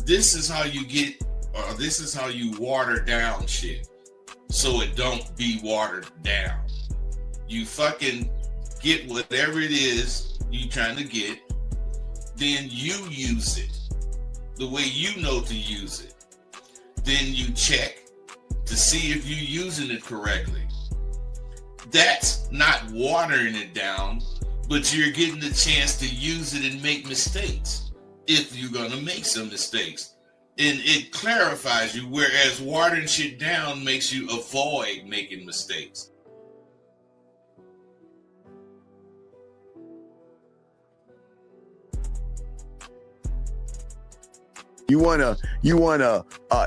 this is how you get, or this is how you water down shit so it don't be watered down. You fucking get whatever it is you trying to get, then you use it the way you know to use it. Then you check to see if you're using it correctly. That's not watering it down, but you're getting the chance to use it and make mistakes if you're going to make some mistakes. And it clarifies you, whereas watering shit down makes you avoid making mistakes. You wanna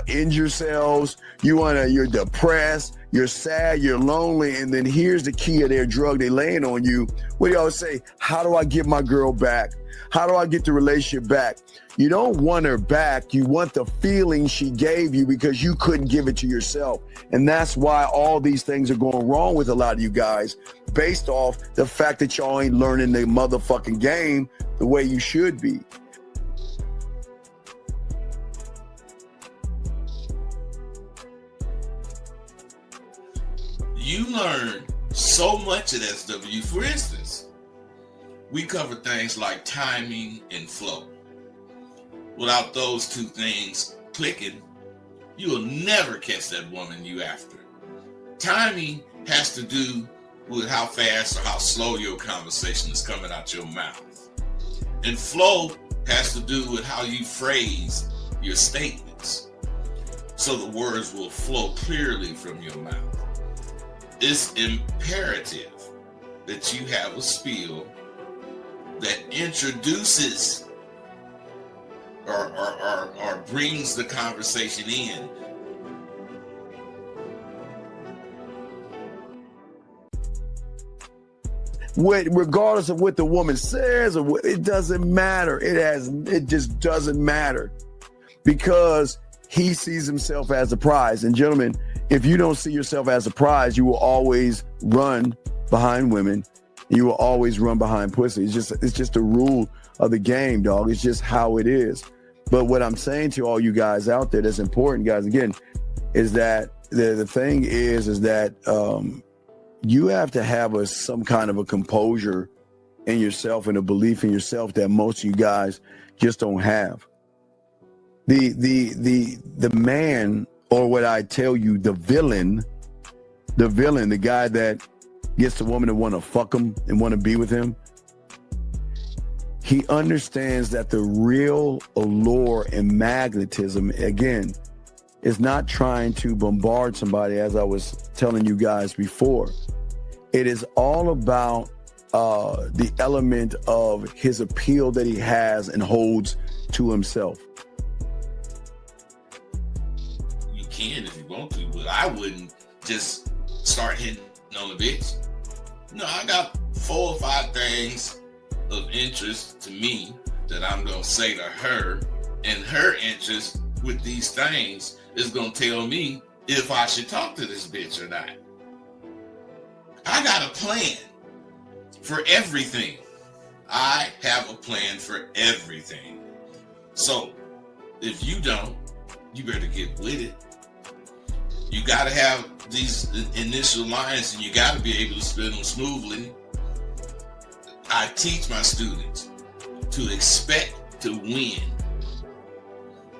end yourselves. You're depressed. You're sad. You're lonely. And then here's the key of their drug they laying on you. What do y'all say? How do I get my girl back? How do I get the relationship back? You don't want her back. You want the feeling she gave you because you couldn't give it to yourself. And that's why all these things are going wrong with a lot of you guys, based off the fact that y'all ain't learning the motherfucking game the way you should be. You learn so much at SW. For instance, we cover things like timing and flow. Without those two things clicking, you will never catch that woman you after. Timing has to do with how fast or how slow your conversation is coming out your mouth. And flow has to do with how you phrase your statements, so the words will flow clearly from your mouth. It's imperative that you have a spiel that introduces or brings the conversation in. Regardless of what the woman says, or what, it doesn't matter. It just doesn't matter, because he sees himself as a prize. And gentlemen, if you don't see yourself as a prize, you will always run behind women. You will always run behind pussy. It's just a rule of the game, dog. It's just how it is. But what I'm saying to all you guys out there that's important, guys, again, is that the thing is that you have to have some kind of a composure in yourself and a belief in yourself that most of you guys just don't have. The man, or what I tell you, the villain, the guy that gets the woman to want to fuck him and want to be with him, he understands that the real allure and magnetism, again, is not trying to bombard somebody, as I was telling you guys before. It is all about the element of his appeal that he has and holds to himself. You can if you want to, but I wouldn't just start hitting on the bitch. No, I got 4 or 5 things of interest to me that I'm going to say to her, and her interest with these things is going to tell me if I should talk to this bitch or not. I got a plan for everything. I have a plan for everything. So if you don't, you better get with it. You got to have these initial lines, and you got to be able to spin them smoothly. I teach my students to expect to win.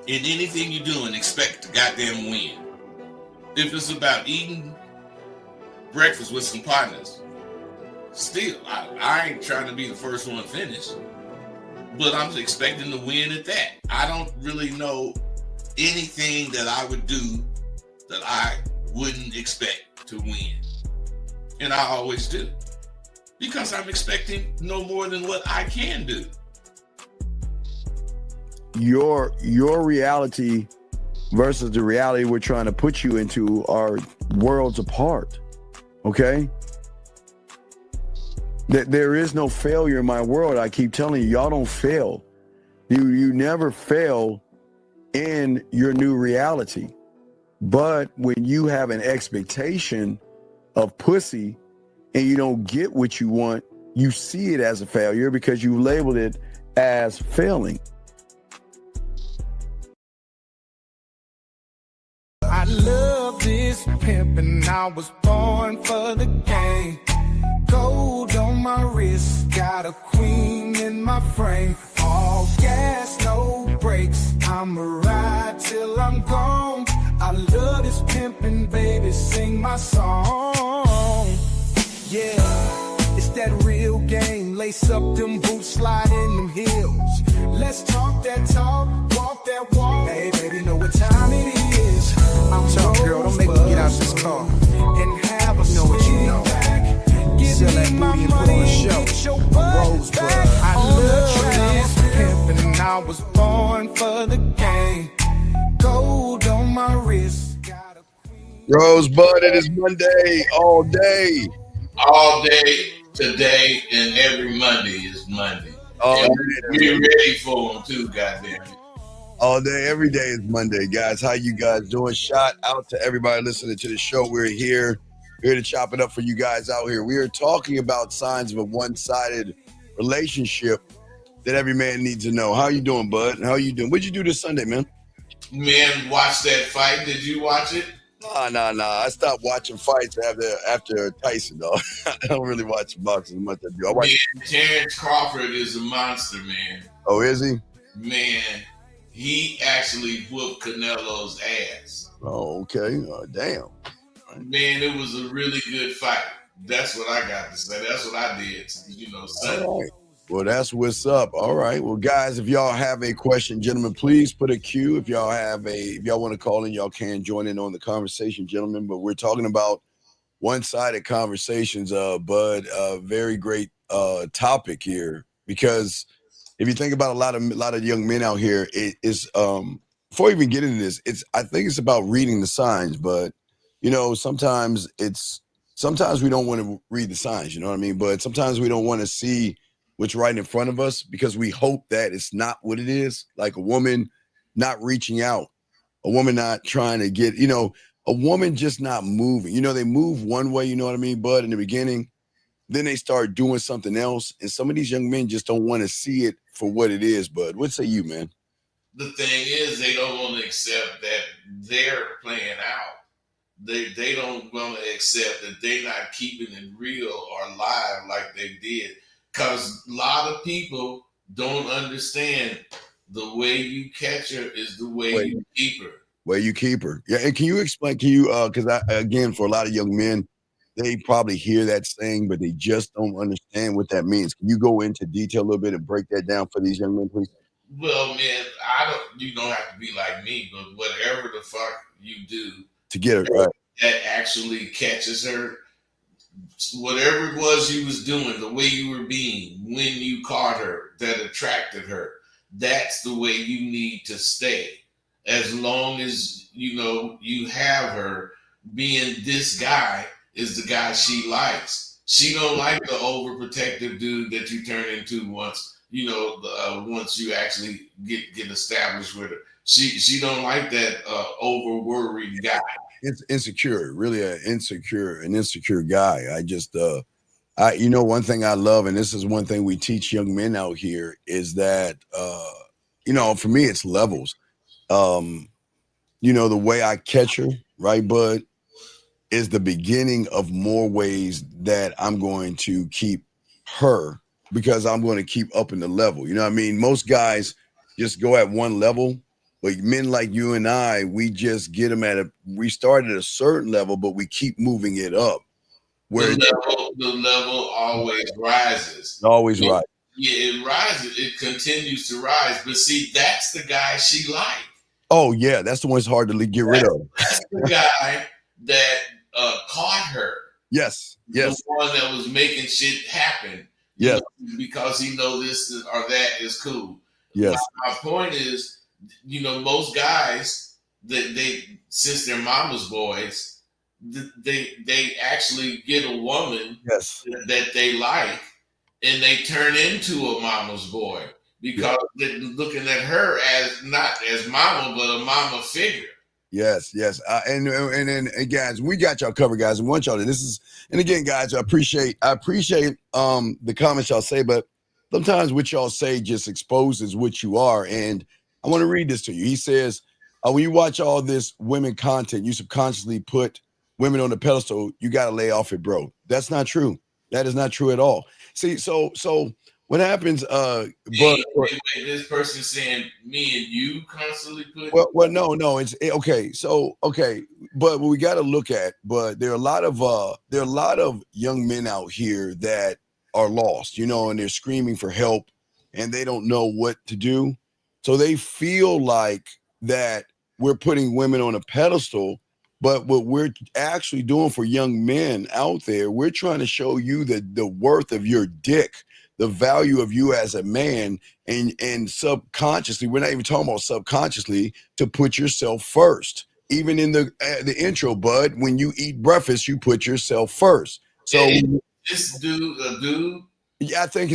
In anything you're doing, expect to goddamn win. If it's about eating breakfast with some partners, still, I ain't trying to be the first one finished, but I'm expecting to win at that. I don't really know anything that I would do that I wouldn't expect to win. And I always do, because I'm expecting no more than what I can do. Your reality versus the reality we're trying to put you into are worlds apart. Okay? There is no failure in my world. I keep telling you, y'all don't fail. You never fail in your new reality. But when you have an expectation of pussy and you don't get what you want, you see it as a failure because you labeled it as failing. I love this pimpin', I was born for the game. Gold on my wrist, got a queen in my frame. All gas, no brakes, I'ma ride till I'm gone. I love this pimpin', baby, sing my song. Yeah, it's that real game. Lace up them boots, slide in them heels. Let's talk that talk, walk that walk. Hey, baby, know what time it is. I'm Talk, girl, don't make me get out this car. and have a know what you know. back. Give Sell that me my booty and put on money a show. and get your butt Rosebud. back. I love this pimpin', and I was born for the game. Gold on my wrist, got a queen. Rosebud, it is Monday all day. All day, today, and every Monday is Monday. All And day, be ready for them too, goddamn it. all day, every day is Monday, guys. How you guys doing? Shout out to everybody listening to the show. We're here to chop it up for you guys out here. We are talking about signs of a one-sided relationship that every man needs to know. How you doing, bud? How you doing? What'd you do this Sunday, man? Man, watch that fight. Did you watch it? Nah. I stopped watching fights after Tyson, though. I don't really watch boxing as much as I do. I watch. Man, Terrence Crawford is a monster, man. Oh, is he? Man, he actually whooped Canelo's ass. Oh, okay. Damn. Man, it was a really good fight. That's what I got to say. That's what I did, Sunday. All right. Well, that's what's up. All right. Well, guys, if y'all have a question, gentlemen, please put a Q. If y'all want to call in, y'all can join in on the conversation, gentlemen. But we're talking about one-sided conversations, Bud. Very great topic here, because if you think about a lot of young men out here, it is before we even get into this, I think it's about reading the signs, but sometimes we don't want to read the signs, you know what I mean? But sometimes we don't want to see what's right in front of us because we hope that it's not what it is. Like a woman not reaching out, a woman not trying to get, a woman just not moving. They move one way, you know what I mean, Bud, in the beginning. Then they start doing something else. And some of these young men just don't want to see it for what it is, Bud. What say you, man? The thing is, they don't want to accept that they're playing out. They don't want to accept that they're not keeping it real or live like they did. Because a lot of people don't understand the way you catch her is the way you keep her. Way you keep her. Yeah, and can you explain, because again, for a lot of young men, they probably hear that saying, but they just don't understand what that means. Can you go into detail a little bit and break that down for these young men, please? Well, man, you don't have to be like me, but whatever the fuck you do To get her, right? That actually catches her, whatever it was you was doing, the way you were being, when you caught her, that attracted her, that's the way you need to stay. As long as, you have her being this guy is the guy she likes. She don't like the overprotective dude that you turn into once, once you actually get established with her. She don't like that over worried guy. It's insecure, really an insecure guy. I just, one thing I love, and this is one thing we teach young men out here, is that, for me, it's levels. The way I catch her, right, Bud, is the beginning of more ways that I'm going to keep her, because I'm going to keep up in the level. You know what I mean? Most guys just go at one level. But men like you and I, we just get them we start at a certain level, but we keep moving it up. Where the level always rises. Always rise. Yeah, it rises. It continues to rise. But see, that's the guy she liked. Oh, yeah. That's the one that's hard to get rid of. That's the guy that caught her. Yes. The one that was making shit happen. Yes. Because he knows this or that is cool. Yes. My point is, most guys since they're mama's boys, they actually get a woman that they like, and they turn into a mama's boy because they're looking at her as not as mama, but a mama figure. Yes. And guys, we got y'all covered, guys. And want y'all to and again, guys, I appreciate the comments y'all say, but sometimes what y'all say just exposes what you are. And I want to read this to you. He says, when you watch all this women content, you subconsciously put women on the pedestal. You got to lay off it, bro. That's not true. That is not true at all. See, so what happens? This person saying me and you constantly put. No, it's okay. So okay, but what we got to look at, but there are a lot of young men out here that are lost, and they're screaming for help, and they don't know what to do. So they feel like that we're putting women on a pedestal, but what we're actually doing for young men out there, we're trying to show you the worth of your dick, the value of you as a man, and subconsciously, we're not even talking about subconsciously, to put yourself first. Even in the intro, bud, when you eat breakfast, you put yourself first. So this dude. Yeah, I think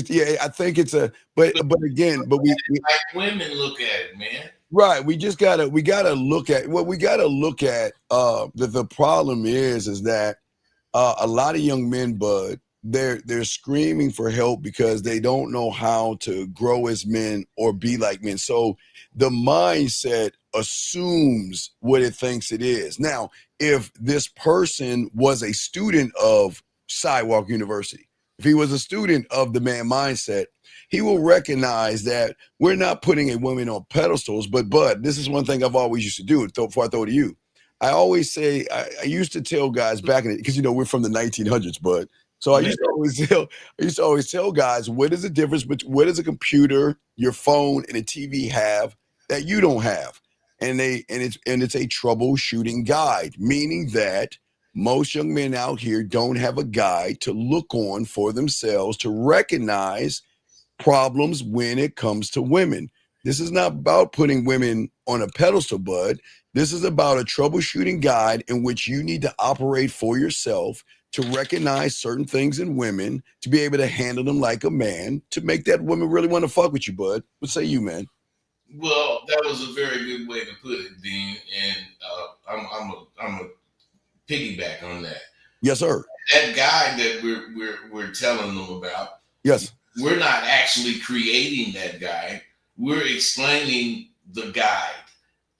it's a but again, but we like women look at it, man. Right. We gotta look at what we gotta look at. The problem is that a lot of young men, bud, they're screaming for help because they don't know how to grow as men or be like men. So the mindset assumes what it thinks it is. Now, if this person was a student of Sidewalk University, if he was a student of the man mindset, he will recognize that we're not putting a woman on pedestals. But Bud, this is one thing I've always used to do before I throw it to you. I always say, I used to tell guys back in it, because we're from the 1900s, Bud. So I used to always tell guys, what is the difference between what does a computer, your phone, and a TV have that you don't have? And it's a troubleshooting guide, meaning that most young men out here don't have a guide to look on for themselves to recognize problems when it comes to women. This is not about putting women on a pedestal, Bud. This is about a troubleshooting guide in which you need to operate for yourself to recognize certain things in women, to be able to handle them like a man, to make that woman really want to fuck with you, Bud. What say you, man? Well, that was a very good way to put it, Dean. And I'm a piggyback on that. Yes, sir. That guide that we're telling them about. Yes. We're not actually creating that guide. We're explaining the guide.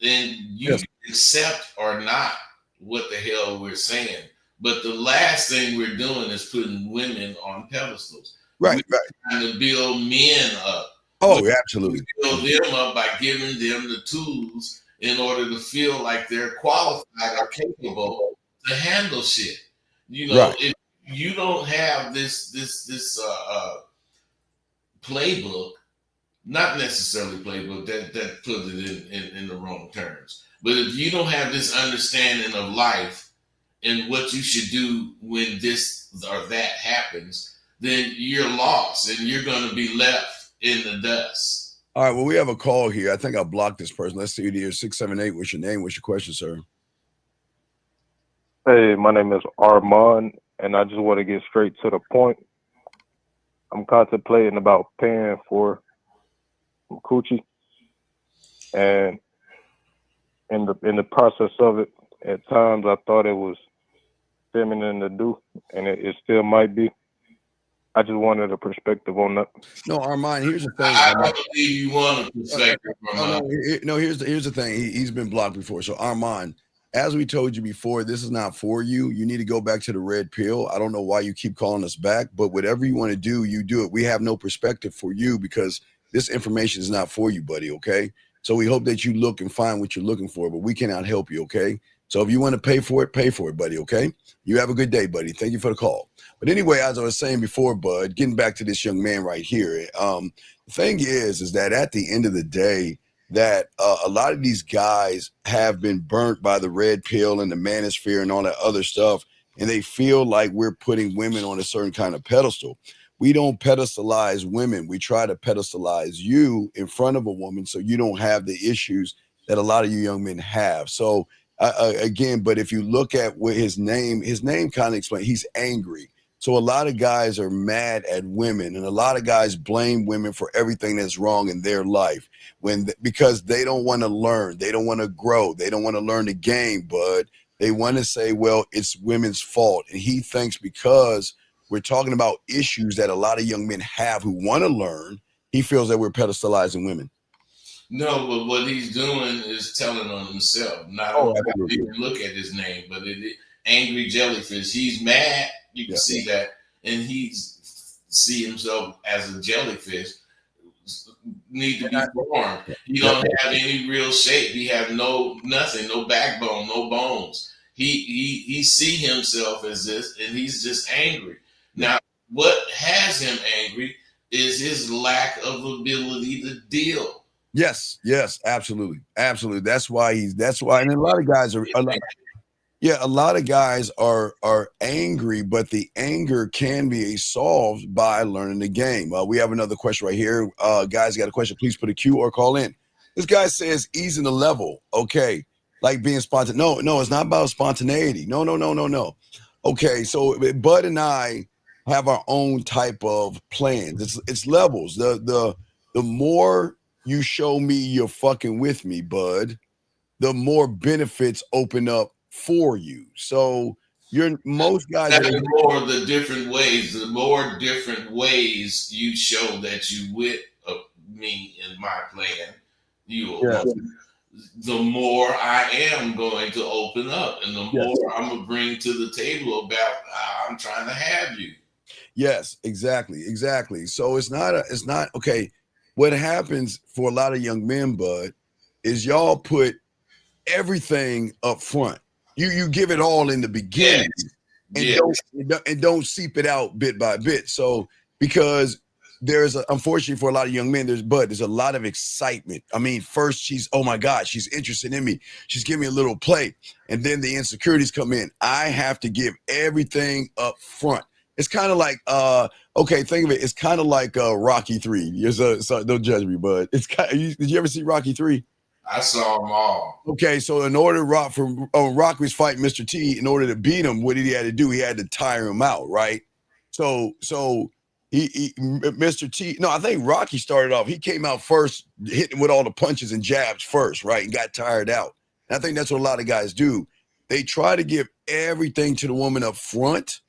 And you can accept or not what the hell we're saying. But the last thing we're doing is putting women on pedestals. Right. We're trying to build men up. Oh, absolutely. Build them up by giving them the tools in order to feel like they're qualified or capable to handle shit. If you don't have this playbook, not necessarily playbook, that put it in the wrong terms. But if you don't have this understanding of life and what you should do when this or that happens, then you're lost and you're going to be left in the dust. All right, well, we have a call here. I think I blocked this person. Let's see it here. 678. What's your name? What's your question, sir? Hey, my name is Armand, and I just want to get straight to the point. I'm contemplating about paying for some coochie, and in the process of it, at times I thought it was feminine to do, and it still might be. I just wanted a perspective on that. No, Armand, here's the thing. I don't believe you want a perspective, Armand. Here's the thing. He's been blocked before. So, Armand, as we told you before, this is not for you. You need to go back to the red pill. I don't know why you keep calling us back, but whatever you want to do, you do it. We have no perspective for you because this information is not for you, buddy, okay? So we hope that you look and find what you're looking for, but we cannot help you, okay? So if you want to pay for it, buddy, okay? You have a good day, buddy. Thank you for the call. But anyway, as I was saying before, Bud, getting back to this young man right here, the thing is that at the end of the day, that a lot of these guys have been burnt by the red pill and the manosphere and all that other stuff, and they feel like we're putting women on a certain kind of pedestal. We don't pedestalize women. We try to pedestalize you in front of a woman so you don't have the issues that a lot of you young men have. So again, but if you look at what his name kind of explains, he's angry. So a lot of guys are mad at women, and a lot of guys blame women for everything that's wrong in their life because they don't want to learn. They don't want to grow. They don't want to learn the game, Bud. They want to say, well, it's women's fault. And he thinks because we're talking about issues that a lot of young men have who want to learn, he feels that we're pedestalizing women. No, but what he's doing is telling on himself. Not Oh, only I absolutely. didn't look at his name, but angry jellyfish. He's mad. You can Yeah. see that, and see himself as a jellyfish. Need to be formed. He don't have any real shape. He have nothing, no backbone, no bones. He see himself as this, and he's just angry. Now, what has him angry is his lack of ability to deal. Yes, absolutely. That's why, and a lot of guys are a lot of guys are angry, but the anger can be solved by learning the game. We have another question right here. Guys, got a question, please put a Q or call in. This guy says easing the level. Okay, like being spontaneous. No, it's not about spontaneity. No. Okay, so Bud and I have our own type of plans. It's levels. The more you show me you're fucking with me, Bud, the more benefits open up for you. So most guys That's more the different ways. The more different ways you show that you with me in my plan, the more I am going to open up, and the more I'm gonna bring to the table about how I'm trying to have you. Yes, exactly. So it's not okay. What happens for a lot of young men, Bud, is y'all put everything up front. You give it all in the beginning, and don't seep it out bit by bit. So because unfortunately for a lot of young men, there's a lot of excitement. I mean, first she's, oh my God, she's interested in me. She's giving me a little play, and then the insecurities come in. I have to give everything up front. It's kind of like okay, think of it. It's kind of like Rocky 3. So don't judge me, Bud. It's did you ever see Rocky 3? I saw them all. Okay, so in order Rock was fighting Mr. T, in order to beat him, what did he had to do? He had to tire him out, right? So he Mr. T. No, I think Rocky started off. He came out first, hitting with all the punches and jabs first, right, and got tired out. And I think that's what a lot of guys do. They try to give everything to the woman up front,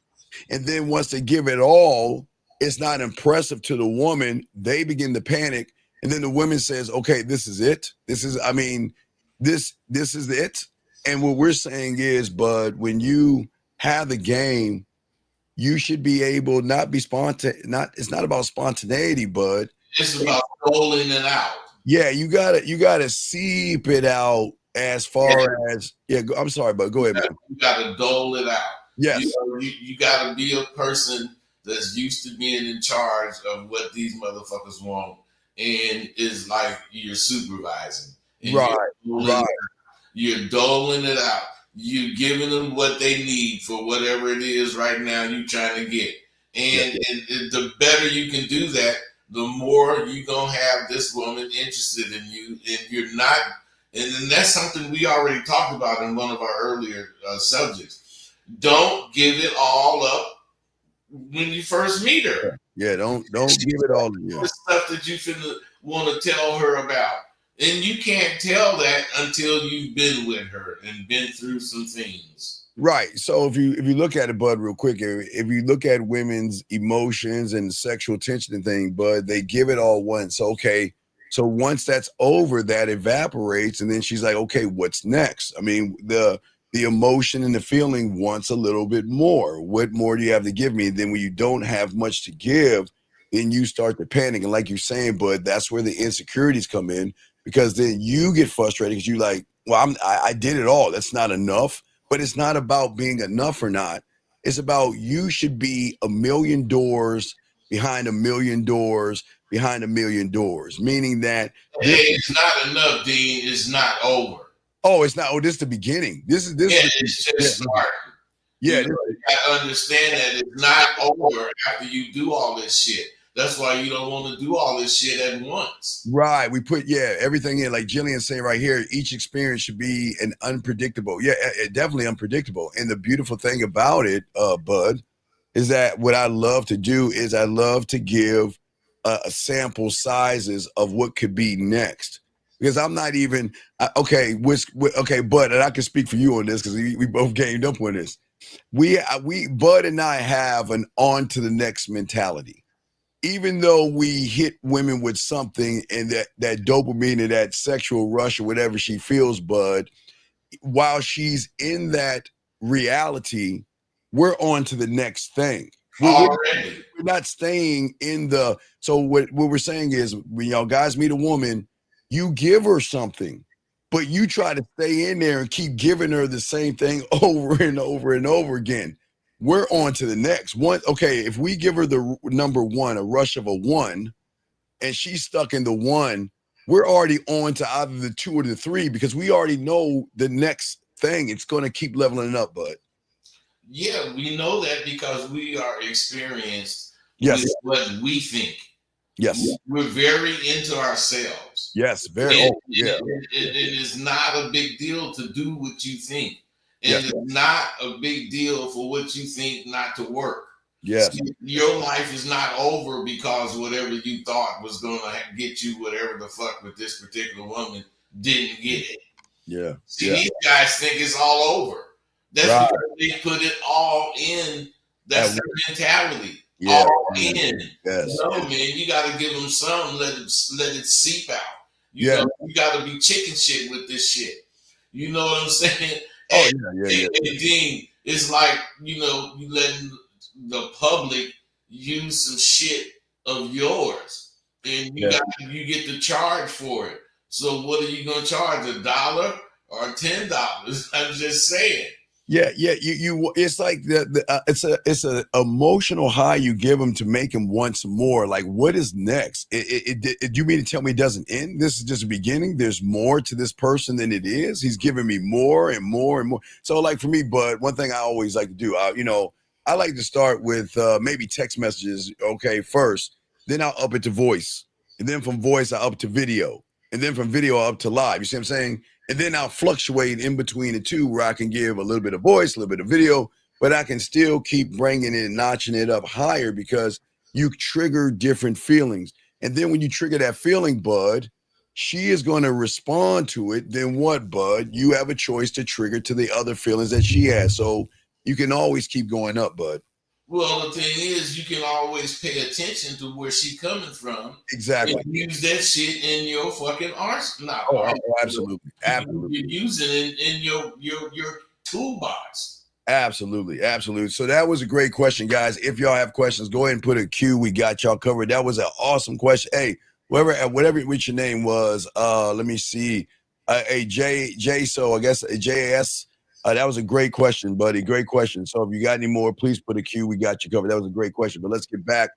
and then once they give it all, it's not impressive to the woman. They begin to panic. And then the woman says, okay, this is it. This is it. And what we're saying is, Bud, when you have the game, you should be able not be spontaneous. It's not about spontaneity, Bud. It's about rolling it out. Yeah, you gotta seep it out as far as I'm sorry, Bud. Go ahead, man. You gotta dole it out. Yes. You gotta be a person that's used to being in charge of what these motherfuckers want. And is like you're supervising. And you're doling it out. You're giving them what they need for whatever it is right now you're trying to get. And the better you can do that, the more you're going to have this woman interested in you. And you're not, and then that's something we already talked about in one of our earlier subjects. Don't give it all up when you first meet her. Yeah, don't give it all. The stuff that you want to tell her about, and you can't tell that until you've been with her and been through some things. Right. So if you look at it, Bud, real quick, if you look at women's emotions and sexual tension and thing, Bud, they give it all once. Okay. So once that's over, that evaporates, and then she's like, okay, what's next? I mean, the emotion and the feeling wants a little bit more. What more do you have to give me? And then when you don't have much to give, then you start to panic. And like you're saying, Bud, that's where the insecurities come in, because then you get frustrated because you're like, well, I did it all. That's not enough. But it's not about being enough or not. It's about you should be a million doors behind a million doors behind a million doors, meaning that it's not enough, Dean. It's not over. Oh, it's not. Oh, this is the beginning. This is it's just starting. Yeah, you gotta understand that it's not over after you do all this shit. That's why you don't want to do all this shit at once. Right. We put everything in, like Jillian's saying right here. Each experience should be an unpredictable. Yeah, definitely unpredictable. And the beautiful thing about it, Bud, is that what I love to do is I love to give sample sizes of what could be next. Because I'm not even okay, Bud, and I can speak for you on this because we both gamed up on this. We Bud and I have an on to the next mentality. even though we hit women with something and that dopamine or that sexual rush or whatever she feels, bud, while she's in that reality, we're on to the next thing. Already. We're not staying in the. So what we're saying is, when y'all guys meet a woman, you give her something, but you try to stay in there and keep giving her the same thing over and over and over again. We're on to the next one. Okay, if we give her the number one, a rush of a one, and she's stuck in the one, we're already on to either the two or the three because we already know the next thing. It's going to keep leveling up, bud. Yeah, we know that because we are experienced Yes. with what we think. Yes. We're very into ourselves. Yes, very. It is not a big deal to do what you think. And it's not a big deal for what you think not to work. Yes. Your life is not over because whatever you thought was going to get you whatever the fuck with this particular woman didn't get it. Yeah. See, these guys think it's all over. That's because they put it all in. That's their mentality. Yeah. All in. Yes. No, man, you got to give them some. Let it seep out. You know, you got to be chicken shit with this shit. You know what I'm saying? Oh, and Dean, it's like, you know, you letting the public use some shit of yours, and you get to charge for it. So what are you gonna charge? $1 or $10? I'm just saying. Yeah. You. It's like it's a emotional high you give them to make them want some more. Like, what is next? You mean to tell me it doesn't end? This is just the beginning. There's more to this person than it is. He's giving me more and more and more. So, like for me, Bud, one thing I always like to do, I like to start with maybe text messages. Okay, first, then I'll up it to voice, and then from voice I up to video, and then from video I up to live. You see what I'm saying? And then I'll fluctuate in between the two where I can give a little bit of voice, a little bit of video, but I can still keep bringing it and notching it up higher because you trigger different feelings. And then when you trigger that feeling, Bud, she is going to respond to it. Then what, Bud? You have a choice to trigger to the other feelings that she has. So you can always keep going up, Bud. Well, the thing is, you can always pay attention to where she's coming from. Exactly. And use that shit in your fucking arsenal. Oh, absolutely. Absolutely. You're using it in your toolbox. Absolutely. So that was a great question, guys. If y'all have questions, go ahead and put a Q. We got y'all covered. That was an awesome question. Hey, whatever which your name was, let me see. So I guess a JS. That was a great question, buddy. Great question. So if you got any more, please put a Q. We got you covered. That was a great question. But let's get back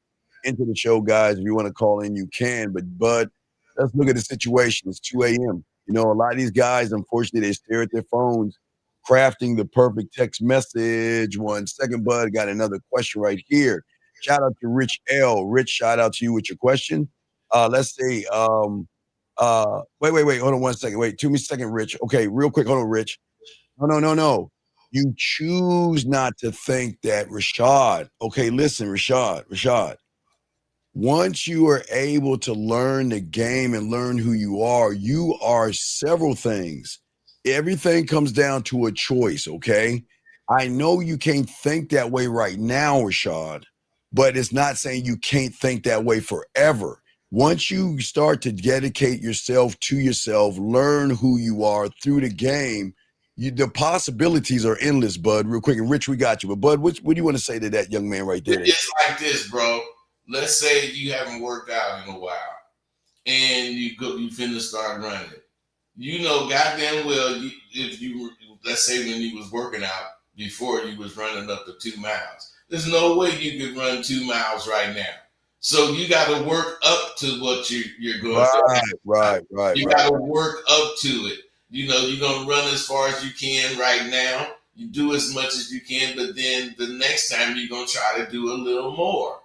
into the show, guys. If you want to call in, you can. But Bud, let's look at the situation. It's 2 a.m. You know, a lot of these guys, unfortunately, they stare at their phones, crafting the perfect text message. 1 second, Bud. Got another question right here. Shout out to Rich L. Rich, shout out to you with your question. Let's say, wait. Hold on 1 second. Wait, 2 seconds, Rich. Okay, real quick. Hold on, Rich. No. You choose not to think that, Rashad. Okay, listen, Rashad. Once you are able to learn the game and learn who you are several things. Everything comes down to a choice, okay? I know you can't think that way right now, Rashad, but it's not saying you can't think that way forever. Once you start to dedicate yourself to yourself, learn who you are through the game, the possibilities are endless, Bud. Real quick, and Rich, we got you. But Bud, what do you want to say to that young man right there? It's like this, bro. Let's say you haven't worked out in a while, and you finna start running. You know, goddamn well, let's say when you was working out before, you was running up to 2 miles. There's no way you could run 2 miles right now. So you got to work up to what you're going. Right. You got to work up to it. You know, you're going to run as far as you can right now. You do as much as you can, but then the next time you're going to try to do a little more.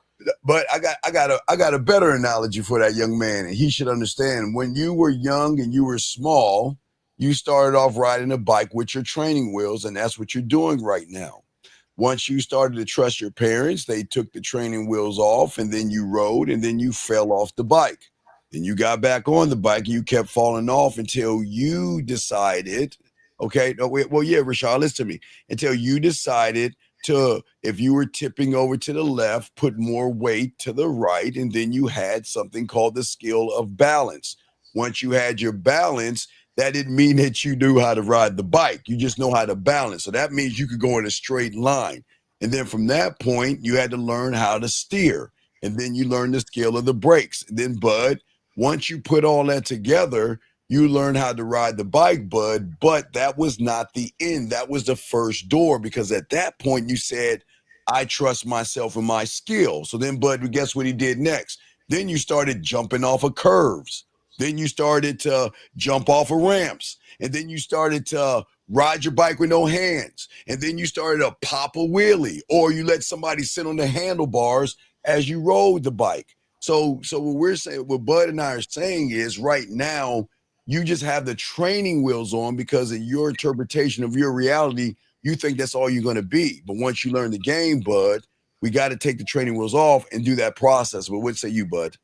But I got a better analogy for that young man, and he should understand. When you were young and you were small, you started off riding a bike with your training wheels, and that's what you're doing right now. Once you started to trust your parents, they took the training wheels off, and then you rode, and then you fell off the bike. Then you got back on the bike, and you kept falling off until you decided, okay, no, wait, well, yeah, Rashad, listen to me, until you decided to, if you were tipping over to the left, put more weight to the right, and then you had something called the skill of balance. Once you had your balance, that didn't mean that you knew how to ride the bike. You just know how to balance. So that means you could go in a straight line. And then from that point, you had to learn how to steer. And then you learn the skill of the brakes. And then, bud, once you put all that together, you learn how to ride the bike, bud. But that was not the end. That was the first door, because at that point you said, I trust myself and my skill. So then, bud, guess what he did next? Then you started jumping off of curves. Then you started to jump off of ramps. And then you started to ride your bike with no hands. And then you started to pop a wheelie, or you let somebody sit on the handlebars as you rode the bike. So what we're saying, what Bud and I are saying is, right now, you just have the training wheels on because of your interpretation of your reality. You think that's all you're going to be. But once you learn the game, Bud, we got to take the training wheels off and do that process. But what say you, Bud?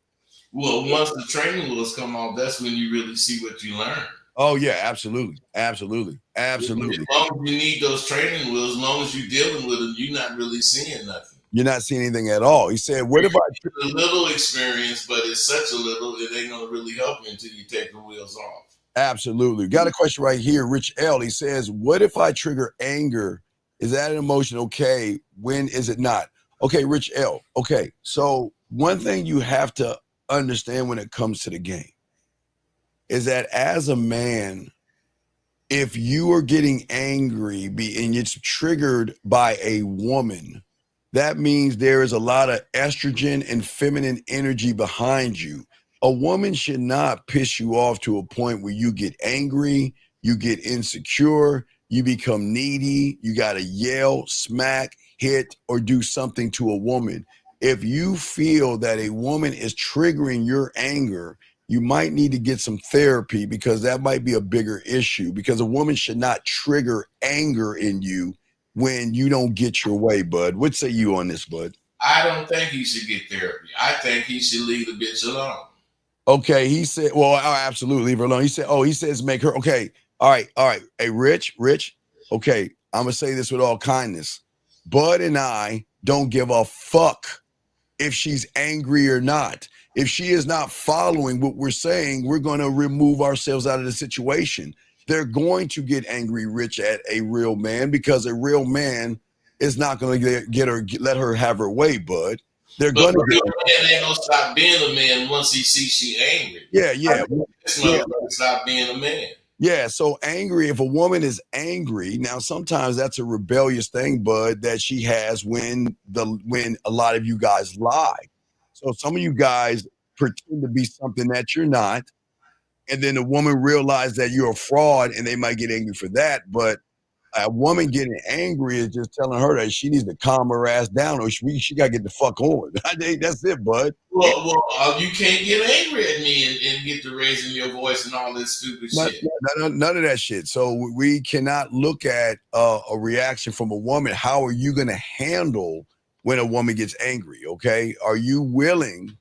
Well, once the training wheels come off, that's when you really see what you learn. Oh, yeah, absolutely. Absolutely. Absolutely. As long as you need those training wheels, as long as you're dealing with them, you're not really seeing nothing. You're not seeing anything at all. He said, what if a little experience, but it's such a little, it ain't going to really help you until you take the wheels off. Absolutely. Got a question right here. Rich L. He says, what if I trigger anger? Is that an emotion okay? When is it not? Okay, Rich L. Okay, so one thing you have to understand when it comes to the game is that as a man, if you are getting angry and it's triggered by a woman, that means there is a lot of estrogen and feminine energy behind you. A woman should not piss you off to a point where you get angry, you get insecure, you become needy, you got to yell, smack, hit, or do something to a woman. If you feel that a woman is triggering your anger, you might need to get some therapy, because that might be a bigger issue, because a woman should not trigger anger in you when you don't get your way, Bud. What say you on this, Bud? I don't think he should get therapy. I think he should leave the bitch alone. Okay, he said, well, absolutely, leave her alone. He says make her, okay, all right. Hey, Rich, okay, I'm going to say this with all kindness. Bud and I don't give a fuck if she's angry or not. If she is not following what we're saying, we're going to remove ourselves out of the situation. They're going to get angry, Rich, at a real man, because a real man is not going to let her have her way, Bud. They're going to get. Man ain't gonna stop being a man once he sees she angry. Yeah. This motherfucker stop being a man. Yeah, so angry. If a woman is angry, now sometimes that's a rebellious thing, Bud, that she has when a lot of you guys lie. So some of you guys pretend to be something that you're not, and then the woman realizes that you're a fraud, and they might get angry for that. But a woman getting angry is just telling her that she needs to calm her ass down, or she got to get the fuck on. I think that's it, Bud. Well, you can't get angry at me and get to raising your voice and all this stupid shit. None of that shit. So we cannot look at a reaction from a woman. How are you going to handle when a woman gets angry? Okay, are you willing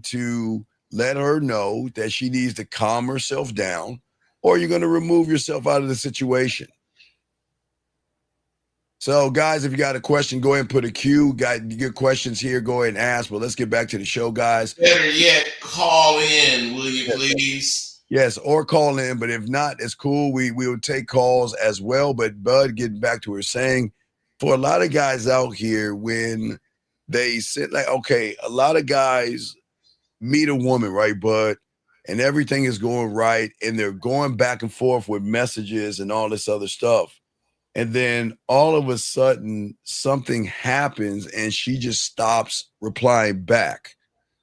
to let her know that she needs to calm herself down, or are you going to remove yourself out of the situation? So, guys, if you got a question, go ahead and put a Q. Got good questions here, go ahead and ask. But let's get back to the show, guys. Better yet, call in, will you please? Yes, or call in. But if not, it's cool. We will take calls as well. But Bud, getting back to what we're saying, for a lot of guys out here, when they sit like, okay, a lot of guys meet a woman, right, Bud? And everything is going right. And they're going back and forth with messages and all this other stuff. And then all of a sudden, something happens and she just stops replying back.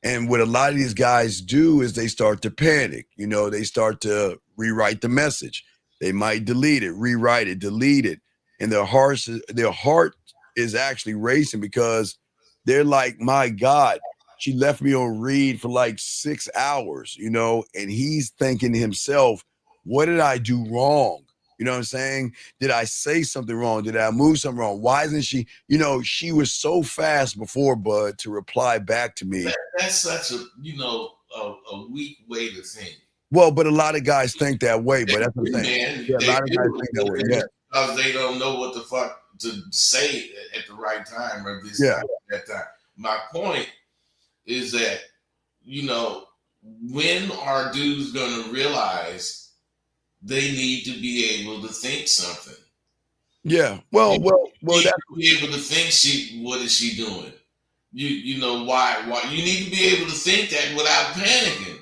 And what a lot of these guys do is they start to panic. You know, they start to rewrite the message. They might delete it, rewrite it, delete it. And their heart is actually racing, because they're like, my God, she left me on read for like 6 hours, you know, and he's thinking to himself, what did I do wrong? You know what I'm saying? Did I say something wrong? Did I move something wrong? Why isn't she, you know, she was so fast before, Bud, to reply back to me. That's such a, a weak way to think. Well, but a lot of guys think that way, but that's what I'm saying. A lot of guys think that way, yeah. Because they don't know what the fuck to say at the right time or this Yeah. time at that time. My point is that, you know, when are dudes going to realize they need to be able to think something? Yeah. Well, You that, need to be able to think what is she doing? You know why you need to be able to think that without panicking.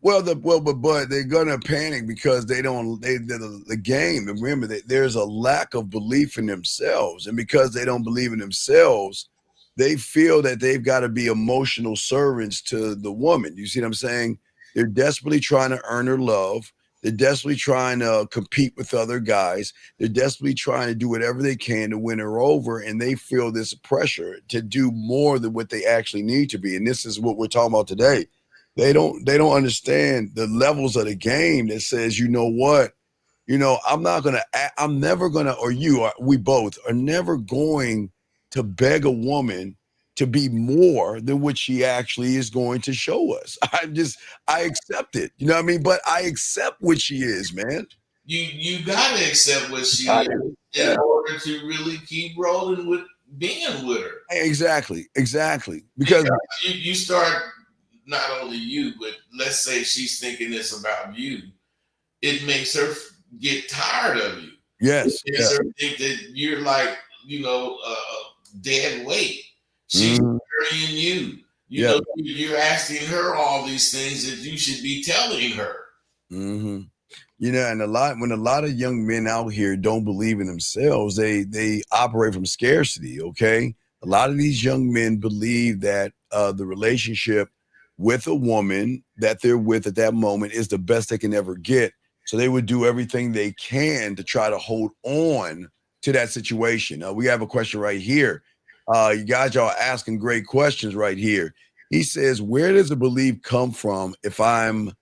but they're gonna panic because the game. Remember that there's a lack of belief in themselves, and because they don't believe in themselves, they feel that they've got to be emotional servants to the woman. You see what I'm saying? They're desperately trying to earn her love. They're desperately trying to compete with other guys. They're desperately trying to do whatever they can to win her over, and they feel this pressure to do more than what they actually need to be. And this is what we're talking about today. They don't understand the levels of the game that says, you know what, I'm never gonna, or we both are never going to beg a woman to be more than what she actually is going to show us. I accept it. You know what I mean? But I accept what she is, man. You gotta accept what she is in order to really keep rolling with being with her. Exactly. Because you start, not only you, but let's say she's thinking this about you, it makes her get tired of you. yes, It makes her think that you're like, you know, dead weight. She's carrying you. You know, you're asking her all these things that you should be telling her. Mm-hmm. You know, and when a lot of young men out here don't believe in themselves, they operate from scarcity. Okay, a lot of these young men believe that the relationship with a woman that they're with at that moment is the best they can ever get. So they would do everything they can to try to hold on to that situation. We have a question right here. You guys are asking great questions right here. He says, "Where does the belief come from if I'm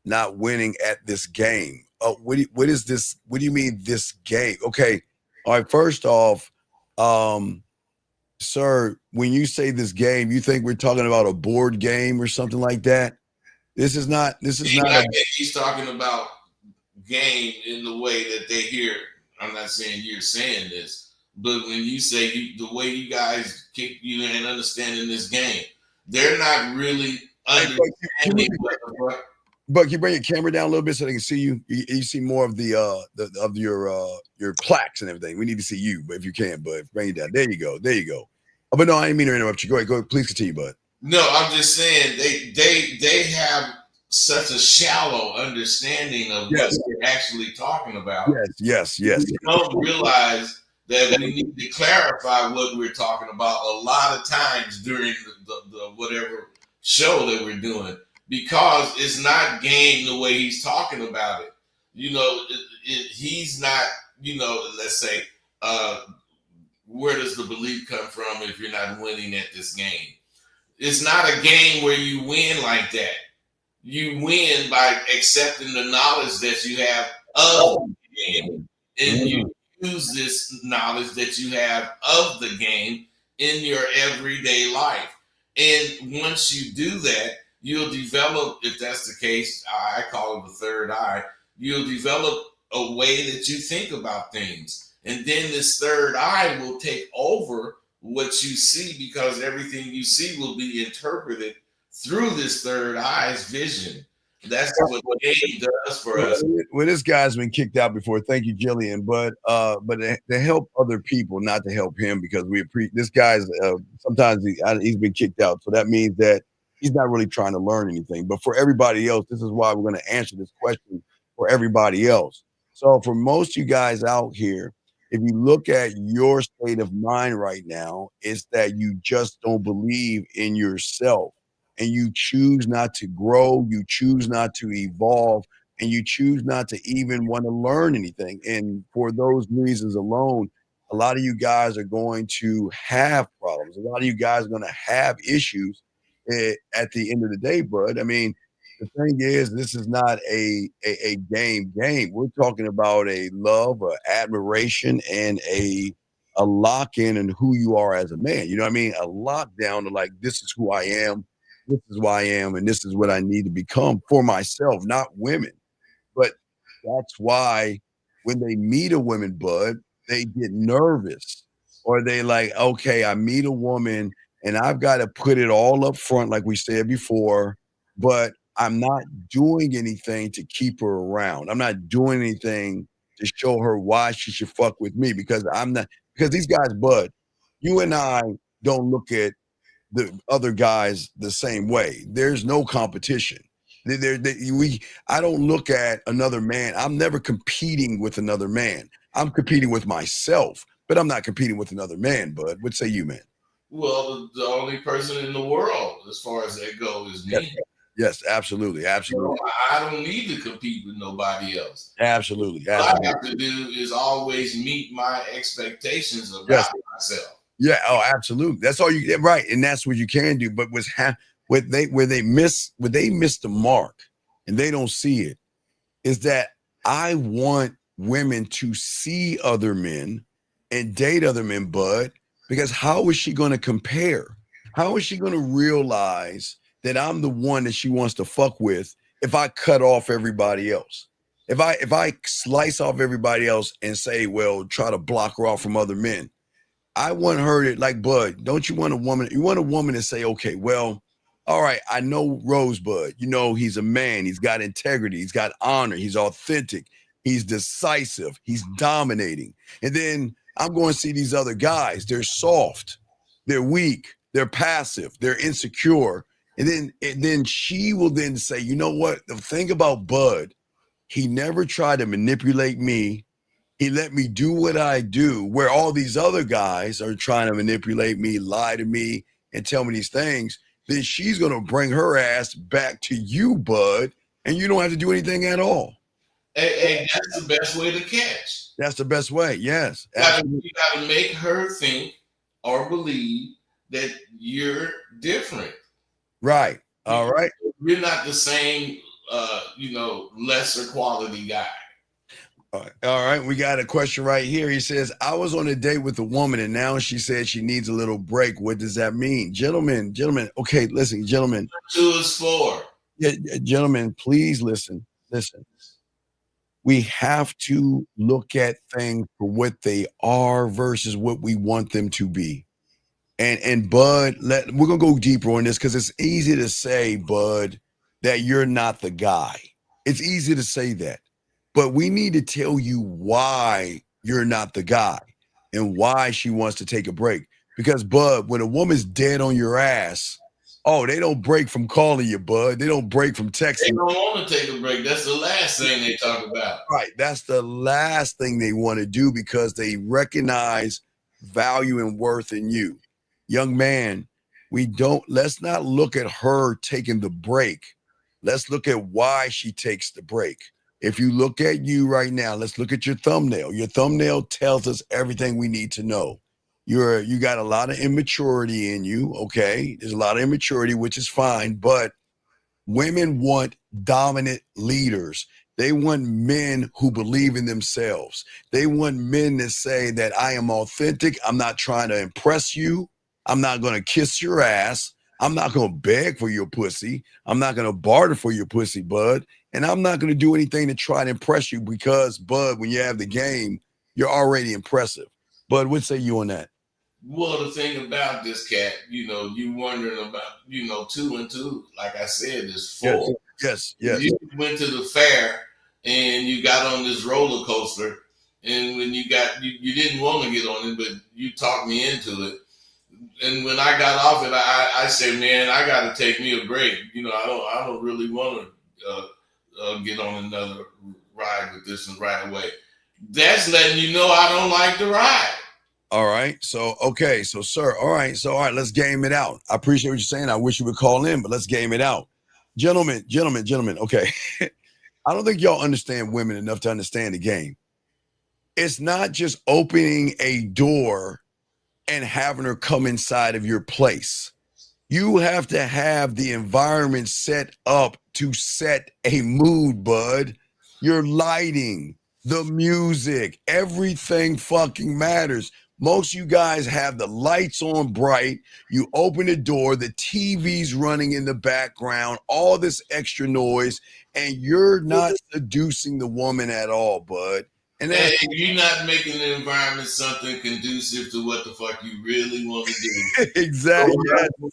not winning at this game?" What is this? What do you mean this game? Okay. All right. First off, sir, when you say this game, you think we're talking about a board game or something like that? This is not. I think he's talking about game in the way that they hear. I'm not saying you're saying this, but when you say the way you guys kick you and understanding this game, they're not really understanding what. But can you bring your camera down a little bit so they can see you? You see more of the of your plaques and everything. We need to see you, but if you can, but bring it down. There you go. But no, I didn't mean to interrupt you. Go ahead. Please continue, bud. No, I'm just saying they have such a shallow understanding of what we're actually talking about. Yes. We don't realize that we need to clarify what we're talking about a lot of times during the whatever show that we're doing, because it's not game the way he's talking about it. You know, he's not, you know, let's say, where does the belief come from if you're not winning at this game? It's not a game where you win like that. You win by accepting the knowledge that you have of the game, and you use this knowledge that you have of the game in your everyday life. And once you do that, you'll develop, if that's the case, I call it the third eye, you'll develop a way that you think about things. And then this third eye will take over what you see, because everything you see will be interpreted through this third eye's vision. That's what the game does for us. Well, this guy's been kicked out before. Thank you, Jillian. But to help other people, not to help him, because this guy's sometimes he's been kicked out. So that means that he's not really trying to learn anything. But for everybody else, this is why we're going to answer this question for everybody else. So for most of you guys out here, if you look at your state of mind right now, it's that you just don't believe in yourself, and you choose not to grow, you choose not to evolve, and you choose not to even want to learn anything. And for those reasons alone, a lot of you guys are going to have problems. A lot of you guys are going to have issues at the end of the day, bud. I mean, the thing is, this is not a game. We're talking about a love, a admiration, and a lock-in and who you are as a man. You know what I mean? A lockdown to like, this is who I am, this is who I am, and this is what I need to become for myself, not women. But that's why when they meet a woman, bud, they get nervous Or they like, okay, I meet a woman and I've got to put it all up front, like we said before, but I'm not doing anything to keep her around. I'm not doing anything to show her why she should fuck with me because because these guys, Bud, you and I don't look at the other guys the same way. There's no competition. I don't look at another man. I'm never competing with another man. I'm competing with myself, but I'm not competing with another man, Bud. What say you, man? Well, the only person in the world, as far as that goes, is me. Yes, absolutely. Absolutely. I don't need to compete with nobody else. Absolutely. What I have to do is always meet my expectations about myself. Yeah. Oh, absolutely. That's all you right. And that's what you can do. But where they miss the mark and they don't see it is that I want women to see other men and date other men, Bud, because how is she going to compare? How is she going to realize that I'm the one that she wants to fuck with if I cut off everybody else? If I slice off everybody else and say, well, try to block her off from other men, I want her to, like, Bud, don't you want a woman? You want a woman to say, okay, well, all right, I know Rosebud. You know, he's a man. He's got integrity. He's got honor. He's authentic. He's decisive. He's dominating. And then I'm going to see these other guys. They're soft. They're weak. They're passive. They're insecure. And then she will then say, you know what? The thing about Bud, he never tried to manipulate me. He let me do what I do, where all these other guys are trying to manipulate me, lie to me, and tell me these things. Then she's going to bring her ass back to you, Bud, and you don't have to do anything at all. And that's the best way to catch. That's the best way, yes. You got to make her think or believe that you're different. Right. All right. You're not the same, lesser quality guy. All right. We got a question right here. He says, I was on a date with a woman and now she said she needs a little break. What does that mean? Gentlemen. Okay, listen, gentlemen. 2 is 4. Yeah, gentlemen, please listen. We have to look at things for what they are versus what we want them to be. And Bud, we're going to go deeper on this because it's easy to say, Bud, that you're not the guy. It's easy to say that. But we need to tell you why you're not the guy and why she wants to take a break. Because, Bud, when a woman's dead on your ass, they don't break from calling you, Bud. They don't break from texting. They don't want to take a break. That's the last thing they talk about. Right. That's the last thing they want to do because they recognize value and worth in you. Young man, let's not look at her taking the break. Let's look at why she takes the break. If you look at you right now, let's look at your thumbnail. Your thumbnail tells us everything we need to know. You got a lot of immaturity in you, okay? There's a lot of immaturity, which is fine, but women want dominant leaders. They want men who believe in themselves. They want men that say that I am authentic. I'm not trying to impress you. I'm not going to kiss your ass. I'm not going to beg for your pussy. I'm not going to barter for your pussy, Bud. And I'm not going to do anything to try to impress you because, Bud, when you have the game, you're already impressive. Bud, what say you on that? Well, the thing about this cat, you wondering about, 2 and 2, like I said, is 4. Yes. You went to the fair and you got on this roller coaster. And when you didn't want to get on it, but you talked me into it. And when I got off it, I said, man, I got to take me a break. I don't really want to get on another ride with this one right away. That's letting you know I don't like the ride. All right. So, okay. So, sir, all right. Let's game it out. I appreciate what you're saying. I wish you would call in, but let's game it out. Gentlemen. Okay. I don't think y'all understand women enough to understand the game. It's not just opening a door and having her come inside of your place. You have to have the environment set up to set a mood, Bud. Your lighting, the music, everything fucking matters. Most of you guys have the lights on bright. You open the door, the TV's running in the background, all this extra noise, and you're not seducing the woman at all, Bud. And hey, you're not making the environment something conducive to what the fuck you really want to do. exactly.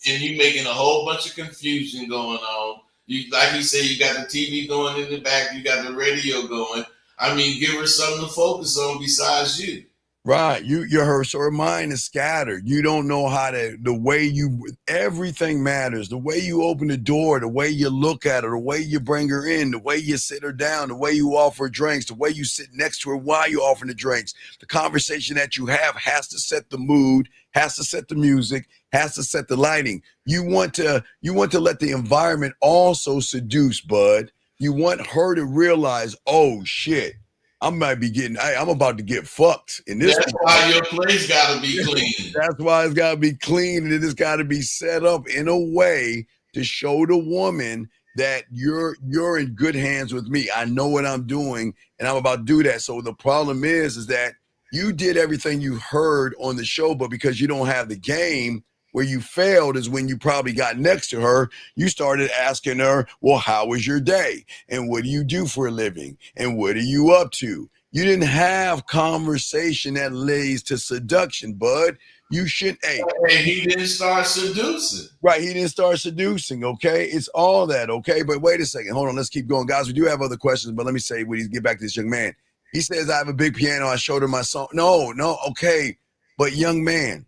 And you making a whole bunch of confusion going on. You, like you say, you got the TV going in the back, you got the radio going. I mean, give her something to focus on besides you. Right. Her mind is scattered. You don't know how to, everything matters. The way you open the door, the way you look at her, the way you bring her in, the way you sit her down, the way you offer drinks, the way you sit next to her while you offering the drinks. The conversation that you have has to set the mood, has to set the music, has to set the lighting. You want to let the environment also seduce, bud. You want her to realize, oh shit, I'm about to get fucked in this. That's why your place got to be clean. That's why it's got to be clean, and it's got to be set up in a way to show the woman that you're in good hands with me. I know what I'm doing, and I'm about to do that. So the problem is that you did everything you heard on the show, but because you don't have the game, where you failed is when you probably got next to her, you started asking her, well, how was your day? And what do you do for a living? And what are you up to? You didn't have conversation that leads to seduction, bud. You shouldn't. Hey, he didn't start seducing. Right, he didn't start seducing, okay? It's all that, okay? But wait a second. Hold on, let's keep going. Guys, we do have other questions, but let me say, when you get back to this young man. He says, I have a big piano. I showed her my song. No, okay. But young man,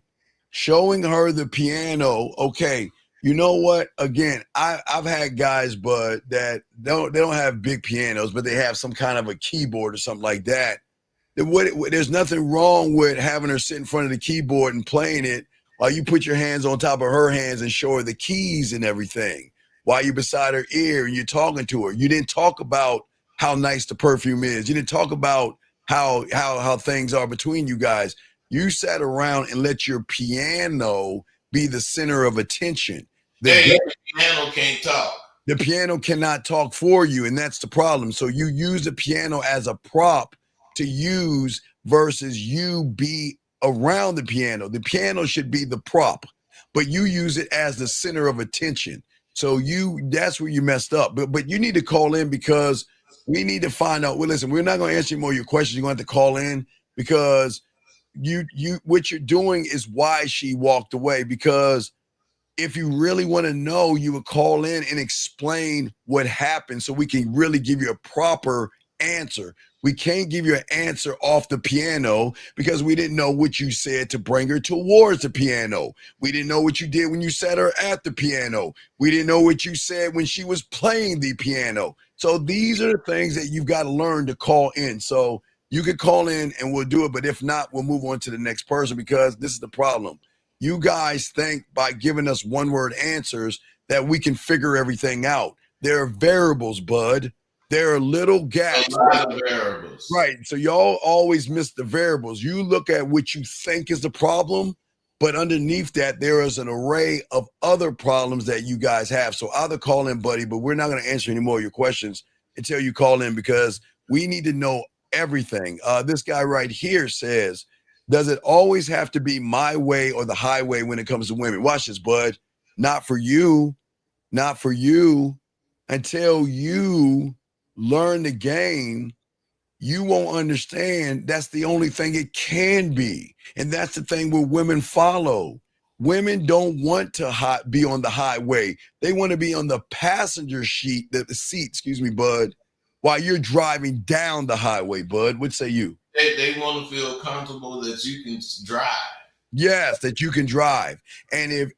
showing her the piano, okay, you know what? Again, I've had guys, but that they don't have big pianos, but they have some kind of a keyboard or something like that. There's nothing wrong with having her sit in front of the keyboard and playing it while you put your hands on top of her hands and show her the keys and everything. While you're beside her ear and you're talking to her. You didn't talk about how nice the perfume is. You didn't talk about how things are between you guys. You sat around and let your piano be the center of attention. The piano can't talk. The piano cannot talk for you, and that's the problem. So you use the piano as a prop to use versus you be around the piano. The piano should be the prop, but you use it as the center of attention. So that's where you messed up. But you need to call in because we need to find out. Well, listen, we're not going to answer any more of your questions. You're going to have to call in because what you're doing is why she walked away. Because if you really want to know, you would call in and explain what happened so we can really give you a proper answer. We can't give you an answer off the piano because we didn't know what you said to bring her towards the piano. We didn't know what you did when you sat her at the piano. We didn't know what you said when she was playing the piano. So these are the things that you've got to learn to call in. So you could call in and we'll do it. But if not, we'll move on to the next person because this is the problem. You guys think by giving us one-word answers that we can figure everything out. There are variables, bud. There are little gaps. A lot of variables. Right. So y'all always miss the variables. You look at what you think is the problem, but underneath that, there is an array of other problems that you guys have. So either call in, buddy, but we're not going to answer any more of your questions until you call in because we need to know everything. This guy right here says, does it always have to be my way or the highway when it comes to women? Watch this, bud. Not for you. Not for you. Until you learn the game, you won't understand that's the only thing it can be. And that's the thing where women follow. Women don't want to be on the highway. They want to be on the passenger seat, bud, while you're driving down the highway, bud. What say you? They want to feel comfortable that you can drive. Yes, that you can drive. And if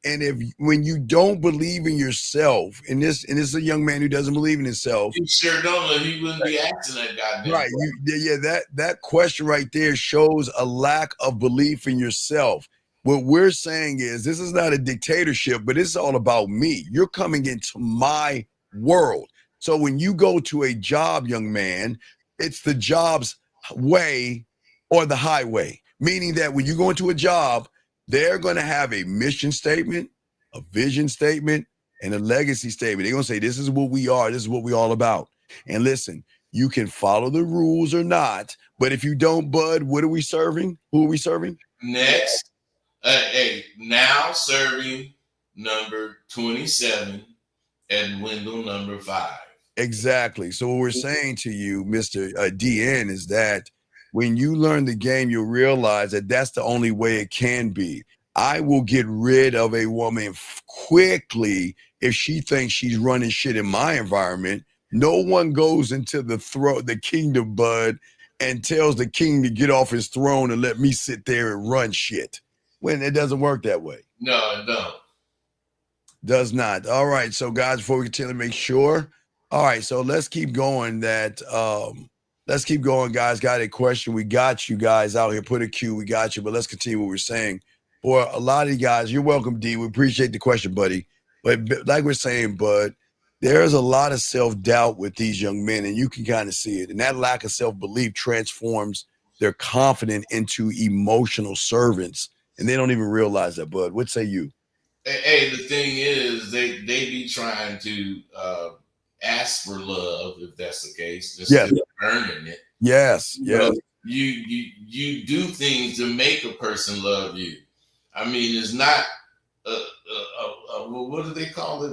when you don't believe in yourself, and this is a young man who doesn't believe in himself. You sure don't know he wouldn't be asking that goddamn. Right. That question right there shows a lack of belief in yourself. What we're saying is this is not a dictatorship, but it's all about me. You're coming into my world. So when you go to a job, young man, it's the job's way or the highway. Meaning that when you go into a job, they're going to have a mission statement, a vision statement, and a legacy statement. They're going to say, this is what we are. This is what we're all about. And listen, you can follow the rules or not. But if you don't, bud, what are we serving? Who are we serving? Next, now serving number 27 and window number 5. Exactly. So what we're saying to you, Mr. DN, is that when you learn the game, you'll realize that that's the only way it can be. I will get rid of a woman quickly if she thinks she's running shit in my environment. No one goes into the kingdom, bud, and tells the king to get off his throne and let me sit there and run shit. When it doesn't work that way. No, it don't. Does not. All right. So, guys, before we continue, make sure. All right. So let's keep going. Let's keep going, guys. Got a question. We got you guys out here. Put a Q. We got you. But let's continue what we're saying. For a lot of you guys, you're welcome, D. We appreciate the question, buddy. But like we're saying, bud, there's a lot of self-doubt with these young men, and you can kind of see it. And that lack of self-belief transforms their confidence into emotional servants, and they don't even realize that, bud. What say you? Hey, the thing is, they be trying to ask for love, if that's the case. They're still earning it. Yes, yes. You do things to make a person love you. I mean, it's not what do they call it?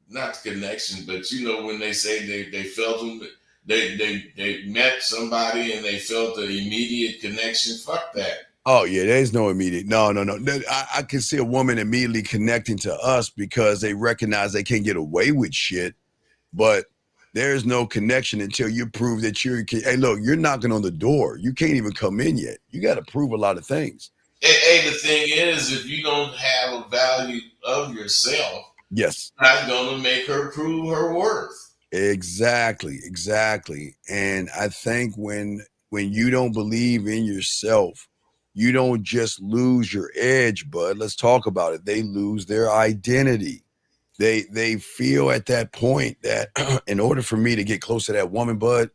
Not connection, but you know when they say they felt them, they met somebody and they felt the immediate connection. Fuck that. Oh yeah, there's no immediate. No. I can see a woman immediately connecting to us because they recognize they can't get away with shit, but there's no connection until you prove that you're. Hey, look, you're knocking on the door. You can't even come in yet. You got to prove a lot of things. Hey, the thing is, if you don't have a value of yourself, yes, you're not going to make her prove her worth. Exactly. And I think when you don't believe in yourself, you don't just lose your edge, bud. Let's talk about it. They lose their identity. They feel at that point that in order for me to get close to that woman, bud,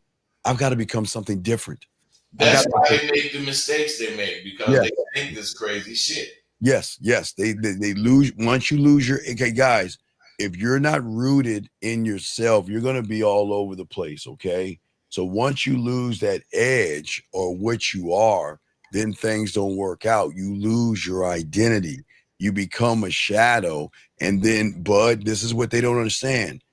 I've got to become something different. That's why they make the mistakes they make, because they think this crazy shit. Yes. They lose. Once you lose your, okay, guys, if you're not rooted in yourself, you're going to be all over the place. Okay. So once you lose that edge or what you are, then things don't work out. You lose your identity. You become a shadow. And then, bud, this is what they don't understand.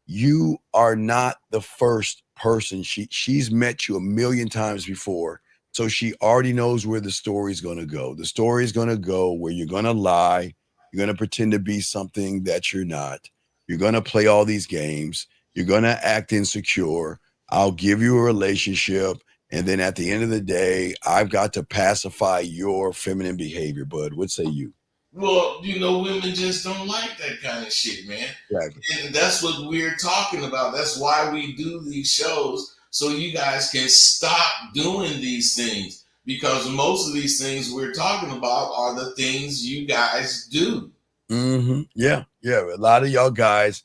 You are not the first person. She's met you a million times before. So she already knows where the story's going to go. The story's going to go where you're going to lie. You're going to pretend to be something that you're not. You're going to play all these games. You're going to act insecure. I'll give you a relationship. And then at the end of the day, I've got to pacify your feminine behavior, bud. What say you? Well, you know, women just don't like that kind of shit, man. Exactly. And that's what we're talking about. That's why we do these shows, so you guys can stop doing these things. Because most of these things we're talking about are the things you guys do. Mm-hmm. Yeah. A lot of y'all guys,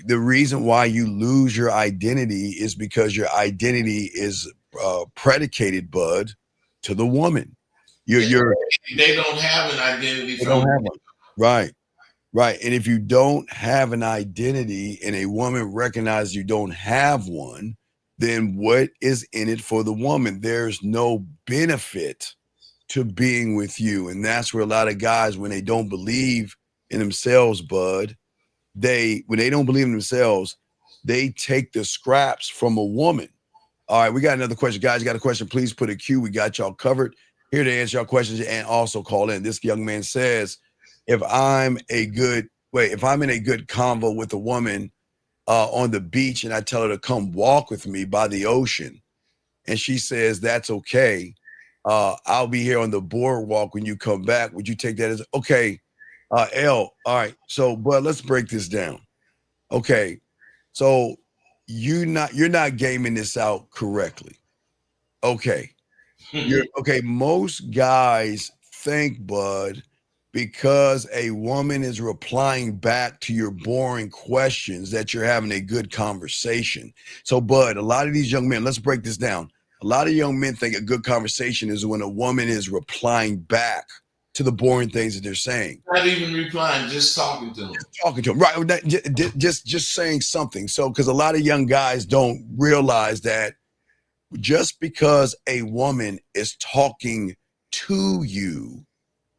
the reason why you lose your identity is because your identity is predicated, bud, to the woman. They don't have an identity. They don't have one. Right. And if you don't have an identity and a woman recognizes you don't have one, then what is in it for the woman? There's no benefit to being with you. And that's where a lot of guys, when they don't believe in themselves, bud, when they don't believe in themselves, they take the scraps from a woman. All right, we got another question. Guys, you got a question, please put a Q. We got y'all covered. Here to answer your questions and also call in. This young man says, if I'm in a good convo with a woman on the beach and I tell her to come walk with me by the ocean, and she says, that's okay. I'll be here on the boardwalk when you come back. Would you take that as okay? L, all right. So, but let's break this down. Okay. So you're not gaming this out correctly. Okay. Most guys think, bud, because a woman is replying back to your boring questions that you're having a good conversation. So, bud, a lot of these young men, let's break this down. A lot of young men think a good conversation is when a woman is replying back to the boring things that they're saying. Not even replying, just talking to them. Right. Just saying something. So, because a lot of young guys don't realize that just because a woman is talking to you,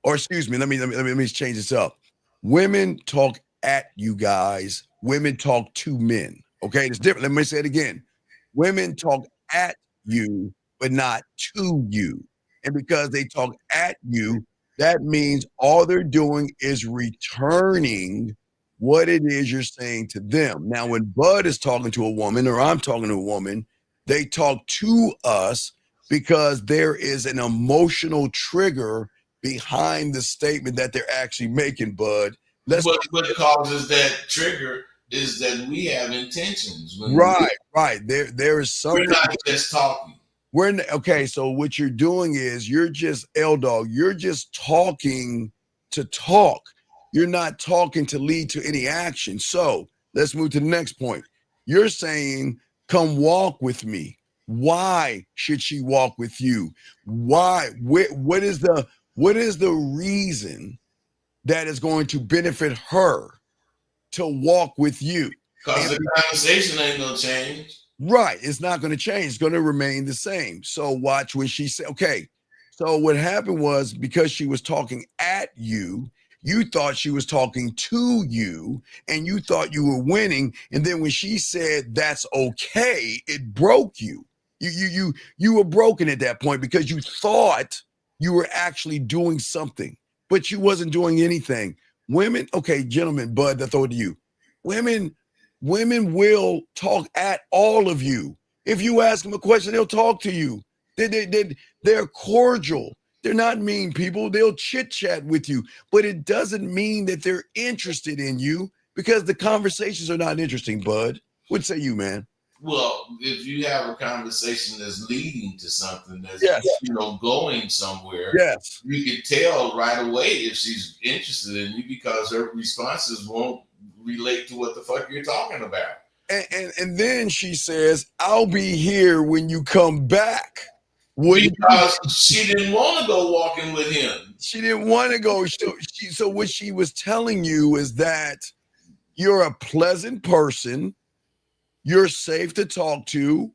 or excuse me, let me change this up. Women talk at you guys. Women talk to men. Okay, it's different. Let me say it again. Women talk at you. but not to you. And because they talk at you, that means all they're doing is returning what it is you're saying to them. Now, when Bud is talking to a woman or I'm talking to a woman, they talk to us because there is an emotional trigger behind the statement that they're actually making, Bud. What causes that trigger is that we have intentions. Right. There is something. We're not just talking. Okay, so what you're doing is you're just L-Dog. You're just talking to talk. You're not talking to lead to any action. So let's move to the next point. You're saying, come walk with me. Why should she walk with you? Why? What is the reason that is going to benefit her to walk with you? Because the conversation ain't gonna change. Right. It's not going to change. It's going to remain the same. So watch when she said, okay. So what happened was because she was talking at you, you thought she was talking to you and you thought you were winning. And then when she said that's okay, it broke you. You were broken at that point because you thought you were actually doing something, but you wasn't doing anything. Women, okay, gentlemen, Bud, I throw it to you. Women will talk at all of you. If you ask them a question, they'll talk to you. They're cordial. They're not mean people. They'll chit chat with you, but it doesn't mean that they're interested in you because the conversations are not interesting, Bud. What say you, man? Well, if you have a conversation that's leading to something that's going somewhere, you can tell right away if she's interested in you because her responses won't relate to what the fuck you're talking about. And then she says, I'll be here when you come back. Because she didn't want to go walking with him. She didn't want to go. So what she was telling you is that you're a pleasant person. You're safe to talk to.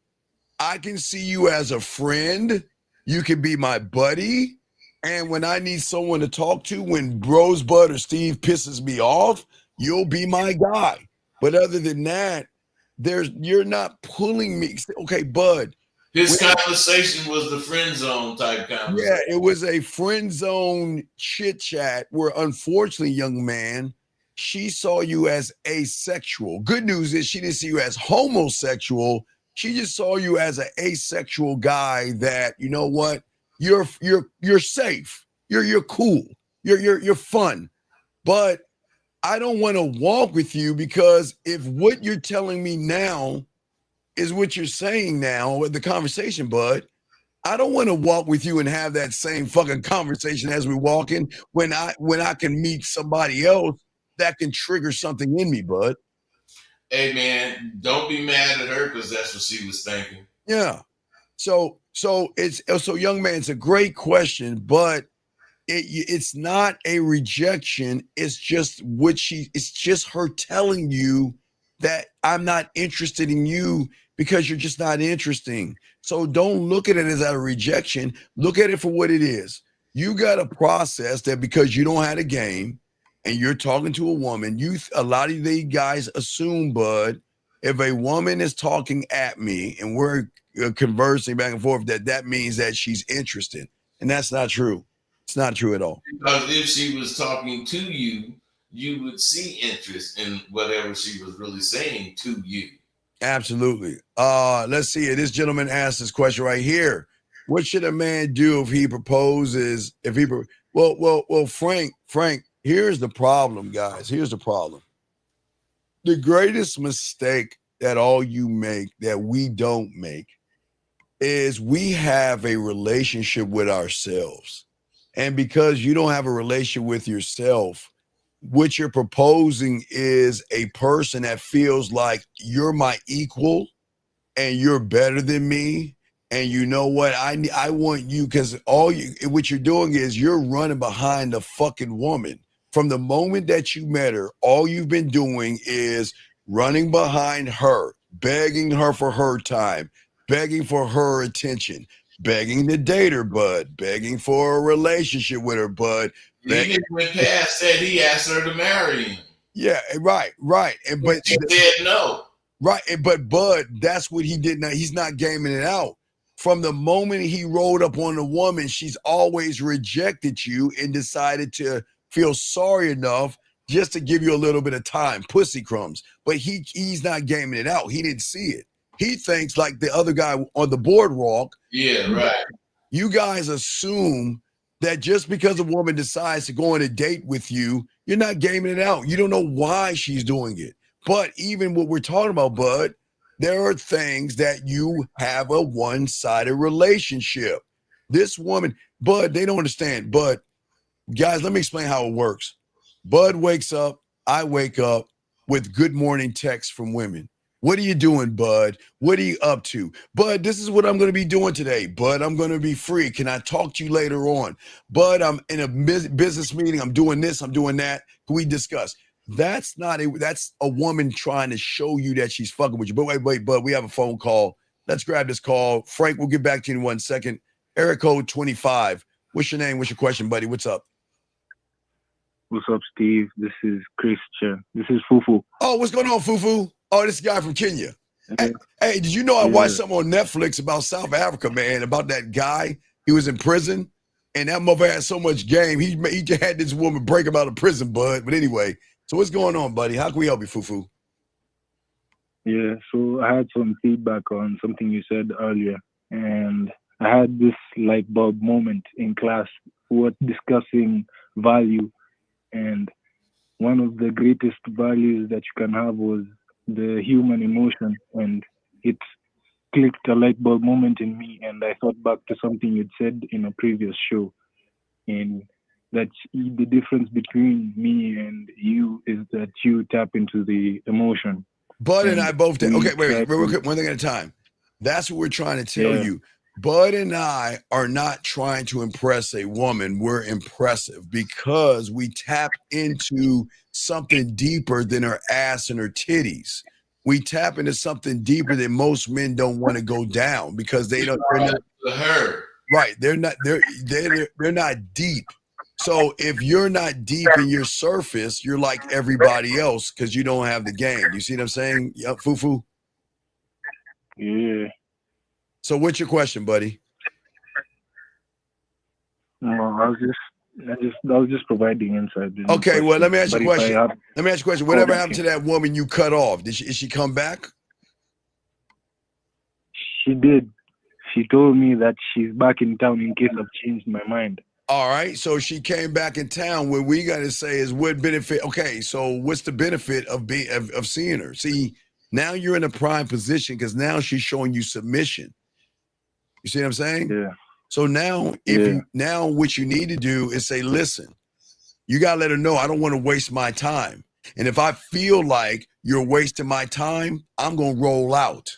I can see you as a friend. You can be my buddy. And when I need someone to talk to, when Rosebud or Steve pisses me off, you'll be my guy. But other than that, you're not pulling me. Okay, Bud. His conversation was the friend zone type conversation. Yeah, it was a friend zone chit chat where, unfortunately, young man, she saw you as asexual. Good news is she didn't see you as homosexual. She just saw you as an asexual guy that, you know what, you're safe. You're cool. You're fun. But I don't want to walk with you because if what you're telling me now is what you're saying now with the conversation, Bud, I don't want to walk with you and have that same fucking conversation as we're walking when I can meet somebody else that can trigger something in me, Bud. Hey man, don't be mad at her because that's what she was thinking. Yeah. So young man, it's a great question, but it's not a rejection. It's just it's just her telling you that I'm not interested in you because you're just not interesting. So don't look at it as a rejection. Look at it for what it is. You got to process that because you don't have a game and you're talking to a woman. A lot of these guys assume, Bud, if a woman is talking at me and we're conversing back and forth, that means that she's interested. And that's not true. It's not true at all. Because if she was talking to you, you would see interest in whatever she was really saying to you. Absolutely. Let's see. This gentleman asked this question right here. What should a man do if he proposes? Well, Frank, here's the problem, guys. Here's the problem. The greatest mistake that all you make that we don't make is we have a relationship with ourselves. And because you don't have a relationship with yourself, what you're proposing is a person that feels like you're my equal and you're better than me. And you know what? I want you because what you're doing is you're running behind the fucking woman. From the moment that you met her, all you've been doing is running behind her, begging her for her time, begging for her attention, begging to date her, Bud, begging for a relationship with her, Bud. Even when Cass said he asked her to marry him. Yeah, right. But she said no. Right, but Bud, that's what he did. Now he's not gaming it out. from the moment he rolled up on the woman, she's always rejected you and decided to feel sorry enough just to give you a little bit of time, pussy crumbs. But he's not gaming it out. He didn't see it. He thinks like the other guy on the boardwalk. Yeah, right. You guys assume that just because a woman decides to go on a date with you, you're not gaming it out. You don't know why she's doing it. But even what we're talking about, Bud, there are things that you have a one-sided relationship. This woman, Bud, they don't understand. Bud, guys, let me explain how it works. Bud wakes up, I wake up with good morning texts from women. What are you doing, Bud? What are you up to? Bud, this is what I'm going to be doing today. Bud, I'm going to be free. Can I talk to you later on? Bud, I'm in a business meeting. I'm doing this. I'm doing that. Can we discuss? That's a woman trying to show you that she's fucking with you. But wait, Bud, we have a phone call. Let's grab this call. Frank, we'll get back to you in 1 second. Area code 25. What's your name? What's your question, buddy? What's up? What's up, Steve? This is Christian. This is Fufu. Oh, what's going on, Fufu? Oh, this guy from Kenya. Hey, did you know I watched something on Netflix about South Africa, man, about that guy? He was in prison, and that mother had so much game. He just had this woman break him out of prison, Bud. But anyway, so what's going on, buddy? How can we help you, Fufu? Yeah, so I had some feedback on something you said earlier, and I had this light bulb moment in class. We were discussing value, and one of the greatest values that you can have was the human emotion, and it clicked a light bulb moment in me, and I thought back to something you'd said in a previous show, and that the difference between me and you is that you tap into the emotion. Bud and I both did. Okay, wait, real quick, one thing at a time. That's what we're trying to tell you. Bud and I are not trying to impress a woman. We're impressive because we tap into something deeper than her ass and her titties. We tap into something deeper that most men don't want to go down because they don't. Right? They're not deep. So if you're not deep in your surface, you're like everybody else because you don't have the game. You see what I'm saying? Yep, Fufu. Yeah. So what's your question, buddy? No, I was just providing insight. Okay, well, let me ask you a question. Let me ask you a question. Whatever happened to that woman you cut off? Is she come back? She did. She told me that she's back in town in case I've changed my mind. All right, so she came back in town. What we got to say is what benefit? Okay, so what's the benefit of seeing her? See, now you're in a prime position because now she's showing you submission. You see what I'm saying? Yeah. So now, now what you need to do is say, listen, you got to let her know I don't want to waste my time. And if I feel like you're wasting my time, I'm going to roll out.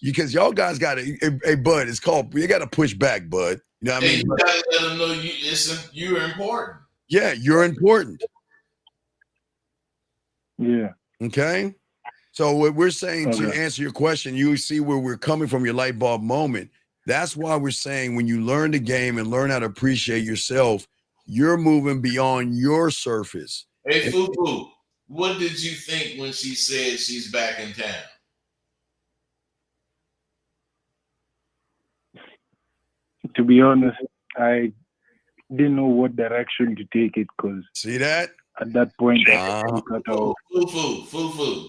Because y'all guys got to, hey, Bud, it's called, you got to push back, Bud. You know what I mean? You got to let them know you're important. Yeah, you're important. Yeah. Okay? So what we're saying to answer your question, you see where we're coming from, your light bulb moment. That's why we're saying when you learn the game and learn how to appreciate yourself, you're moving beyond your surface. Hey, Fufu, what did you think when she said she's back in town? To be honest, I didn't know what direction to take it because see that at that point I cut off. Fufu.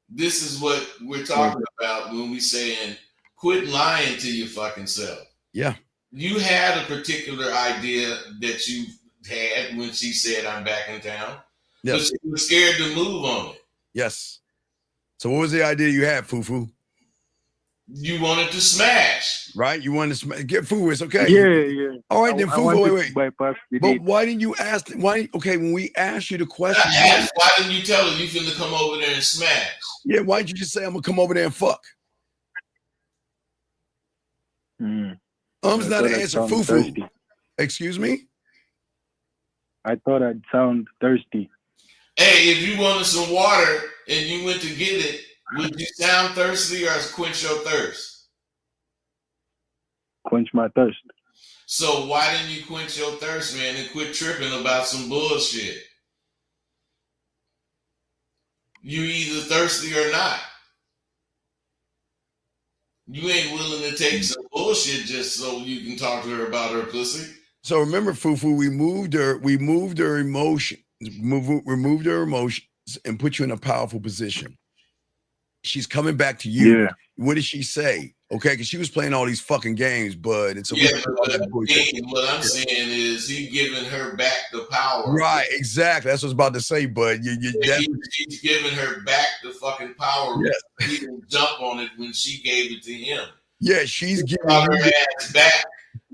This is what we're talking about when we saying quit lying to your fucking self. Yeah. You had a particular idea that you had when she said I'm back in town. Yes. But she was scared to move on it. Yes. So what was the idea you had, Fufu? You wanted to smash. Right? You wanted to smash. Get Fufu, it's okay. Yeah. All right, then Fufu, wait. Bypass the but date. why didn't you ask? Okay, when we asked you the question. Why didn't you tell her you finna come over there and smash? Yeah, why didn't you just say I'm gonna come over there and fuck? Not an answer, Fufu. Thirsty. Excuse me? I thought I'd sound thirsty. Hey, if you wanted some water and you went to get it, would you sound thirsty or quench your thirst? Quench my thirst. So why didn't you quench your thirst, man, and quit tripping about some bullshit? You either thirsty or not. You ain't willing to take some bullshit. bullshit just so you can talk to her about her pussy. So remember, Fufu, we moved her emotions, removed her emotions, and put you in a powerful position. She's coming back to you. Yeah. What did she say? Okay, because she was playing all these fucking games, bud. And so what I'm saying is he giving her back the power. Right, exactly. That's what I was about to say, bud. He's giving her back the fucking power. Yeah. He didn't jump on it when she gave it to him. Yeah, she's giving her ass back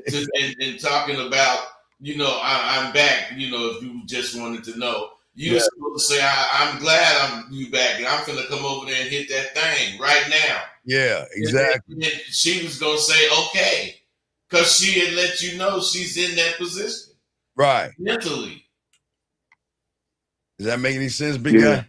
and talking about, I'm back. If you just wanted to know. You're supposed to say, I'm glad you back, and I'm going to come over there and hit that thing right now. Yeah, exactly. And she was going to say, okay, because she had let you know she's in that position. Right. Mentally. Does that make any sense, big guy?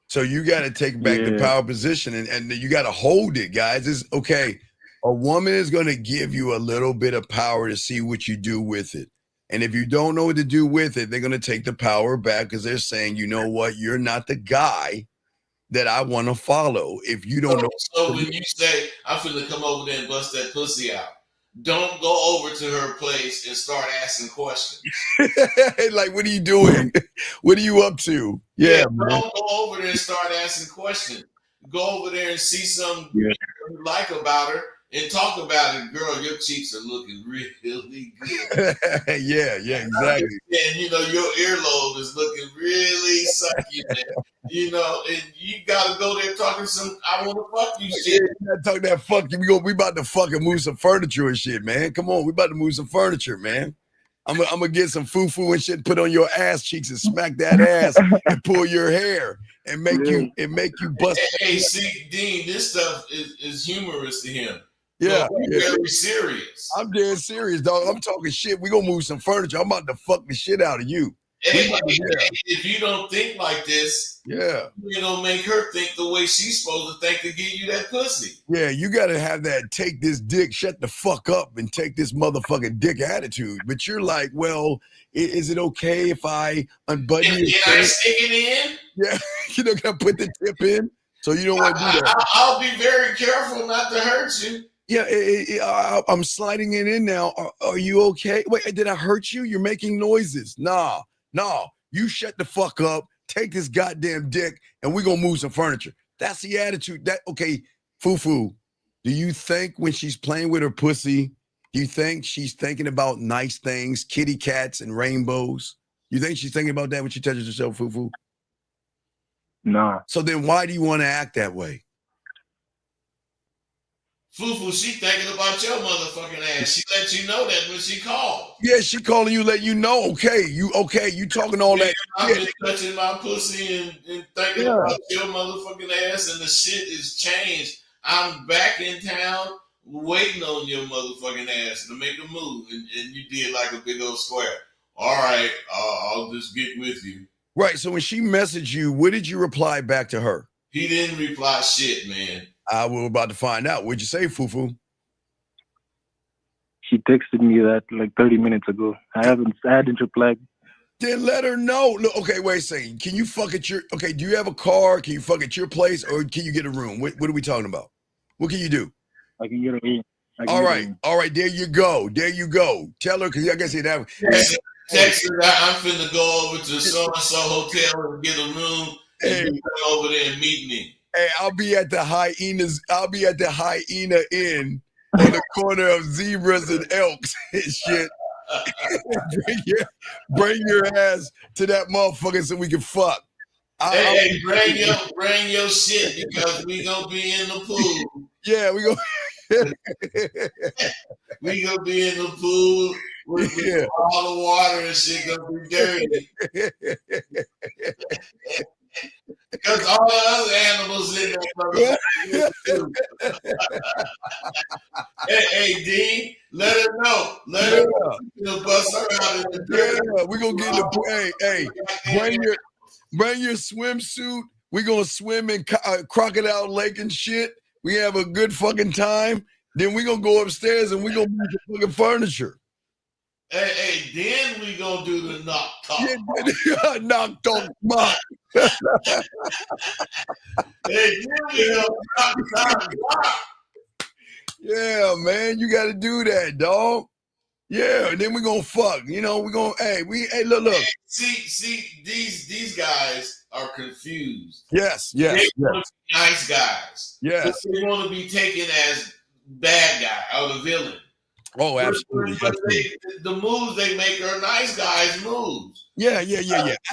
So you got to take back the power position, and you got to hold it, guys. It's okay. A woman is going to give you a little bit of power to see what you do with it. And if you don't know what to do with it, they're going to take the power back because they're saying, you know what, you're not the guy that I want to follow. If you don't know. So when you say, I'm finna come over there and bust that pussy out, don't go over to her place and start asking questions. Like, what are you doing? What are you up to? Yeah, man. Don't go over there and start asking questions. Go over there and see something you like about her. And talk about it, girl. Your cheeks are looking really good. yeah, exactly. And your earlobe is looking really sucky, man. And you gotta go there talking some I want to fuck you shit. Yeah, talk that fuck you. We about to fucking move some furniture and shit, man. Come on, we about to move some furniture, man. I'm gonna get some foo-foo and shit, put on your ass cheeks and smack that ass and pull your hair and make you bust. Hey, see, Dean, this stuff is humorous to him. Yeah, very serious. I'm dead serious, dog. I'm talking shit. We gonna move some furniture. I'm about to fuck the shit out of you. If you don't think like this, you're gonna make her think the way she's supposed to think to give you that pussy. Yeah, you gotta have that take this dick, shut the fuck up, and take this motherfucking dick attitude. But you're like, well, is it okay if I unbutton you? Can I stick it in? Yeah, gotta put the tip in. So you don't want to do that. I'll be very careful not to hurt you. Yeah, I'm sliding it in now. Are you okay? Wait, did I hurt you? You're making noises. Nah. You shut the fuck up. Take this goddamn dick, and we're gonna move some furniture. That's the attitude. Fufu, do you think when she's playing with her pussy, do you think she's thinking about nice things, kitty cats and rainbows? You think she's thinking about that when she touches herself, Fufu? Nah. So then why do you want to act that way? Fufu, she thinking about your motherfucking ass. She let you know that when she called. Yeah, she calling you, letting you know. You talking all that. I've been touching my pussy and thinking about your motherfucking ass, and the shit is changed. I'm back in town waiting on your motherfucking ass to make a move, and you did like a big old square. All right, I'll just get with you. Right. So when she messaged you, what did you reply back to her? He didn't reply shit, man. We're about to find out. What'd you say, Fufu? She texted me that like 30 minutes ago. I hadn't replied. Then let her know. Look, okay, wait a second. Can you fuck at your? Okay, do you have a car? Can you fuck at your place, or can you get a room? What are we talking about? What can you do? I can get a room. All right. There you go. Tell her, because I guess you'd have. Text her. I'm finna go over to so and so hotel and get a room. And you come over there and meet me. Hey, I'll be at the Hyena Inn on the corner of zebras and elks and shit. bring your ass to that motherfucker so we can fuck. Hey, bring your shit because we gonna be in the pool. Yeah, we gonna be in the pool with all the water and shit gonna be dirty. Because all the other animals in there. Hey, Dean, let her know. Let her know. Bust her out in the dirt. Yeah, we're gonna get the bring your swimsuit. We're gonna swim in Crocodile Lake and shit. We have a good fucking time. Then we're gonna go upstairs and we're gonna move the fucking furniture. Hey, then we gonna do the knock talk. Yeah, knock talk, knock. Hey, then we gonna knock. Yeah, man, you got to do that, dog. Yeah, and then we're gonna fuck. You know, we're gonna hey, look. See, these guys are confused. Yes. They want to be nice guys. Yes. But they want to be taken as bad guy or the villain. Oh, absolutely. But the moves they make are nice guys' moves. Yeah.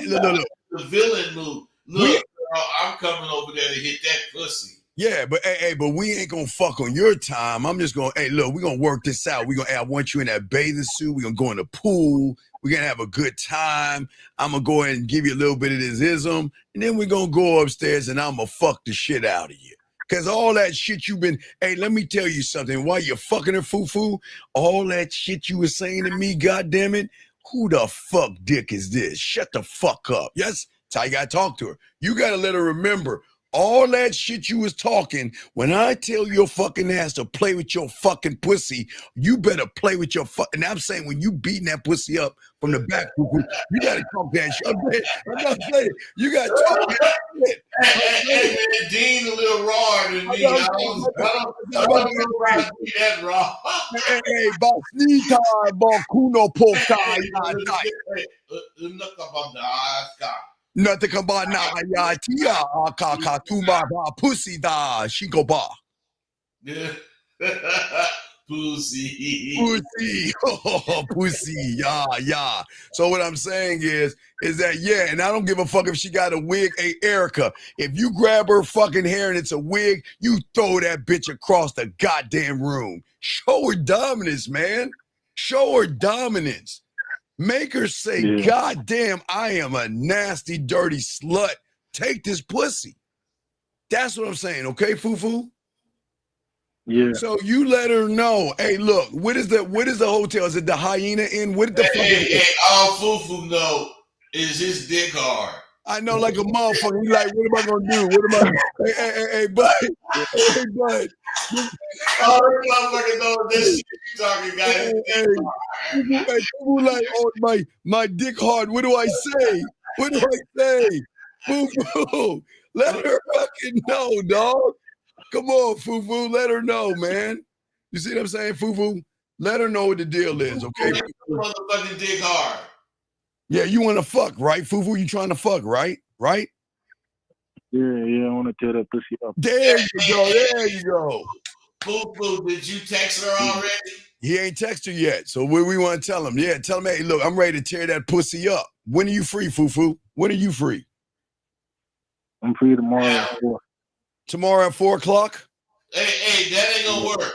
Look. The villain move. Look, girl, I'm coming over there to hit that pussy. Yeah, but but we ain't gonna fuck on your time. I'm just gonna, look, we're gonna work this out. I want you in that bathing suit. We're gonna go in the pool. We're gonna have a good time. I'm gonna go ahead and give you a little bit of this ism, and then we're gonna go upstairs and I'm gonna fuck the shit out of you. Cause all that shit you've been, let me tell you something. While you're fucking her foo-foo, all that shit you were saying to me, goddammit, who the fuck dick is this? Shut the fuck up. Yes, that's how you gotta talk to her. You gotta let her remember all that shit you was talking. When I tell your fucking ass to play with your fucking pussy, you better play with your fucking. And I'm saying when you beating that pussy up from the back, you gotta talk that shit. I'm not saying you gotta talk that shit. Hey, man, Dean a little raw than me. I don't know why I be that raw. Hey, Basnita, Bakuno Poka, nothing about na ya tia kaka tuma ba pussy da shinko ba. Pussy. Oh, pussy. Yeah. So what I'm saying is that, and I don't give a fuck if she got a wig. Hey, Erica, if you grab her fucking hair and it's a wig, you throw that bitch across the goddamn room. Show her dominance, man. Show her dominance. Make her say, God damn, I am a nasty, dirty slut. Take this pussy. That's what I'm saying, okay, Fufu? Yeah. So you let her know, hey, look, what is the hotel? Is it the Hyena Inn? What the fuck? Hey, all Fufu know is his dick hard. I know, like a motherfucker. He like, what am I gonna do? What am I? Hey, bud. Hey, bud. All the motherfuckers know this shit you talking, guys. Hey, people like, oh, my dick hard. What do I say? What do I say? Fufu, let her fucking know, dog. Come on, Fufu, let her know, man. You see what I'm saying, Fufu? Let her know what the deal is, okay? Motherfucking dick hard. Yeah, you want to fuck, right, Fufu? You trying to fuck, right? Right? Yeah, I want to tear that pussy up. There you go. Fufu, did you text her already? He ain't text her yet, so what we want to tell him? Yeah, tell him, hey, look, I'm ready to tear that pussy up. When are you free, Fufu? When are you free? I'm free tomorrow at 4. Tomorrow at 4 o'clock? Hey, that ain't gonna work.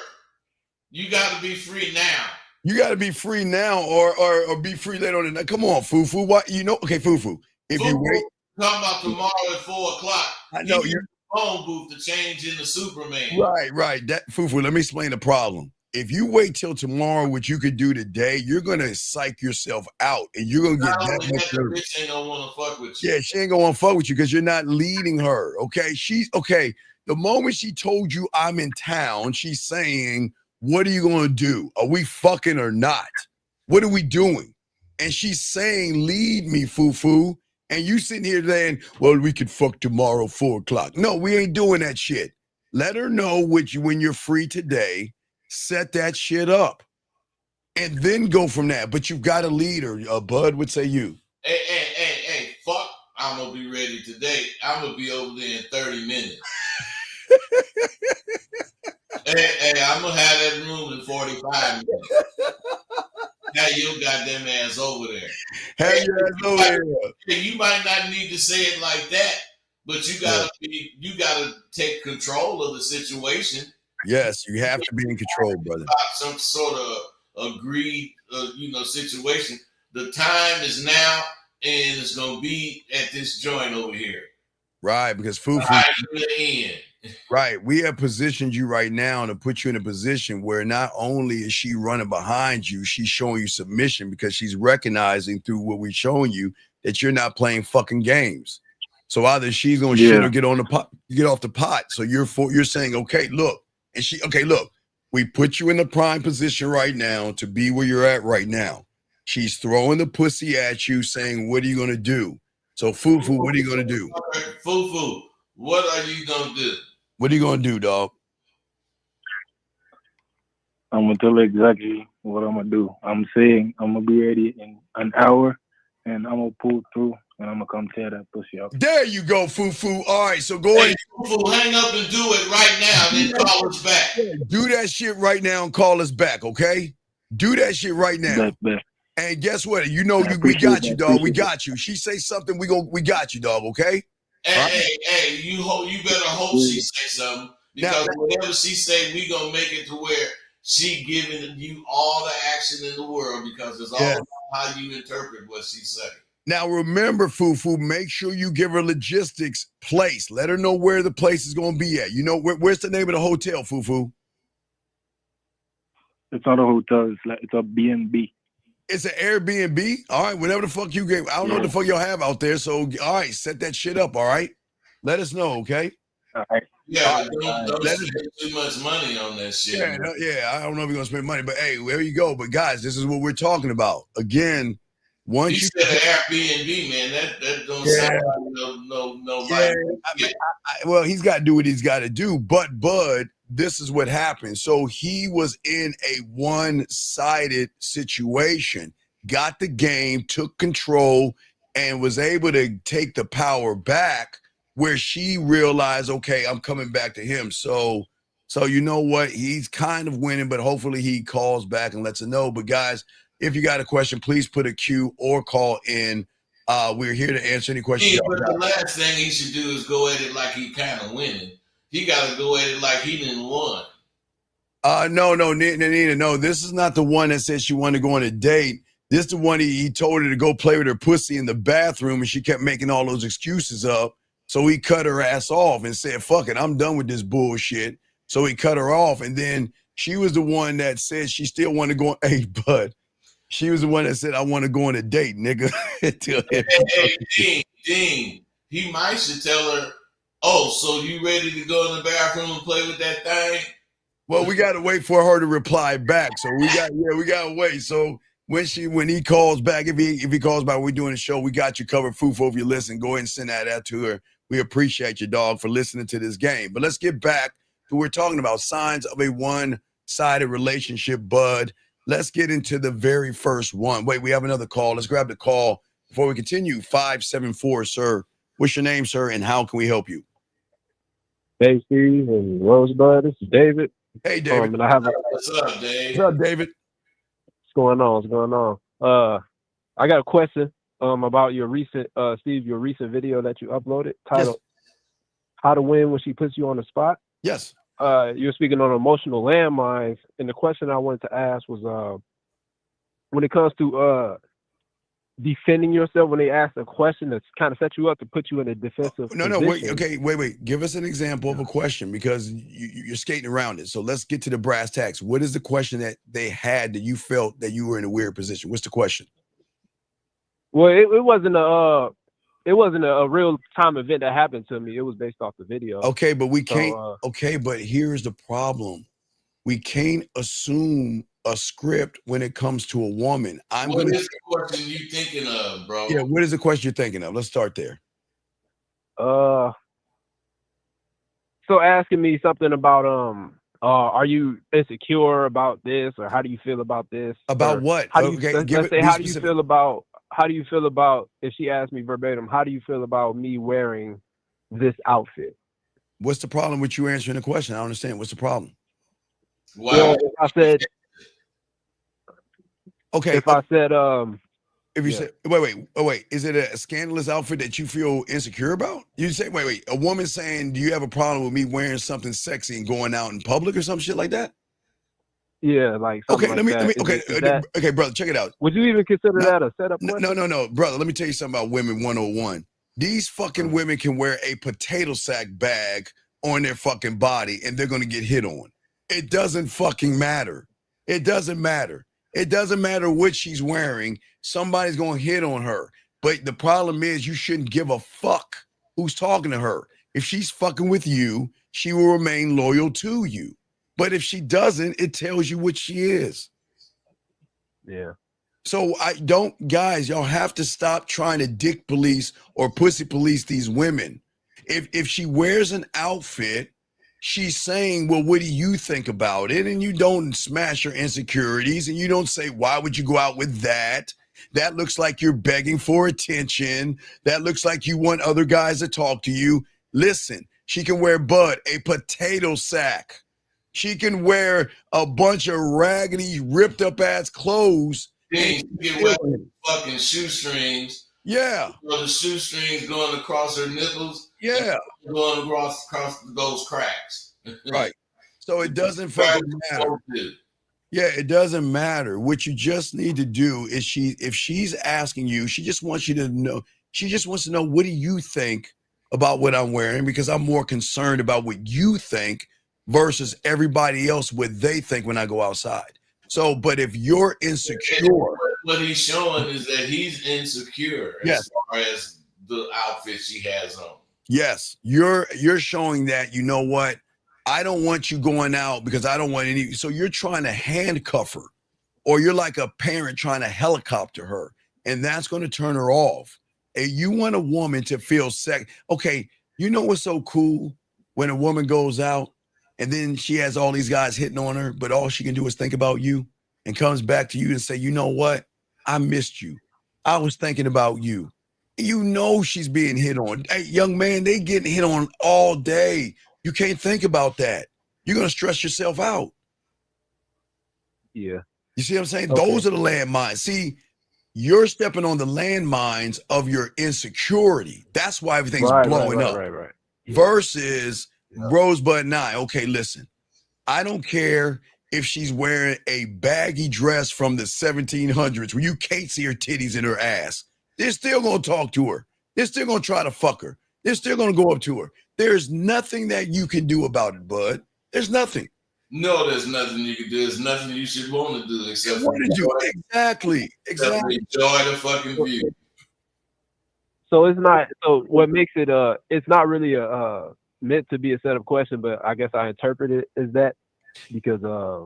You gotta be free now. You gotta be free now or be free later on in the night. Come on, Fufu. What okay, Fufu. If Fufu, you wait. Talking about tomorrow at 4 o'clock. I know you're phone booth to change into Superman. Right. That Fufu, let me explain the problem. If you wait till tomorrow, what you could do today, you're gonna psych yourself out and you're gonna get that much nervous. Bitch ain't gonna wanna fuck with you. Yeah, she ain't gonna wanna fuck with you because you're not leading her. Okay. She's okay. The moment she told you I'm in town, she's saying, what are you gonna do? Are we fucking or not? What are we doing? And she's saying, lead me, Fufu. And you sitting here saying, well, we could fuck tomorrow, 4 o'clock. No, we ain't doing that shit. Let her know when you're free today. Set that shit up. And then go from that. But you've got to lead her. Bud, what say you? Hey, fuck, I'm going to be ready today. I'm going to be over there in 30 minutes. hey, I'm going to have that room in 45 minutes. Have your goddamn ass over there. Have your ass over there. You might not need to say it like that, but you gotta take control of the situation. Yes, you have to be in control, brother. Some sort of agreed, situation. The time is now, and it's gonna be at this joint over here. Right, because Fufu. Right, we have positioned you right now to put you in a position where not only is she running behind you, she's showing you submission because she's recognizing through what we're showing you that you're not playing fucking games. So either she's gonna shit or get on the pot, get off the pot. So you're saying, okay, look, look, we put you in the prime position right now to be where you're at right now. She's throwing the pussy at you, saying, what are you gonna do? So Fufu, what are you gonna do? Fufu, what are you gonna do? What are you gonna do, dog? I'm gonna tell her exactly what I'm gonna do. I'm saying I'm gonna be ready in an hour, and I'm gonna pull through, and I'm gonna come tear that pussy up. There you go, Fufu. All right, so go Hey, ahead. Fufu, hang up and do it right now, then call us back. Do that shit right now and call us back, okay? Do that shit right now. Bet. And guess what? You know, I we got appreciate you, that. dog. We got you. She say something, we got you, dog. Okay? Hey, you better hope she say something, because whatever she say, we gonna make it to where she giving you all the action in the world, because it's all about how you interpret what she say. Now remember, Fufu, make sure you give her logistics place. Let her know where the place is gonna be at. You know, where's the name of the hotel, Fufu? It's not a hotel. It's a B&B. It's an Airbnb. All right, whatever the fuck you get. I don't know what the fuck y'all have out there. So, all right, set that shit up. All right, let us know, okay? All right. Yeah, don't spend too much money on that shit. Yeah, I don't know if you're gonna spend money, but hey, there you go. But guys, this is what we're talking about. Again, once you said an Airbnb, man, that don't sound like no right. Well, he's got to do what he's got to do. But Bud, this is what happened. So he was in a one-sided situation, got the game, took control, and was able to take the power back, where she realized, okay, I'm coming back to him. So you know what? He's kind of winning, but hopefully he calls back and lets her know. But guys, if you got a question, please put a Q or call in. We're here to answer any questions. Yeah, but the last thing he should do is go at it like he kind of winning. He got to go at it like he didn't won. No, Nina, no. This is not the one that said she wanted to go on a date. This is the one he told her to go play with her pussy in the bathroom, and she kept making all those excuses up. So he cut her ass off and said, fuck it, I'm done with this bullshit. So he cut her off, and then she was the one that said she still wanted to go on. Hey, bud. She was the one that said, I want to go on a date, nigga. Hey, Dean, he might should tell her, oh, so you ready to go in the bathroom and play with that thing? Well, we got to wait for her to reply back. So we got to wait. So when he calls back, if he calls back, we're doing a show, we got you covered. Fufu, if you listen, go ahead and send that out to her. We appreciate you, dog, for listening to this game. But let's get back to what we're talking about, signs of a one-sided relationship, Bud. Let's get into the very first one. Wait, we have another call. Let's grab the call before we continue. 574, sir. What's your name, sir, and how can we help you? Hey, Steve and Rosebud. This is David. Hey, David. And I have what's up, Dave? What's up, David? What's going on? I got a question about your recent, Steve, your recent video that you uploaded titled How to Win When She Puts You on the Spot. Yes. You were speaking on emotional landmines, and the question I wanted to ask was, when it comes to defending yourself, when they ask a question that's kind of set you up to put you in a defensive position. Wait. Give us an example of a question, because you're skating around it. So let's get to the brass tacks. What is the question that they had that you felt that you were in a weird position? What's the question? Well, it wasn't a real time event that happened to me. It was based off the video. Okay, but we can't. But here's the problem: we can't assume a script when it comes to a woman. What is the question you thinking of, bro? Yeah, what is the question you're thinking of? Let's start there. So asking me something about are you insecure about this, or how do you feel about this? About what? How do you, let's say, how do you feel about if she asked me verbatim, how do you feel about me wearing this outfit? What's the problem with you answering the question? I don't understand. What's the problem? Wow. Well, I said, okay. If I said, if you say, wait, is it a scandalous outfit that you feel insecure about? You say, wait, a woman saying, do you have a problem with me wearing something sexy and going out in public or some shit like that? Yeah, like okay, like okay, brother, check it out. Would you even consider that a setup? No, brother. Let me tell you something about women 101. These fucking women can wear a potato sack bag on their fucking body and they're gonna get hit on. It doesn't fucking matter. It doesn't matter. It doesn't matter what she's wearing. Somebody's gonna hit on her. But the problem is, you shouldn't give a fuck who's talking to her. If she's fucking with you, she will remain loyal to you. But if she doesn't, it tells you what she is. Yeah. So guys, y'all have to stop trying to dick police or pussy police these women. If she wears an outfit, she's saying, well, what do you think about it? And you don't smash her insecurities, and you don't say, why would you go out with that? That looks like you're begging for attention. That looks like you want other guys to talk to you. Listen, she can wear Bud, a potato sack. She can wear a bunch of raggedy, ripped up ass clothes. Then you can wear fucking shoestrings. Yeah. So the shoestrings going across her nipples. Yeah. Going across those cracks. Right. So it doesn't fucking matter. Yeah, it doesn't matter. What you just need to do is if she's asking you, she just wants you to know, she just wants to know, what do you think about what I'm wearing? Because I'm more concerned about what you think versus everybody else, what they think when I go outside. So, but if you're insecure. What he's showing is that he's insecure as far as the outfit she has on. Yes, you're showing that, you know what? I don't want you going out because I don't want any. So you're trying to handcuff her, or you're like a parent trying to helicopter her, and that's going to turn her off. And you want a woman to feel okay, you know what's so cool? When a woman goes out and then she has all these guys hitting on her, but all she can do is think about you and comes back to you and say, you know what? I missed you. I was thinking about you. You know she's being hit on. Hey, young man, they getting hit on all day. You can't think about that. You're going to stress yourself out. Yeah. You see what I'm saying? Okay. Those are the landmines. See, you're stepping on the landmines of your insecurity. That's why everything's blowing up. Right. Yeah. Versus Rosebud and I. Okay, listen. I don't care if she's wearing a baggy dress from the 1700s where you can't see her titties and her ass. They're still going to talk to her. They're still going to try to fuck her. They're still going to go up to her. There's nothing that you can do about it, bud. There's nothing. No, there's nothing you can do. There's nothing you should want to do except for Exactly. enjoy the fucking view. So it's not. So what makes it? It's not really meant to be a set of questions, but I guess I interpret it as that. Because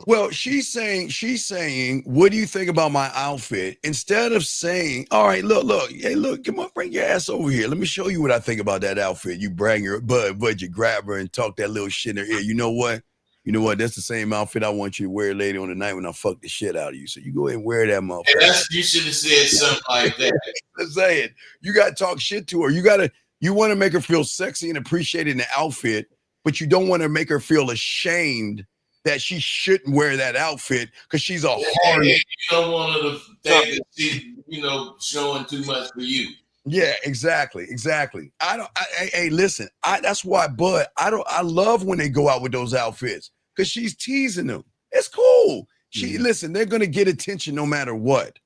well, she's saying, what do you think about my outfit? Instead of saying, all right, look, hey, look, come on, bring your ass over here. Let me show you what I think about that outfit. You brag your but you grab her and talk that little shit in her ear. You know what? That's the same outfit I want you to wear later on the night when I fuck the shit out of you. So you go ahead and wear that motherfucker. You should have said something like that. I'm saying, you got to talk shit to her. You want to make her feel sexy and appreciated in the outfit, but you don't want to make her feel ashamed that she shouldn't wear that outfit because she's a hard. You don't want her to think that she's, showing too much for you. Yeah, exactly. Hey, listen. That's why, Bud. I love when they go out with those outfits because she's teasing them. It's cool. Listen. They're gonna get attention no matter what.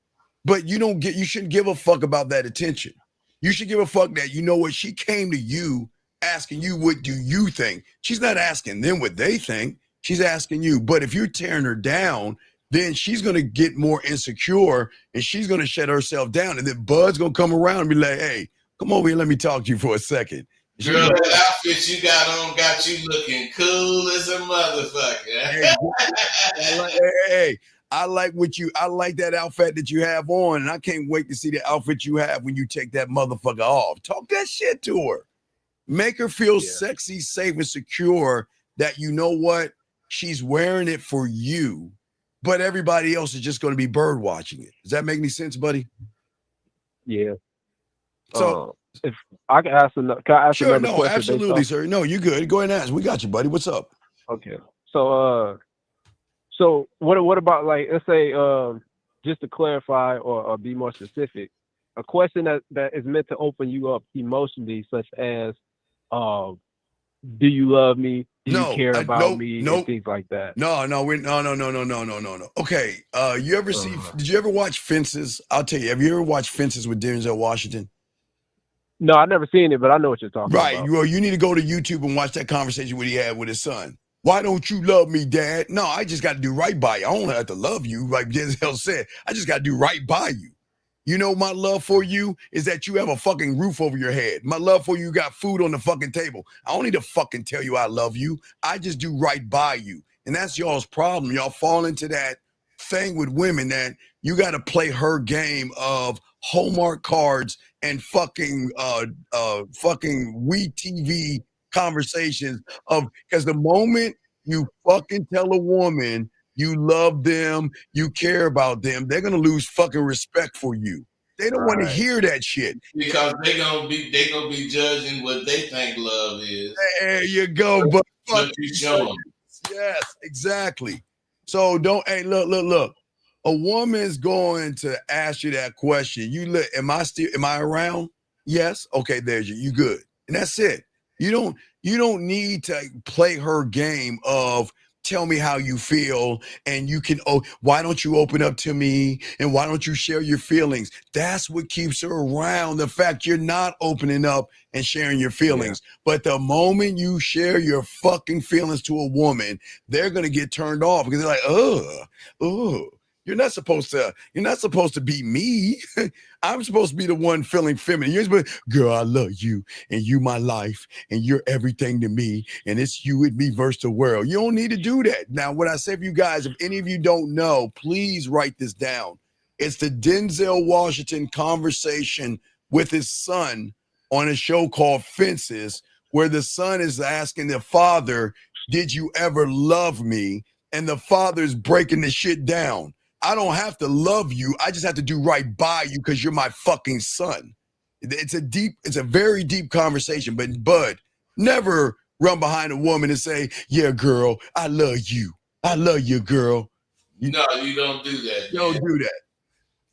But you shouldn't give a fuck about that attention. You should give a fuck that, you know what, she came to you asking you, what do you think? She's not asking them what they think. She's asking you. But if you're tearing her down, then she's going to get more insecure and she's going to shut herself down. And then Bud's going to come around and be like, hey, come over here. Let me talk to you for a second. Girl, that outfit you got on got you looking cool as a motherfucker. Hey, I like that outfit that you have on. And I can't wait to see the outfit you have when you take that motherfucker off. Talk that shit to her. Make her feel sexy, safe, and secure that, you know what? She's wearing it for you, but everybody else is just going to be bird watching it. Does that make any sense, buddy? Yeah. So if I can ask another, sure, no, question, absolutely, sir. No, you're good. Go ahead and ask. We got you, buddy. What's up? Okay. So what about, like, let's say, just to clarify or be more specific, a question that is meant to open you up emotionally, such as, do you love me? Do you care about me? And things like that. No. Okay. You ever did you ever watch Fences? I'll tell you, have you ever watched Fences with Denzel Washington? No, I've never seen it, but I know what you're talking about. Right. Well, you need to go to YouTube and watch that conversation what he had with his son. Why don't you love me, Dad? No, I just got to do right by you. I don't have to love you, like Denzel said. I just got to do right by you. You know, my love for you is that you have a fucking roof over your head. My love for you got food on the fucking table. I don't need to fucking tell you I love you. I just do right by you. And that's y'all's problem. Y'all fall into that thing with women that you got to play her game of Hallmark cards and fucking WeTV conversations of, because the moment you fucking tell a woman you love them, you care about them, they're gonna lose fucking respect for you. They don't want to hear that shit. Because they gonna be judging what they think love is. There you go, but What you show them. yes, exactly. So don't, hey, look. A woman's going to ask you that question. You look, am I around? Yes. Okay, there's you. You good. And that's it. You don't need to play her game of tell me how you feel, and you can, oh, why don't you open up to me, and why don't you share your feelings? That's what keeps her around, the fact you're not opening up and sharing your feelings. But the moment you share your fucking feelings to a woman, they're gonna get turned off because they're like, oh, you're not supposed to be me. I'm supposed to be the one feeling feminine. You're supposed, girl, I love you, and you my life, and you're everything to me, and it's you and me versus the world. You don't need to do that. Now, what I say for you guys, if any of you don't know, please write this down. It's the Denzel Washington conversation with his son on a show called Fences, where the son is asking the father, did you ever love me? And the father's breaking the shit down. I don't have to love you. I just have to do right by you because you're my fucking son. It's a very deep conversation, but Bud, never run behind a woman and say, yeah, girl, I love you. I love you, girl. No, you don't do that. You don't do that.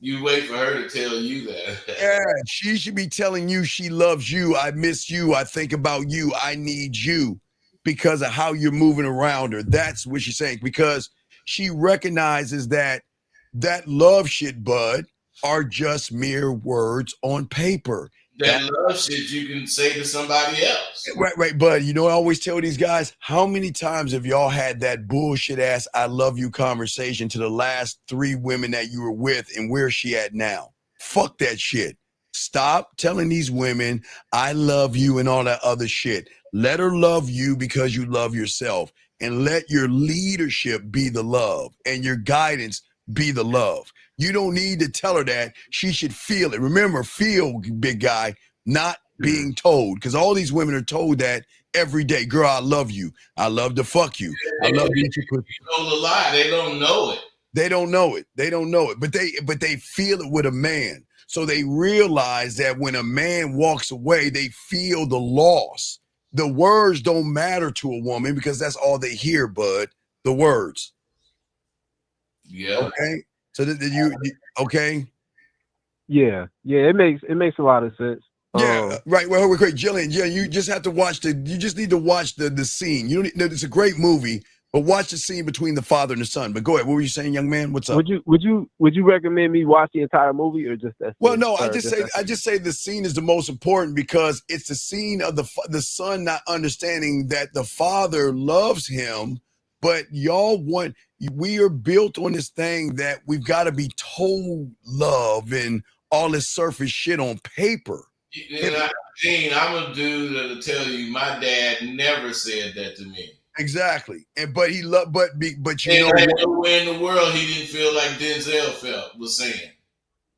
You wait for her to tell you that. Yeah, she should be telling you she loves you. I miss you. I think about you. I need you because of how you're moving around her. That's what she's saying, because she recognizes that love shit, Bud, are just mere words on paper. That love shit you can say to somebody else. Right, Bud. You know, I always tell these guys, how many times have y'all had that bullshit ass I love you conversation to the last 3 women that you were with, and where's she at now? Fuck that shit. Stop telling these women I love you and all that other shit. Let her love you because you love yourself, and let your leadership be the love and your guidance be the love. You don't need to tell her that. She should feel it. Remember, feel, big guy, not being told, because all these women are told that every day. Girl, I love you. I love to fuck you. I love you. You know the lie. They don't know it. They don't know it. They don't know it. But they feel it with a man. So they realize that when a man walks away, they feel the loss. The words don't matter to a woman because that's all they hear, Bud. The words. Yeah. Okay. So you okay? Yeah. It makes a lot of sense. Yeah. Right. Well, we're great, Jillian. Yeah, you just have to watch you just need to watch the scene. You don't need, it's a great movie, but watch the scene between the father and the son. But go ahead. What were you saying, young man? What's up? Would you recommend me watch the entire movie or just that? Well, no, I just say the scene is the most important because it's the scene of the son not understanding that the father loves him, but we are built on this thing that we've got to be told love and all this surface shit on paper. I'm a dude that'll tell you my dad never said that to me. Exactly. But you know nowhere in the world he didn't feel like Denzel was saying.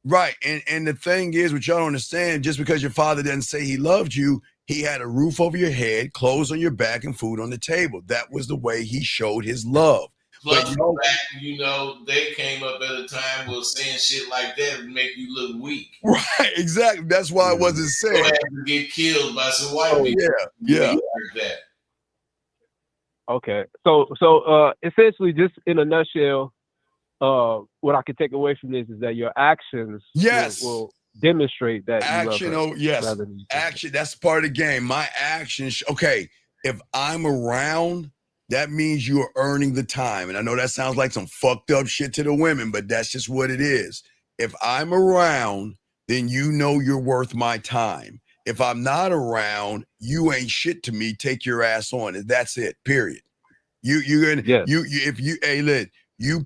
Right. And the thing is, what y'all don't understand, just because your father didn't say he loved you, he had a roof over your head, clothes on your back, and food on the table. That was the way he showed his love. Plus, they came up at a time where saying shit like that would make you look weak. Right, exactly. That's why it wasn't said. You had to get killed by some white people. Yeah. That. Okay. So essentially, just in a nutshell, what I can take away from this is that your actions will demonstrate that action. You love her, yes. Action. That's part of the game. My actions. Okay. If I'm around, that means you are earning the time. And I know that sounds like some fucked up shit to the women, but that's just what it is. If I'm around, then you know you're worth my time. If I'm not around, you ain't shit to me. Take your ass on. And that's it. Period. You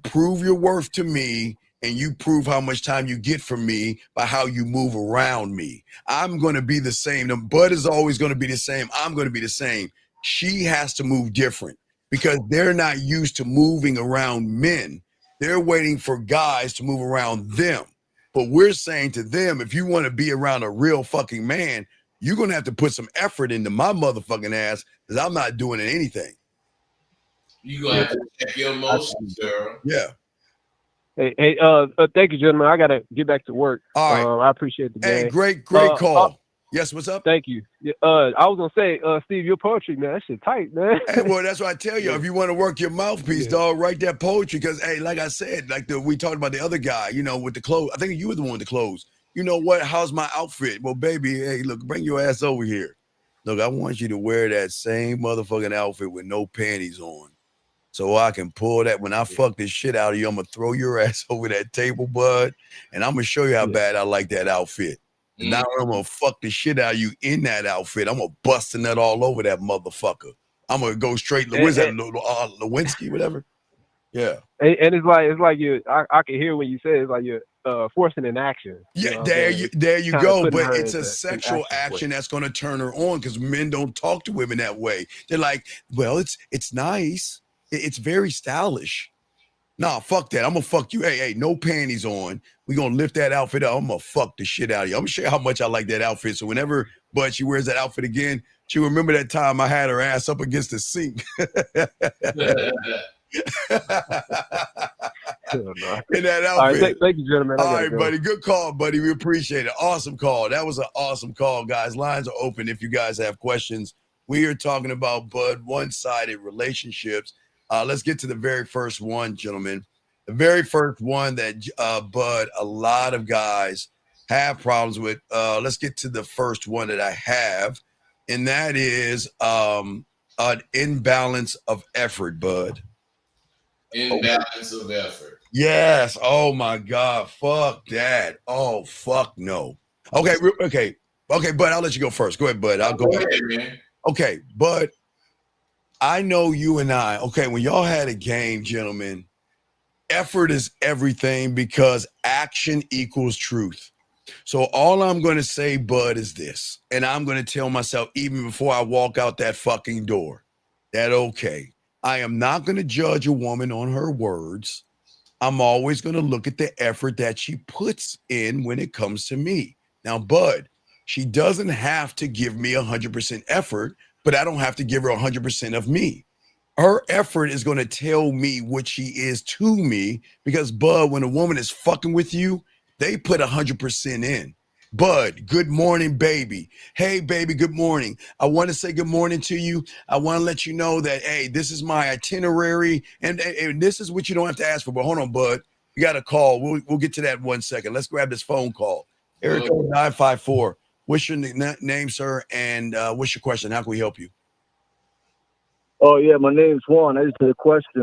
prove your worth to me, and you prove how much time you get from me by how you move around me. I'm going to be the same. The Bud is always going to be the same. I'm going to be the same. She has to move different because they're not used to moving around men. They're waiting for guys to move around them. But we're saying to them, if you want to be around a real fucking man, you're gonna have to put some effort into my motherfucking ass because I'm not doing anything. You gonna have to check your emotions, girl. Yeah. Hey, thank you, gentlemen. I gotta get back to work. All right. I appreciate the game. Hey, great call. Yes, what's up? Thank you. I was gonna say, Steve, your poetry, man, that shit tight, man. Hey, well, that's what I tell you. If you want to work your mouthpiece, dog, write that poetry. Because, hey, like I said, we talked about the other guy, with the clothes. I think you were the one with the clothes. You know what? How's my outfit? Well, baby, hey, look, bring your ass over here. Look, I want you to wear that same motherfucking outfit with no panties on. So I can pull that. When I fuck this shit out of you, I'm going to throw your ass over that table, bud. And I'm going to show you how bad I like that outfit. And now I'm going to fuck the shit out of you in that outfit. I'm going to bust a nut all over that motherfucker. I'm going to go straight. What is that? Lewinsky, whatever? Yeah. And it's like you, I can hear when you say it's like you're forcing an action. Yeah, there you go. But it's a sexual action that's going to turn her on because men don't talk to women that way. They're like, well, it's nice. It's very stylish. Nah, fuck that. I'm gonna fuck you. Hey, no panties on. We gonna lift that outfit up. I'm gonna fuck the shit out of you. I'm gonna show you how much I like that outfit. So whenever Bud she wears that outfit again, she remember that time I had her ass up against the sink. In that outfit. All right, thank you, gentlemen. All right, buddy. Good call, buddy. We appreciate it. Awesome call. That was an awesome call, guys. Lines are open if you guys have questions. We are talking about Bud one-sided relationships. Let's get to the very first one, gentlemen. The very first one that Bud, a lot of guys have problems with. Let's get to the first one that I have, and that is an imbalance of effort, Bud. Imbalance of effort. Yes. Oh my God. Fuck that. Oh fuck no. Okay. Bud, I'll let you go first. Go ahead, Bud. I'll go ahead. Man. Okay, Bud. I know you and I, when y'all had a game, gentlemen, effort is everything because action equals truth. So all I'm going to say, Bud, is this, and I'm going to tell myself even before I walk out that fucking door, that, okay, I am not going to judge a woman on her words. I'm always going to look at the effort that she puts in when it comes to me. Now, Bud, she doesn't have to give me 100% effort, but I don't have to give her 100% of me. Her effort is going to tell me what she is to me because, Bud, when a woman is fucking with you, they put 100% in. Bud, good morning, baby. Hey, baby, good morning. I want to say good morning to you. I want to let you know that, hey, this is my itinerary, and this is what you don't have to ask for. But hold on, Bud. You got a call. We'll get to that in 1 second. Let's grab this phone call. Area code 954. What's your name, sir? And what's your question? How can we help you? Oh yeah, my name's Juan. I just had a question.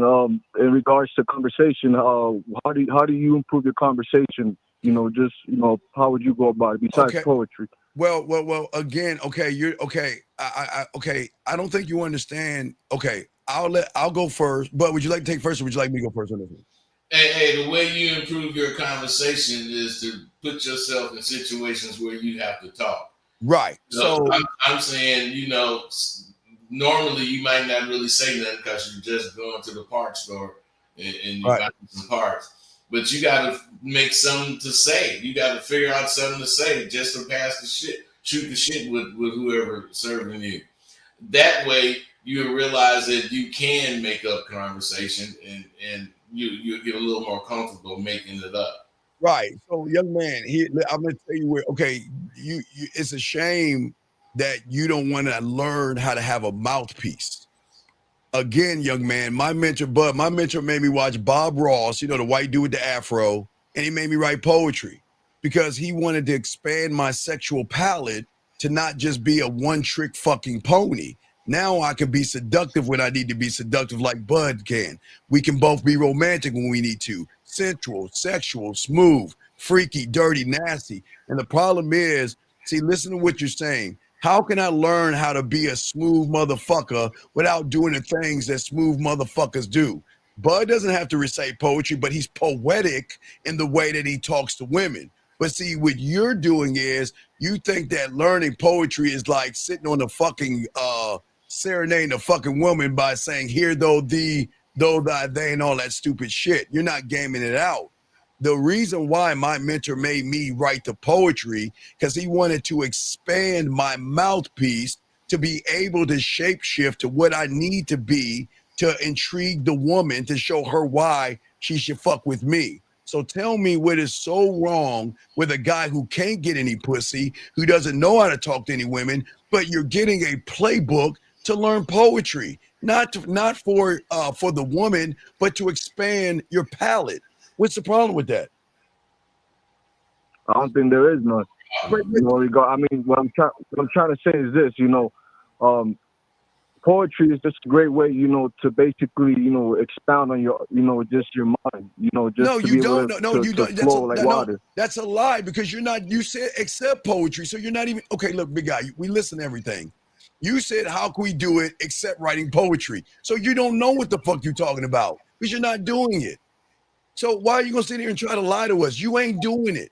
In regards to conversation, how do you improve your conversation? How would you go about it besides poetry? Well. Again, okay. You're okay. I don't think you understand. Okay, I'll go first. But would you like to take first, or would you like me to go first on this one? Hey, the way you improve your conversation is to put yourself in situations where you have to talk. Right. So I'm saying, normally you might not really say nothing because you're just going to the parts store and you buy some parts. But you got to make something to say. You got to figure out something to say just to pass the shit, shoot the shit with whoever serving you. That way you realize that you can make up conversation and you get a little more comfortable making it up. Right. So, young man, I'm going to tell you where. Okay, you it's a shame that you don't want to learn how to have a mouthpiece. Again, young man, my mentor made me watch Bob Ross, the white dude with the afro, and he made me write poetry because he wanted to expand my sexual palette to not just be a one-trick fucking pony. Now I can be seductive when I need to be seductive like Bud can. We can both be romantic when we need to. Sensual, sexual, smooth, freaky, dirty, nasty. And the problem is, listen to what you're saying. How can I learn how to be a smooth motherfucker without doing the things that smooth motherfuckers do? Bud doesn't have to recite poetry, but he's poetic in the way that he talks to women. But see, what you're doing is you think that learning poetry is like sitting on the fucking serenading a fucking woman by saying, here, though, thee, though, thy, they, and all that stupid shit. You're not gaming it out. The reason why my mentor made me write the poetry, because he wanted to expand my mouthpiece to be able to shapeshift to what I need to be to intrigue the woman, to show her why she should fuck with me. So tell me what is so wrong with a guy who can't get any pussy, who doesn't know how to talk to any women, but you're getting a playbook to learn poetry, not for the woman, but to expand your palate. What's the problem with that? I don't think there is none. You know, I mean, what I'm trying to say is this. You know, poetry is just a great way, you know, to basically, you know, expound on your, you know, just your mind. You know, just no, to you be don't. able No, to you don't. flow like water. That's a lie, because you're not. You said accept poetry, so you're not even. Okay, look, big guy, we listen to everything. You said, how can we do it except writing poetry? So you don't know what the fuck you're talking about, because you're not doing it. So why are you gonna sit here and try to lie to us? You ain't doing it.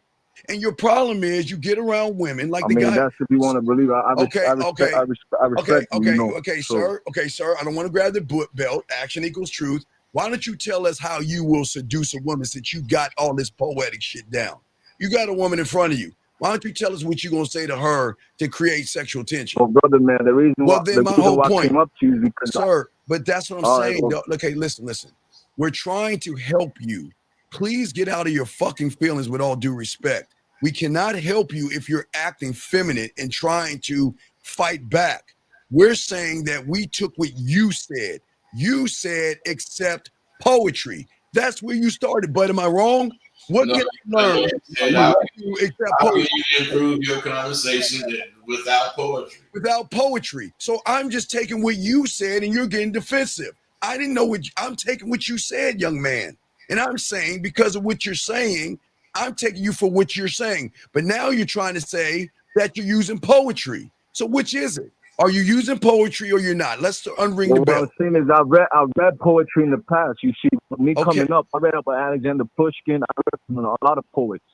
And your problem is you get around women like the guy. That's if you want to believe. I respect you, you know, sir. Okay, sir. I don't want to grab the belt. Action equals truth. Why don't you tell us how you will seduce a woman, since you got all this poetic shit down? You got a woman in front of you. Why don't you tell us what you're gonna say to her to create sexual tension? Well, brother, man, the reason why I came up to you is because, sir. But that's what I'm saying. Right, well, okay, listen. We're trying to help you. Please get out of your fucking feelings, with all due respect. We cannot help you if you're acting feminine and trying to fight back. We're saying that we took what you said. You said accept poetry. That's where you started, but am I wrong? What can you learn? How can you improve your conversation without poetry? Without poetry. So I'm just taking what you said and you're getting defensive. I didn't know I'm taking what you said, young man. And I'm saying, because of what you're saying, I'm taking you for what you're saying. But now you're trying to say that you're using poetry. So which is it? Are you using poetry or you're not? Let's unring the bell. What I'm saying is I read poetry in the past. You see, me coming up, I read up on Alexander Pushkin. I read from a lot of poets.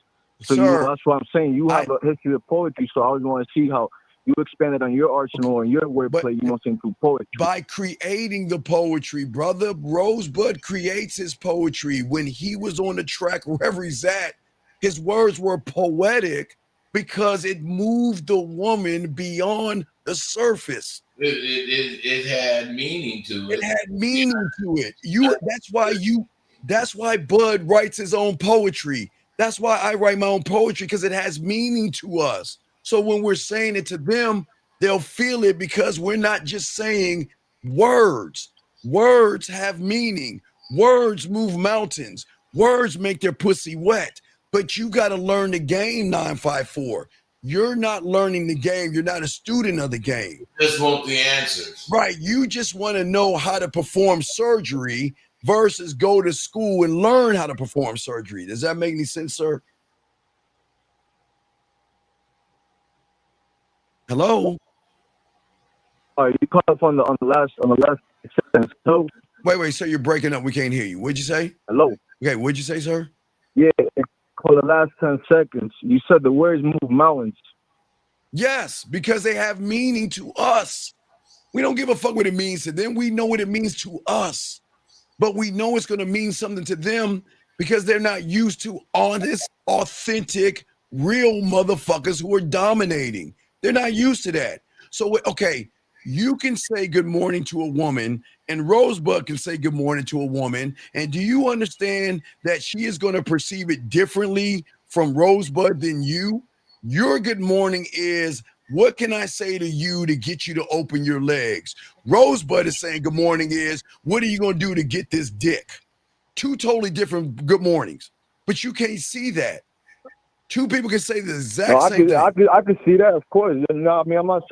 So you know, that's what I'm saying. You have a history of poetry. So I was going to see how you expanded on your arsenal and your wordplay, you know what I'm saying, through poetry. By creating the poetry, brother. Rosebud creates his poetry. When he was on the track, wherever he's at, his words were poetic because it moved the woman beyond the surface. It had meaning to it. It had meaning to it. That's why Bud writes his own poetry. That's why I write my own poetry, because it has meaning to us. So when we're saying it to them, they'll feel it, because we're not just saying words. Words have meaning. Words move mountains. Words make their pussy wet. But you got to learn the game, 954. You're not learning the game. You're not a student of the game. You just want the answers. Right. You just want to know how to perform surgery versus go to school and learn how to perform surgery. Does that make any sense, sir? Hello. All right, you caught up on the last sentence. So wait, sir, you're breaking up. We can't hear you. What'd you say? Hello. Okay, what'd you say, sir? Yeah, for the last 10 seconds, you said the words move mountains. Yes, because they have meaning to us. We don't give a fuck what it means to them. We know what it means to us, but we know it's going to mean something to them because they're not used to honest, authentic, real motherfuckers who are dominating. They're not used to that. So, okay, you can say good morning to a woman, and Rosebud can say good morning to a woman. And do you understand that she is going to perceive it differently from Rosebud than you? Your good morning is, what can I say to you to get you to open your legs? Rosebud is saying good morning is, what are you going to do to get this dick? Two totally different good mornings, but you can't see that. Two people can say the exact same thing. I can see that, of course. You know, I mean, I'm not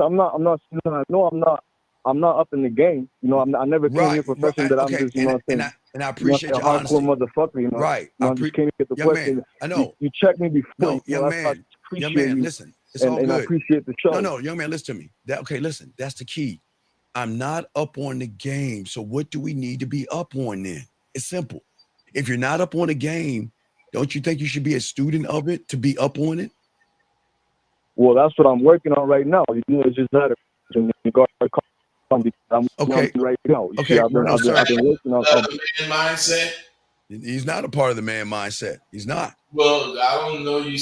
up in the game. You know, I never came here professing that I'm just, you know what I'm saying? And I appreciate your honesty. Hardcore motherfucker, you know. Right. I just came here to the question. I know. You checked me before. No, young man, listen. It's all good. And I appreciate the show. No, young man, listen to me. Listen, that's the key. I'm not up on the game. So what do we need to be up on then? It's simple. If you're not up on the game, don't you think you should be a student of it to be up on it? Well, that's what I'm working on right now. You know, it's just that I'm okay right now. Okay. I've been working on mindset. He's not a part of the man mindset. He's not. Well, I don't know. You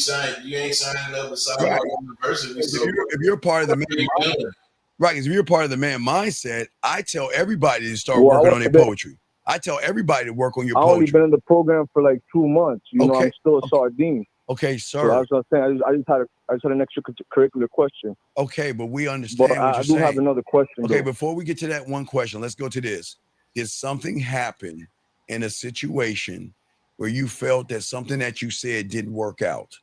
ain't signing up with Sidewalk University. So If you're a part of the man mindset, right? Because if you're a part of the man mindset, I tell everybody to start working on their poetry. I tell everybody to work on your poetry. I only been in the program for like 2 months. You know, I'm still a sardine. Okay, sir. So I was saying, I just had an extracurricular question. Okay, but we understand but what you're saying. I do have another question. Okay, though. Before we get to that one question, let's go to this. Did something happen in a situation where you felt that something that you said didn't work out?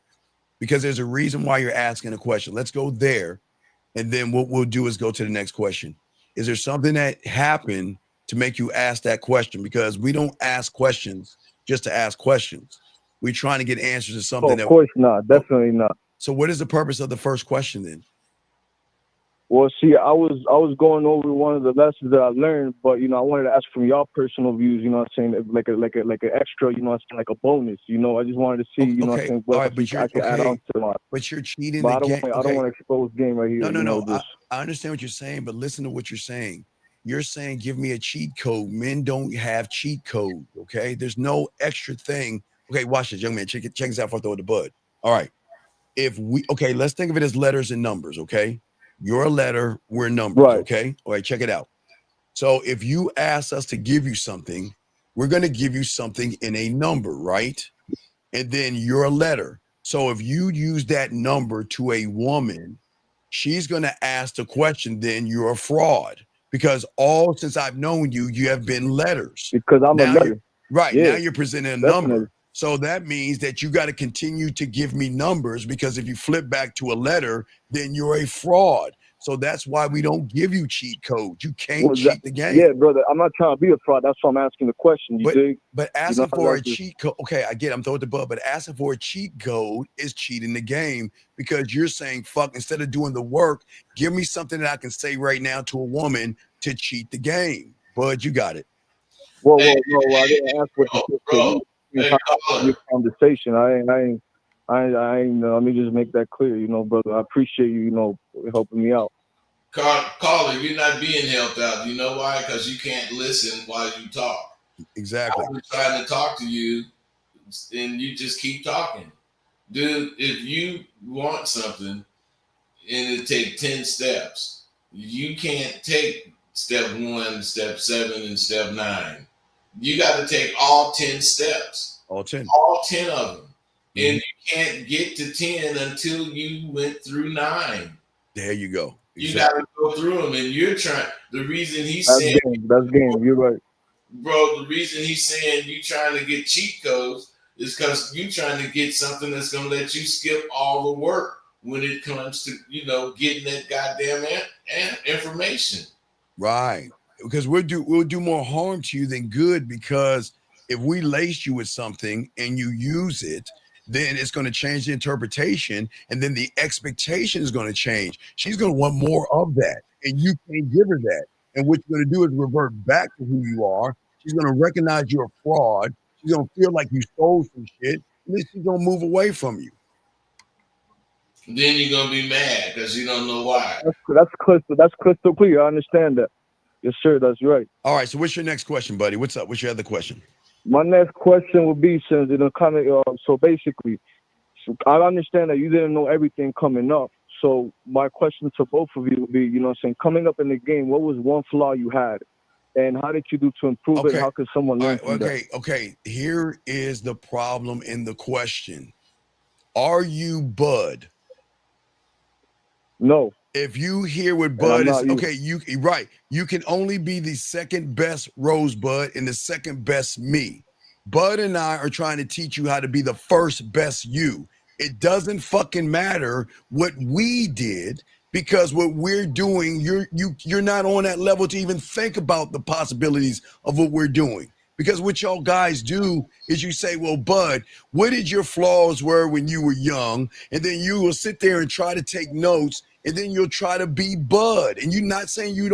Because there's a reason why you're asking a question. Let's go there. And then what we'll do is go to the next question. Is there something that happened to make you ask that question? Because we don't ask questions just to ask questions. We're trying to get answers to something. Of course not. Definitely not. So what is the purpose of the first question then? Well, see, I was going over one of the lessons that I learned, but I wanted to ask from y'all personal views. You know what I'm saying? Like an extra. You know what I'm saying? Like a bonus. I just wanted to see. You know what I'm saying? What I can add on to my. But you're cheating. But I don't want to expose game right here. No. I understand what you're saying, but listen to what you're saying. You're saying, give me a cheat code. Men don't have cheat code. Okay, there's no extra thing. Okay, watch this, young man. Check this out before I throw the bud. All right. Let's think of it as letters and numbers. Okay. You're a letter, we're numbers, right? Okay. All right, check it out. So if you ask us to give you something, we're going to give you something in a number, right? And then you're a letter. So if you use that number to a woman, she's going to ask the question, then you're a fraud. Because since I've known you, you have been letters. Because I'm a letter. Right. Yeah, now you're presenting a number. So that means that you got to continue to give me numbers, because if you flip back to a letter, then you're a fraud. So that's why we don't give you cheat codes. You can't cheat the game. Yeah, brother. I'm not trying to be a fraud. That's why I'm asking the question. But asking for a cheat code, okay, I get it. I'm throwing the bud, but asking for a cheat code is cheating the game, because you're saying, fuck, instead of doing the work, give me something that I can say right now to a woman to cheat the game. Bud, you got it. Well, I didn't ask what you said. Your conversation. I ain't. Let me just make that clear, brother. I appreciate you, helping me out. Caller, you're not being helped out. You know why? Because you can't listen while you talk. Exactly. I'm trying to talk to you, and you just keep talking, dude. If you want something, and it take 10 steps, you can't take step 1, step 7, and step 9. You got to take all 10 steps. All 10 of them. And you can't get to 10 until you went through 9. There you go. Exactly. You got to go through them. And you're trying. The reason he's saying. That's game. You're right. Bro, the reason he's saying you trying to get cheat codes is because you trying to get something that's going to let you skip all the work when it comes to, getting that goddamn information. Right. Because we'll do more harm to you than good, because if we lace you with something and you use it, then it's going to change the interpretation, and then the expectation is going to change. She's going to want more of that, and you can't give her that. And what you're going to do is revert back to who you are. She's going to recognize you're a fraud. She's going to feel like you stole some shit, and then she's going to move away from you. Then you're going to be mad because you don't know why. That's crystal clear. I understand that. Yes, sir. That's right. All right. So what's your next question, buddy? What's up? What's your other question? My next question would be, since so basically, I understand that you didn't know everything coming up. So my question to both of you would be, coming up in the game, what was one flaw you had, and how did you do to improve it? How could someone learn from that? Okay. Here is the problem in the question. Are you Bud? No. If you hear what Bud is, okay, you can only be the second best Rosebud and the second best me. Bud and I are trying to teach you how to be the first best you. It doesn't fucking matter what we did, because what we're doing, you're not on that level to even think about the possibilities of what we're doing. Because what y'all guys do is you say, well, Bud, what did your flaws were when you were young? And then you will sit there and try to take notes, and then you'll try to be Bud. And you're not saying you're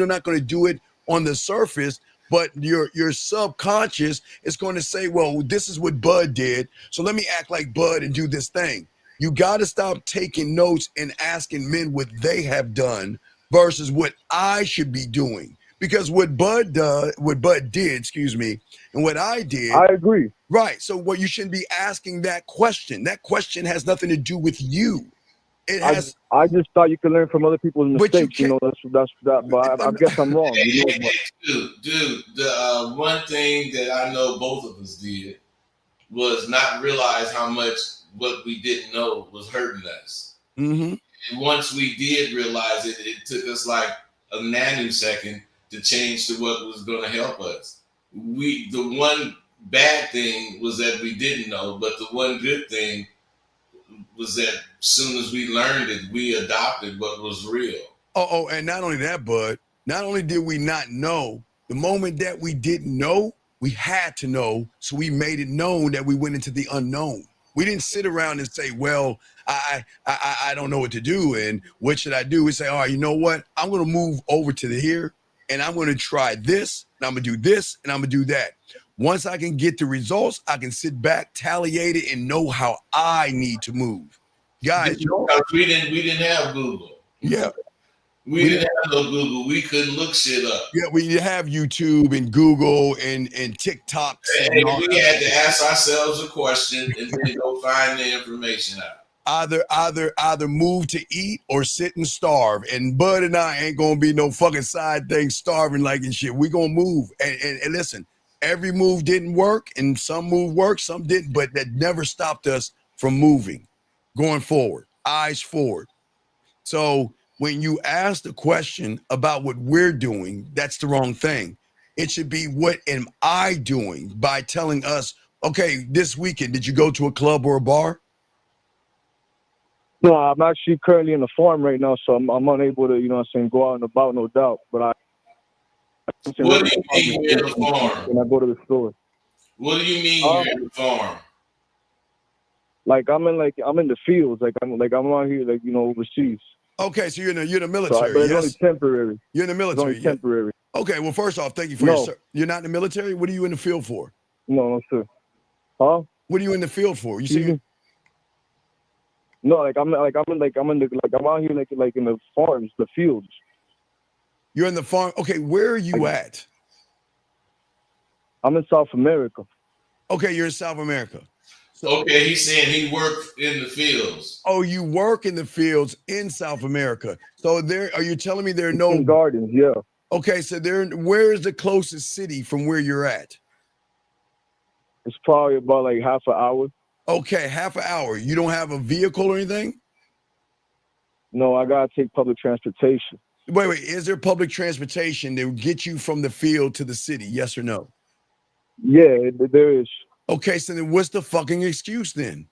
not going to do it on the surface, but your subconscious is going to say, well, this is what Bud did, so let me act like Bud and do this thing. You got to stop taking notes and asking men what they have done versus what I should be doing. Because what Bud did, excuse me, and what I did. I agree. Right. So what you shouldn't be asking that question. That question has nothing to do with you. It has. I just thought you could learn from other people's But you mistakes. You know, that's that. But I guess I'm wrong. You know, Dude, the one thing that I know both of us did was not realize how much what we didn't know was hurting us. Mm-hmm. And once we did realize it, it took us like a nanosecond to change to what was going to help us. The one bad thing was that we didn't know, but the one good thing was that as soon as we learned it, we adopted what was real. Oh, and not only that, Bud, not only did we not know, the moment that we didn't know, we had to know. So we made it known that we went into the unknown. We didn't sit around and say, well, I don't know what to do. And what should I do? We say, all right, you know what? I'm going to move over to here and I'm going to try this and I'm going to do this and I'm going to do that. Once I can get the results, I can sit back, taliate it, and know how I need to move. Guys, because we didn't have Google. Yeah. We didn't have no Google. We couldn't look shit up. Yeah, we have YouTube and Google and TikTok. And we had to ask ourselves a question and then go find the information out. Either move to eat or sit and starve. And Bud and I ain't gonna be no fucking side thing starving like and shit. We gonna move. And listen, every move didn't work, and some move worked, some didn't, but that never stopped us from moving, going forward, eyes forward. So when you ask the question about what we're doing, that's the wrong thing. It should be, what am I doing, by telling us, okay, this weekend, did you go to a club or a bar? No, I'm actually currently in the farm right now, so I'm unable to, you know what I'm saying, go out and about, no doubt. But what do you mean you're in the farm? When I go to the store. What do you mean you're in the farm? Like I'm in the fields, like I'm out here, like, you know, overseas. Okay, so you're in the military. So, but it's yes? only temporary. You're in the military. It's only temporary. Okay, well, first off, thank you for your. You're not in the military. What are you in the field for? No, sir. Huh? What are you in the field for? You see? No, I'm out here like in the farms, the fields. You're in the farm. Okay, where are you at? I'm in South America. Okay, you're in South America. Okay, he's saying he worked in the fields. Oh, you work in the fields in South America. So are you telling me there are no gardens? Yeah. Okay, so where is the closest city from where you're at? It's probably about like half an hour. Okay, half an hour. You don't have a vehicle or anything? No, I gotta take public transportation. Wait. Is there public transportation that will get you from the field to the city? Yes or no? Yeah, there is. Okay, so then what's the fucking excuse then?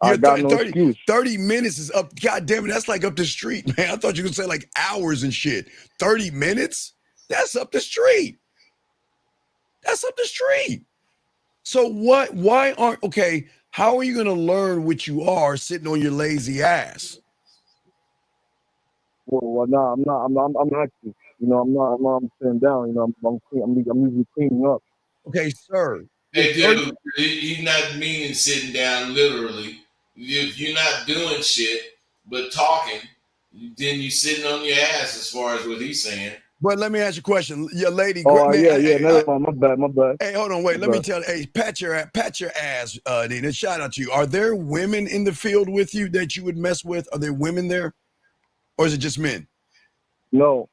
I got no excuse. 30 minutes is up. God damn it, that's like up the street, man. I thought you were gonna say like hours and shit. 30 minutes? That's up the street. That's up the street. So how are you gonna learn what you are sitting on your lazy ass? Well, no, I'm active. You know, I'm sitting down. You know, I'm usually cleaning up. Okay, sir. Hey, dude, he's not meaning sitting down literally. If you're not doing shit but talking, then you're sitting on your ass, as far as what he's saying. But let me ask you a question. Your lady. Oh, my bad. Hey, hold on, wait. Let me tell you. Hey, pat your ass, Nina. Shout out to you. Are there women in the field with you that you would mess with? Are there women there, or is it just men? No.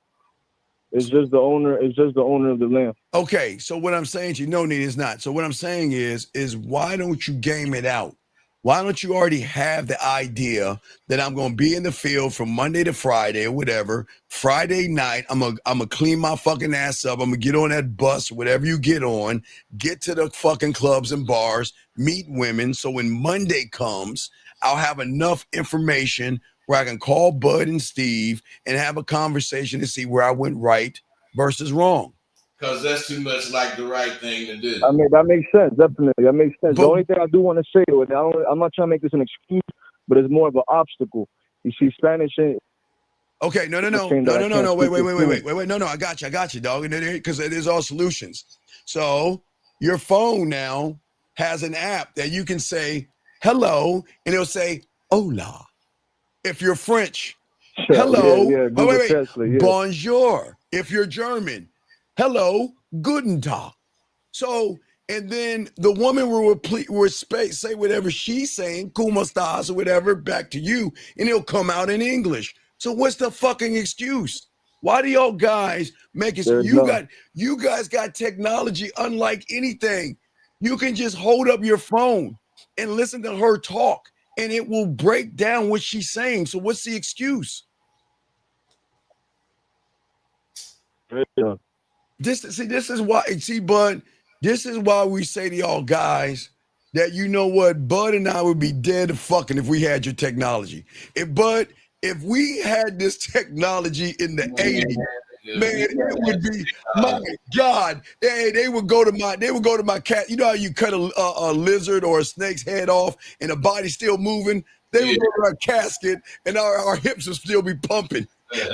It's just the owner. It's just the owner of the land. Okay, so what I'm saying to you, no, Nina, it's not. So what I'm saying is why don't you game it out? Why don't you already have the idea that I'm going to be in the field from Monday to Friday or whatever? Friday night, I'm gonna clean my fucking ass up. I'm gonna get on that bus, whatever you get on, get to the fucking clubs and bars, meet women. So when Monday comes, I'll have enough information where I can call Bud and Steve and have a conversation to see where I went right versus wrong. Because that's too much like the right thing to do. I mean, that makes sense. Definitely. That makes sense. The only thing I do want to say with it, I'm not trying to make this an excuse, but it's more of an obstacle. You see, Spanish ain't. Okay, no. Wait. No, I got you, dog. Because there's all solutions. So your phone now has an app that you can say hello, and it'll say hola. If you're French, hello. Yeah, wait. Bonjour. If you're German, hello, guten Tag. So, and then the woman will say whatever she's saying, como estás or whatever, back to you, and it'll come out in English. So what's the fucking excuse? Why do y'all guys make it? You guys got technology unlike anything. You can just hold up your phone and listen to her talk, and it will break down what she's saying. So what's the excuse? Yeah. This is why, Bud, this is why we say to y'all guys that, you know what, Bud and I would be dead to fucking if we had your technology. If we had this technology in the 80s, man, it would be, my God, they would go to my cat. You know how you cut a lizard or a snake's head off and the body's still moving? They would go to our casket and our hips would still be pumping.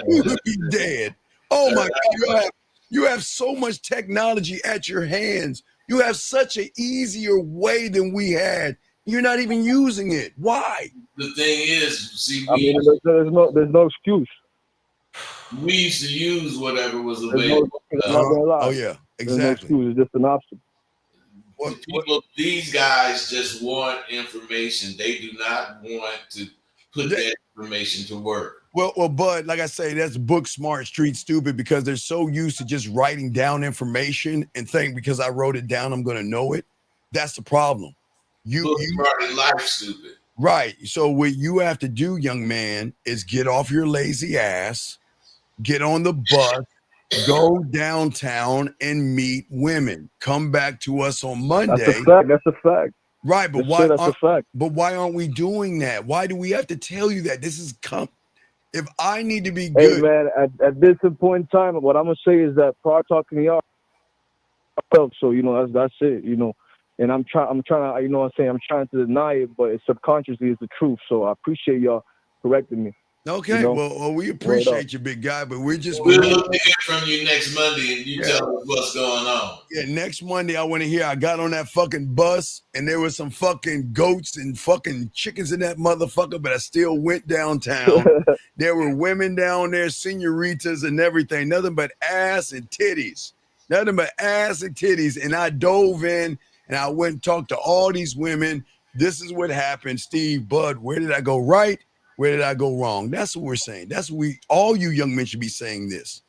We would be dead. Oh my God, you have so much technology at your hands. You have such an easier way than we had. You're not even using it. Why? The thing is, see, there's no excuse. We used to use whatever was available. Oh yeah, exactly. There's no excuse. It's just an option. These guys just want information. They do not want to put that information to work. Well, Bud, like I say, that's book smart, street stupid, because they're so used to just writing down information and think because I wrote it down, I'm going to know it. That's the problem. Book smart and life stupid. Right. So what you have to do, young man, is get off your lazy ass, get on the bus, go downtown and meet women. Come back to us on Monday. That's a fact. Right, but why aren't we doing that? Why do we have to tell you that? This is if I need to be good. Hey man, at this point in time, what I'm gonna say is that prior talking to y'all, so you know that's it, you know. And I'm trying to, you know what I'm saying, I'm trying to deny it, but it subconsciously is the truth. So I appreciate y'all correcting me. Okay, you know? well, we appreciate you, big guy, but we'll look to hear from you next Monday, and you tell us what's going on. Yeah, next Monday I want to hear. I got on that fucking bus, and there was some fucking goats and fucking chickens in that motherfucker, but I still went downtown. There were women down there, senoritas and everything, nothing but ass and titties, and I dove in, and I went and talked to all these women. This is what happened, Steve, Bud. Where did I go right? Where did I go wrong? That's what we're saying. That's what all you young men should be saying this.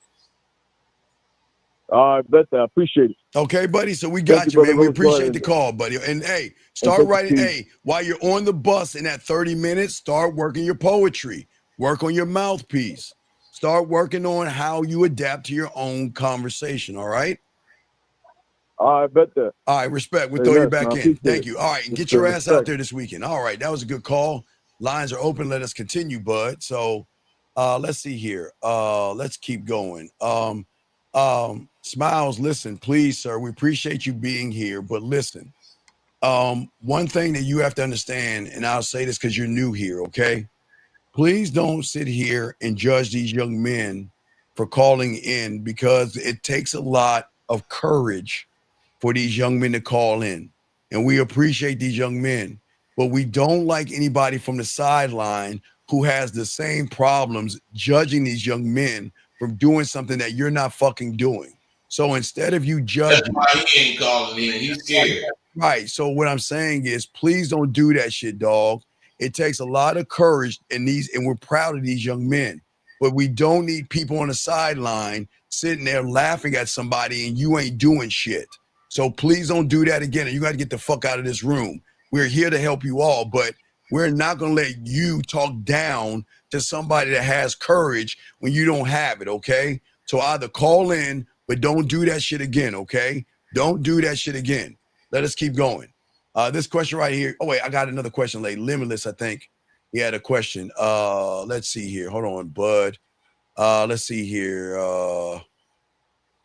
I bet that. I appreciate it. Okay, buddy. So we got you, man. We appreciate the call, buddy. And hey, start writing. Hey, while you're on the bus in that 30 minutes, start working your poetry. Work on your mouthpiece. Start working on how you adapt to your own conversation. All right. I bet that. All right, respect. We'll throw you back in. Thank you. All right, and get your ass out there this weekend. All right, that was a good call. Lines are open. Let us continue, bud. So let's see here. Let's keep going. Smiles, listen, please, sir. We appreciate you being here, but listen. One thing that you have to understand, and I'll say this because you're new here, okay? Please don't sit here and judge these young men for calling in, because it takes a lot of courage for these young men to call in. And we appreciate these young men. But we don't like anybody from the sideline who has the same problems judging these young men from doing something that you're not fucking doing. So instead of you judging, that's why he ain't calling in. He's scared. Right. So what I'm saying is, please don't do that shit, dog. It takes a lot of courage and we're proud of these young men. But we don't need people on the sideline sitting there laughing at somebody and you ain't doing shit. So please don't do that again. And you got to get the fuck out of this room. We're here to help you all, but we're not going to let you talk down to somebody that has courage when you don't have it, okay? So either call in, but don't do that shit again, okay? Don't do that shit again. Let us keep going. This question right here. Oh, wait, I got another question late. Limitless, I think. He had a question. Let's see here. Hold on, bud. Let's see here.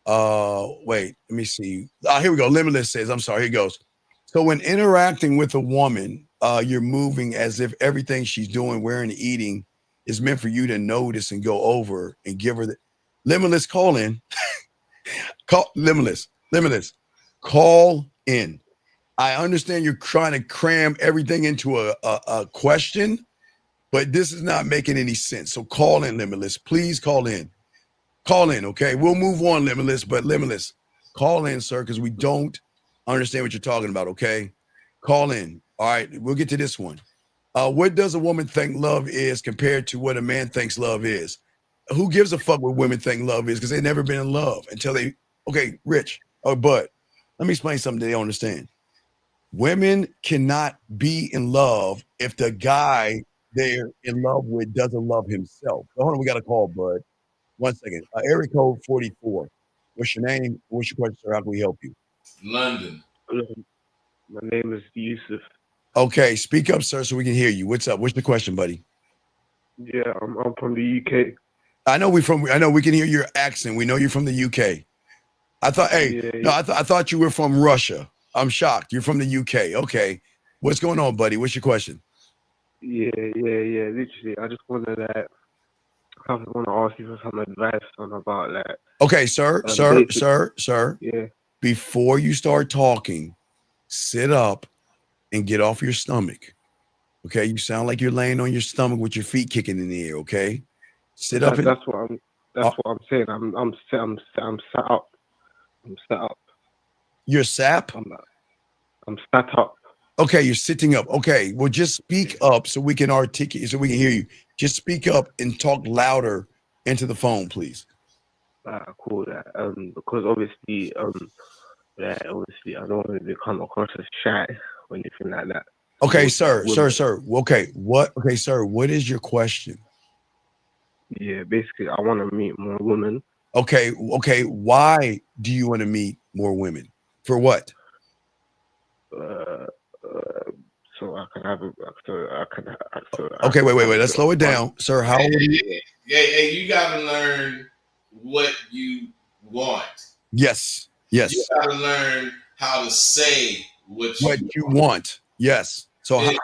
Wait, let me see. Here we go. Limitless says, I'm sorry, here goes. So when interacting with a woman, you're moving as if everything she's doing, wearing, eating is meant for you to notice and go over and give her the limitless. Call in. Call limitless. Call in. I understand you're trying to cram everything into a question, but this is not making any sense. So call in, limitless. Please call in. Call in, okay? We'll move on, Limitless, but Limitless, call in, sir, because we don't understand what you're talking about, okay? Call in. All right, we'll get to this one. What does a woman think love is compared to what a man thinks love is? Who gives a fuck what women think love is? Because they've never been in love until they, okay, Rich or Bud, let me explain something they don't understand. Women cannot be in love if the guy they're in love with doesn't love himself. So hold on, we got a call, Bud. 1 second. Area code 44. What's your name? What's your question, sir? How can we help you? London. My name is Yusuf. Okay, speak up, sir, so we can hear you. What's up? What's the question, buddy? Yeah, I'm from the UK. I know we can hear your accent. We know you're from the UK. I thought, I thought you were from Russia. I'm shocked. You're from the UK. Okay. What's going on, buddy? What's your question? Yeah. Literally, I just wanted to ask you for some advice on about that. Okay, sir. Yeah. Before you start talking, sit up and get off your stomach. Okay, you sound like you're laying on your stomach with your feet kicking in the air. Okay, sit up. That's what I'm saying. I'm sat up. I'm sat up. You're sap. I'm sat up. Okay, you're sitting up. Okay, well, just speak up so we can articulate, so we can hear you. Just speak up and talk louder into the phone, please. Cool. That because obviously I don't want to become across as shy or anything like that. Okay, sir. Okay, sir. What is your question? Yeah, basically, I want to meet more women. Okay. Why do you want to meet more women? For what? So I can have Okay, wait. Let's slow it down, sir. How old are you? Hey, you gotta learn what you want. Yes. You gotta learn how to say what you want. Yes. So and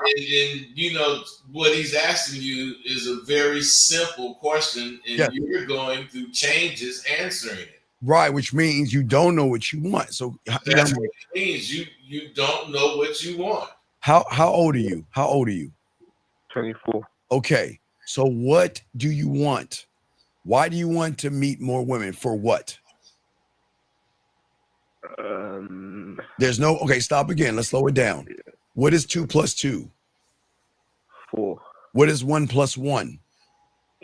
you know what he's asking you is a very simple question, and you're going through changes answering it. Right, which means you don't know what you want. So that's what it means. You don't know what you want. How old are you? 24. Okay. So what do you want? Why do you want to meet more women? For what? There's no okay, stop again. Let's slow it down. Yeah. What is 2 + 2? 4. What is 1 + 1?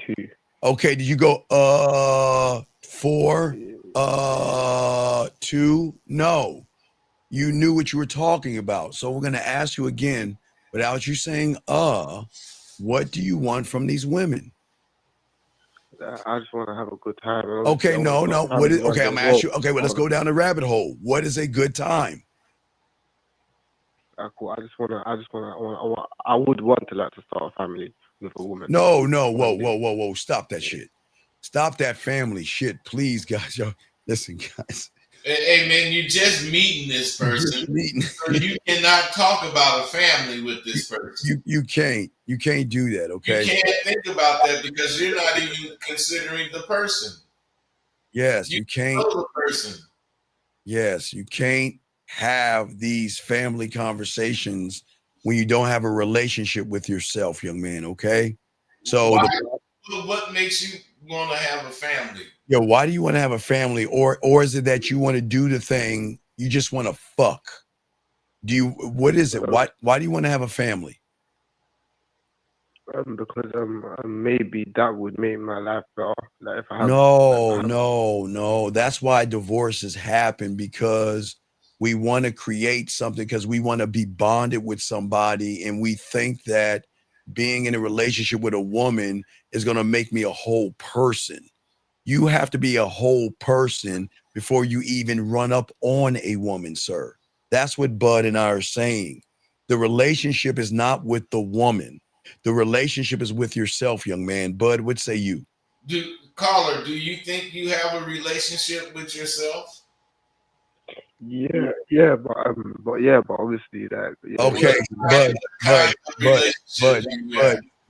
2. Okay, did you go 4 2? No. You knew what you were talking about. So we're gonna ask you again, without you saying what do you want from these women? I just want to have a good time. Okay, no. What is okay? I'm gonna ask you. Okay, well, let's go down the rabbit hole. What is a good time? Cool. I would want to like to start a family with a woman. No. Whoa. Stop that shit. Stop that family shit, please, guys. Yo, listen, guys. Hey, man, you're just meeting this person. So you cannot talk about a family with this person. You can't do that, okay? You can't think about that because you're not even considering the person. Yes, you can't. Know the person. Yes, you can't have these family conversations when you don't have a relationship with yourself, young man, okay? So what makes you want to have a family? Yeah, why do you want to have a family? Or is it that you want to do the thing, you just want to fuck? What is it? Why do you want to have a family? Because maybe that would make my life better. Like if I have, No. That's why divorces happen, because we want to create something, because we want to be bonded with somebody, and we think that being in a relationship with a woman is going to make me a whole person. You have to be a whole person before you even run up on a woman, sir. That's what Bud and I are saying. The relationship is not with the woman. The relationship is with yourself, young man. Bud, what say you? Caller, do you think you have a relationship with yourself? Yeah, but obviously that. Yeah. Okay,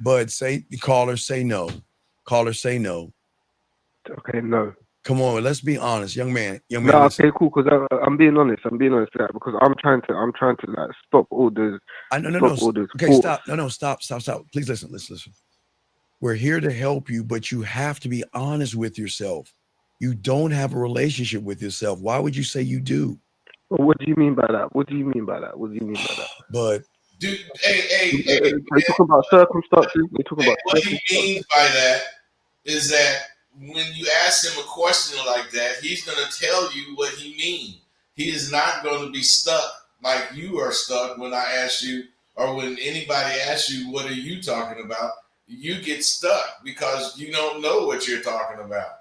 Bud, say caller, say no. Caller, say no. Okay, no. Come on, let's be honest, young man. No, okay, cool. Because I'm being honest. I'm being honest with that, because I'm trying to like stop all those. Okay, stop. No, stop. Please listen. We're here to help you, but you have to be honest with yourself. You don't have a relationship with yourself. Why would you say you do? Well, what do you mean by that? What do you mean by that? What do you mean by that? But Dude, hey, Are you talking about circumstances? Are you talking about what he circumstances? means by that is that when you ask him a question like that, he's going to tell you what he means. He is not going to be stuck like you are stuck when I ask you, or when anybody asks you, what are you talking about? You get stuck because you don't know what you're talking about.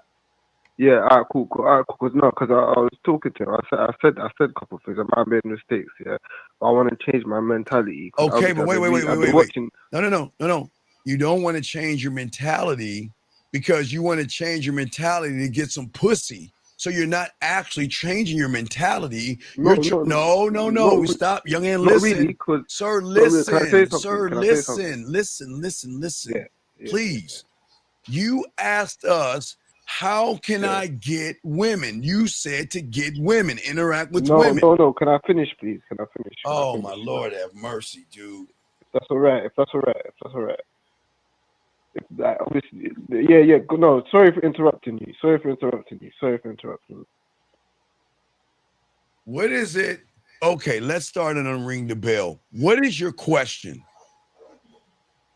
Yeah, all right, cool. All right, cool. Because I was talking to him. I said a couple of things. I might have made mistakes, yeah. But I want to change my mentality. okay, but wait. Watching... No. You don't want to change your mentality because you want to change your mentality to get some pussy. So you're not actually changing your mentality. No. Stop, young man. Listen, really, sir. Listen. Can I say something? Sir, listen. Yeah, Please. You asked us, how can I get women? You said to get women, interact with women. No. Can I finish, please? Can I finish? My Lord, have mercy, dude. If that's all right. Obviously, yeah. No, sorry for interrupting you. What is it? Okay, let's start and unring the bell. What is your question?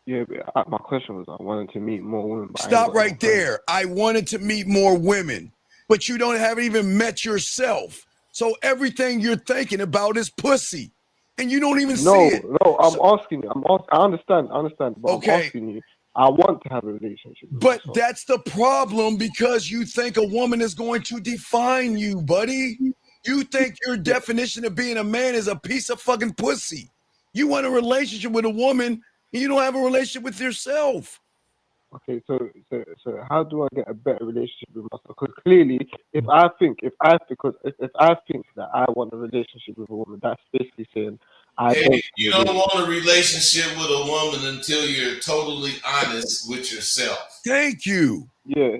Yeah, but my question was, I wanted to meet more women. Stop right there. I wanted to meet more women, but you haven't even met yourself. So everything you're thinking about is pussy, and you don't even see it. No, I'm asking you. I understand. But okay. I'm asking you. I want to have a relationship with but myself. That's the problem, because you think a woman is going to define you, buddy. You think your definition of being a man is a piece of fucking pussy. You want a relationship with a woman, and you don't have a relationship with yourself. Okay, so how do I get a better relationship with myself? Because clearly, if I think that I want a relationship with a woman, that's basically saying you don't want a relationship with a woman until you're totally honest with yourself. Thank you. Yeah.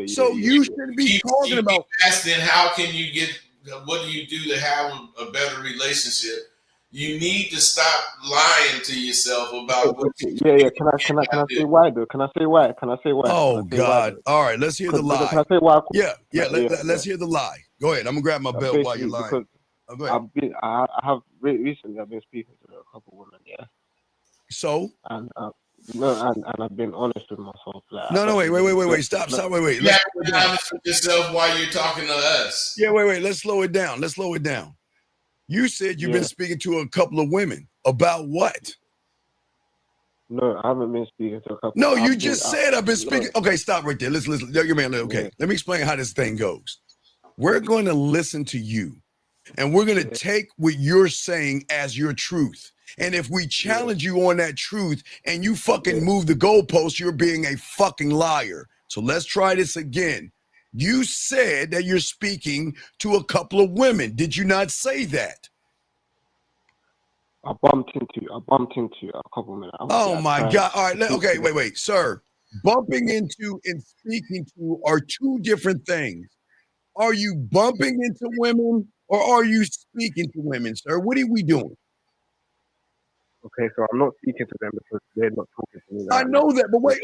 So you shouldn't be talking about asking how can you get, what do you do to have a better relationship? You need to stop lying to yourself about what you do. Yeah. Can I say why though? Can I say why? Oh God! All right, let's hear the lie. Can I say why? Yeah. Let's hear the lie. Go ahead. I'm gonna grab my belt while you're lying. Because I have recently I've been speaking to a couple women, yeah. So and I've been honest with myself. Like, wait. Stop. Wait. You have to be honest with yourself while you're talking to us. Yeah, wait. Let's slow it down. You said you've been speaking to a couple of women. About what? No, I haven't been speaking to a couple. No, you just said I've been speaking. Okay, stop right there. Listen. Your man. Okay, let me explain how this thing goes. We're going to listen to you, and we're going to take what you're saying as your truth. And if we challenge you on that truth and you fucking move the goalpost, you're being a fucking liar. So let's try this again. You said that you're speaking to a couple of women. Did you not say that? I bumped into a couple of men. Oh my God. All right. Wait, sir. Bumping into and speaking to are two different things. Are you bumping into women or are you speaking to women, sir? What are we doing? Okay, so I'm not speaking to them because they're not talking to me. I know that, but wait,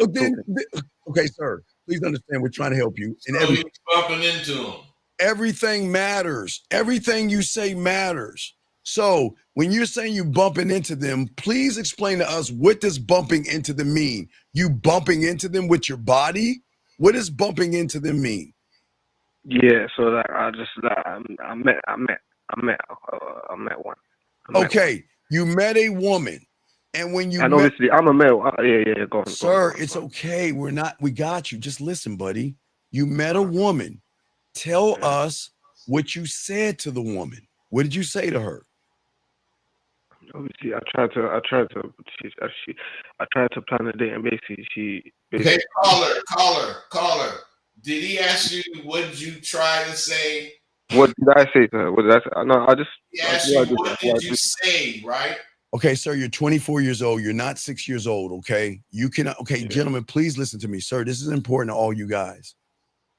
okay, sir, please understand we're trying to help you. And so he's bumping into them. Everything matters. Everything you say matters. So when you're saying you bumping into them, please explain to us, what does bumping into them mean? You bumping into them with your body? What does bumping into them mean? Yeah, so that I met one. Okay, you met a woman, and when you obviously I'm a male. Go on. Sir, it's okay. We got you. Just listen, buddy. You met a woman. Tell us what you said to the woman. What did you say to her? Obviously, I tried to plan a date, and basically she. Okay, caller. Did he ask you, what did you try to say? What did I say to her? What did I say? No, I just. He asked you, what did you say, right? Okay, sir, you're 24 years old. You're not 6 years old, okay? You cannot. Okay, gentlemen, please listen to me, sir. This is important to all you guys.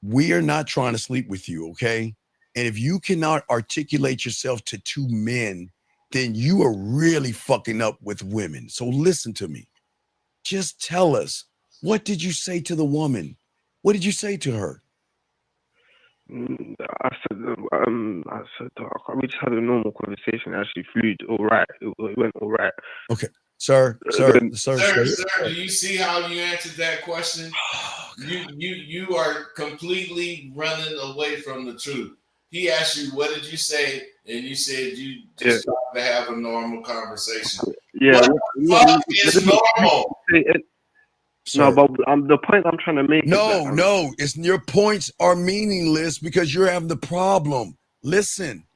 We are not trying to sleep with you, okay? And if you cannot articulate yourself to two men, then you are really fucking up with women. So listen to me. Just tell us, what did you say to the woman? What did you say to her? I said, we just had a normal conversation. Actually, fluid, all right. It went all right. Okay, sir, Sir, do you see how you answered that question? You are completely running away from the truth. He asked you, "What did you say?" And you said you just tried to have a normal conversation. Yeah, what the fuck is normal? No, but the point I'm trying to make is that, it's your points are meaningless because you're having the problem. Listen,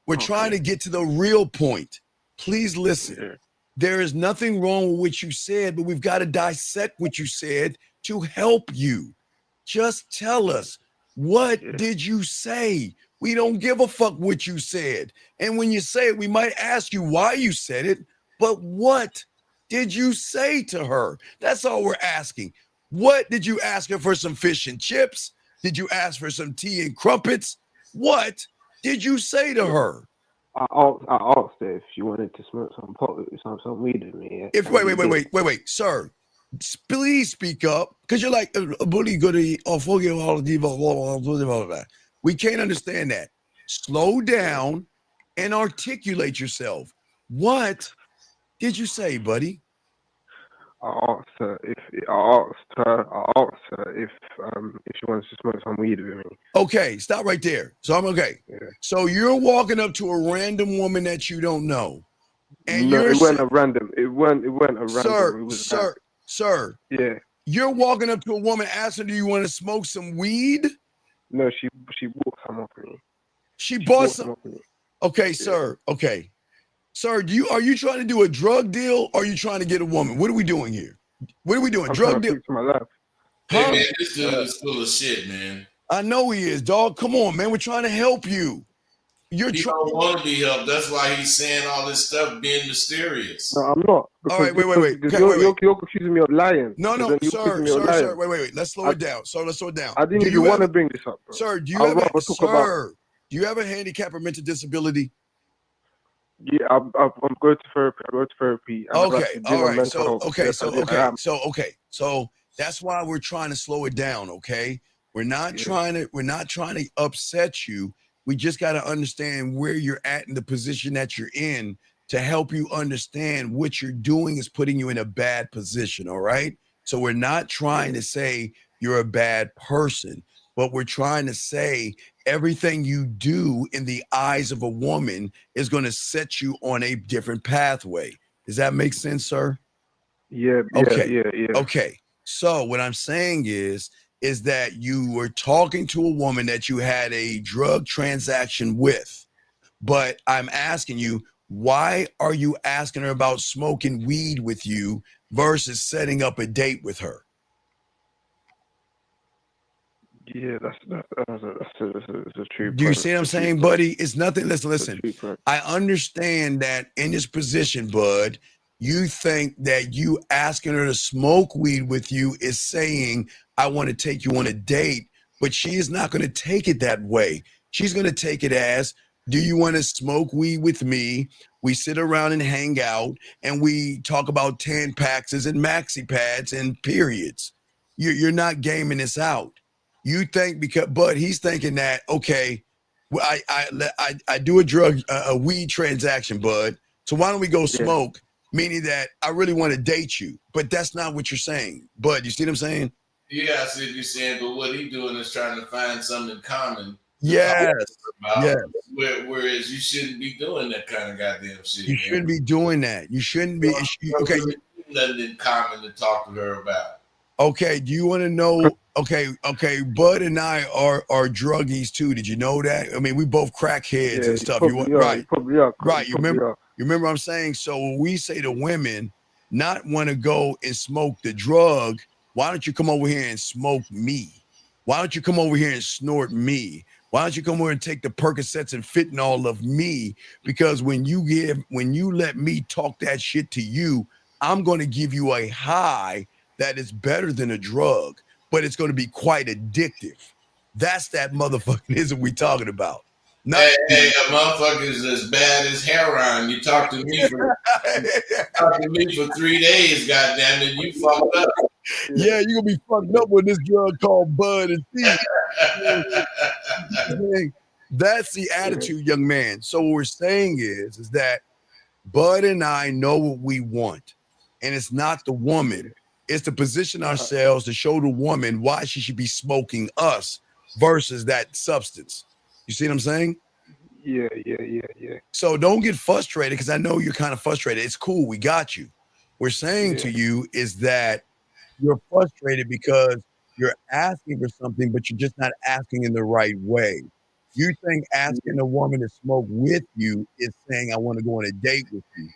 we're trying to get to the real point. Please listen. Yeah. There is nothing wrong with what you said, but we've got to dissect what you said to help you. Just tell us, what did you say? We don't give a fuck what you said. And when you say it, we might ask you why you said it, but what did you say to her? That's all we're asking. What did you ask her for? Some fish and chips? Did you ask for some tea and crumpets? What did you say to her? I asked her if she wanted to smoke some weed with me. Wait, sir. Please speak up, because you're like bully goody or forgive all the. We can't understand that. Slow down and articulate yourself. What did you say, buddy? I asked her if she wants to smoke some weed with me. Okay, stop right there. So I'm okay. Yeah. So you're walking up to a random woman that you don't know, and it went a random. It went a random. Sir. Yeah. You're walking up to a woman asking, "Do you want to smoke some weed?" No, she bought some off me. She bought some off me. Okay, yeah. Sir. Okay. Sir, are you trying to do a drug deal, or are you trying to get a woman? What are we doing here? What are we doing? Drug deal? To my life. Hey, man, this dude is full of shit, man. I know he is, dog. Come on, man. We're trying to help you. He don't want to be helped. That's why he's saying all this stuff, being mysterious. No, I'm not. All right, wait. You're accusing me of lying. No, sir. Wait. Let's slow it down. Let's slow it down. I didn't even want to bring this up, bro. Sir, do you have a handicap or mental disability? Yeah, I'm going to therapy. I go to therapy. Okay, all right. So that's why we're trying to slow it down. Okay, we're not trying to upset you. We just got to understand where you're at in the position that you're in to help you understand what you're doing is putting you in a bad position. All right. So we're not trying to say you're a bad person, but we're trying to say everything you do in the eyes of a woman is going to set you on a different pathway. Does that make sense, sir? Yeah. Okay. So what I'm saying is that you were talking to a woman that you had a drug transaction with, but I'm asking you, why are you asking her about smoking weed with you versus setting up a date with her? Yeah, that's a true. Do you see what I'm saying, buddy? It's nothing. Listen. I understand that in this position, bud, you think that you asking her to smoke weed with you is saying, "I want to take you on a date," but she is not going to take it that way. She's going to take it as, "Do you want to smoke weed with me? We sit around and hang out, and we talk about 10 packs and maxi pads and periods." You're not gaming this out. You think but he's thinking that, okay, well, I do a weed transaction, bud. So why don't we go smoke? Meaning that I really want to date you, but that's not what you're saying, bud. You see what I'm saying? Yeah, I see what you're saying, but what he's doing is trying to find something in common. Yes. Whereas you shouldn't be doing that kind of goddamn shit. You shouldn't be doing that. You shouldn't be. Okay. Nothing in common to talk to her about. Okay. Do you want to know? Okay. Bud and I are druggies too. Did you know that? I mean, we both crackheads and stuff. Right. You remember I'm saying? So when we say to women not want to go and smoke the drug, why don't you come over here and smoke me? Why don't you come over here and snort me? Why don't you come over and take the Percocets and fentanyl of me? Because when you let me talk that shit to you, I'm going to give you a high that is better than a drug, but it's going to be quite addictive. That's that motherfucking we talking about. Hey, a motherfucker is as bad as heroin. You talk to me for 3 days, goddamn it, you fucked up. Yeah, you're gonna be fucked up with this drug called Bud and T. That's the attitude, young man. So what we're saying is that Bud and I know what we want, and it's not the woman. It's to position ourselves to show the woman why she should be smoking us versus that substance. You see what I'm saying? Yeah. So don't get frustrated, because I know you're kind of frustrated. It's cool. We got you. We're saying to you is that you're frustrated because you're asking for something, but you're just not asking in the right way. You think asking a woman to smoke with you is saying, I want to go on a date with you.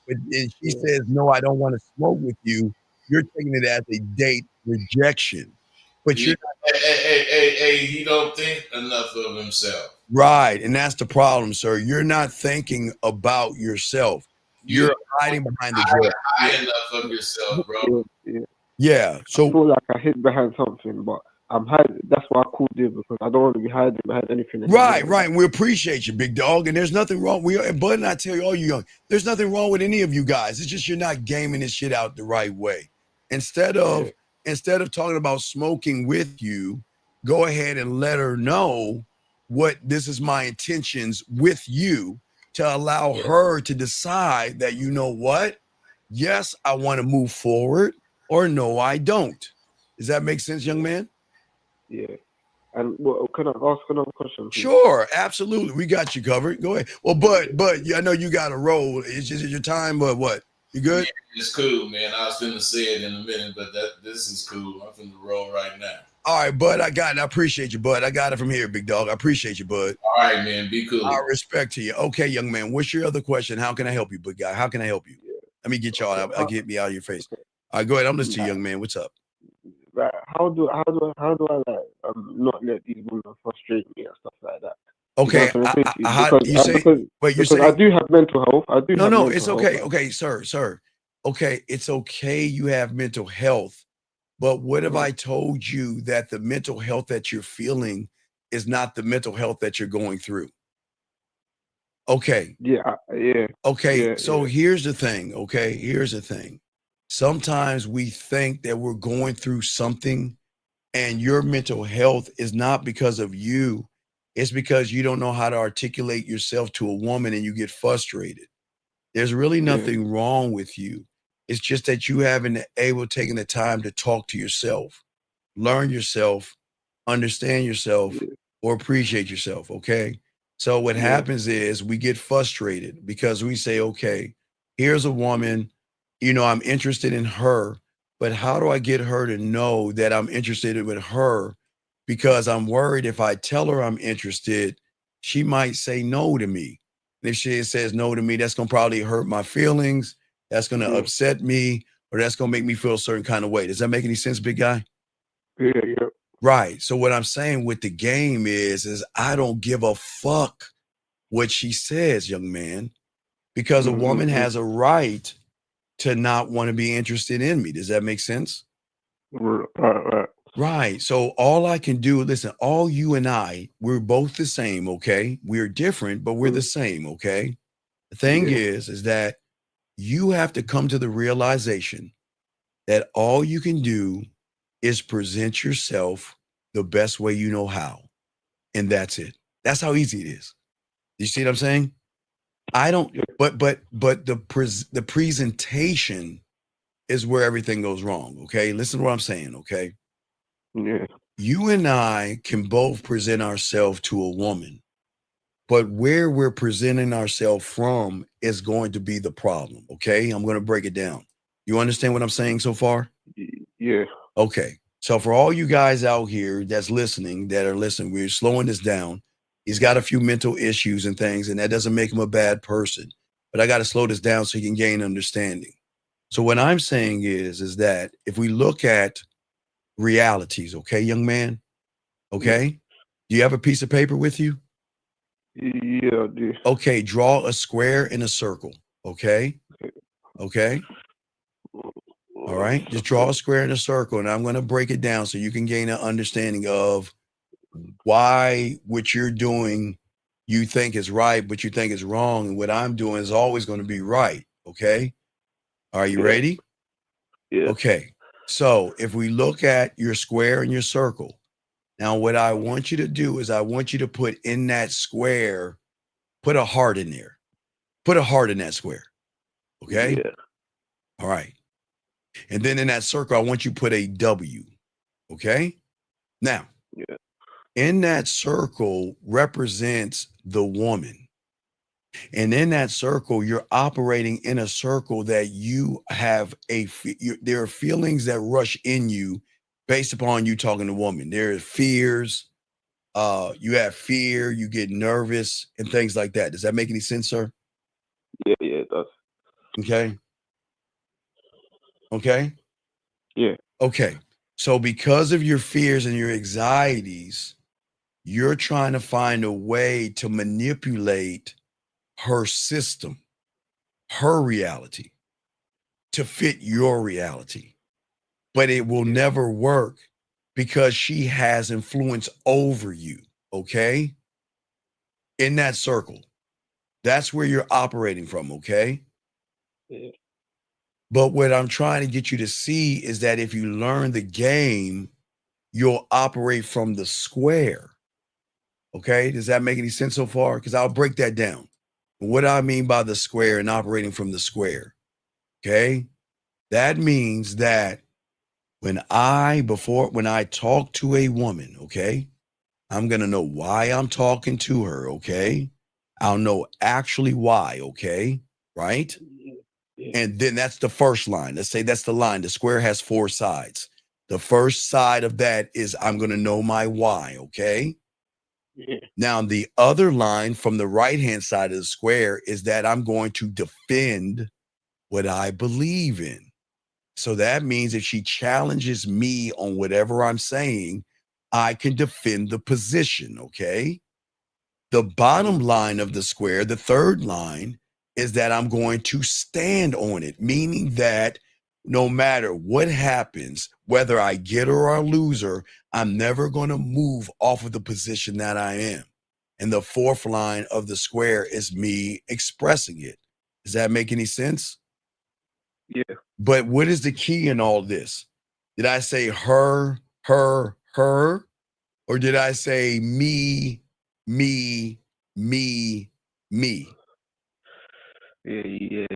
But if she says, no, I don't want to smoke with you, you're taking it as a date rejection. But you're Hey, he don't think enough of himself. right. And that's the problem, sir. You're not thinking about yourself. You're hiding behind the drug. High enough of yourself, bro. Yeah. I So feel like I hid behind something, but I'm hiding. That's why I called you, because I don't want to be hiding behind anything. right. We appreciate you, big dog. And there's nothing wrong. Bud and I tell you, all you young, there's nothing wrong with any of you guys. It's just you're not gaming this shit out the right way. Instead of talking about smoking with you, go ahead and let her know what this is my intentions with you, to allow her to decide that, you know what? Yes, I want to move forward, or no, I don't. Does that make sense, young man? Yeah. And can I ask another question, please? Sure, absolutely. We got you covered. Go ahead. Well, but I know you got a roll. It's just your time, but what? You good? Yeah, it's cool, man. I was finna say it in a minute, but this is cool. I'm finna roll right now. All right, Bud. I got it. I appreciate you, Bud. I got it from here, big dog. I appreciate you, Bud. All right, man. Be cool. Our respect to you. Okay, young man. What's your other question? How can I help you, big guy? How can I help you? Let me get y'all. I'll get me out of your face. All right, go ahead. I'm listening to you, young man. What's up? Right. How do I like not let these women frustrate me and stuff like that? Okay. Because I do have mental health. No, it's okay. Health. Okay, sir. Okay, it's okay. You have mental health, but what if I told you that the mental health that you're feeling is not the mental health that you're going through? Okay. Yeah. Okay. So here's the thing. Okay. Here's the thing. Sometimes we think that we're going through something, and your mental health is not because of you. It's because you don't know how to articulate yourself to a woman, and you get frustrated. There's really nothing wrong with you. It's just that you haven't taken the time to talk to yourself, learn yourself, understand yourself, or appreciate yourself. Okay. So what happens is we get frustrated because we say, okay, here's a woman, I'm interested in her, but how do I get her to know that I'm interested in her? Because I'm worried if I tell her I'm interested, she might say no to me. And if she says no to me, that's going to probably hurt my feelings. That's going to upset me, or that's going to make me feel a certain kind of way. Does that make any sense, big guy? Yeah. Right. So what I'm saying with the game is I don't give a fuck what she says, young man, because a woman has a right to not want to be interested in me. Does that make sense? Right. So all I can do, listen, all you and I, we're both the same, okay? We're different, but we're the same, okay? The thing is that you have to come to the realization that all you can do is present yourself the best way you know how. And that's it. That's how easy it is. You see what I'm saying? I don't, but the presentation is where everything goes wrong. Okay. Listen to what I'm saying. Okay. Yeah. You and I can both present ourselves to a woman, but where we're presenting ourselves from is going to be the problem. Okay. I'm going to break it down. You understand what I'm saying so far? Yeah. Okay. So for all you guys out here that are listening, we're slowing this down. He's got a few mental issues and things, and that doesn't make him a bad person. But I got to slow this down so he can gain understanding. So what I'm saying is that if we look at realities, okay, young man, okay, do you have a piece of paper with you? Yeah, I do. Okay, draw a square and a circle, okay? Okay. All right, just draw a square and a circle, and I'm going to break it down so you can gain an understanding of why what you're doing you think is right, but you think is wrong, and what I'm doing is always going to be right. Okay. Are you ready? Yeah. Okay. So if we look at your square and your circle, Now, what I want you to do is I want you to put in that square, put a heart in there. Put a heart in that square. Okay? Yeah. All right. And then in that circle, I want you to put a W. Okay? Now, Yeah. in that circle represents the woman. And in that circle, you're operating in a circle that you have there are feelings that rush in you based upon you talking to woman. There are fears. You have fear, you get nervous and things like that. Does that make any sense, sir? Yeah, it does. Okay. Okay. Yeah. Okay. So because of your fears and your anxieties, you're trying to find a way to manipulate her system, her reality, to fit your reality. But it will never work because she has influence over you. Okay. In that circle, that's where you're operating from. Okay. Yeah. But what I'm trying to get you to see is that if you learn the game, you'll operate from the square. Okay. Does that make any sense so far? Because I'll break that down. What I mean by the square and operating from the square. Okay. That means that when I talk to a woman, okay, I'm going to know why I'm talking to her. Okay. I'll know actually why. Okay. Right. Yeah. And then that's the first line. Let's say that's the line. The square has 4 sides. The first side of that is I'm going to know my why. Okay. Yeah. Now, the other line from the right-hand side of the square is that I'm going to defend what I believe in. So that means if she challenges me on whatever I'm saying, I can defend the position. Okay. The bottom line of the square, the third line, is that I'm going to stand on it, meaning that no matter what happens, whether I get her or I lose her, I'm never going to move off of the position that I am. And the fourth line of the square is me expressing it. Does that make any sense? Yeah. But what is the key in all this? Did I say her, her, her? Or did I say me, me, me? Yeah. You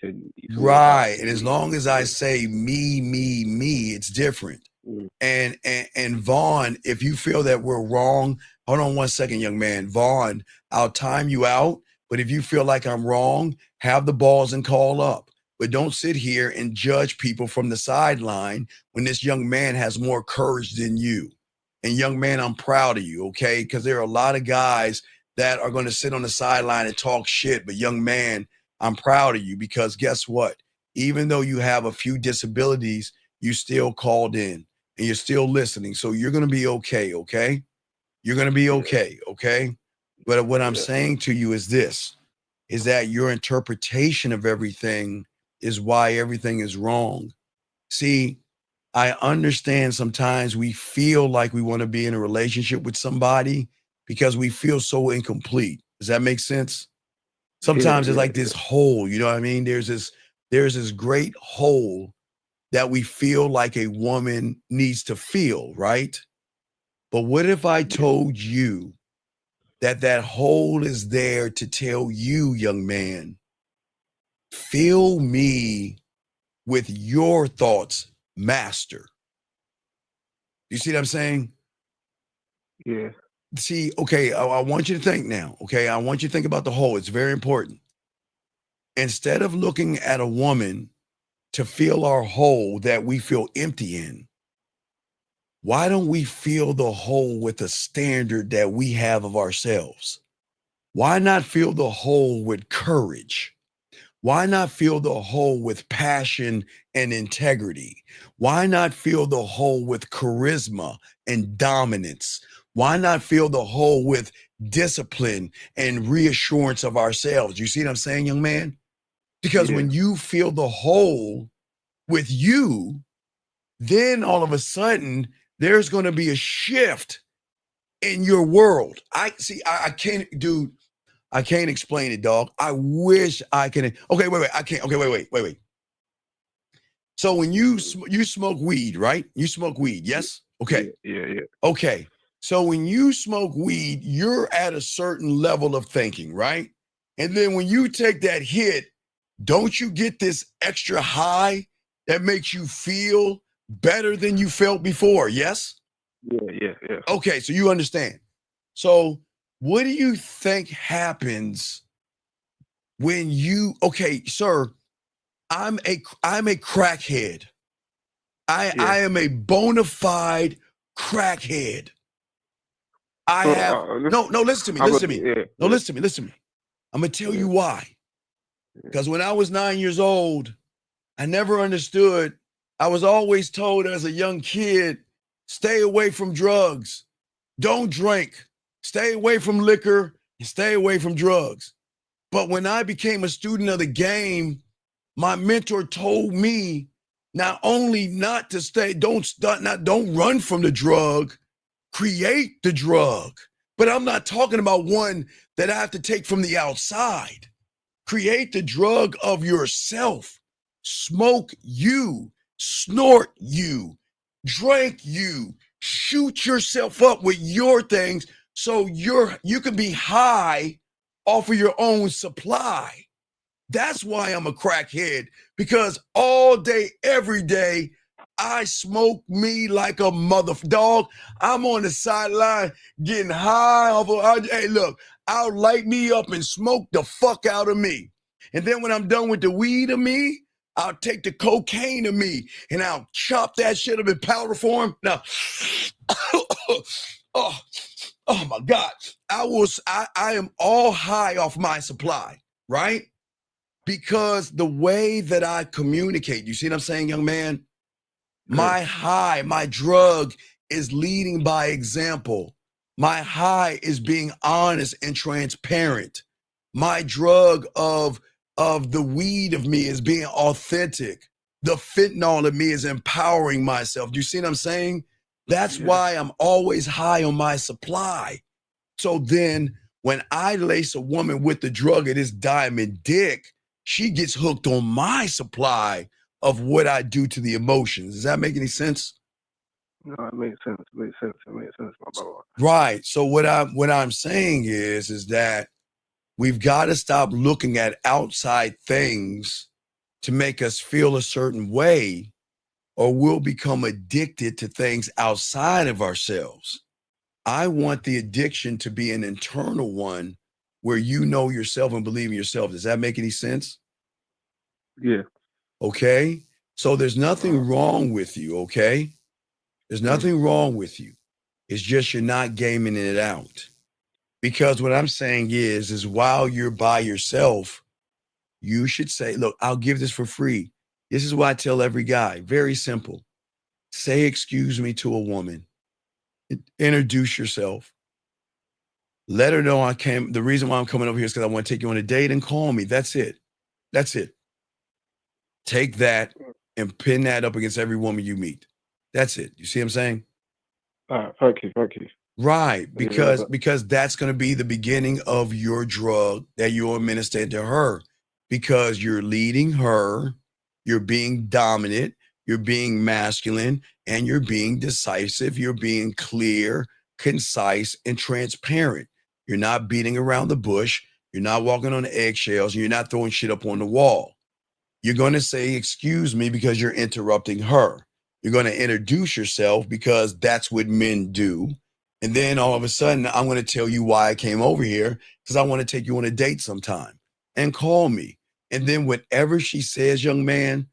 said Right. And as long as I say me, it's different. Mm. And Vaughn, if you feel that we're wrong, hold on one second, young man. Vaughn, I'll time you out. But if you feel like I'm wrong, have the balls and call up. But don't sit here and judge people from the sideline when this young man has more courage than you. And young man, I'm proud of you, okay? Because there are a lot of guys that are going to sit on the sideline and talk shit. But young man, I'm proud of you because guess what? Even though you have a few disabilities, you still called in and you're still listening. So you're going to be okay, okay? You're going to be okay, okay? But what I'm saying to you is this, is that your interpretation of everything is why everything is wrong. See, I understand sometimes we feel like we want to be in a relationship with somebody because we feel so incomplete. Does that make sense? Sometimes it's like this hole, you know what I mean? There's this great hole that we feel like a woman needs to feel, right? But what if I told you that that hole is there to tell you, young man, fill me with your thoughts, master. You see what I'm saying? Yeah. See, okay, I want you to think now, okay? I want you to think about the whole. It's very important. Instead of looking at a woman to fill our hole that we feel empty in, why don't we fill the hole with a standard that we have of ourselves? Why not fill the hole with courage? Why not fill the hole with passion and integrity? Why not fill the hole with charisma and dominance? Why not fill the hole with discipline and reassurance of ourselves? You see what I'm saying, young man? Because when you fill the hole with you, then all of a sudden there's going to be a shift in your world. I can't, dude. I can't explain it, dog. I wish I can. Okay, wait. I can't. Okay, wait. So when you smoke weed, right? You smoke weed, yes? Okay. Yeah. Okay. So when you smoke weed, you're at a certain level of thinking, right? And then when you take that hit, don't you get this extra high that makes you feel better than you felt before? Yes? Yeah. Okay, so you understand. So what do you think happens when you, okay, sir, I'm a crackhead. I am a bona fide crackhead. I So, have no, listen to me, listen to me. Yeah, No, listen to me. I'm gonna tell you why. Because when I was 9 years old, I never understood. I was always told as a young kid, stay away from drugs, don't drink, stay away from liquor, and stay away from drugs. But when I became a student of the game, my mentor told me not only not to stay, don't run from the drug, create the drug. But I'm not talking about one that I have to take from the outside. Create the drug of yourself. Smoke you, snort you, drink you, shoot yourself up with your things so you can be high off of your own supply. That's why I'm a crackhead, because all day, every day, I smoke me like a mother dog. I'm on the sideline getting high off of, hey, look, I'll light me up and smoke the fuck out of me. And then when I'm done with the weed of me, I'll take the cocaine of me and I'll chop that shit up in powder form. Now, oh my God. I am all high off my supply, right? Because the way that I communicate, you see what I'm saying, young man? My high, my drug is leading by example. My high is being honest and transparent. My drug of the weed of me is being authentic. The fentanyl of me is empowering myself. Do you see what I'm saying? That's why I'm always high on my supply. So then when I lace a woman with the drug of this diamond dick, she gets hooked on my supply of what I do to the emotions. Does that make any sense? No, it makes sense. It makes sense, my brother. Right. So what I'm saying is that we've got to stop looking at outside things to make us feel a certain way, or we'll become addicted to things outside of ourselves. I want the addiction to be an internal one where you know yourself and believe in yourself. Does that make any sense? Yeah. Okay. So there's nothing wrong with you. Okay. There's nothing wrong with you. It's just you're not gaming it out. Because what I'm saying is while you're by yourself, you should say, look, I'll give this for free. This is what I tell every guy. Very simple. Say, excuse me to a woman. Introduce yourself. Let her know the reason why I'm coming over here is because I want to take you on a date, and call me. That's it. That's it. Take that and pin that up against every woman you meet. That's it. You see what I'm saying? Thank you. Right. Because that's going to be the beginning of your drug that you administer to her, because you're leading her, you're being dominant, you're being masculine, and you're being decisive. You're being clear, concise, and transparent. You're not beating around the bush. You're not walking on eggshells. And you're not throwing shit up on the wall. You're going to say, excuse me, because you're interrupting her. You're going to introduce yourself because that's what men do. And then all of a sudden, I'm going to tell you why I came over here, because I want to take you on a date sometime, and call me. And then whatever she says, young man,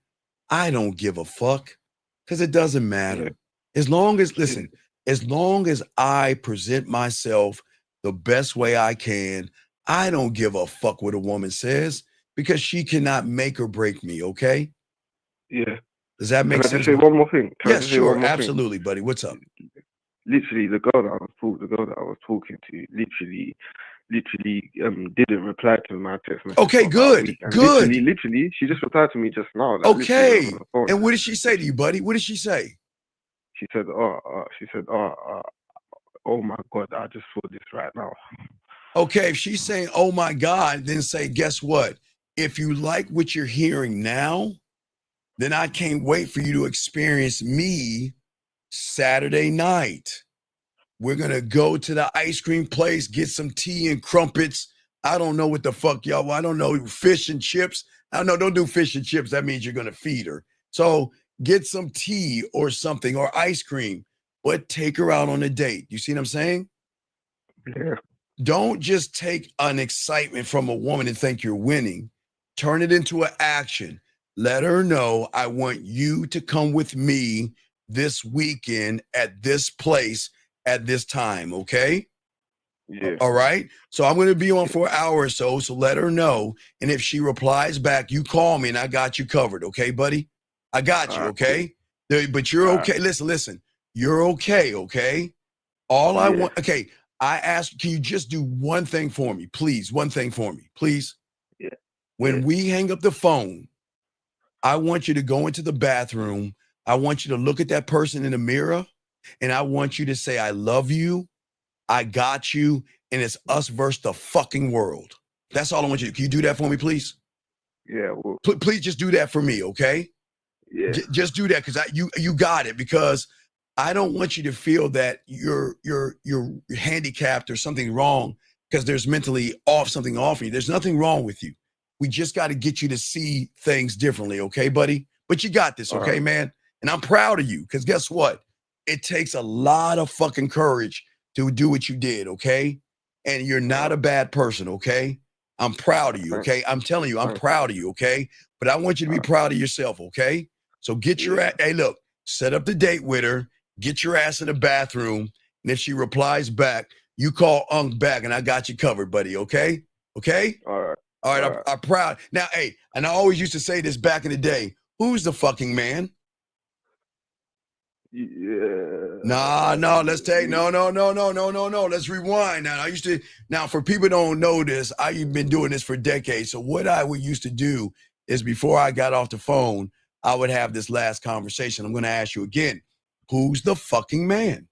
I don't give a fuck, because it doesn't matter. As long as I present myself the best way I can, I don't give a fuck what a woman says, because she cannot make or break me, okay? Yeah. Does that make sense? Can I just say one more thing? Yes, sure. Absolutely, buddy. What's up? Literally, the girl that I was talking to, literally didn't reply to my text message. Okay, good. Good. Literally, she just replied to me just now. Okay. And what did she say to you, buddy? What did she say? She said, oh my God, I just saw this right now. Okay, if she's saying, oh my God, then say, guess what? If you like what you're hearing now, then I can't wait for you to experience me Saturday night, we're going to go to the ice cream place, get some tea and crumpets. I don't know what the fuck y'all, I don't know, fish and chips. I don't know, don't do fish and chips. That means you're going to feed her. So get some tea or something or ice cream, but take her out on a date. You see what I'm saying? Yeah. Don't just take an excitement from a woman and think you're winning. Turn it into an action. Let her know, I want you to come with me this weekend at this place at this time, okay? Yeah. All right? So I'm going to be on for an hour or so, so let her know. And if she replies back, you call me and I got you covered, okay, buddy? I got you, okay? But you're okay. Listen. You're okay, okay? All I want, okay, I ask, can you just do one thing for me, please? One thing for me, please? Yeah. When we hang up the phone, I want you to go into the bathroom. I want you to look at that person in the mirror, and I want you to say, I love you, I got you, and it's us versus the fucking world. That's all I want you to do. Can you do that for me, please? Yeah. Well, Please just do that for me, okay? yeah. Just do that, because you got it, because I don't want you to feel that you're handicapped or something wrong because there's mentally something off you. There's nothing wrong with you. We just got to get you to see things differently, okay, buddy? But you got this, okay, man? And I'm proud of you, because guess what? It takes a lot of fucking courage to do what you did, okay? And you're not a bad person, okay? I'm proud of you, okay? I'm telling you, I'm proud of you, okay? But I want you to be proud of yourself, okay? So get your hey, look, set up the date with her. Get your ass in the bathroom, and if she replies back, you call Unc back, and I got you covered, buddy, okay? Okay? All right, I'm proud. Now, hey, and I always used to say this back in the day, who's the fucking man? Yeah. No, let's take, no. Let's rewind now. Now for people who don't know this, I've been doing this for decades. So what I would used to do is before I got off the phone, I would have this last conversation. I'm going to ask you again. Who's the fucking man?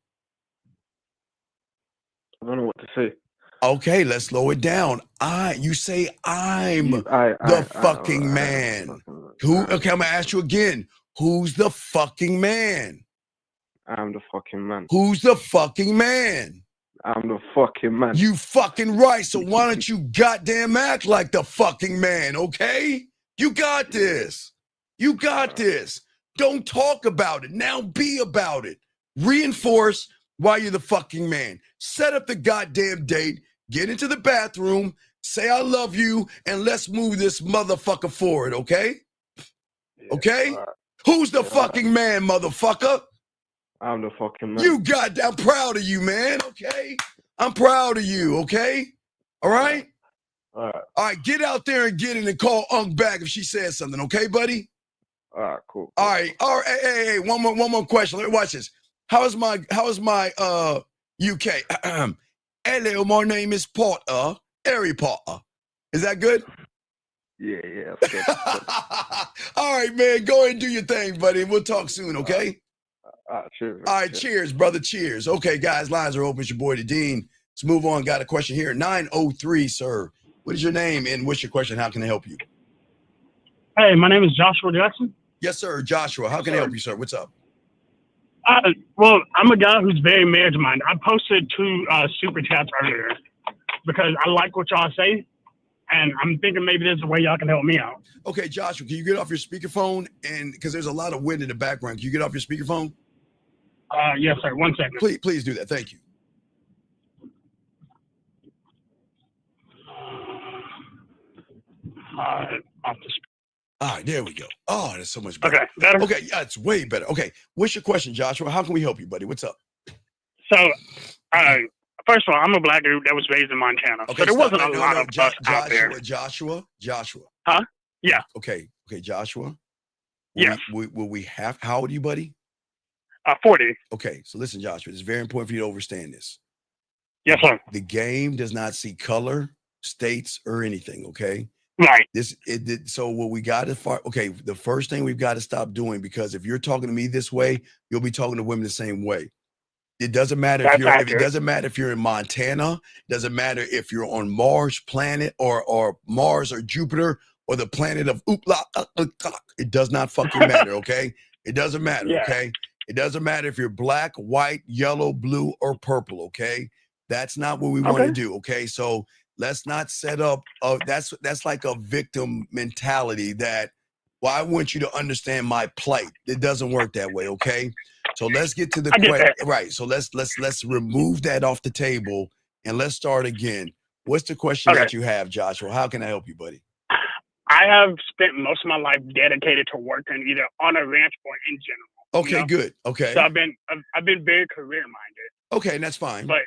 I don't know what to say. Okay, let's slow it down. You say I'm the fucking man. Who? Okay, I'm gonna ask you again. Who's the fucking man? I'm the fucking man. Who's the fucking man? I'm the fucking man. You fucking right. So why don't you goddamn act like the fucking man? Okay, you got this. You got this. Don't talk about it. Now be about it. Reinforce why you're the fucking man. Set up the goddamn date. Get into the bathroom. Say I love you, and let's move this motherfucker forward, okay? Okay? Who's the fucking man, motherfucker? I'm the fucking man. You I'm proud of you, man, okay? I'm proud of you, okay? All right? All right, get out there and get in and call Unc back if she says something, okay, buddy? All right, cool. All right. Hey, one more question. Let me watch this. How is my UK? Hello, my name is Potter. Harry Potter. Is that good? Yeah. Okay. All right, man. Go ahead and do your thing, buddy. We'll talk soon, okay? Cheers. All right, cheers, brother. Cheers. Okay, guys, lines are open. It's your boy, the Dean. Let's move on. Got a question here. 903, sir. What is your name and what's your question? How can I help you? Hey, my name is Joshua Jackson. Yes, sir. Joshua. How can I help you, sir? What's up? Well, I'm a guy who's very marriage-minded. I posted 2 super chats earlier because I like what y'all say, and I'm thinking maybe there's a way y'all can help me out. Okay, Joshua, can you get off your speakerphone? And because there's a lot of wind in the background, can you get off your speakerphone? Yes, sir. 1 second. Please do that. Thank you. Off the All right, there we go. Oh, that's so much better. Okay, better? Okay, yeah, it's way better. Okay, what's your question, Joshua? How can we help you, buddy? What's up? So, first of all, I'm a black dude that was raised in Montana. Okay, so there wasn't a lot of us out there. Joshua. Huh? Yeah. Okay, Joshua. Yes. Will we have, how old are you, buddy? 40. Okay, so listen, Joshua, it's very important for you to understand this. Yes, sir. The game does not see color, states, or anything, okay? Right. So what we got to, okay, the first thing we've got to stop doing, because if you're talking to me this way, you'll be talking to women the same way. It doesn't matter if it doesn't matter if you're in Montana, it doesn't matter if you're on Mars planet or Mars or Jupiter or the planet of Oopla. It does not fucking matter, okay? It doesn't matter, okay? It doesn't matter if you're black, white, yellow, blue, or purple. Okay, that's not what we want to do. Okay, so let's not set up. That's like a victim mentality. That well, I want you to understand my plight. It doesn't work that way. Okay, so let's get to the question. Right. So let's remove that off the table and let's start again. What's the question that you have, Joshua? How can I help you, buddy? I have spent most of my life dedicated to working either on a ranch or in general. Okay, good. Okay. So I've been very career minded. Okay, and that's fine. But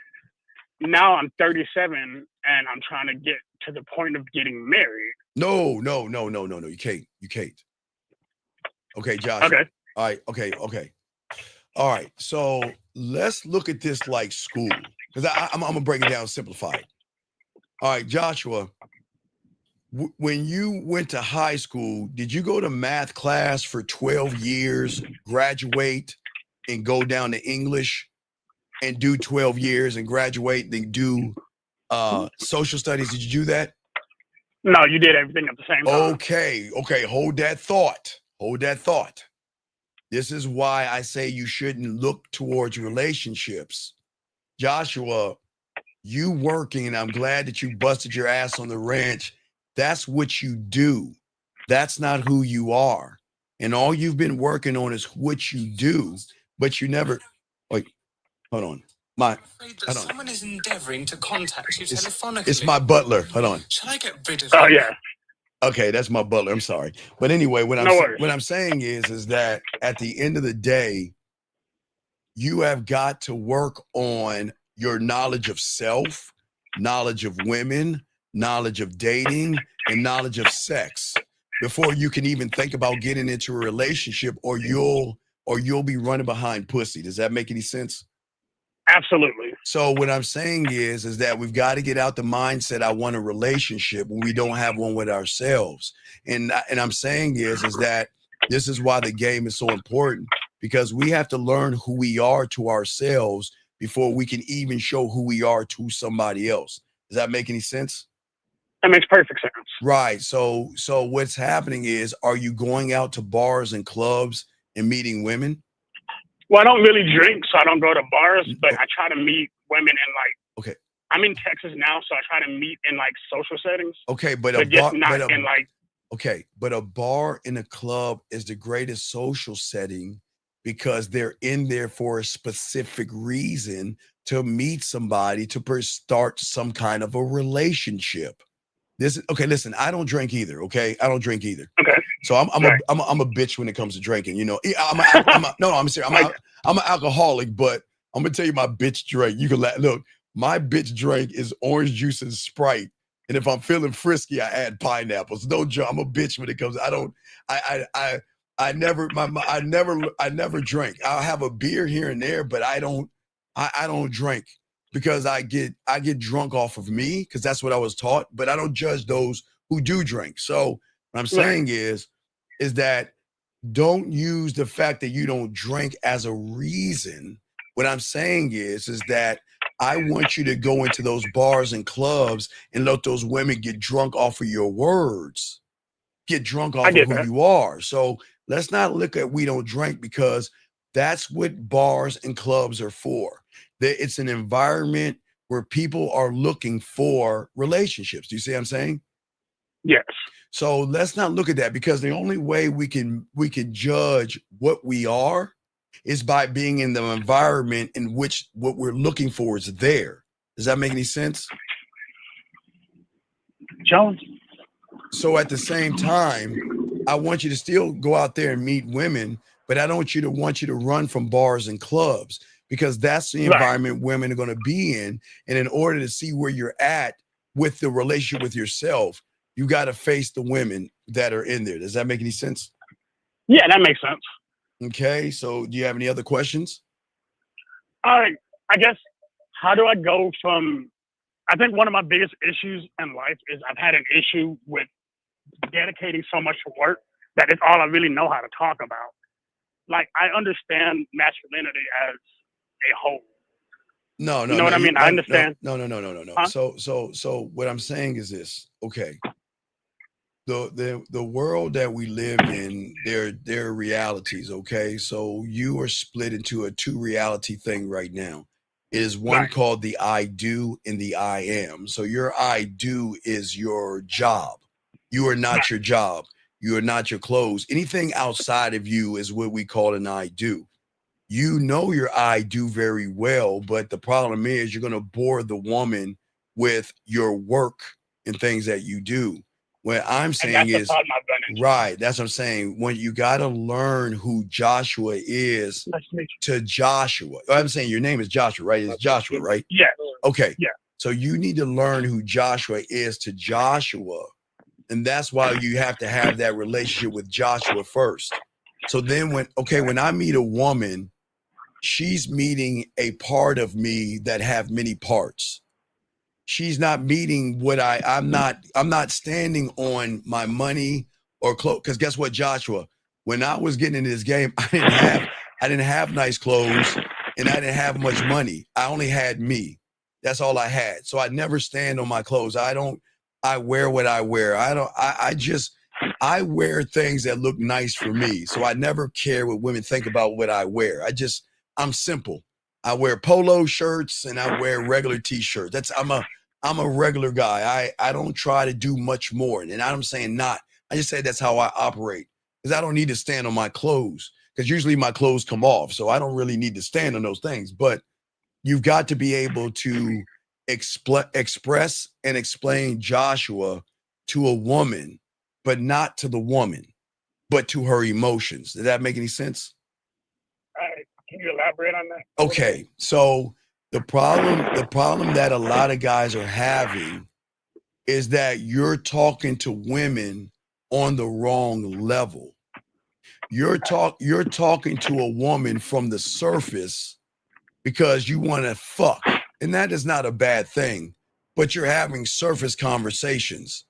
now I'm 37 and I'm trying to get to the point of getting married. No. You can't. Okay, Joshua. Okay. All right. Okay. All right. So let's look at this like school, because I'm gonna break it down, simplified. All right, Joshua. When you went to high school, did you go to math class for 12 years, graduate, and go down to English and do 12 years and graduate, then do social studies? Did you do that? No, you did everything at the same time. Okay. Hold that thought. This is why I say you shouldn't look towards relationships. Joshua, you working, and I'm glad that you busted your ass on the ranch. That's what you do. That's not who you are. And all you've been working on is what you do, but you never. Wait, hold on. Someone is endeavoring to contact you telephonically. It's my butler. Hold on. Shall I get rid of Oh, him? yeah. Okay, that's my butler. I'm sorry. But anyway, what I'm saying is that at the end of the day, you have got to work on your knowledge of self, knowledge of women, knowledge of dating, and knowledge of sex before you can even think about getting into a relationship, or you'll be running behind pussy. Does that make any sense? Absolutely. So what I'm saying is that we've got to get out the mindset, I want a relationship, when we don't have one with ourselves. And I'm saying is that this is why the game is so important, because we have to learn who we are to ourselves before we can even show who we are to somebody else. Does that make any sense? That makes perfect sense. Right. So what's happening is, are you going out to bars and clubs and meeting women? Well, I don't really drink, so I don't go to bars, but I try to meet women in Okay. I'm in Texas now, so I try to meet in social settings. Okay, but a bar and a club is the greatest social setting, because they're in there for a specific reason, to meet somebody, to start some kind of a relationship. Listen, I don't drink either. Okay, I don't drink either. Okay. So I'm a bitch when it comes to drinking. You know, I'm serious. I'm an alcoholic, but I'm gonna tell you my bitch drink. You can look. My bitch drink is orange juice and Sprite, and if I'm feeling frisky, I add pineapples. No joke. I'm a bitch when it comes. I never drink. I'll have a beer here and there, but I don't drink, because I get drunk off of me, because that's what I was taught. But I don't judge those who do drink. So what I'm saying is that don't use the fact that you don't drink as a reason. What I'm saying is that I want you to go into those bars and clubs and let those women get drunk off of your words, get drunk off of who you are. So let's not look at we don't drink, because that's what bars and clubs are for. It's an environment where people are looking for relationships. Do you see what I'm saying? Yes. So let's not look at that, because the only way we can judge what we are is by being in the environment in which what we're looking for is there. Does that make any sense? Jones. So at the same time, I want you to still go out there and meet women, but I don't want you to run from bars and clubs, because that's the environment women are going to be in. And in order to see where you're at with the relationship with yourself, you got to face the women that are in there. Does that make any sense? Yeah, that makes sense. Okay. So do you have any other questions? I guess, how do I go from, I think one of my biggest issues in life is I've had an issue with dedicating so much to work that it's all I really know how to talk about. Like, I understand masculinity as a whole. No. You know what I mean? I understand. No. Huh? So what I'm saying is this. Okay. the world that we live in, there are realities, okay? So you are split into a two reality thing right now. It is one Right. called the I do and the I am. So your I do is your job. You are not your job. You are not your clothes. Anything outside of you is what we call an I do. You know your I do very well, but the problem is you're going to bore the woman with your work and things that you do. What I'm And saying that's the is, problem I've done. right, that's what I'm saying. When you got to learn who Joshua is Nice to meet to Joshua. I'm saying your name is Joshua, right? It's Joshua, right? you. Yeah. Okay. Yeah. So you need to learn who Joshua is to Joshua. And that's why you have to have that relationship with Joshua first. So then when I meet a woman, she's meeting a part of me that have many parts. She's not meeting what I'm not standing on my money or clothes. Because guess what, Joshua? When I was getting into this game, I didn't have nice clothes and I didn't have much money. I only had me. That's all I had. So I never stand on my clothes. I wear what I wear. I wear things that look nice for me. So I never care what women think about what I wear. I'm simple. I wear polo shirts and I wear regular t-shirts. I'm a regular guy. I don't try to do much more. And I'm saying not. I just say that's how I operate. Because I don't need to stand on my clothes. Because usually my clothes come off. So I don't really need to stand on those things. But you've got to be able to express and explain Joshua to a woman, but not to the woman, but to her emotions. Does that make any sense? Can you elaborate on that? Okay, so the problem that a lot of guys are having is that you're talking to women on the wrong level. You're talking to a woman from the surface because you want to fuck, and that is not a bad thing, but you're having surface conversations.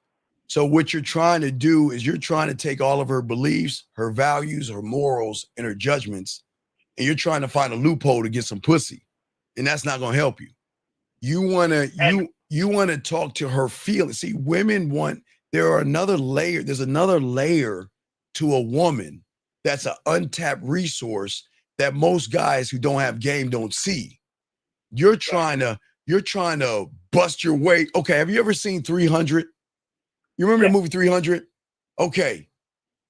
So what you're trying to do is you're trying to take all of her beliefs, her values, her morals, and her judgments, and you're trying to find a loophole to get some pussy, and that's not going to help you. You want to talk to her feelings. See, there's another layer to a woman that's an untapped resource that most guys who don't have game don't see. You're trying to bust your way. Okay, have you ever seen 300? You remember the movie 300? Okay.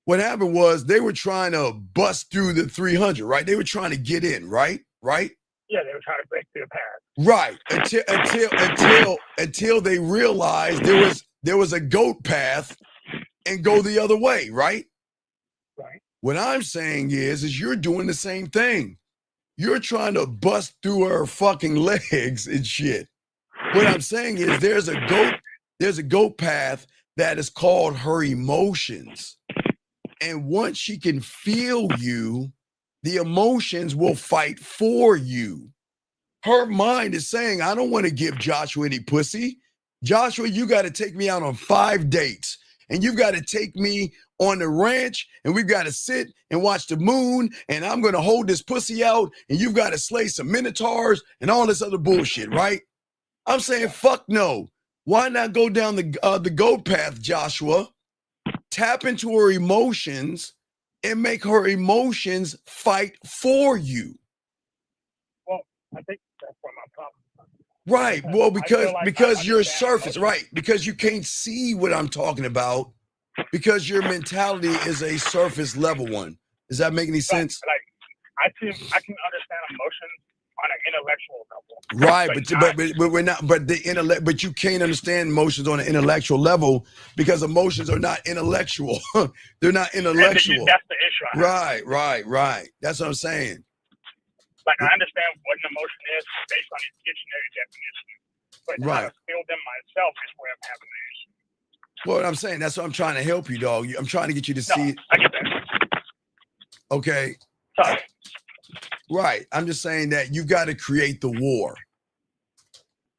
What happened was they were trying to bust through the 300, right? They were trying to get in, right? Right? Yeah, they were trying to break through the path. Right. Until they realized there was a goat path and go the other way, right? Right. What I'm saying is you're doing the same thing. You're trying to bust through her fucking legs and shit. What I'm saying is there's a goat path that is called her emotions. And once she can feel you, the emotions will fight for you. Her mind is saying, I don't want to give Joshua any pussy. Joshua, you got to take me out on 5 dates. And you've got to take me on the ranch. And we've got to sit and watch the moon. And I'm going to hold this pussy out. And you've got to slay some minotaurs and all this other bullshit, right? I'm saying, fuck no. Why not go down the goat path, Joshua? Tap into her emotions and make her emotions fight for you. Well, I think that's where my problem is. Right. Well, because you're surface, emotions. right? Because you can't see what I'm talking about because your mentality is a surface level one. Does that make any sense? Like I can understand emotions on an intellectual level. Right, but we're not. But you can't understand emotions on an intellectual level because emotions are not intellectual. They're not intellectual. That's the issue. Right. That's what I'm saying. Like I understand what an emotion is based on its dictionary definition, but how to feel them myself is where I'm having the issue. Well, what I'm saying, that's what I'm trying to help you, dog. I'm trying to get you to see it. I get that. Okay. Sorry. Right. I'm just saying that you got to create the war.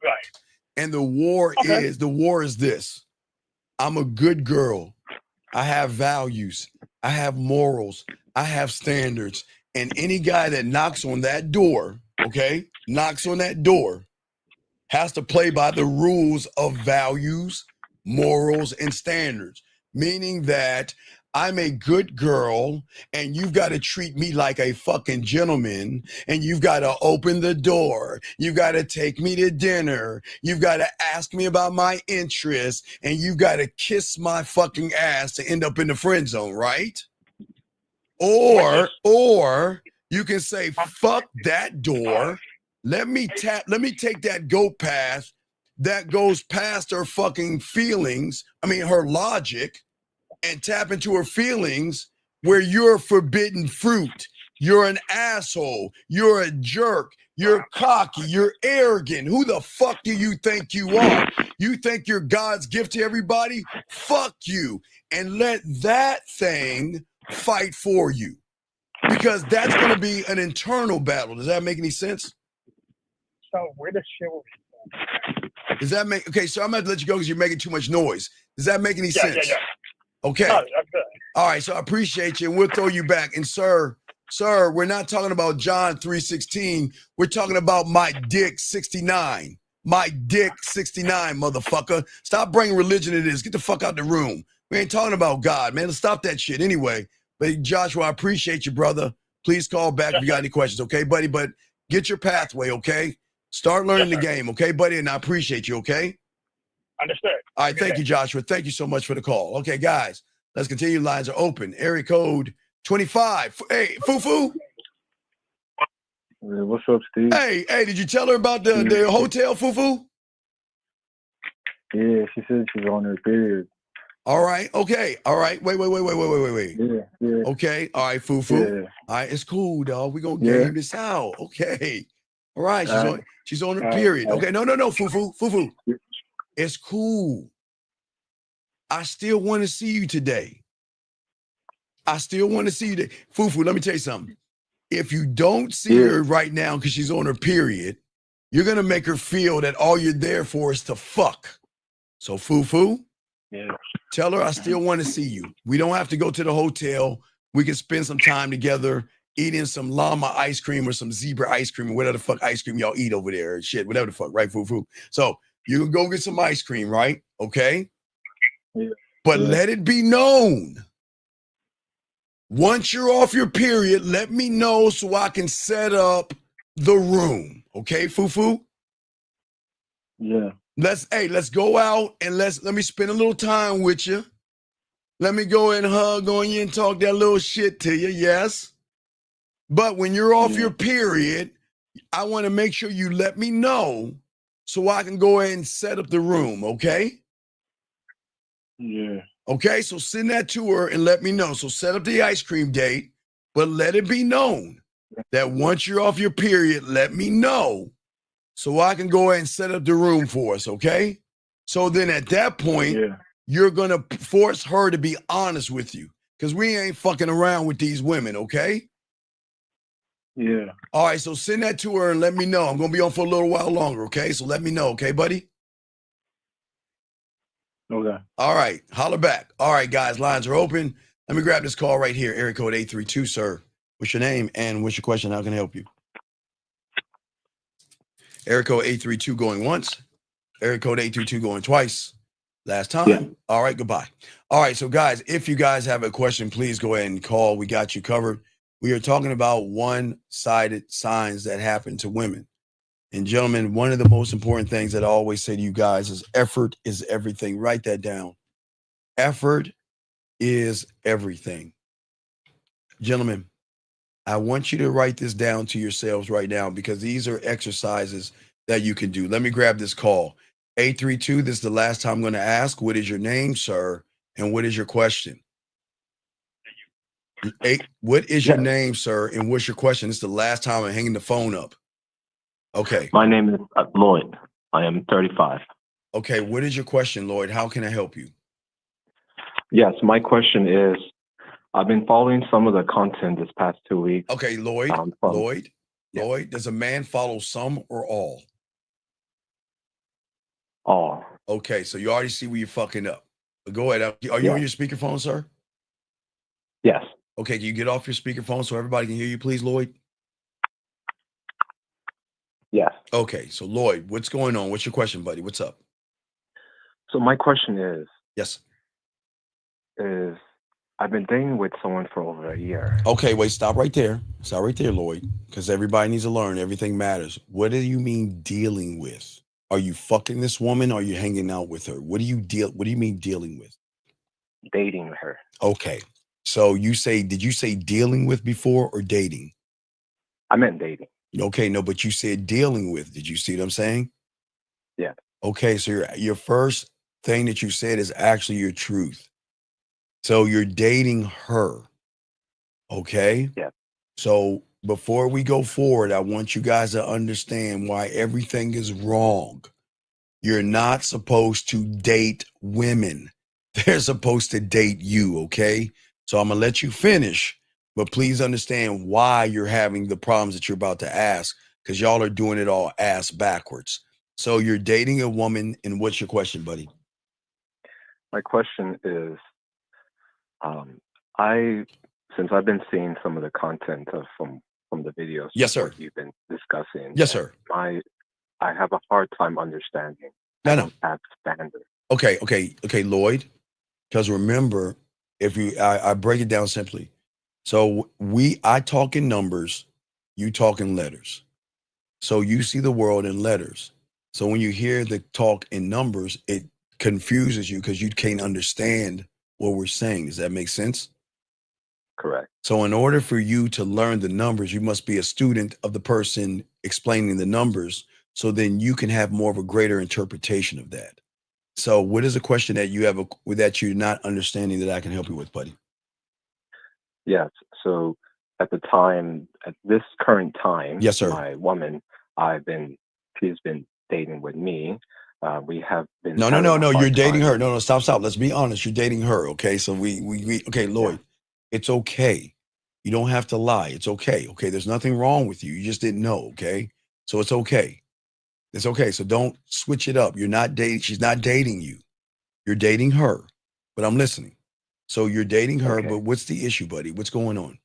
Right. And the war is this. I'm a good girl. I have values. I have morals. I have standards. And any guy that knocks on that door, has to play by the rules of values, morals, and standards. meaning that I'm a good girl and you've got to treat me like a fucking gentleman, and you've got to open the door. You've got to take me to dinner. You've got to ask me about my interests, and you've got to kiss my fucking ass to end up in the friend zone, right? Or you can say, fuck that door. Let me take that goat path that goes past her fucking feelings, her logic, and tap into her feelings where you're forbidden fruit. You're an asshole. You're a jerk. You're cocky. You're arrogant. Who the fuck do you think you are? You think you're God's gift to everybody? Fuck you. And let that thing fight for you, because that's going to be an internal battle. Does that make any sense? So where does chivalry? Does that make, okay, so I'm going to let you go because you're making too much noise. Does that make any sense? Yeah. Okay. No, that's good. All right, so I appreciate you, and we'll throw you back. And sir, we're not talking about John 3:16. We're talking about my dick 69. My dick 69, motherfucker. Stop bringing religion to this. Get the fuck out the room. We ain't talking about God, man. Let's stop that shit anyway. But Joshua, I appreciate you, brother. Please call back if you got any questions, okay, buddy? But get your pathway, okay? Start learning the game, okay, buddy? And I appreciate you, okay? Understood. All right, thank you, Joshua. Thank you so much for the call. Okay, guys, let's continue. Lines are open. Area code 25. Hey, Fufu. Yeah, what's up, Steve? Hey, did you tell her about the hotel, Fufu? Yeah, she said she's on her period. All right, okay. All right, wait. Yeah. Okay, all right, Fufu. Yeah. All right, it's cool, dog. We're going to game this out. Okay. All right, she's on her period. Okay, no, Fufu. It's cool. I still want to see you today. Fufu, let me tell you something. If you don't see her right now because she's on her period, you're going to make her feel that all you're there for is to fuck. So, Fufu, tell her I still want to see you. We don't have to go to the hotel. We can spend some time together eating some llama ice cream or some zebra ice cream or whatever the fuck ice cream y'all eat over there. Shit, whatever the fuck, right, Fufu? So, you can go get some ice cream, right? Okay? Yeah. But let it be known, once you're off your period, let me know so I can set up the room. Okay, Fufu? Yeah. Let's go out and let me spend a little time with you. Let me go and hug on you and talk that little shit to you, yes? But when you're off your period, I want to make sure you let me know so I can go ahead and set up the room, okay? Yeah. Okay, so send that to her and let me know. So set up the ice cream date, but let it be known that once you're off your period, let me know so I can go ahead and set up the room for us, okay? So then at that point, you're going to force her to be honest with you, because we ain't fucking around with these women, okay? Yeah. All right, so send that to her and let me know. I'm going to be on for a little while longer, okay? So let me know, okay, buddy? Okay. All right, holler back. All right, guys, lines are open. Let me grab this call right here. Area code 832, sir. What's your name and what's your question? How can I help you? Area code 832 going once. Area code 822 going twice. Last time. Yeah. All right, goodbye. All right, so guys, if you guys have a question, please go ahead and call. We got you covered. We are talking about one-sided signs that happen to women. And gentlemen, one of the most important things that I always say to you guys is effort is everything. Write that down. Effort is everything. Gentlemen, I want you to write this down to yourselves right now, because these are exercises that you can do. Let me grab this call. 832, this is the last time I'm going to ask. What is your name, sir? And what is your question? What is your name, sir? And what's your question? This is the last time I'm hanging the phone up. Okay. My name is Lloyd. I am 35. Okay. What is your question, Lloyd? How can I help you? Yes, my question is, I've been following some of the content this past 2 weeks. Okay, Lloyd. Lloyd, does a man follow some or all? All. Okay, so you already see where you're fucking up. But go ahead. Are you on your speakerphone, sir? Yes. Okay, can you get off your speakerphone so everybody can hear you, please, Lloyd? Yes. Okay, so Lloyd, what's going on? What's your question, buddy? What's up? So my question is, yes, is I've been dating with someone for over a year. Okay, wait, stop right there. Stop right there, Lloyd, because everybody needs to learn. Everything matters. What do you mean dealing with? Are you fucking this woman? Or are you hanging out with her? What do you mean dealing with? Dating her. Okay. So did you say dealing with before or dating? I meant dating. Okay, no, but you said dealing with. Did you see what I'm saying? Yeah. Okay, so your first thing that you said is actually your truth. So you're dating her. Okay? Yeah. So before we go forward, I want you guys to understand why everything is wrong. You're not supposed to date women. They're supposed to date you, okay? So I'm gonna let you finish, but please understand why you're having the problems that you're about to ask, because y'all are doing it all ass backwards. So you're dating a woman, and what's your question, buddy? My question is, since I've been seeing some of the content from the videos, Yes, sir. what you've been discussing. Yes, sir. I have a hard time understanding. No, I no. don't have standards. Okay, Lloyd. Because remember, I break it down simply. So I talk in numbers, you talk in letters. So you see the world in letters. So when you hear the talk in numbers, it confuses you because you can't understand what we're saying. Does that make sense? Correct. So in order for you to learn the numbers, you must be a student of the person explaining the numbers. So then you can have more of a greater interpretation of that. So what is a question that you have that you're not understanding that I can help you with, buddy? Yes. So at this current time, yes, sir. My woman, she's been dating with me. We have been. No. You're dating her. No. Stop. Let's be honest. You're dating her. Okay. So we okay, Lloyd, yeah. It's okay. You don't have to lie. It's okay. Okay. There's nothing wrong with you. You just didn't know. Okay. So it's okay. It's okay. So don't switch it up. You're not dating. She's not dating you. You're dating her, but I'm listening. So you're dating her, but what's the issue, buddy? What's going on?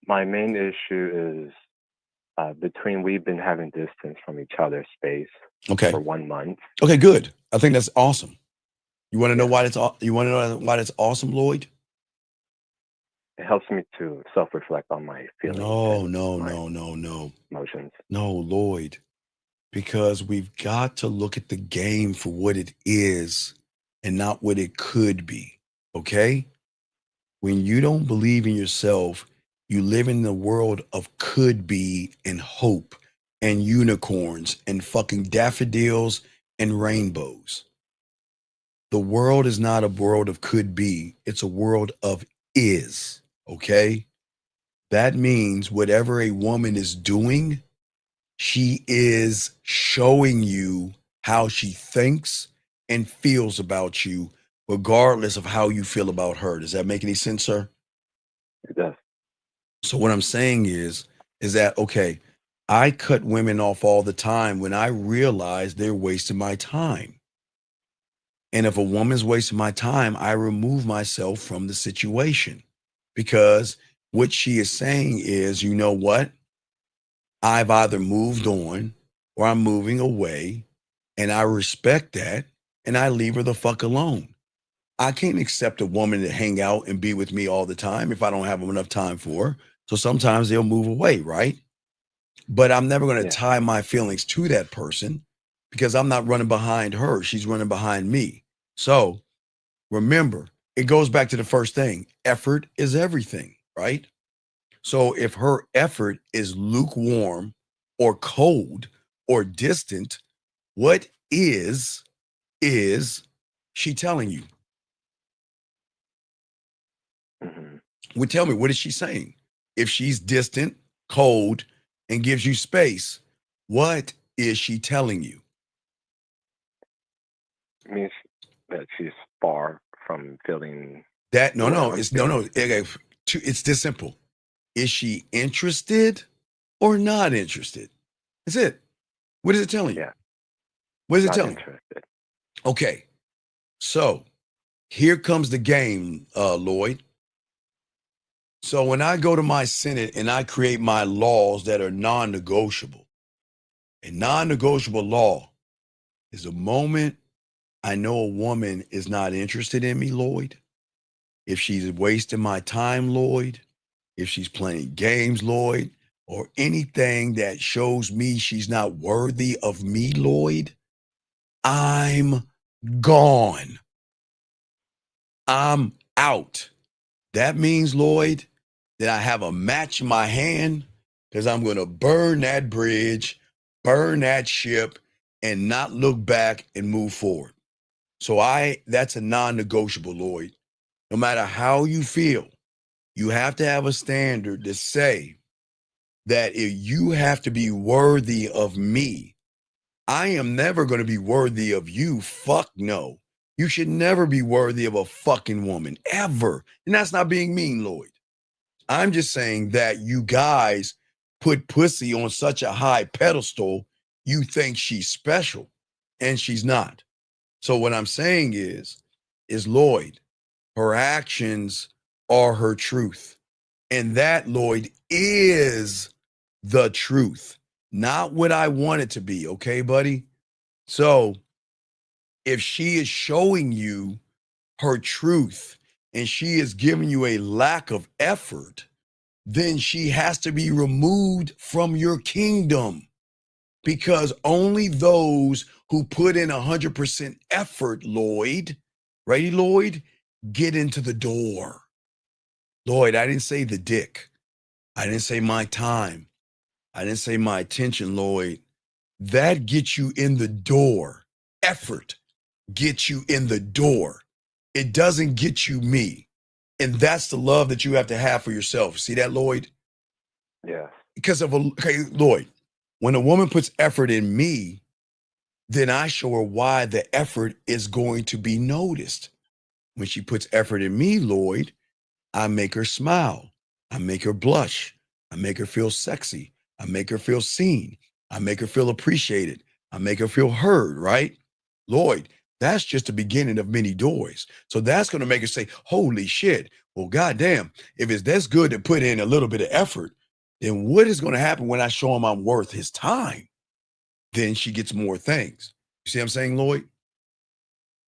My main issue is we've been having distance from each other's space for 1 month. Okay, good. I think that's awesome. You want to know why that's awesome, Lloyd? It helps me to self-reflect on my feelings. No. Emotions. No, Lloyd. Because we've got to look at the game for what it is and not what it could be. Okay? When you don't believe in yourself, you live in the world of could be and hope and unicorns and fucking daffodils and rainbows. The world is not a world of could be. It's a world of is. Okay? That means whatever a woman is doing, she is showing you how she thinks and feels about you, regardless of how you feel about her. Does that make any sense, sir? It does. So what I'm saying is that, okay, I cut women off all the time when I realize they're wasting my time. And if a woman's wasting my time, I remove myself from the situation, because what she is saying is, you know what? I've either moved on or I'm moving away, and I respect that, and I leave her the fuck alone. I can't accept a woman to hang out and be with me all the time if I don't have enough time for her. So sometimes they'll move away, right? But I'm never going to tie my feelings to that person, because I'm not running behind her. She's running behind me. So remember, it goes back to the first thing. Effort is everything, right? So if her effort is lukewarm or cold or distant, what is she telling you? Well, tell me, what is she saying? If she's distant, cold, and gives you space, what is she telling you? It means that she's far from feeling that. It's this simple. Is she interested or not interested? That's it. What is it telling you? Yeah. What is it telling you? Okay. So here comes the game, Lloyd. So when I go to my Senate and I create my laws that are non-negotiable, a non-negotiable law is the moment I know a woman is not interested in me, Lloyd, If she's wasting my time, Lloyd, if she's playing games, Lloyd, or anything that shows me she's not worthy of me, Lloyd, I'm gone. I'm out. That means, Lloyd, that I have a match in my hand because I'm going to burn that bridge, burn that ship, and not look back and move forward. So that's a non-negotiable, Lloyd. No matter how you feel, you have to have a standard to say that if you have to be worthy of me, I am never going to be worthy of you. Fuck no. You should never be worthy of a fucking woman, ever. And that's not being mean, Lloyd. I'm just saying that you guys put pussy on such a high pedestal, you think she's special, and she's not. So what I'm saying is Lloyd, her actions are her truth. And that, Lloyd, is the truth, not what I want it to be. Okay, buddy? So if she is showing you her truth and she is giving you a lack of effort, then she has to be removed from your kingdom, because only those who put in 100% effort, Lloyd, ready, Lloyd, get into the door. Lloyd, I didn't say the dick. I didn't say my time. I didn't say my attention, Lloyd. That gets you in the door. Effort gets you in the door. It doesn't get you me. And that's the love that you have to have for yourself. See that, Lloyd? Yeah. Because okay, Lloyd, when a woman puts effort in me, then I show her why the effort is going to be noticed. When she puts effort in me, Lloyd, I make her smile. I make her blush. I make her feel sexy. I make her feel seen. I make her feel appreciated. I make her feel heard, right? Lloyd, that's just the beginning of many doors. So that's going to make her say, holy shit. Well, goddamn, if it's this good to put in a little bit of effort, then what is going to happen when I show him I'm worth his time? Then she gets more things. You see what I'm saying, Lloyd?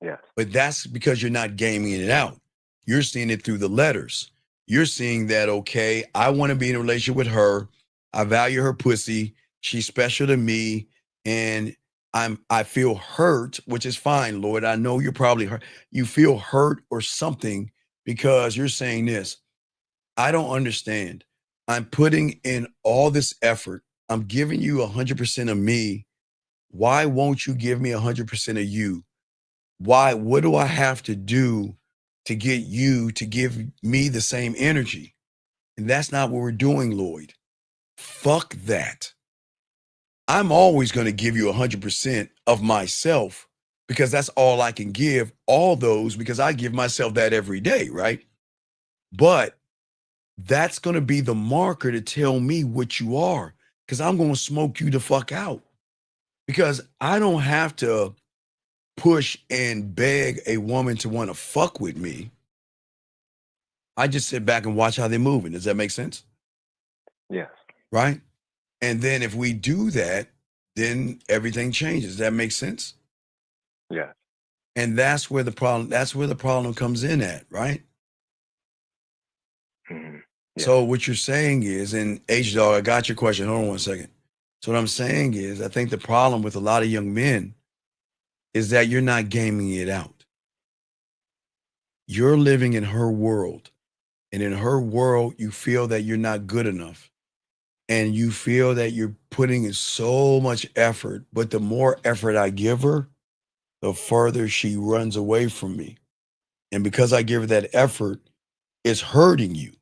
Yeah. But that's because you're not gaming it out. You're seeing it through the letters. You're seeing that, okay, I want to be in a relationship with her. I value her pussy. She's special to me. And I feel hurt, which is fine, Lloyd. I know you're probably hurt. You feel hurt or something because you're saying this. I don't understand. I'm putting in all this effort. I'm giving you 100% of me. Why won't you give me 100% of you? Why? What do I have to do to get you to give me the same energy? And that's not what we're doing, Lloyd. Fuck that. I'm always going to give you 100% of myself because that's all I can give, all those, because I give myself that every day, right? But that's going to be the marker to tell me what you are, because I'm going to smoke you the fuck out, because I don't have to push and beg a woman to want to fuck with me. I just sit back and watch how they're moving. Does that make sense? Yes. Right? And then if we do that, then everything changes. Does that make sense? Yeah. And that's where the problem comes in at, right? Mm-hmm. Yeah. So what you're saying is, and H-Dog, I got your question. Hold on one second. So what I'm saying is, I think the problem with a lot of young men is that you're not gaming it out. You're living in her world. And in her world, you feel that you're not good enough. And you feel that you're putting in so much effort. But the more effort I give her, the further she runs away from me. And because I give her that effort, it's hurting you.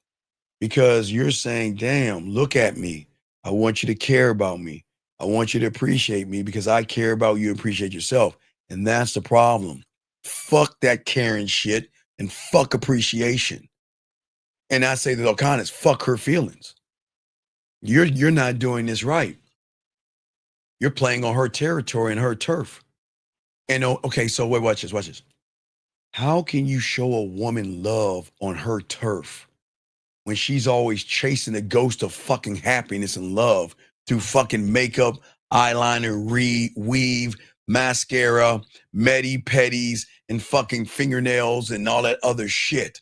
Because you're saying, damn, look at me. I want you to care about me. I want you to appreciate me because I care about you and appreciate yourself. And that's the problem. Fuck that caring shit and fuck appreciation. And I say that all kindness, fuck her feelings. You're not doing this right. You're playing on her territory and her turf. And okay, so wait, watch this. How can you show a woman love on her turf when she's always chasing the ghost of fucking happiness and love through fucking makeup, eyeliner, weave, mascara, medi-pedis, and fucking fingernails and all that other shit?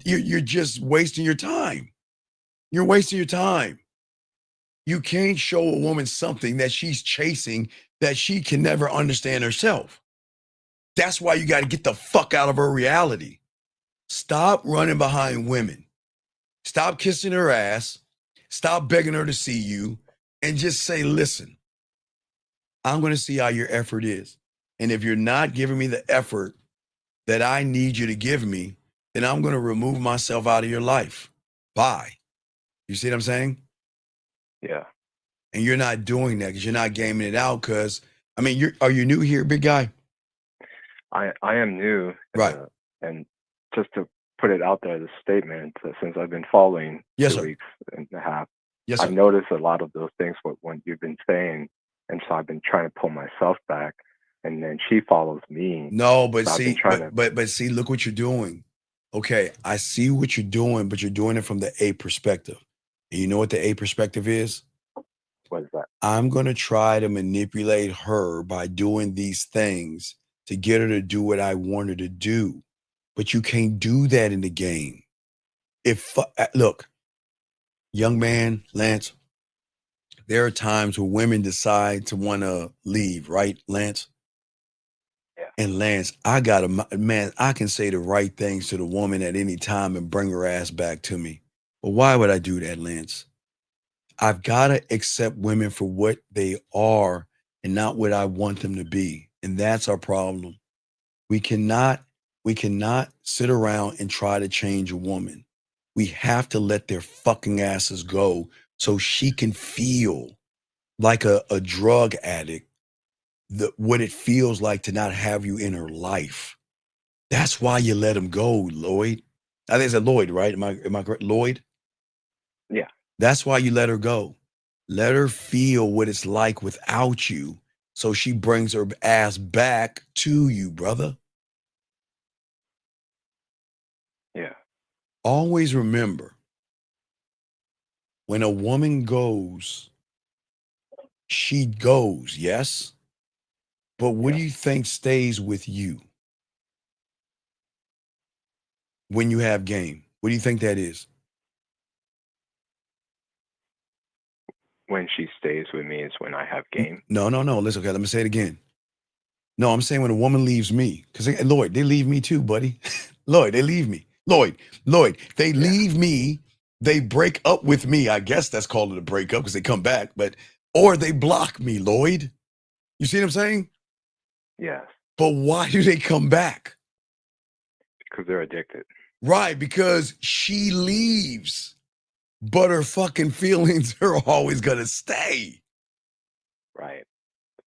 You're just wasting your time. You're wasting your time. You can't show a woman something that she's chasing that she can never understand herself. That's why you got to get the fuck out of her reality. Stop running behind women. Stop kissing her ass. Stop begging her to see you and just say, listen, I'm going to see how your effort is. And if you're not giving me the effort that I need you to give me, then I'm going to remove myself out of your life. Bye. You see what I'm saying? Yeah. And you're not doing that because you're not gaming it out because, I mean, are you new here, big guy? I am new. Right. And just to put it out there, the statement, since I've been following 2 weeks and a half, I've noticed a lot of those things what you've been saying. And so I've been trying to pull myself back. And then she follows me. No, but so see, but see, look what you're doing. Okay, I see what you're doing, but you're doing it from the A perspective. And you know what the A perspective is? What is that? I'm going to try to manipulate her by doing these things to get her to do what I want her to do. But you can't do that in the game. Look, young man, Lance, there are times where women decide to want to leave, right, Lance? Yeah. And Lance, I can say the right things to the woman at any time and bring her ass back to me. But why would I do that, Lance? I've got to accept women for what they are and not what I want them to be. And that's our problem. We cannot sit around and try to change a woman. We have to let their fucking asses go so she can feel like a drug addict, what it feels like to not have you in her life. That's why you let them go, Lloyd. I think it's Lloyd, right? Am I correct? Lloyd? Yeah. That's why you let her go. Let her feel what it's like without you so she brings her ass back to you, brother. Yeah. Always remember, when a woman goes, she goes, yes? But what do you think stays with you when you have game? What do you think that is? When she stays with me is when I have game. No. Listen, okay, let me say it again. No, I'm saying when a woman leaves me, because Lloyd, they leave me too, buddy. Lloyd, they leave me. Lloyd, they leave me. They break up with me. I guess that's called it a breakup because they come back, or they block me, Lloyd. You see what I'm saying? Yes. But why do they come back? Because they're addicted. Right, because she leaves, but her fucking feelings are always gonna stay. Right.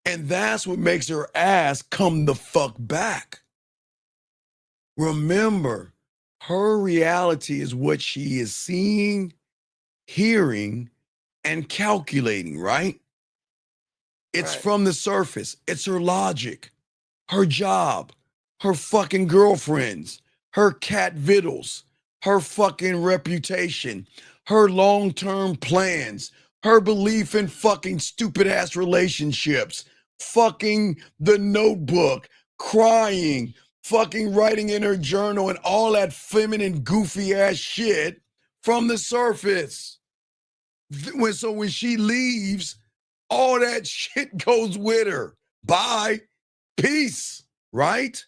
And that's what makes her ass come the fuck back. Remember, her reality is what she is seeing, hearing, and calculating, right? It's from the surface. It's her logic, her job, her fucking girlfriends, her cat vittles, her fucking reputation, her long-term plans, her belief in fucking stupid-ass relationships, fucking The Notebook, crying, fucking writing in her journal and all that feminine, goofy-ass shit from the surface. So when she leaves, all that shit goes with her. Bye. Peace. Right?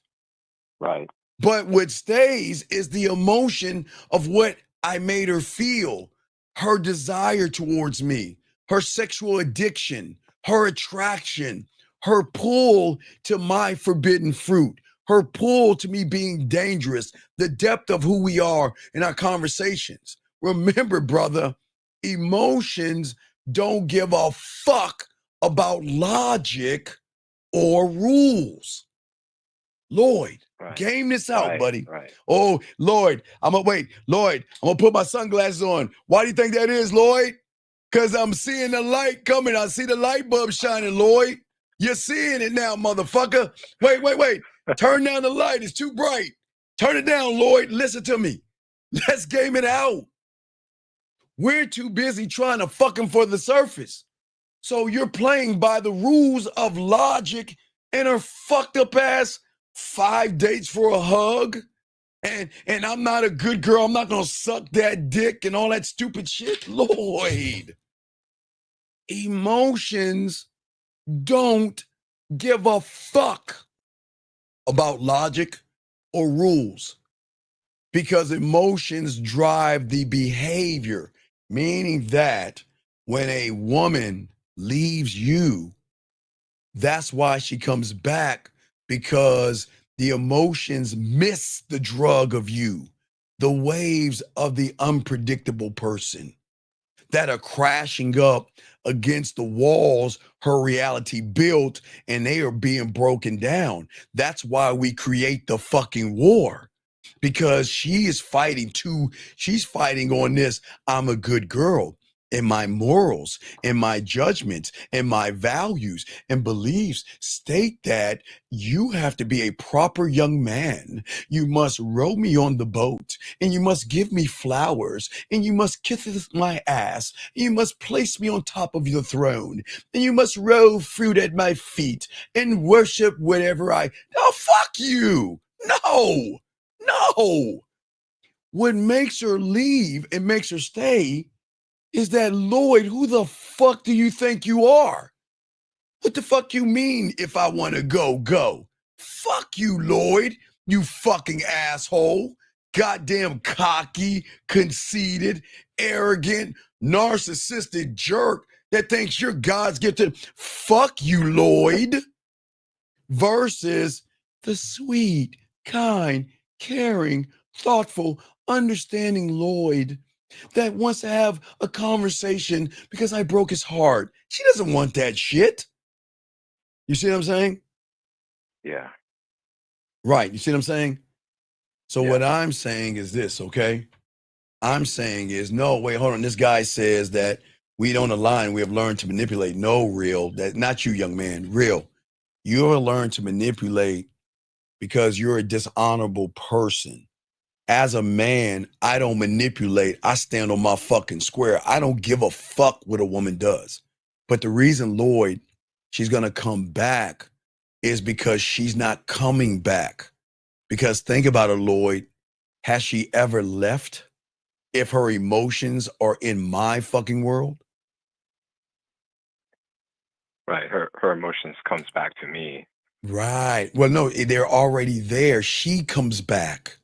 Right. But what stays is the emotion of what I made her feel, her desire towards me, her sexual addiction, her attraction, her pull to my forbidden fruit, her pull to me being dangerous, the depth of who we are in our conversations. Remember, brother, emotions don't give a fuck about logic or rules. Lloyd, game this out, buddy. Right. Oh, Lloyd, Lloyd, I'm gonna put my sunglasses on. Why do you think that is, Lloyd? Because I'm seeing the light coming. I see the light bulb shining, Lloyd. You're seeing it now, motherfucker. Wait. Turn down the light. It's too bright. Turn it down, Lloyd. Listen to me. Let's game it out. We're too busy trying to fuck him for the surface. So you're playing by the rules of logic and her fucked up ass 5 dates for a hug and I'm not a good girl. I'm not gonna suck that dick and all that stupid shit. Lloyd, emotions don't give a fuck about logic or rules, because emotions drive the behavior, meaning that when a woman leaves you, that's why she comes back, because the emotions miss the drug of you, the waves of the unpredictable person that are crashing up against the walls her reality built, and they are being broken down. That's why we create the fucking war, because she's fighting on this, I'm a good girl, and my morals and my judgments and my values and beliefs state that you have to be a proper young man. You must row me on the boat, and you must give me flowers, and you must kiss my ass, and you must place me on top of your throne, and you must roll fruit at my feet and worship whatever oh, fuck you. No. What makes her leave and makes her stay is that, Lloyd, who the fuck do you think you are? What the fuck you mean if I want to go? Fuck you, Lloyd, you fucking asshole. Goddamn cocky, conceited, arrogant, narcissistic jerk that thinks you're God's gift to. Fuck you, Lloyd. Versus the sweet, kind, caring, thoughtful, understanding Lloyd that wants to have a conversation because I broke his heart. She doesn't want that shit. You see what I'm saying? Yeah. Right. You see what I'm saying? So what I'm saying is this, okay? I'm saying is, no, wait, hold on. This guy says that we don't align. We have learned to manipulate. No, real. That not you, young man. Real. You'll learn to manipulate because you're a dishonorable person. As a man, I don't manipulate. I stand on my fucking square. I don't give a fuck what a woman does. But the reason, Lloyd, she's going to come back is because she's not coming back. Because think about it, Lloyd. Has she ever left if her emotions are in my fucking world? Right. Her emotions comes back to me. Right. Well, no, they're already there. She comes back.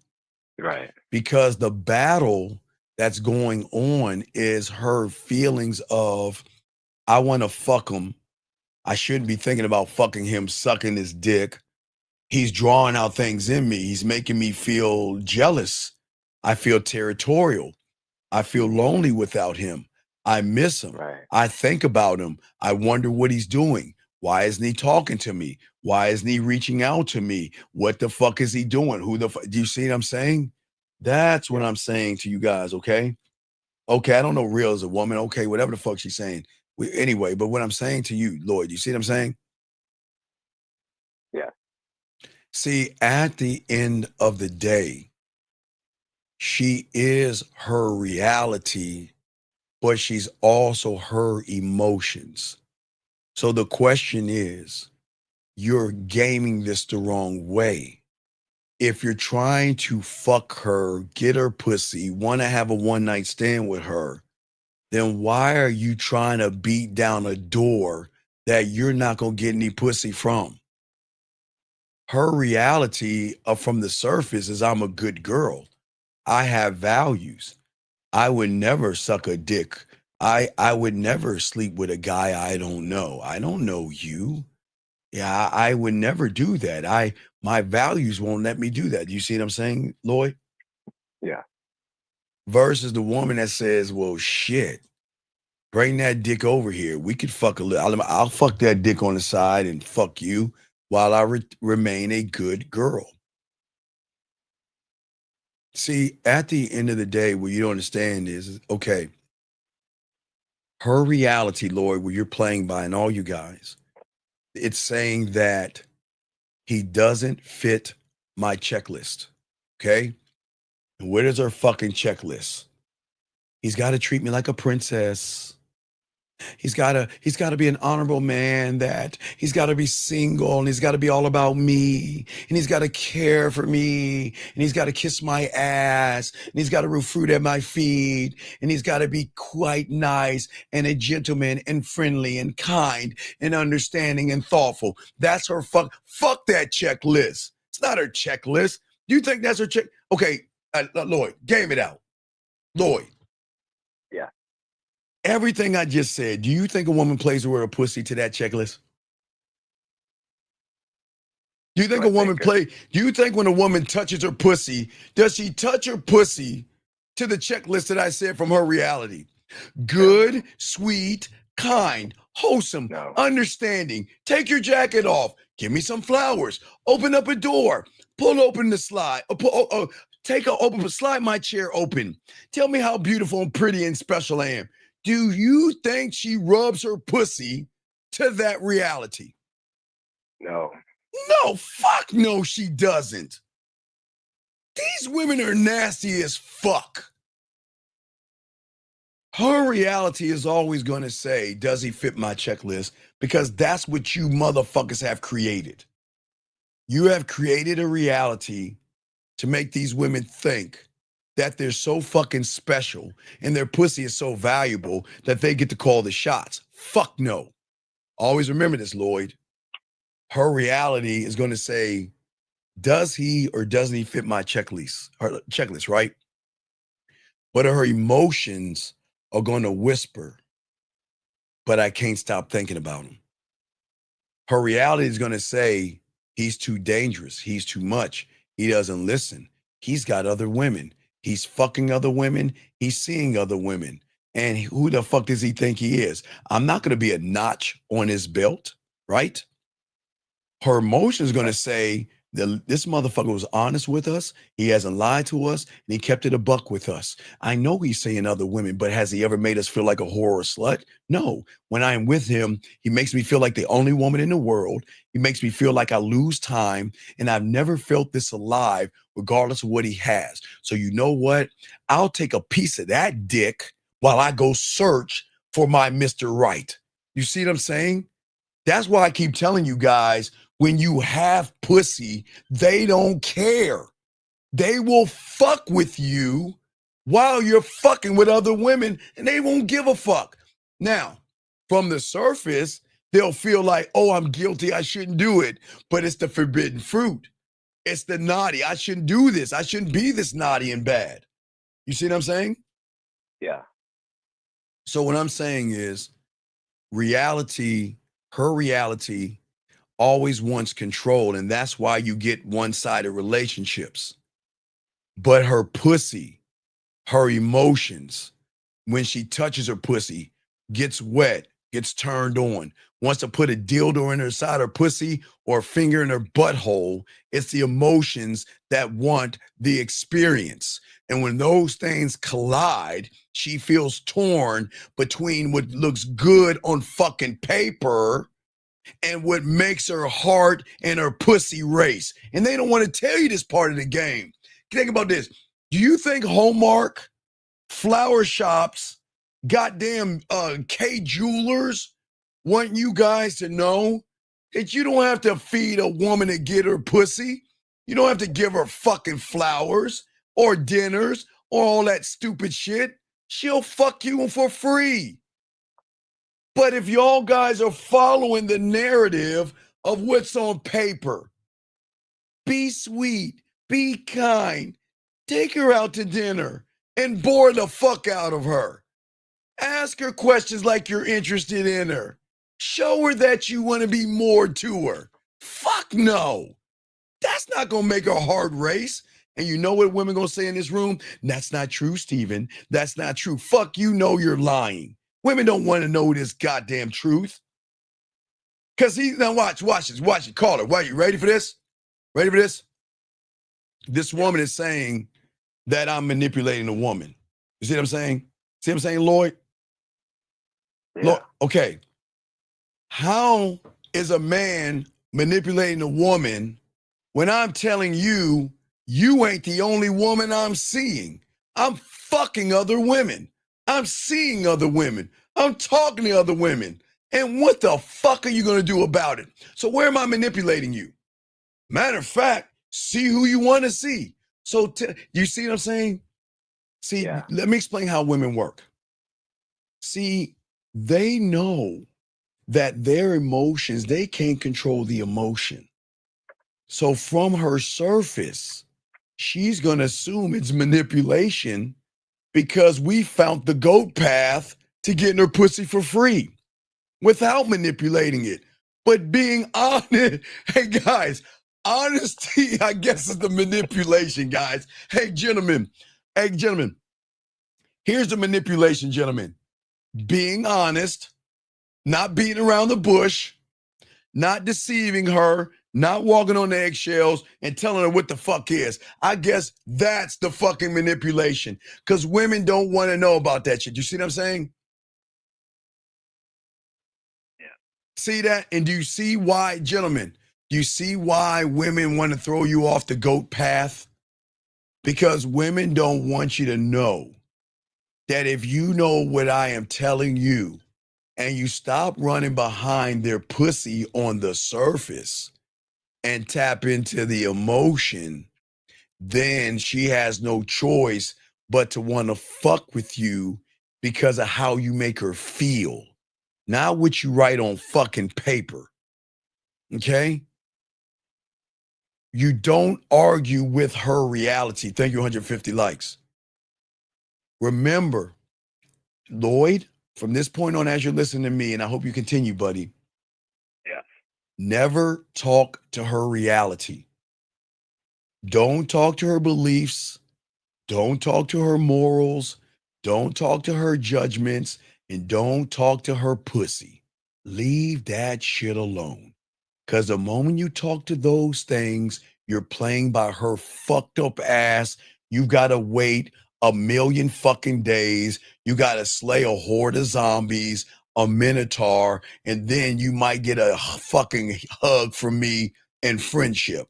Right. Because the battle that's going on is her feelings of, I want to fuck him. I shouldn't be thinking about fucking him, sucking his dick. He's drawing out things in me. He's making me feel jealous. I feel territorial. I feel lonely without him. I miss him. Right. I think about him. I wonder what he's doing. Why isn't he talking to me? Why isn't he reaching out to me? What the fuck is he doing? Do you see what I'm saying? That's what I'm saying to you guys, okay? Okay, I don't know real as a woman. Okay, whatever the fuck she's saying. Anyway, but what I'm saying to you, Lloyd, you see what I'm saying? Yeah. See, at the end of the day, she is her reality, but she's also her emotions. So the question is, you're gaming this the wrong way. If you're trying to fuck her, get her pussy, want to have a one-night stand with her, then why are you trying to beat down a door that you're not going to get any pussy from? Her reality from the surface is, I'm a good girl. I have values. I would never suck a dick. I would never sleep with a guy I don't know. I don't know you. Yeah, I would never do that. My values won't let me do that. You see what I'm saying, Lloyd? Yeah. Versus the woman that says, well, shit, bring that dick over here. We could fuck a little. I'll fuck that dick on the side and fuck you while I remain a good girl. See, at the end of the day, what you don't understand is, okay, her reality, Lloyd, where you're playing by, and all you guys, it's saying that he doesn't fit my checklist. Okay. And where is her fucking checklist? He's got to treat me like a princess. He's gotta be an honorable man, that he's gotta be single, and he's gotta be all about me, and he's gotta care for me, and he's gotta kiss my ass, and he's gotta root fruit at my feet, and he's gotta be quite nice and a gentleman and friendly and kind and understanding and thoughtful. That's her fuck that checklist. It's not her checklist. Do you think that's her check? Okay, Lloyd, game it out. Lloyd. Yeah. Everything I just said, do you think a woman plays with her pussy to that checklist? Do you think do you think when a woman touches her pussy, does she touch her pussy to the checklist that I said from her reality? Good, sweet, kind, wholesome, understanding. Take your jacket off. Give me some flowers. Open up a door. Pull open the slide. Slide my chair open. Tell me how beautiful and pretty and special I am. Do you think she rubs her pussy to that reality? No. No, fuck no, she doesn't. These women are nasty as fuck. Her reality is always going to say, does he fit my checklist? Because that's what you motherfuckers have created. You have created a reality to make these women think that they're so fucking special and their pussy is so valuable that they get to call the shots. Fuck no. Always remember this, Lloyd. Her reality is going to say, does he or doesn't he fit my checklist? Her checklist, right? But her emotions are going to whisper, but I can't stop thinking about him. Her reality is going to say, he's too dangerous. He's too much. He doesn't listen. He's got other women. He's fucking other women. He's seeing other women. And who the fuck does he think he is? I'm not going to be a notch on his belt, right? Her emotion is going to say, this motherfucker was honest with us. He hasn't lied to us, and he kept it a buck with us. I know he's seeing other women, but has he ever made us feel like a whore or slut? No. When I am with him, he makes me feel like the only woman in the world. He makes me feel like I lose time, and I've never felt this alive, regardless of what he has. So you know what? I'll take a piece of that dick while I go search for my Mr. Right. You see what I'm saying? That's why I keep telling you guys, when you have pussy, they don't care. They will fuck with you while you're fucking with other women, and they won't give a fuck. Now, from the surface, they'll feel like, oh, I'm guilty, I shouldn't do it. But it's the forbidden fruit. It's the naughty. I shouldn't do this. I shouldn't be this naughty and bad. You see what I'm saying? Yeah. So what I'm saying is, reality, her reality, always wants control, and that's why you get one-sided relationships. But her pussy, her emotions, when she touches her pussy, gets wet, gets turned on, wants to put a dildo in her side of her pussy or a finger in her butthole. It's the emotions that want the experience. And when those things collide, she feels torn between what looks good on fucking paper and what makes her heart and her pussy race. And they don't want to tell you this part of the game. Think about this. Do you think Hallmark, flower shops, goddamn K jewelers want you guys to know that you don't have to feed a woman to get her pussy? You don't have to give her fucking flowers or dinners or all that stupid shit. She'll fuck you for free. But if y'all guys are following the narrative of what's on paper, be sweet, be kind, take her out to dinner and bore the fuck out of her. Ask her questions like you're interested in her. Show her that you want to be more to her. Fuck no. That's not going to make her heart race. And you know what women going to say in this room? That's not true, Steven. That's not true. Fuck, you know you're lying. Women don't want to know this goddamn truth. Because now watch it. Call her. Why, you ready for this? Ready for this? This woman is saying that I'm manipulating a woman. You see what I'm saying? See what I'm saying, Lloyd? Yeah. Lloyd, okay. How is a man manipulating a woman when I'm telling you, you ain't the only woman I'm seeing? I'm fucking other women. I'm seeing other women. I'm talking to other women. And what the fuck are you going to do about it? So where am I manipulating you? Matter of fact, see who you want to see. So you see what I'm saying? See, Let me explain how women work. See, they know that their emotions, they can't control the emotion. So from her surface, she's going to assume it's manipulation because we found the GOAT path to getting her pussy for free without manipulating it. But being honest, hey guys, honesty, I guess, is the manipulation, guys. Hey, gentlemen, here's the manipulation, gentlemen. Being honest, not beating around the bush, not deceiving her, not walking on eggshells and telling her what the fuck is. I guess that's the fucking manipulation because women don't want to know about that shit. You see what I'm saying? Yeah. See that? And do you see why, gentlemen, do you see why women want to throw you off the GOAT path? Because women don't want you to know that if you know what I am telling you and you stop running behind their pussy on the surface and tap into the emotion, then she has no choice but to want to fuck with you because of how you make her feel, not what you write on fucking paper. Okay? You don't argue with her reality. Thank you, 150 likes. Remember, Lloyd, from this point on, as you're listening to me, and I hope you continue, buddy. Yeah. Never talk to her reality. Don't talk to her beliefs. Don't talk to her morals. Don't talk to her judgments. And don't talk to her pussy. Leave that shit alone. Because the moment you talk to those things, you're playing by her fucked up ass. You got to wait a million fucking days. You got to slay a horde of zombies, a minotaur, and then you might get a fucking hug from me and friendship.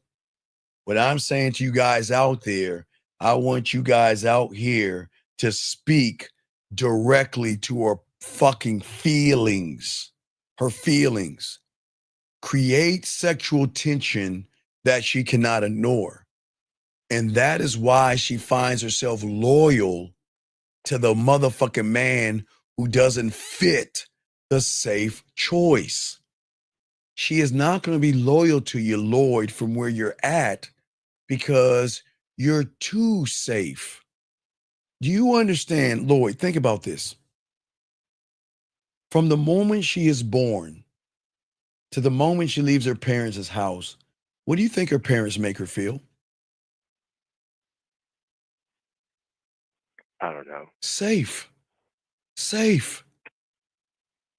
What I'm saying to you guys out there, I want you guys out here to speak directly to her fucking feelings, her feelings. Create sexual tension that she cannot ignore. And that is why she finds herself loyal to the motherfucking man who doesn't fit the safe choice. She is not going to be loyal to you, Lloyd, from where you're at because you're too safe. Do you understand, Lloyd? Think about this. From the moment she is born to the moment she leaves her parents' house, what do you think her parents make her feel? I don't know. Safe. Safe.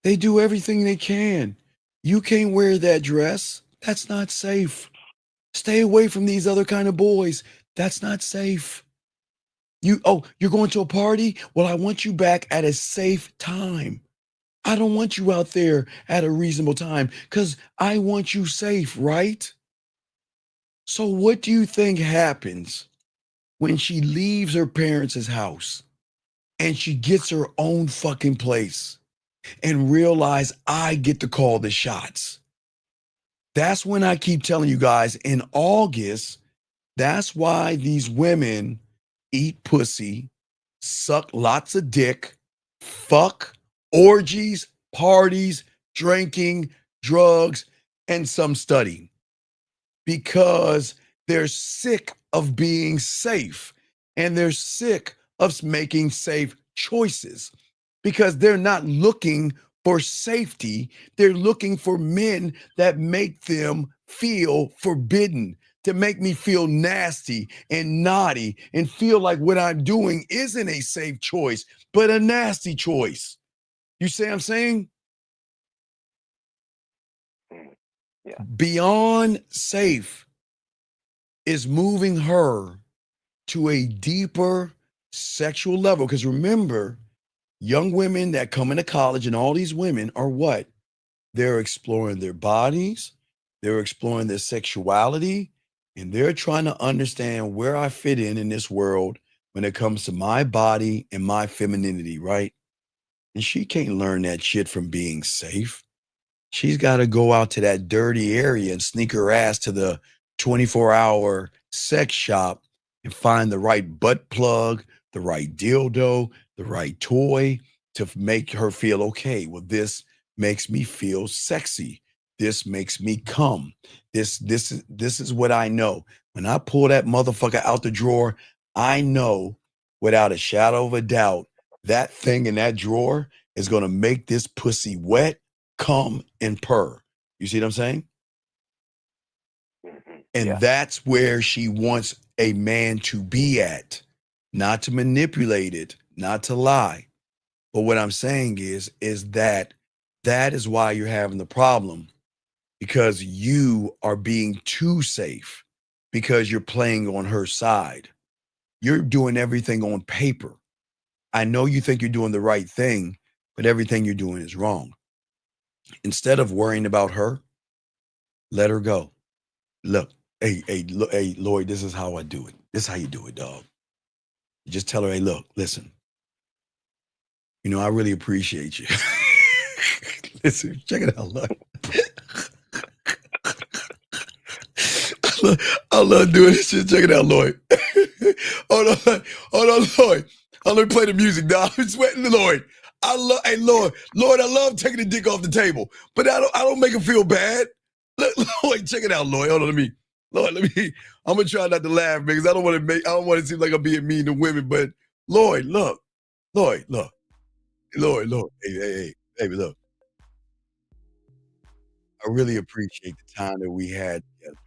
They do everything they can. You can't wear that dress. That's not safe. Stay away from these other kind of boys. That's not safe. You're going to a party? Well, I want you back at a safe time. I don't want you out there at a reasonable time because I want you safe, right? So what do you think happens when she leaves her parents' house and she gets her own fucking place and realize I get to call the shots? That's when I keep telling you guys in August, that's why these women eat pussy, suck lots of dick, fuck, orgies, parties, drinking, drugs, and some studying. Because they're sick of being safe and they're sick of making safe choices because they're not looking for safety. They're looking for men that make them feel forbidden, to make me feel nasty and naughty and feel like what I'm doing isn't a safe choice, but a nasty choice. You see what I'm saying? Yeah. Beyond safe is moving her to a deeper sexual level. Because remember, young women that come into college and all these women are what? They're exploring their bodies, they're exploring their sexuality, and they're trying to understand where I fit in this world when it comes to my body and my femininity, right? And she can't learn that shit from being safe. She's got to go out to that dirty area and sneak her ass to the 24-hour sex shop and find the right butt plug, the right dildo, the right toy to make her feel okay. Well, this makes me feel sexy. This makes me come. This is what I know. When I pull that motherfucker out the drawer, I know without a shadow of a doubt that thing in that drawer is going to make this pussy wet, come, and purr. You see what I'm saying? And that's where she wants a man to be at, not to manipulate it, not to lie. But what I'm saying is that is why you're having the problem, because you are being too safe, because you're playing on her side. You're doing everything on paper. I know you think you're doing the right thing, but everything you're doing is wrong. Instead of worrying about her, let her go. Look, hey, Lloyd, this is how I do it. This is how you do it, dog. You just tell her, hey, look, listen, I really appreciate you. Listen, check it out, look. I love doing this shit. Check it out, Lloyd. Hold on, Lloyd. Let me play the music, dog. I'm sweating the Lloyd. Lloyd, I love taking the dick off the table, but I don't make him feel bad. Lloyd, check it out, Lloyd. Hold on, I'm gonna try not to laugh because I don't want to seem like I'm being mean to women, but Lloyd, look. Lloyd, hey, baby, look. I really appreciate the time that we had together.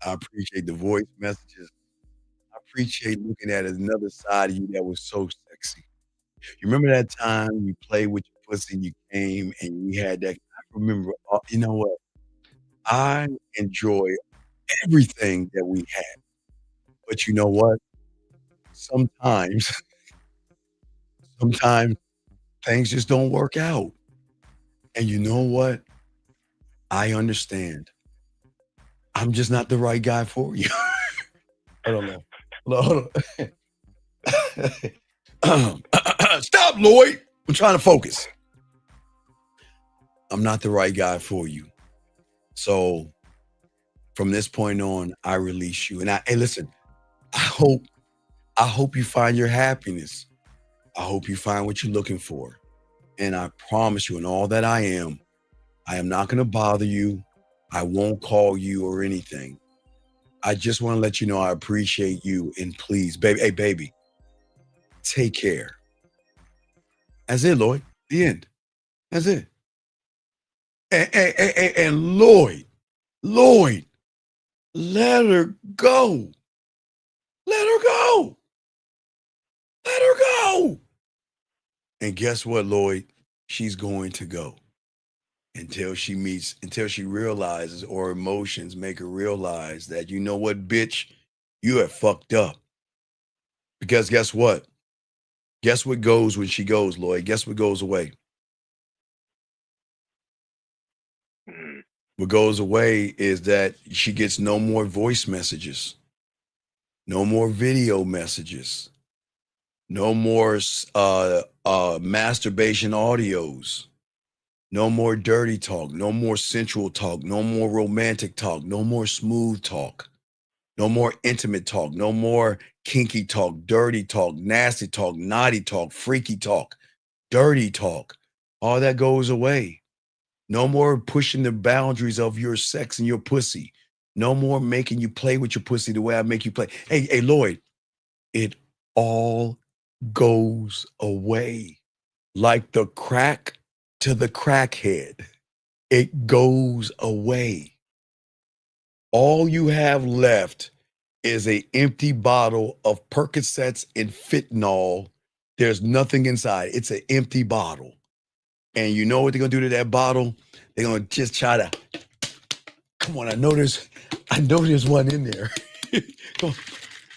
I appreciate the voice messages. I appreciate looking at another side of you that was so sexy. You remember that time you played with your pussy and you came and we had that? I remember, you know what? I enjoy everything that we had. But you know what? Sometimes things just don't work out. And you know what? I understand. I'm just not the right guy for you. I don't know. Hold on. Stop, Lloyd. I'm trying to focus. I'm not the right guy for you. So from this point on, I release you. And hey, listen, I hope you find your happiness. I hope you find what you're looking for. And I promise you, in all that I am not going to bother you. I won't call you or anything. I just want to let you know I appreciate you. And please, baby, hey, baby, take care. That's it, Lloyd. The end. That's it. And Lloyd, let her go. Let her go. Let her go. And guess what, Lloyd? She's going to go until she realizes, or emotions make her realize that, you know what, bitch, you have fucked up. Because guess what? Guess what goes when she goes, Lloyd? Guess what goes away? What goes away is that she gets no more voice messages, no more video messages, no more masturbation audios, no more dirty talk, no more sensual talk, no more romantic talk, no more smooth talk, no more intimate talk, no more kinky talk, dirty talk, nasty talk, naughty talk, freaky talk, dirty talk. All that goes away. No more pushing the boundaries of your sex and your pussy. No more making you play with your pussy the way I make you play. Hey, Lloyd, it all goes away. Like the crack to the crackhead. It goes away. All you have left is an empty bottle of Percocets and fentanyl. There's nothing inside. It's an empty bottle. And you know what they're going to do to that bottle? They're going to just try to, come on, I know there's one in there.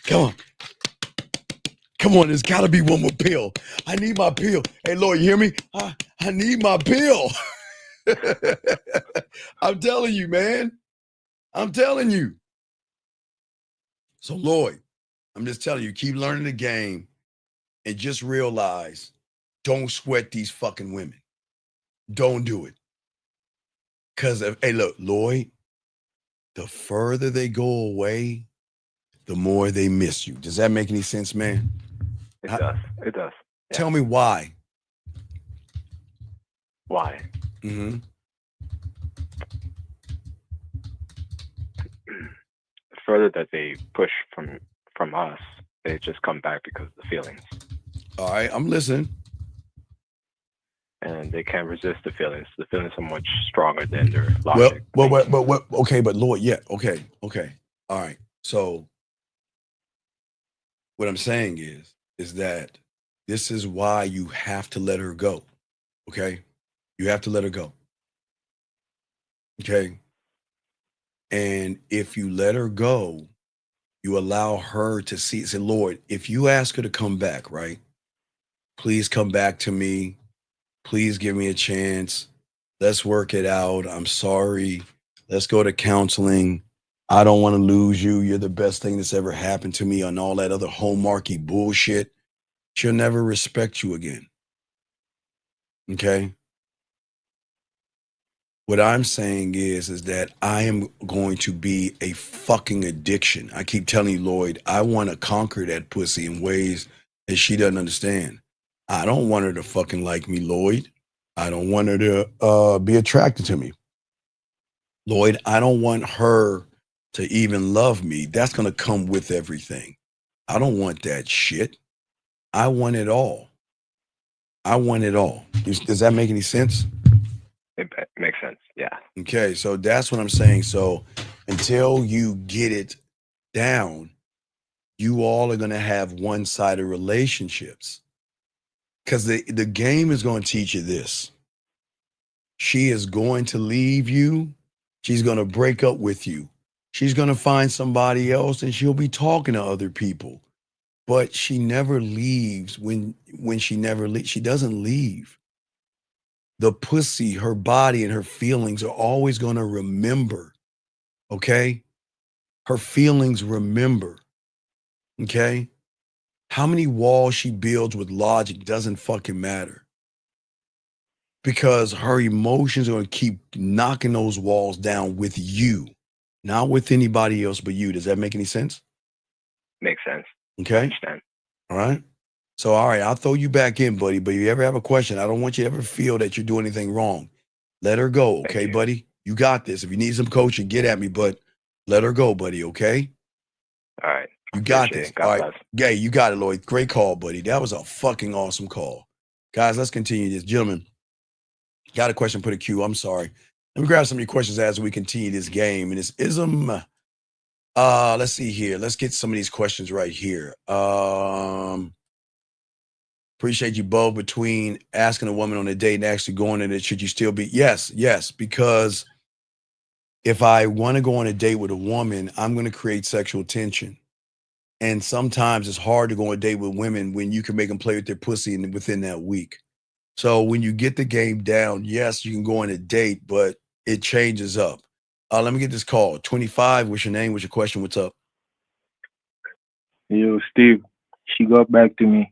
Come on, there's got to be one more pill. I need my pill. Hey, Lloyd, you hear me? I need my pill. I'm telling you, man. I'm telling you. So, Lloyd, I'm just telling you, keep learning the game and just realize don't sweat these fucking women. Don't do it. Because, hey, look, Lloyd, the further they go away, the more they miss you. Does that make any sense, man? It does. It does. Yeah. Tell me why. Why? Mm-hmm. The further that they push from us, they just come back because of the feelings. All right, I'm listening. And they can't resist the feelings. The feelings are much stronger than their logic. Okay, but Lord, yeah, okay. All right. So what I'm saying is that this is why you have to let her go. Okay? You have to let her go. Okay? And if you let her go, you allow her to say, Lord, if you ask her to come back, right? Please come back to me. Please give me a chance. Let's work it out. I'm sorry. Let's go to counseling. I don't want to lose you. You're the best thing that's ever happened to me, on all that other hallmarky bullshit. She'll never respect you again. Okay? What I'm saying is that I am going to be a fucking addiction. I keep telling you, Lloyd, I want to conquer that pussy in ways that she doesn't understand. I don't want her to fucking like me, Lloyd. I don't want her to be attracted to me. Lloyd, I don't want her to even love me. That's going to come with everything. I don't want that shit. I want it all. I want it all. Does that make any sense? It makes sense, yeah. Okay, so that's what I'm saying. So until you get it down, you all are going to have one-sided relationships. Because the game is going to teach you this. She is going to leave you. She's going to break up with you. She's going to find somebody else, and she'll be talking to other people. But she never leaves when she never leaves. She doesn't leave. The pussy, her body, and her feelings are always going to remember. Okay? Her feelings remember. Okay? How many walls she builds with logic doesn't fucking matter. Because her emotions are going to keep knocking those walls down with you, not with anybody else but you. Does that make any sense? Makes sense. Okay. I understand. All right. So, all right, I'll throw you back in, buddy. But if you ever have a question, I don't want you to ever feel that you're doing anything wrong. Let her go. Okay, buddy? You got this. If you need some coaching, get at me, but let her go, buddy. Okay. All right. You got this. All right. Yeah, you got it, Lloyd. Great call, buddy. That was a fucking awesome call. Guys, let's continue this. Gentlemen, got a question, put a Q. I'm sorry. Let me grab some of your questions as we continue this game. And this ism. Let's see here. Let's get some of these questions right here. Appreciate you both between asking a woman on a date and actually going on it. Should you still be? Yes, because if I want to go on a date with a woman, I'm going to create sexual tension. And sometimes it's hard to go on a date with women when you can make them play with their pussy within that week. So when you get the game down, yes, you can go on a date, but it changes up. Let me get this call. 25, what's your name? What's your question? What's up? Yo, Steve, she got back to me.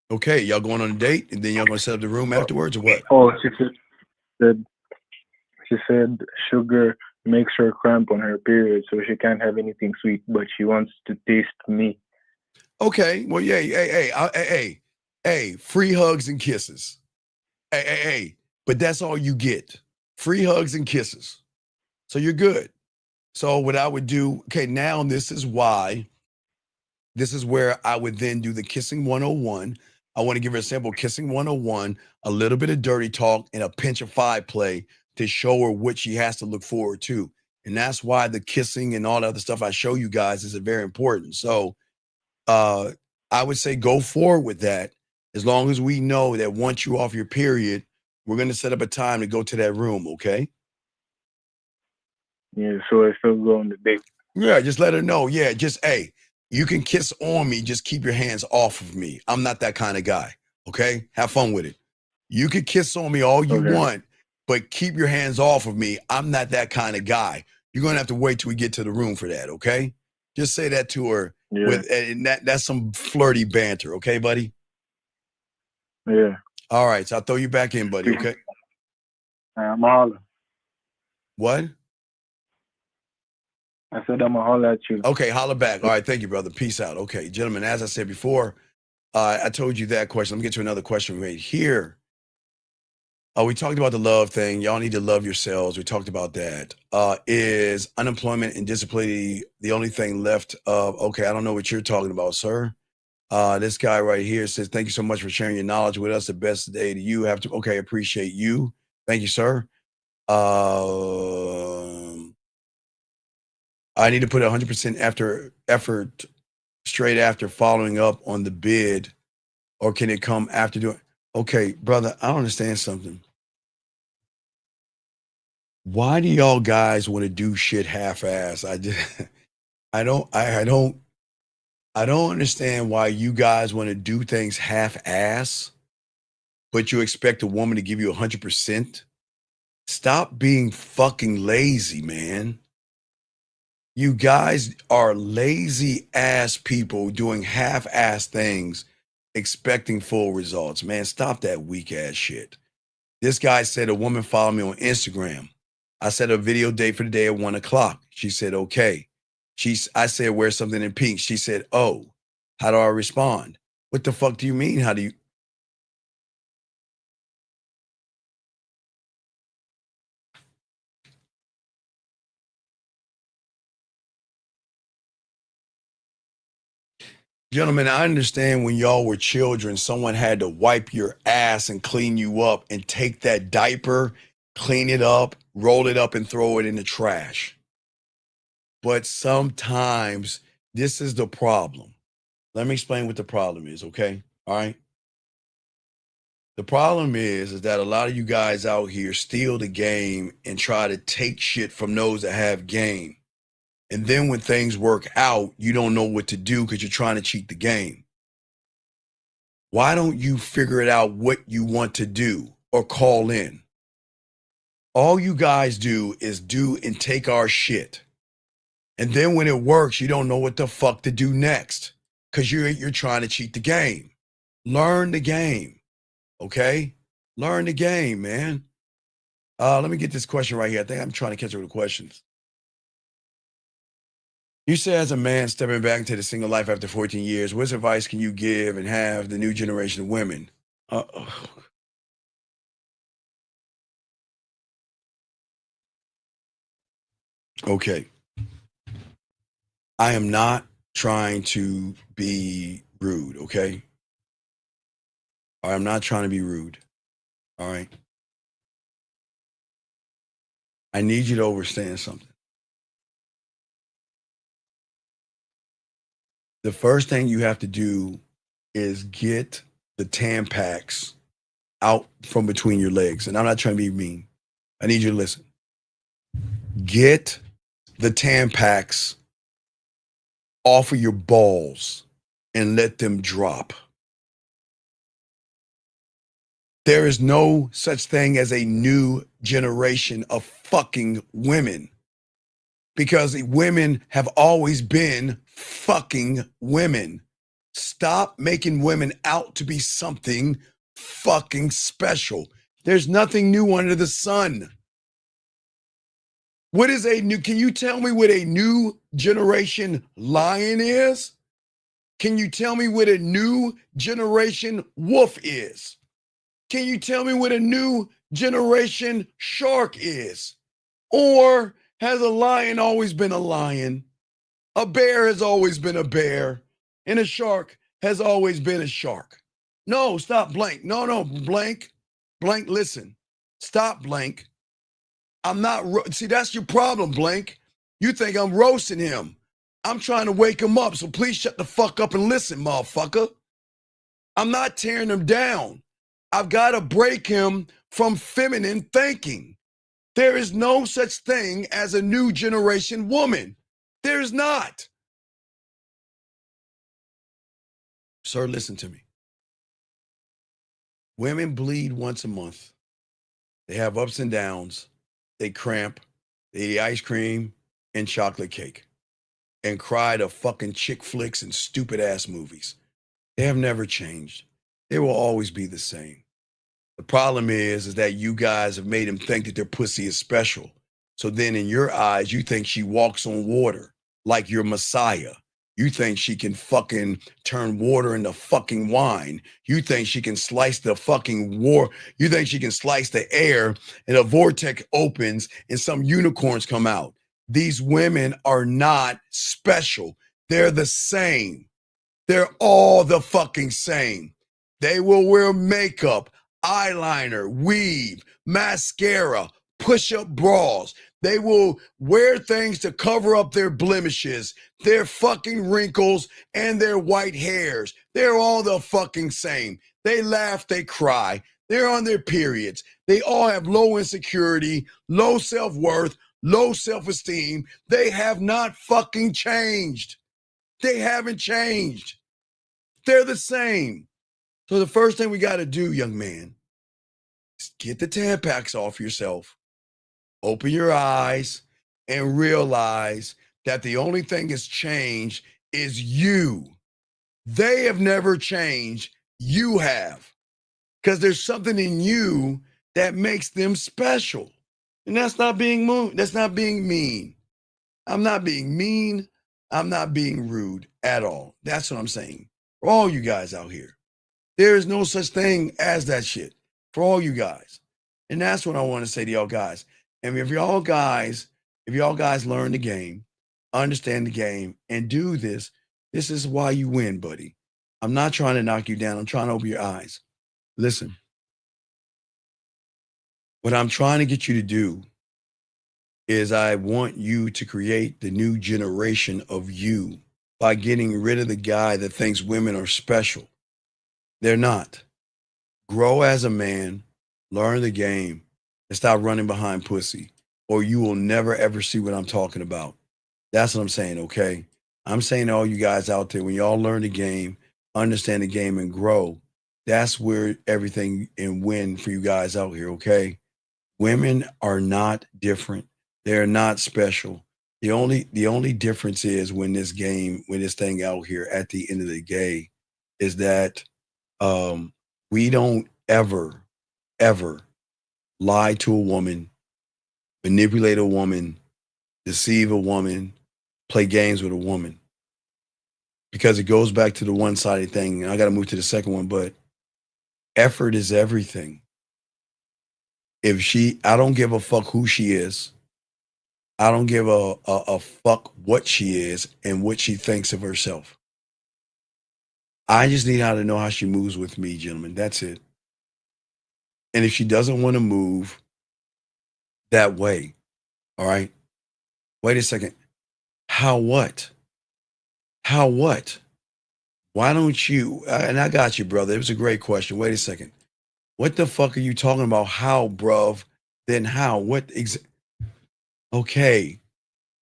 Okay, y'all going on a date and then y'all going to set up the room afterwards or what? Oh, she said sugar makes her cramp on her period, so she can't have anything sweet, but she wants to taste me. Okay, well, yeah, hey, free hugs and kisses. Hey, but that's all you get. Free hugs and kisses. So you're good. So what I would do, okay, now this is where I would then do the kissing 101. I want to give her a sample kissing 101, a little bit of dirty talk, and a pinch of five play to show her what she has to look forward to. And that's why the kissing and all the other stuff I show you guys is very important. So I would say go forward with that, as long as we know that once you're off your period, we're going to set up a time to go to that room, okay? Yeah, so I still go on the date. Yeah, just let her know. Yeah, just, hey, you can kiss on me, just keep your hands off of me. I'm not that kind of guy, okay? Have fun with it. You can kiss on me all you want, but keep your hands off of me. I'm not that kind of guy. You're going to have to wait till we get to the room for that, okay? Just say that to her. Yeah. And that's some flirty banter, okay, buddy? Yeah. All right, so I'll throw you back in, buddy, okay? I'm a holler. What? I said I'm a holler at you. Okay, holler back. All right, thank you, brother. Peace out. Okay, gentlemen, as I said before, I told you that question. Let me get to another question right here. We talked about the love thing. Y'all need to love yourselves. We talked about that. Is unemployment and disability the only thing left of, okay, I don't know what you're talking about, sir. This guy right here says, thank you so much for sharing your knowledge with us. The best day to you. Have to, okay, appreciate you. Thank you, sir. I need to put 100% effort straight after following up on the bid, or can it come after doing? Okay, brother, I don't understand something. Why do y'all guys want to do shit half-ass? I don't understand why you guys want to do things half-ass, but you expect a woman to give you 100%. Stop being fucking lazy, man. You guys are lazy ass people doing half-ass things, expecting full results. Man, stop that weak ass shit. This guy said a woman followed me on Instagram. I set a video date for the day at 1 o'clock. She said, okay. I said, wear something in pink. She said, oh, how do I respond? What the fuck do you mean? How do you? Gentlemen, I understand when y'all were children, someone had to wipe your ass and clean you up and take that diaper, clean it up, roll it up and throw it in the trash. But sometimes this is the problem. Let me explain what the problem is, okay? All right? The problem is that a lot of you guys out here steal the game and try to take shit from those that have game. And then when things work out, you don't know what to do because you're trying to cheat the game. Why don't you figure it out what you want to do or call in? All you guys do is do and take our shit. And then when it works, you don't know what the fuck to do next because you're trying to cheat the game. Learn the game, okay? Learn the game, man. Let me get this question right here. I think I'm trying to catch up with the questions. You say, as a man stepping back into the single life after 14 years, what advice can you give and have the new generation of women? Okay. I am not trying to be rude, okay? I'm not trying to be rude, all right? I need you to understand something. The first thing you have to do is get the Tampax out from between your legs. And I'm not trying to be mean. I need you to listen. Get the Tampax off of your balls and let them drop. There is no such thing as a new generation of fucking women, because women have always been fucking women. Stop making women out to be something fucking special. There's nothing new under the sun. What is a new, can you tell me what a new generation lion is? Can you tell me what a new generation wolf is? Can you tell me what a new generation shark is? Or has a lion always been a lion? A bear has always been a bear, and a shark has always been a shark. No, stop, blank. No, blank, listen. Stop, blank. I'm not, see, that's your problem, blank. You think I'm roasting him. I'm trying to wake him up, so please shut the fuck up and listen, motherfucker. I'm not tearing him down. I've got to break him from feminine thinking. There is no such thing as a new generation woman. There's not. Sir, listen to me. Women bleed once a month. They have ups and downs. They cramp. They eat ice cream and chocolate cake and cry to fucking chick flicks and stupid ass movies. They have never changed. They will always be the same. The problem is that you guys have made them think that their pussy is special. So then in your eyes, you think she walks on water like your Messiah. You think she can fucking turn water into fucking wine. You think she can slice the fucking war. You think she can slice the air and a vortex opens and some unicorns come out. These women are not special. They're the same. They're all the fucking same. They will wear makeup, eyeliner, weave, mascara, push-up bras. They will wear things to cover up their blemishes, their fucking wrinkles, and their white hairs. They're all the fucking same. They laugh, they cry. They're on their periods. They all have low insecurity, low self-worth, low self-esteem. They have not fucking changed. They haven't changed. They're the same. So the first thing we got to do, young man, is get the Tampax off yourself. Open your eyes and realize that the only thing that's changed is you. They have never changed. You have. Because there's something in you that makes them special. And that's not being that's not being mean. I'm not being mean. I'm not being rude at all. That's what I'm saying. For all you guys out here, there is no such thing as that shit. For all you guys. And that's what I want to say to y'all guys. And if y'all guys learn the game, understand the game, and do this, this is why you win, buddy. I'm not trying to knock you down. I'm trying to open your eyes. Listen. What I'm trying to get you to do is I want you to create the new generation of you by getting rid of the guy that thinks women are special. They're not. Grow as a man, learn the game, and stop running behind pussy, or you will never, ever see what I'm talking about. That's what I'm saying, okay? I'm saying to all you guys out there, when y'all learn the game, understand the game, and grow, that's where everything and win for you guys out here, okay? Women are not different. They're not special. The only difference is when this thing out here at the end of the day is that we don't ever lie to a woman, manipulate a woman, deceive a woman, play games with a woman. Because it goes back to the one-sided thing. And I got to move to the second one, but effort is everything. I don't give a fuck who she is. I don't give a fuck what she is and what she thinks of herself. I just need her to know how she moves with me, gentlemen. That's it. And if she doesn't want to move that way, all right, wait a second. How what? How what? Why don't you, and I got you, brother. It was a great question. Wait a second. What the fuck are you talking about? How, bruv? Then how? Okay.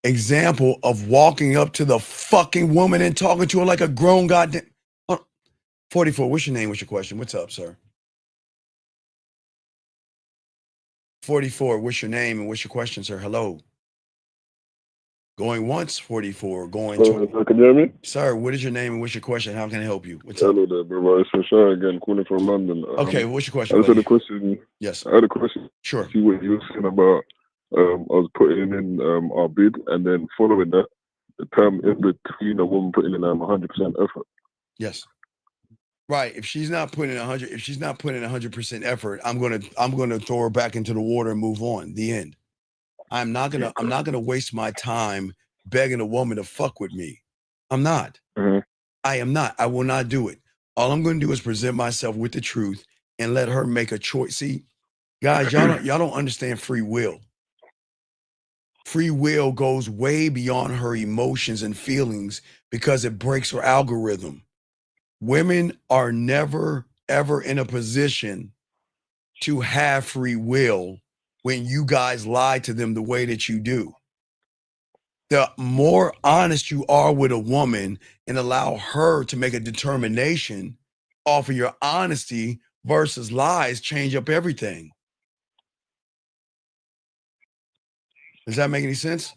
Example of walking up to the fucking woman and talking to her like a grown goddamn. 44, what's your name? What's your question? What's up, sir? 44, what's your name and what's your question, sir? Hello. Going once, 44. Going twice. Can you hear me? Sir, what is your name and what's your question? How can I help you? What's up? Hello there, brother. It's Rashad again, calling from London. Okay, what's your question? I just had a question. Yes. I had a question. Sure. See what you were saying about I was putting in our bid, and then following that, the term in between a woman putting in 100% effort. Yes. Right. If she's not putting 100% effort, I'm gonna throw her back into the water and move on. The end. I'm not gonna waste my time begging a woman to fuck with me. I'm not. Mm-hmm. I am not. I will not do it. All I'm gonna do is present myself with the truth and let her make a choice. See, guys, y'all don't understand free will. Free will goes way beyond her emotions and feelings because it breaks her algorithm. Women are never, ever in a position to have free will when you guys lie to them the way that you do. The more honest you are with a woman and allow her to make a determination off of your honesty versus lies, change up everything. Does that make any sense?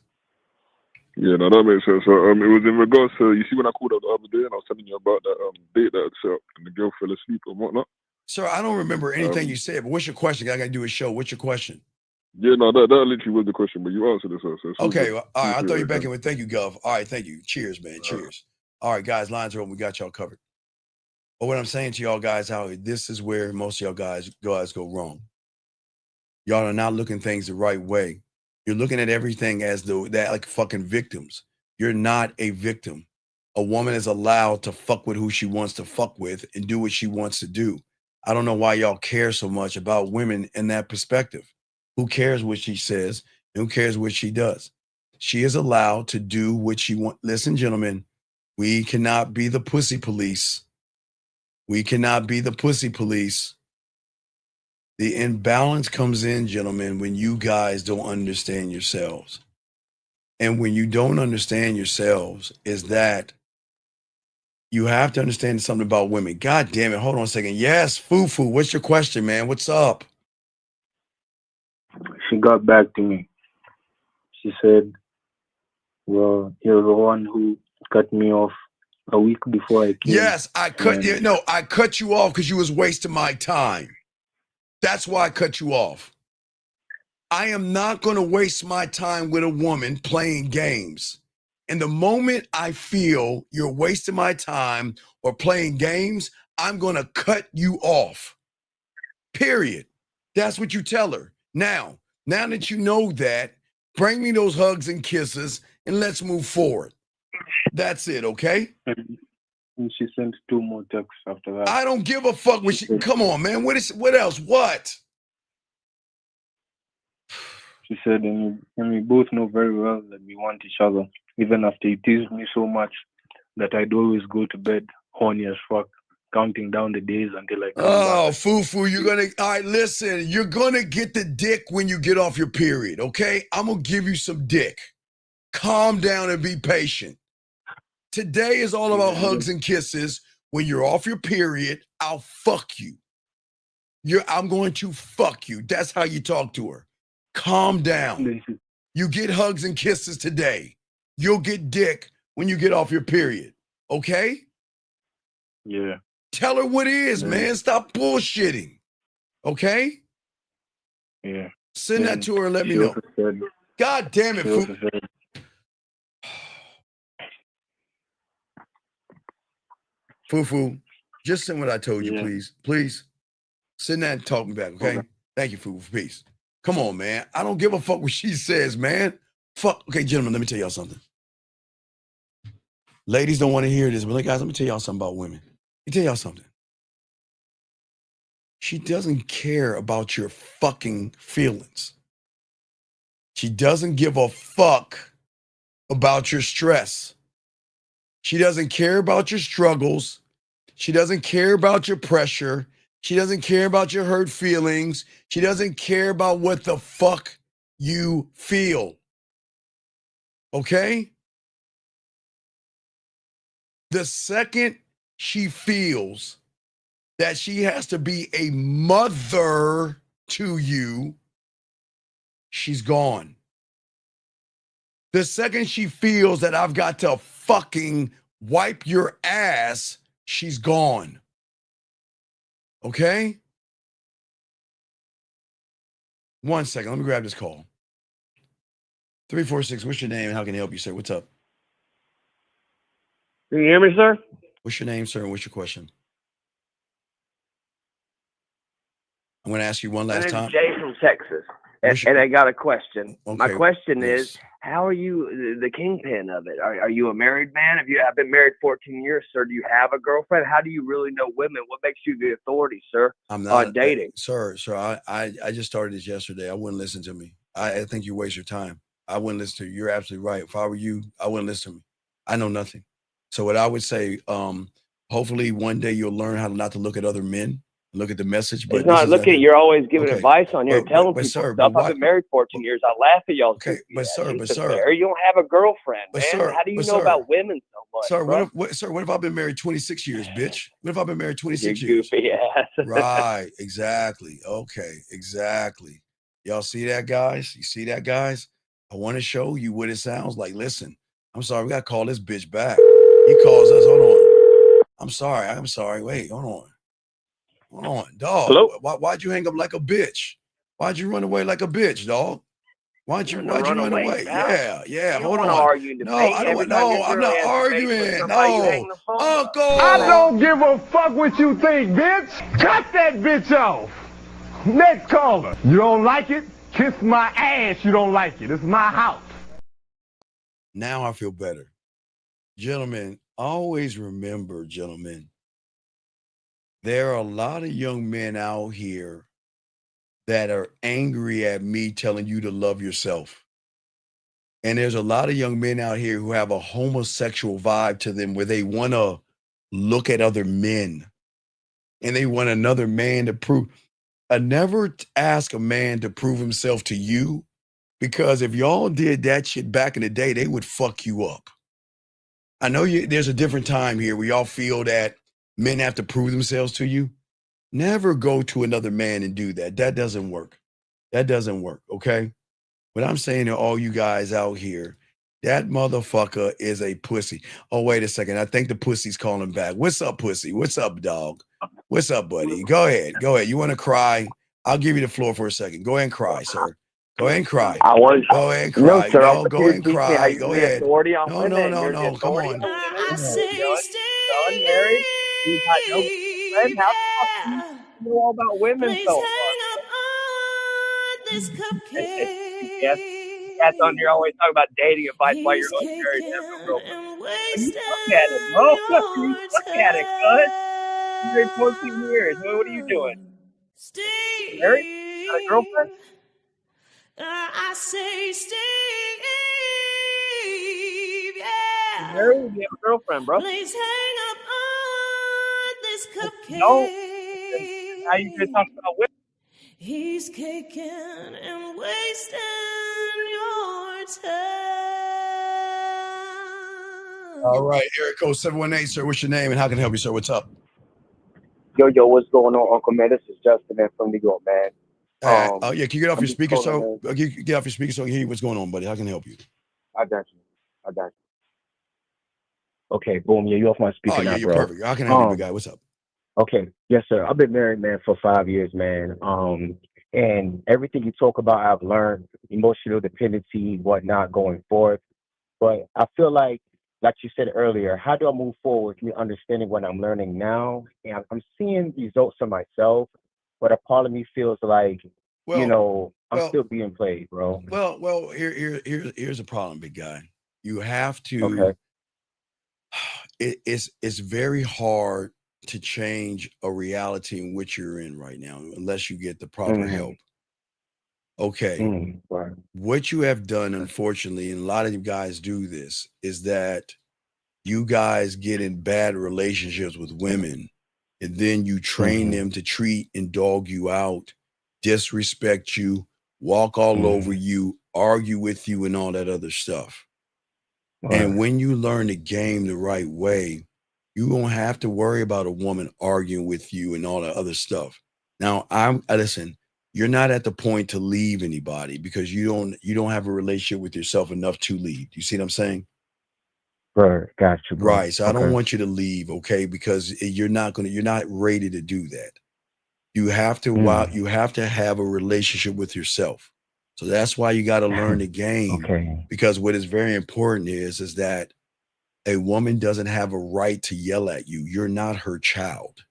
Yeah, no, that makes sense. So, it was in regards to, you see when I called up the other day and I was telling you about that date that I'd set up and the girl fell asleep and whatnot. Sir, I don't remember anything you said, but what's your question? I got to do a show. What's your question? Yeah, no, that literally was the question, but you answered it, sir. So okay, well, all right, I'll throw you back in with thank you, Gov. All right, thank you. Cheers, man. Cheers. All right, guys, lines are open. We got y'all covered. But what I'm saying to y'all guys, how this is where most of y'all guys go wrong. Y'all are not looking things the right way. You're looking at everything as that like fucking victims. You're not a victim. A woman is allowed to fuck with who she wants to fuck with and do what she wants to do. I don't know why y'all care so much about women in that perspective. Who cares what she says? Who cares what she does? She is allowed to do what she wants. Listen, gentlemen, we cannot be the pussy police. We cannot be the pussy police. The imbalance comes in, gentlemen, when you guys don't understand yourselves. And when you don't understand yourselves is that you have to understand something about women. God damn it. Hold on a second. Yes, Fufu, what's your question, man? What's up? She got back to me. She said, well, you're the one who cut me off a week before I came. Yes, I cut you. No, I cut you off because you was wasting my time. That's why I cut you off. I am not going to waste my time with a woman playing games. And the moment I feel you're wasting my time or playing games, I'm going to cut you off. Period. That's what you tell her. Now that you know that, bring me those hugs and kisses and let's move forward. That's it, okay? And she sent 2 more texts after that. I don't give a fuck when she, come on, man. What else? What? She said, and we both know very well that we want each other, even after you teased me so much that I'd always go to bed horny as fuck, counting down the days until I come back. Oh, Fufu, all right, listen, you're going to get the dick when you get off your period, okay? I'm going to give you some dick. Calm down and be patient. Today is all about hugs and kisses. When you're off your period, I'll fuck you. I'm going to fuck you. That's how you talk to her. Calm down. You get hugs and kisses today. You'll get dick when you get off your period. Okay? Yeah. Tell her what it is, man. Stop bullshitting. Okay? Yeah. Send that to her and let me know. God damn it, Fufu. Fufu, just send what I told you, please. Please. Send that and talk me back, okay? Thank you, Fufu. Peace. Come on, man. I don't give a fuck what she says, man. Fuck. Okay, gentlemen, let me tell y'all something. Ladies don't want to hear this, but guys, let me tell y'all something about women. Let me tell y'all something. She doesn't care about your fucking feelings. She doesn't give a fuck about your stress. She doesn't care about your struggles. She doesn't care about your pressure. She doesn't care about your hurt feelings. She doesn't care about what the fuck you feel. Okay? The second she feels that she has to be a mother to you, she's gone. The second she feels that I've got to fucking wipe your ass, she's gone. Okay? 1 second. Let me grab this call. 346, what's your name and how can I help you, sir? What's up? Can you hear me, sir? What's your name, sir, and what's your question? I'm going to ask you one last time. Jay from Texas, and I got a question. Okay. My question is, how are you the kingpin of it? Are you a married man? I've been married 14 years, sir. Do you have a girlfriend? How do you really know women? What makes you the authority, sir, on dating? Sir, I just started this yesterday. I wouldn't listen to me. I think you waste your time. I wouldn't listen to you. You're absolutely right. If I were you, I wouldn't listen to me. I know nothing. So what I would say, hopefully one day you'll learn how not to look at other men, look at the message. But it's not looking at, you're always giving advice on here, telling people sir, stuff. I've been married 14 years. I laugh at y'all. Okay, but sir, you don't have a girlfriend, man. Sir, how do you know about women so much? Sir, what if I've been married 26 years, bitch? What if I've been married 26 years? Goofy ass. Right, exactly. Okay, exactly. Y'all see that, guys? You see that, guys? I want to show you what it sounds like. Listen, I'm sorry. We got to call this bitch back. He calls us. Hold on. I'm sorry. Wait, hold on. Dog. Hello? Why'd you hang up like a bitch? Why'd you run away like a bitch, dog? Why'd you run away? Pal. Yeah. You Hold don't on. argue and No, debate. I don't want. Every time No, your I'm girl not has debate with arguing. somebody, you No, hang the phone up. Uncle. I don't give a fuck what you think, bitch. Cut that bitch off. Next caller. You don't like it? Kiss my ass. You don't like it. It's my house. Now I feel better. Gentlemen, always remember, gentlemen, there are a lot of young men out here that are angry at me telling you to love yourself. And there's a lot of young men out here who have a homosexual vibe to them where they want to look at other men and they want another man to prove. I never ask a man to prove himself to you, because if y'all did that shit back in the day, they would fuck you up. I know there's a different time here where y'all feel that men have to prove themselves to you. Never go to another man and do that. That doesn't work. Okay? What I'm saying to all you guys out here, that motherfucker is a pussy. Oh, wait a second. I think the pussy's calling back. What's up, pussy? What's up, dog? What's up, buddy? Go ahead. You want to cry? I'll give you the floor for a second. Go ahead and cry, sir. Go ahead and cry. Go ahead and cry. No, sir. No, go ahead and cry. You Go be ahead. authority on No. women. You're the Come authority on. on women. Son, married. You got no friend. How the fuck do you know all about women so much? This cupcake. Yes. Cats on here always talk about dating advice while you're unmarried. You suck at it, bro. You suck at it, cuz. You've been 14 years. What are you doing? Steve. Married? Got a girlfriend? I say Steve, yeah. Married? You have a girlfriend, bro. Please hang up on this cupcake. No. How you gonna talk about women? He's kicking and wasting your time. All right, Eric code 718, sir. What's your name and how can I help you, sir? What's up? Yo, what's going on, Uncle Man? This is Justin, man, from New York, man. Can you get off your speaker so get off your speaker so I can hear you? What's going on, buddy? How can I help you? I got you. Okay, boom. Yeah, you off my speaker now, you're bro. perfect. How can I help you, big guy? What's up? Okay, yes, sir. I've been married, man, for 5 years, man. And everything you talk about, I've learned emotional dependency, whatnot, going forth. But I feel like you said earlier, how do I move forward with me understanding what I'm learning now? And I'm seeing results for myself, but a part of me feels like, I'm still being played, bro. Well, here's a problem, big guy. You have to. Okay. It's very hard to change a reality in which you're in right now unless you get the proper help. Okay. Right. What you have done, unfortunately, and a lot of you guys do this, is that you guys get in bad relationships with women and then you train them to treat and dog you out, disrespect you, walk all over you, argue with you, and all that other stuff. Right. And when you learn the game the right way, you won't have to worry about a woman arguing with you and all that other stuff. Now, listen, you're not at the point to leave anybody because you don't have a relationship with yourself enough to leave. You see what I'm saying? Right, got you, bro. Right. So I don't want you to leave, okay? Because you're not ready to do that. You have to you have to have a relationship with yourself. So that's why you got to learn the game. Okay. Because what is very important is that a woman doesn't have a right to yell at you. You're not her child.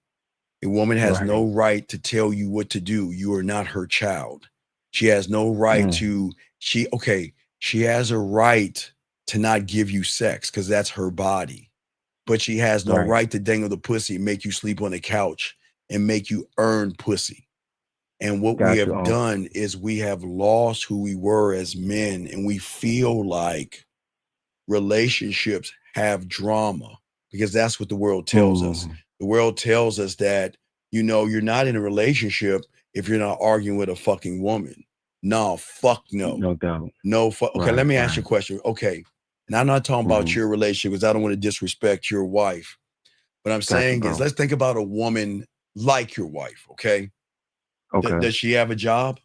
A woman has no right to tell you what to do. You are not her child. She has no right to, she has a right to not give you sex because that's her body. But she has no right to dangle the pussy and make you sleep on the couch and make you earn pussy. And what we have done is we have lost who we were as men, and we feel like relationships have drama because that's what the world tells us. The world tells us that, you're not in a relationship if you're not arguing with a fucking woman. No, fuck no. No doubt. No, fuck. Okay, let me ask you a question. Okay. And I'm not talking about your relationship because I don't want to disrespect your wife. What I'm saying is let's think about a woman like your wife, okay? Okay. Does she have a job?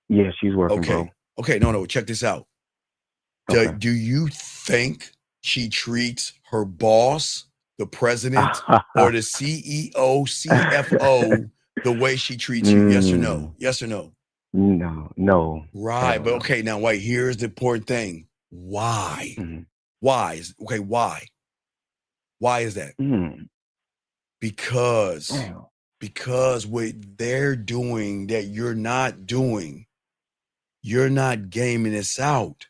Yeah, she's working, bro. Okay, no, check this out. Do you think she treats her boss, the president, or the CEO, CFO the way she treats you? Yes or no? Yes or no? No. Right. But okay, now wait, here's the important thing. Why? Why? Why? Why is that? Because what they're doing that you're not doing, you're not gaming this out.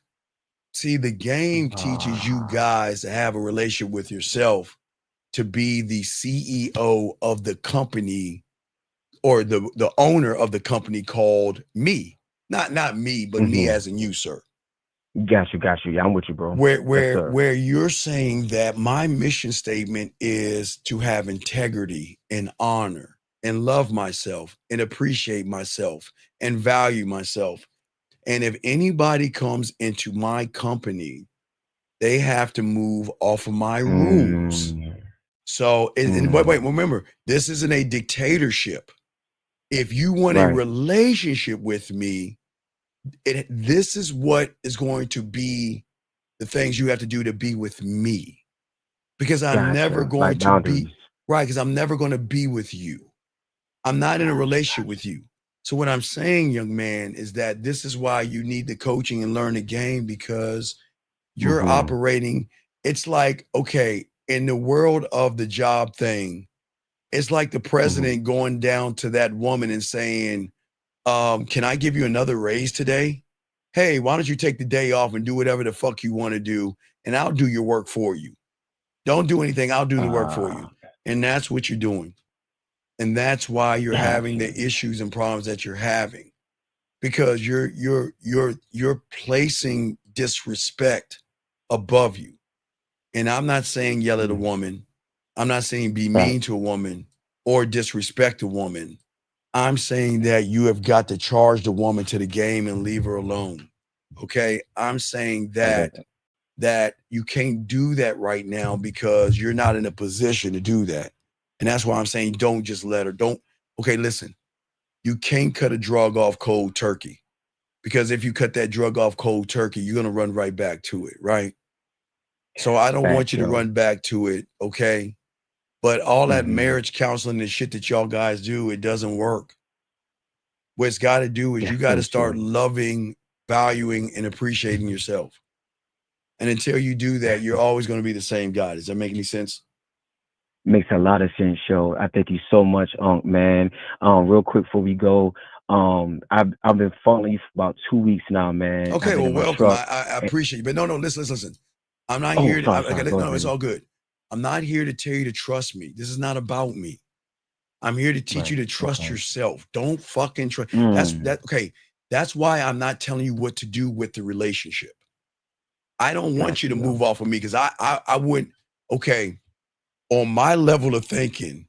See, the game teaches you guys to have a relationship with yourself, to be the CEO of the company or the owner of the company called me. Not me, but me as in you, sir. Got you. Yeah, I'm with you, bro. Where you're saying that my mission statement is to have integrity and honor and love myself and appreciate myself and value myself. And if anybody comes into my company, they have to move off of my rules. So, and wait, remember, this isn't a dictatorship. If you want a relationship with me, this is what is going to be the things you have to do to be with me. Because I'm never going to be, because I'm never going to be with you. I'm not in a relationship with you. So what I'm saying, young man, is that this is why you need the coaching and learn the game, because you're operating. It's like, okay, in the world of the job thing, it's like the president going down to that woman and saying, can I give you another raise today? Hey, why don't you take the day off and do whatever the fuck you want to do, and I'll do your work for you. Don't do anything. I'll do the work for you. And that's what you're doing. And that's why you're having the issues and problems that you're having, because you're placing disrespect above you. And I'm not saying yell at a woman. I'm not saying be mean to a woman or disrespect a woman. I'm saying that you have got to charge the woman to the game and leave her alone. Okay. I'm saying that you can't do that right now because you're not in a position to do that. And that's why I'm saying don't just let her. Okay, listen, you can't cut a drug off cold turkey, because if you cut that drug off cold turkey, you're going to run right back to it, right? So I don't want you to run back to it, okay? But all that marriage counseling and shit that y'all guys do, it doesn't work. What it's got to do is you got to start loving, valuing, and appreciating yourself. And until you do that, you're always going to be the same guy. Does that make any sense? Makes a lot of sense, Joe. I thank you so much, man. Real quick before we go, I've been following you for about 2 weeks now, man. Okay, well, welcome. I appreciate you. But no, listen. I'm not here to, it's all good. I'm not here to tell you to trust me. This is not about me. I'm here to teach you to trust yourself. Don't fucking trust. Okay. That's why I'm not telling you what to do with the relationship. I don't want you to move off of me, because I wouldn't. Okay, on my level of thinking,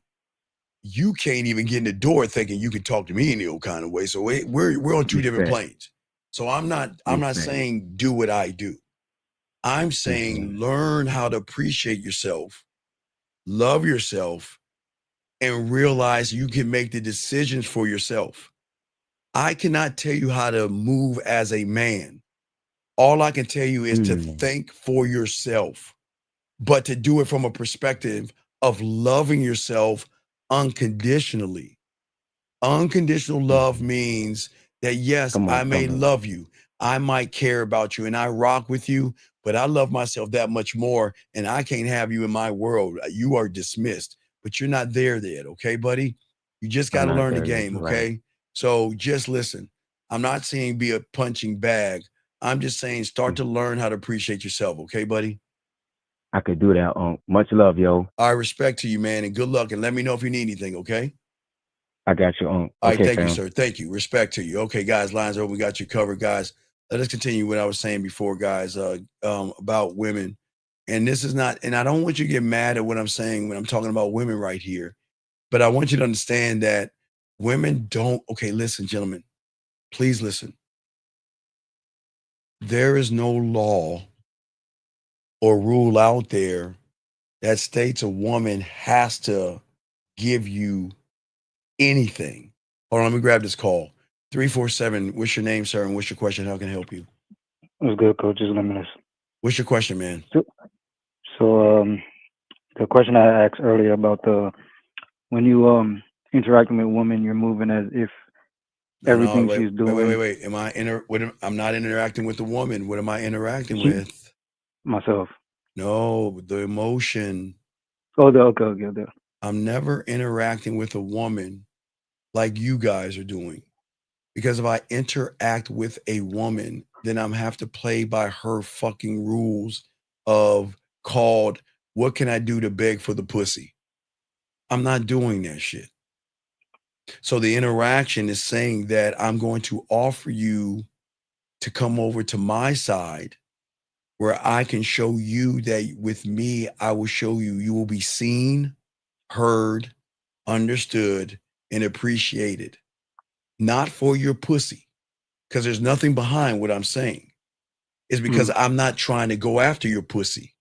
you can't even get in the door thinking you can talk to me any old kind of way. So we're on two different planes. So I'm not saying do what I do. I'm saying learn how to appreciate yourself, love yourself, and realize you can make the decisions for yourself. I cannot tell you how to move as a man. All I can tell you is to think for yourself, but to do it from a perspective of loving yourself unconditionally. Unconditional love means that, yes, I may love you. I might care about you and I rock with you, but I love myself that much more, and I can't have you in my world. You are dismissed, but you're not there yet. Okay, buddy? You just got to learn the game. Okay. Right. So just listen. I'm not saying be a punching bag. I'm just saying start to learn how to appreciate yourself. Okay, buddy? I could do that. Much love, yo. I respect to you, man, and good luck. And let me know if you need anything, okay? I got you. All right, thank you, sir. Thank you. Respect to you. Okay, guys, lines are open. We got you covered, guys. Let us continue what I was saying before, guys, about women. And this is not, and I don't want you to get mad at what I'm saying when I'm talking about women right here, but I want you to understand that women don't, okay, listen, gentlemen, please listen. There is no law or rule out there that states a woman has to give you anything. Hold on, let me grab this call. 347, what's your name, sir, and what's your question? How can I help you? What's good, Coach? It's Limitless. What's your question, man? So the question I asked earlier about when you interacting with a woman, you're moving as if everything she's doing. Wait. I'm not interacting with the woman. What am I interacting with? Myself. No, the emotion. Oh, okay. I'm never interacting with a woman like you guys are doing. Because if I interact with a woman, then I'm have to play by her fucking rules of called, what can I do to beg for the pussy? I'm not doing that shit. So the interaction is saying that I'm going to offer you to come over to my side where I can show you that with me, I will show you will be seen, heard, understood, and appreciated. Not for your pussy. Because there's nothing behind what I'm saying. It's because I'm not trying to go after your pussy.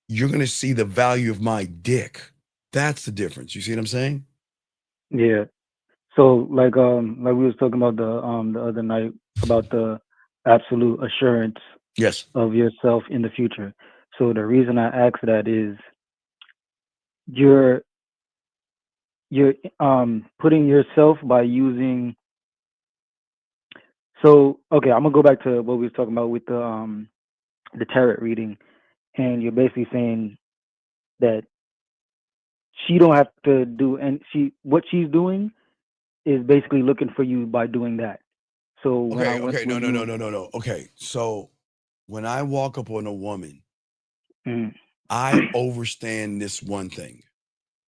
You're going to see the value of my dick. That's the difference. You see what I'm saying? Yeah. So like we was talking about the other night about the absolute assurance of yourself in the future. So the reason I ask that is you're putting yourself by using. So okay, I'm gonna go back to what we was talking about with the tarot reading, and you're basically saying that she don't have to do, and what she's doing is basically looking for you by doing that. So when I went no. Okay, so when I walk up on a woman, I overstand this one thing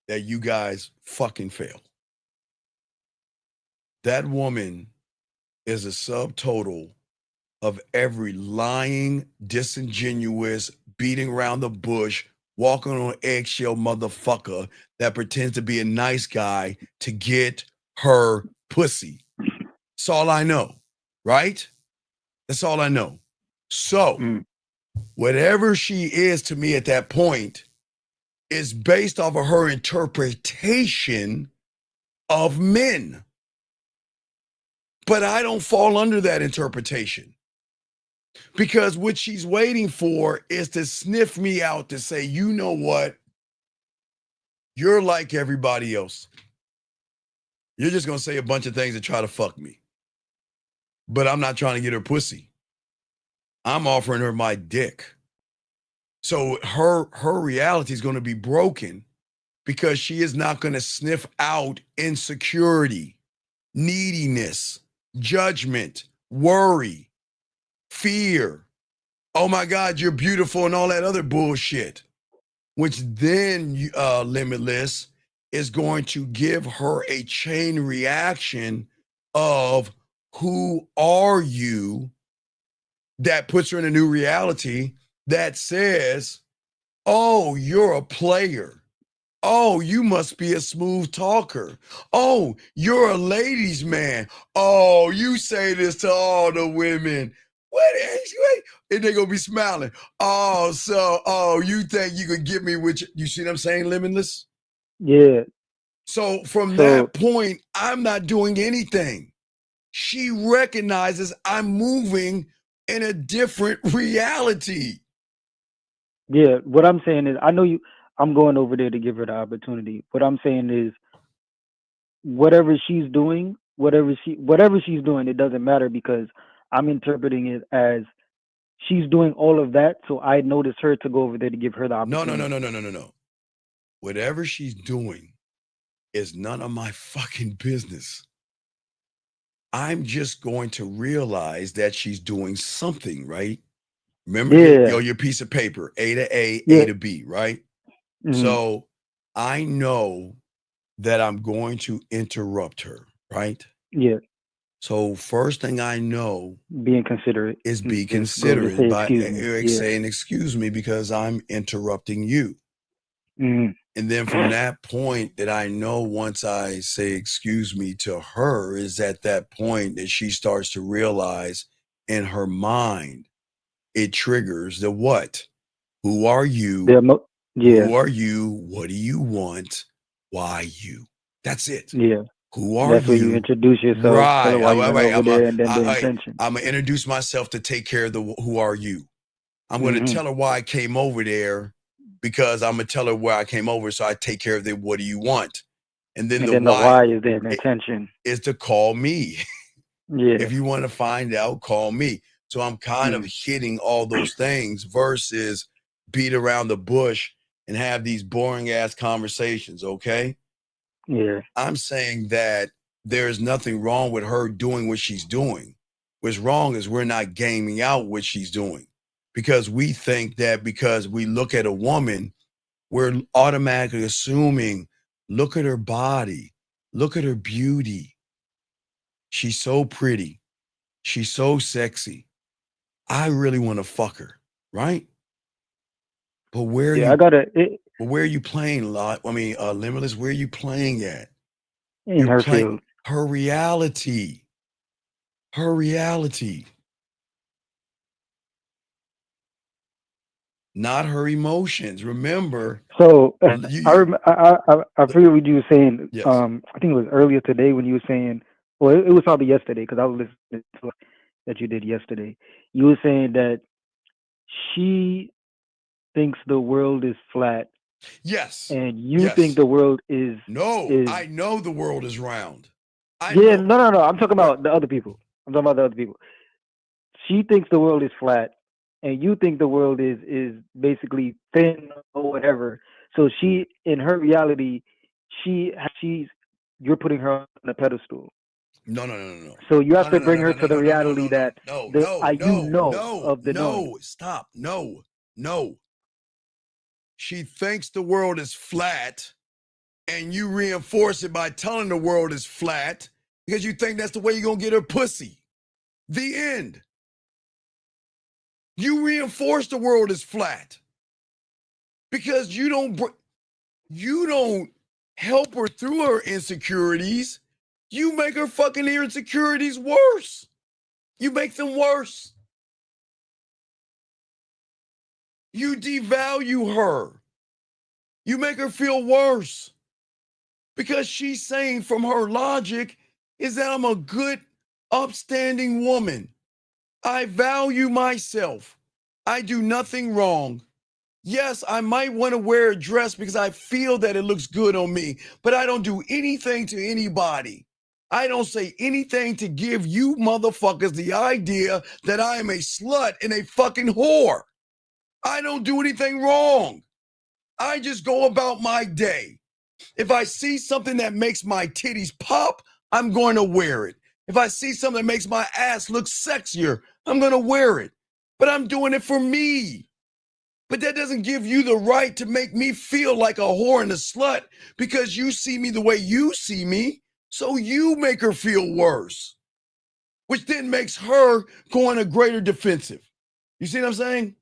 that you guys fucking fail. That woman is a subtotal of every lying, disingenuous, beating around the bush, walking on eggshell motherfucker that pretends to be a nice guy to get her pussy. That's all I know, right? That's all I know. So whatever she is to me at that point is based off of her interpretation of men. But I don't fall under that interpretation. Because what she's waiting for is to sniff me out to say, you know what? You're like everybody else. You're just going to say a bunch of things to try to fuck me. But I'm not trying to get her pussy. I'm offering her my dick. So her reality is going to be broken because she is not going to sniff out insecurity, neediness, judgment, worry, fear. Oh my God, you're beautiful and all that other bullshit. Which then, Limitless, is going to give her a chain reaction of who are you that puts her in a new reality that says, oh, you're a player. Oh, you must be a smooth talker. Oh, you're a ladies' man. Oh, you say this to all the women. Wait, and they're gonna be smiling. Oh, you think you could get me with you see what I'm saying, Limitless? Yeah. So from that point, I'm not doing anything. She recognizes I'm moving in a different reality. Yeah, what I'm saying is, I know I'm going over there to give her the opportunity. What I'm saying is, whatever she's doing, it doesn't matter because I'm interpreting it as she's doing all of that. So I noticed her to go over there to give her the opportunity. No. Whatever she's doing is none of my fucking business. I'm just going to realize that she's doing something, right? Remember your piece of paper, A to A, A to B, right? Mm-hmm. So I know that I'm going to interrupt her, right? Yeah. So first thing I know being considerate is be considerate by saying, excuse me, because I'm interrupting you. Mm-hmm. And then from that point that I know once I say excuse me to her is at that point that she starts to realize in her mind, it triggers the what? Who are you? Who are you? What do you want? Why you? That's it. Yeah. Who are That's where you you? introduce yourself, tell her Right. why you went over there, and then the I'm intention. gonna introduce myself to take care of the who are you. I'm gonna tell her why I came over there because I'm gonna tell her where I came over, so I take care of the what do you want, and then the why is the intention is to call me. Yeah. If you want to find out, call me. So I'm kind of hitting all those things versus beat around the bush and have these boring ass conversations. Okay. Yeah. I'm saying that there's nothing wrong with her doing what she's doing. What's wrong is we're not gaming out what she's doing because we think that because we look at a woman, we're automatically assuming, look at her body, look at her beauty. She's so pretty. She's so sexy. I really want to fuck her, right? But where are where are you playing, Limitless? Where are you playing at? In her field. Her reality. Her reality. Not her emotions. Remember. So I figured what you were saying. Yes. I think it was earlier today when you were saying, well, it was probably yesterday because I was listening to that you did yesterday. You were saying that she thinks the world is flat. Yes. And you think the world is I know the world is round. No. I'm talking about the other people. She thinks the world is flat, and you think the world is basically thin or whatever. So she, in her reality, you're putting her on a pedestal. No. So you have to bring her to the reality that stop. No. She thinks the world is flat, and you reinforce it by telling the world is flat because you think that's the way you're gonna get her pussy. The end. You reinforce the world is flat because you don't help her through her insecurities. You make her fucking insecurities worse. You make them worse. You devalue her. You make her feel worse because she's saying from her logic is that I'm a good, upstanding woman. I value myself. I do nothing wrong. Yes, I might want to wear a dress because I feel that it looks good on me, but I don't do anything to anybody. I don't say anything to give you motherfuckers the idea that I am a slut and a fucking whore. I don't do anything wrong. I just go about my day. If I see something that makes my titties pop, I'm going to wear it. If I see something that makes my ass look sexier, I'm going to wear it. But I'm doing it for me. But that doesn't give you the right to make me feel like a whore and a slut because you see me the way you see me. So you make her feel worse, which then makes her go on a greater defensive. You see what I'm saying?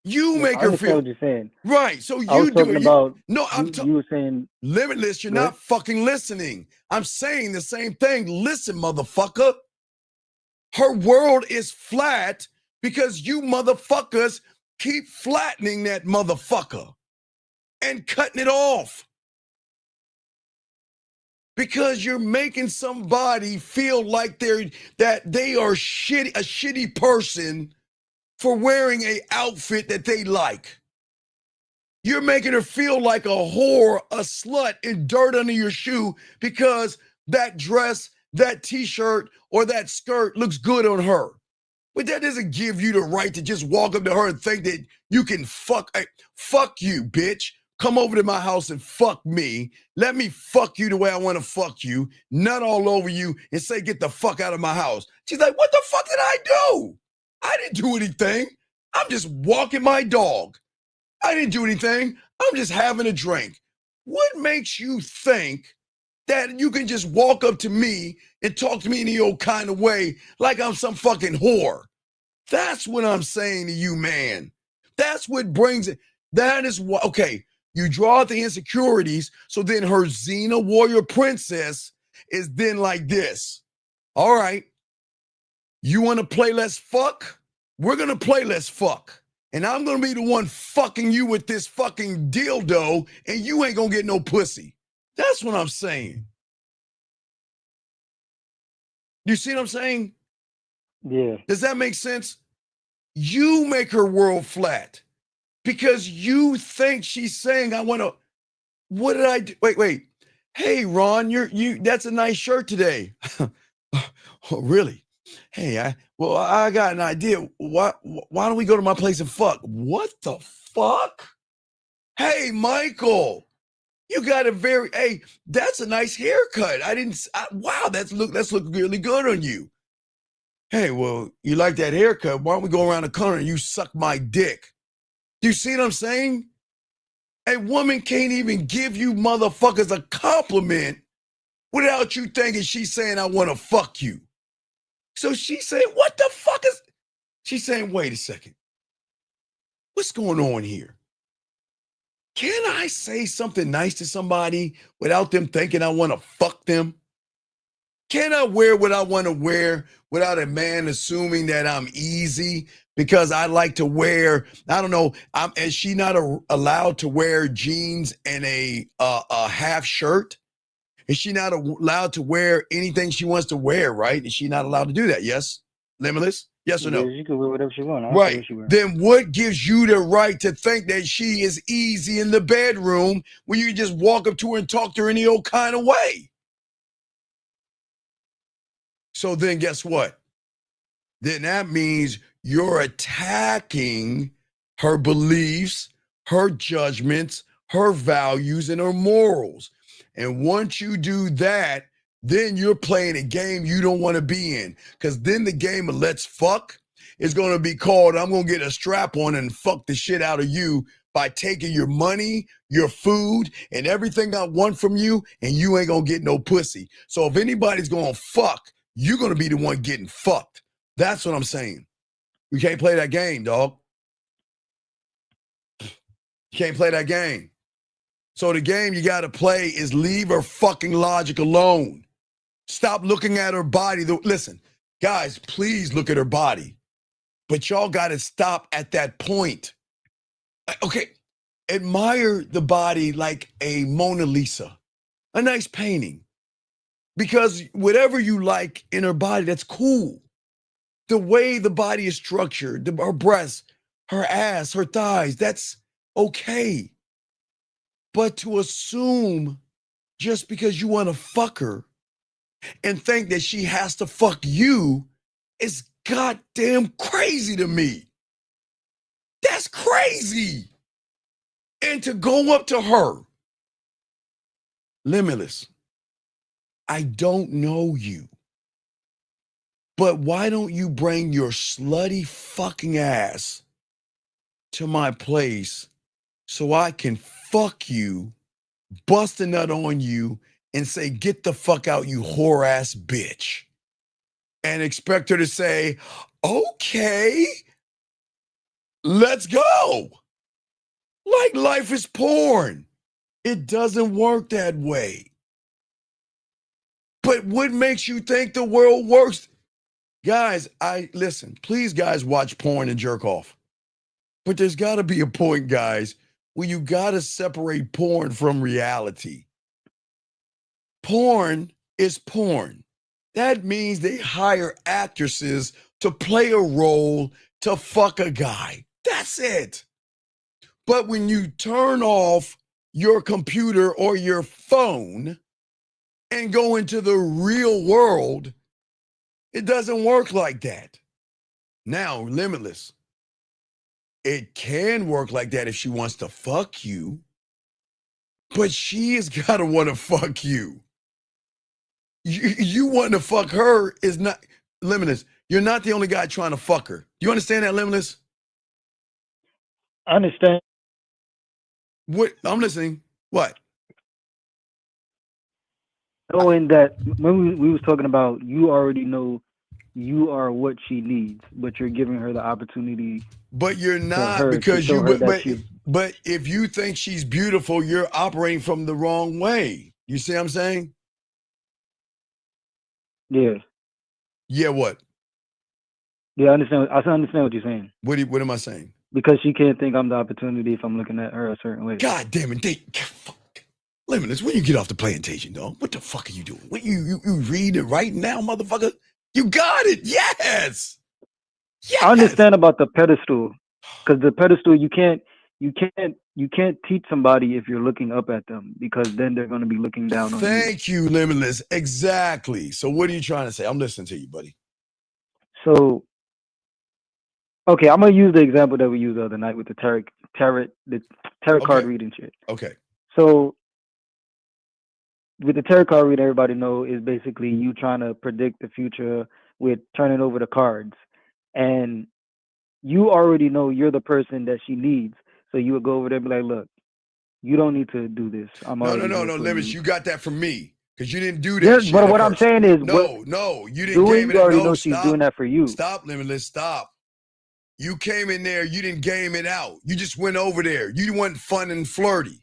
You make her feel. What you're saying. Right. So I was you do talking it. about. No, you were saying Limitless. You're not fucking listening. I'm saying the same thing. Listen, motherfucker. Her world is flat because you motherfuckers keep flattening that motherfucker and cutting it off. Because you're making somebody feel like they are a shitty person for wearing an outfit that they like. You're making her feel like a whore, a slut, and dirt under your shoe because that dress, that t-shirt, or that skirt looks good on her. But that doesn't give you the right to just walk up to her and think that you can fuck you, bitch. Come over to my house and fuck me. Let me fuck you the way I want to fuck you. Nut all over you and say, get the fuck out of my house. She's like, what the fuck did I do? I didn't do anything. I'm just walking my dog. I didn't do anything. I'm just having a drink. What makes you think that you can just walk up to me and talk to me in the old kind of way like I'm some fucking whore? That's what I'm saying to you, man. That's what brings it. That is what, okay, you draw out the insecurities, so then her Xena warrior princess is then like this. All right, you want to play let's fuck? We're going to play let's fuck. And I'm going to be the one fucking you with this fucking dildo, and you ain't going to get no pussy. That's what I'm saying. You see what I'm saying? Yeah. Does that make sense? You make her world flat because you think she's saying, I want to, what did I do? Wait. Hey, Ron, that's a nice shirt today. Oh, really? Hey, I got an idea. Why don't we go to my place and fuck? What the fuck? Hey, Michael, you got hey, that's a nice haircut. Wow, that's look really good on you. Hey, well, you like that haircut. Why don't we go around the corner and you suck my dick? Do you see what I'm saying? A woman can't even give you motherfuckers a compliment without you thinking she's saying, I want to fuck you. So she's saying, what the fuck is... She's saying, wait a second. What's going on here? Can I say something nice to somebody without them thinking I want to fuck them? Can I wear what I want to wear without a man assuming that I'm easy because I like to wear, I don't know, is she not allowed to wear jeans and a half shirt? Is she not allowed to wear anything she wants to wear, right? Is she not allowed to do that? Yes? Limitless? Yes or no? Yeah, she can wear whatever she wants. Right. Then what gives you the right to think that she is easy in the bedroom when you just walk up to her and talk to her any old kind of way? So then guess what? Then that means you're attacking her beliefs, her judgments, her values, and her morals. And once you do that, then you're playing a game you don't want to be in. Because then the game of let's fuck is going to be called, I'm going to get a strap on and fuck the shit out of you by taking your money, your food, and everything I want from you, and you ain't going to get no pussy. So if anybody's going to fuck, you're going to be the one getting fucked. That's what I'm saying. You can't play that game, dog. You can't play that game. So the game you got to play is leave her fucking logic alone. Stop looking at her body. Listen, guys, please look at her body. But y'all got to stop at that point. Okay, admire the body like a Mona Lisa, a nice painting. Because whatever you like in her body, that's cool. The way the body is structured, her breasts, her ass, her thighs, that's okay. But to assume just because you want to fuck her and think that she has to fuck you is goddamn crazy to me. That's crazy. And to go up to her, Limitless, I don't know you, but why don't you bring your slutty fucking ass to my place so I can fuck you, bust a nut on you, and say, get the fuck out, you whore ass bitch. And expect her to say, okay, let's go. Like life is porn. It doesn't work that way. But what makes you think the world works? Guys, listen, please guys watch porn and jerk off. But there's got to be a point, guys, where you got to separate porn from reality. Porn is porn. That means they hire actresses to play a role to fuck a guy. That's it. But when you turn off your computer or your phone and go into the real world, it doesn't work like that. Now, Limitless, it can work like that if she wants to fuck you, but she has got to want to fuck you. You wanting to fuck her is not, Limitless, you're not the only guy trying to fuck her. You understand that, Limitless? I understand. What? I'm listening. What? Knowing that when we was talking about, you already know you are what she needs, but you're giving her the opportunity. But you're not, because but if you think she's beautiful, you're operating from the wrong way. You see what I'm saying? Yeah. Yeah, what? Yeah, I understand. I understand what you're saying. What am I saying? Because she can't think I'm the opportunity if I'm looking at her a certain way. God damn it, Limitless, when you get off the plantation, dog, what the fuck are you doing? When you read and writing now, motherfucker? You got it. Yes. Yes. I understand about the pedestal, because the pedestal you can't teach somebody if you're looking up at them, because then they're going to be looking down on you. Thank you, Limitless. Exactly. So what are you trying to say? I'm listening to you, buddy. So, okay, I'm gonna use the example that we used the other night with the tarot card reading shit. Okay. So with the tarot card reading, everybody know is basically you trying to predict the future with turning over the cards, and you already know you're the person that she needs. So you would go over there and be like, look, you don't need to do this. I'm No, already Limits. You got that from me because you didn't do that. Yes, shit but at what I'm first. saying is, no, you didn't game it. You already No, know stop. she's doing that for you. Stop, Limitless. Stop. You came in there. You didn't game it out. You just went over there. You weren't fun and flirty.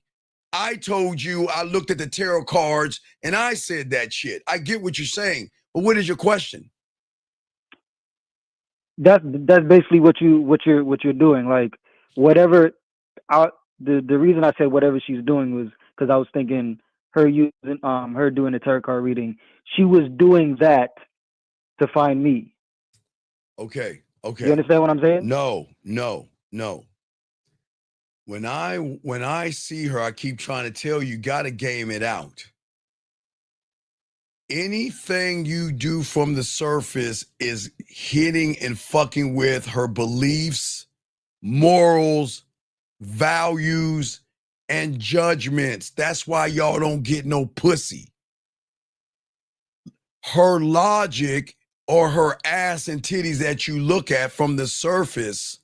I told you I looked at the tarot cards and I said that shit. I get what you're saying, but what is your question? That's basically what you're doing. Like whatever. The reason I said whatever she's doing was because I was thinking her using her doing the tarot card reading. She was doing that to find me. Okay. You understand what I'm saying? No. When I see her, I keep trying to tell you, got to game it out. Anything you do from the surface is hitting and fucking with her beliefs, morals, values, and judgments. That's why y'all don't get no pussy. Her logic or her ass and titties that you look at from the surface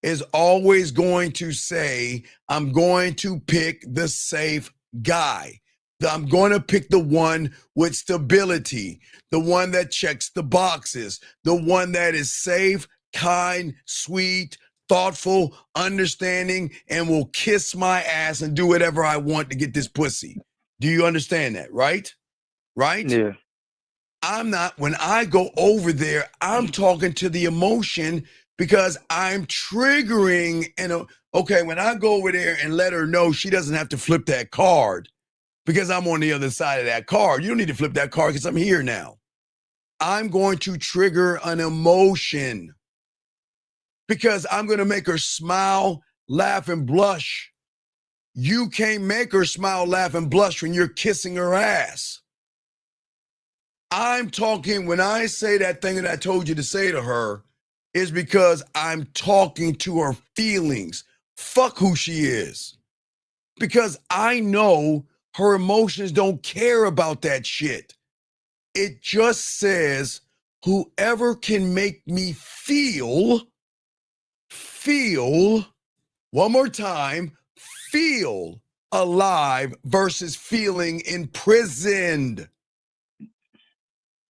is always going to say, I'm going to pick the safe guy. I'm going to pick the one with stability, the one that checks the boxes, the one that is safe, kind, sweet, thoughtful, understanding, and will kiss my ass and do whatever I want to get this pussy. Do you understand that, right? Right? Yeah. I'm not, when I go over there, I'm talking to the emotion because I'm triggering. And okay, when I go over there and let her know she doesn't have to flip that card because I'm on the other side of that card. You don't need to flip that card because I'm here now. I'm going to trigger an emotion because I'm going to make her smile, laugh, and blush. You can't make her smile, laugh, and blush when you're kissing her ass. I'm talking, when I say that thing that I told you to say to her, is because I'm talking to her feelings. Fuck who she is. Because I know her emotions don't care about that shit. It just says, whoever can make me feel, one more time, feel alive versus feeling imprisoned.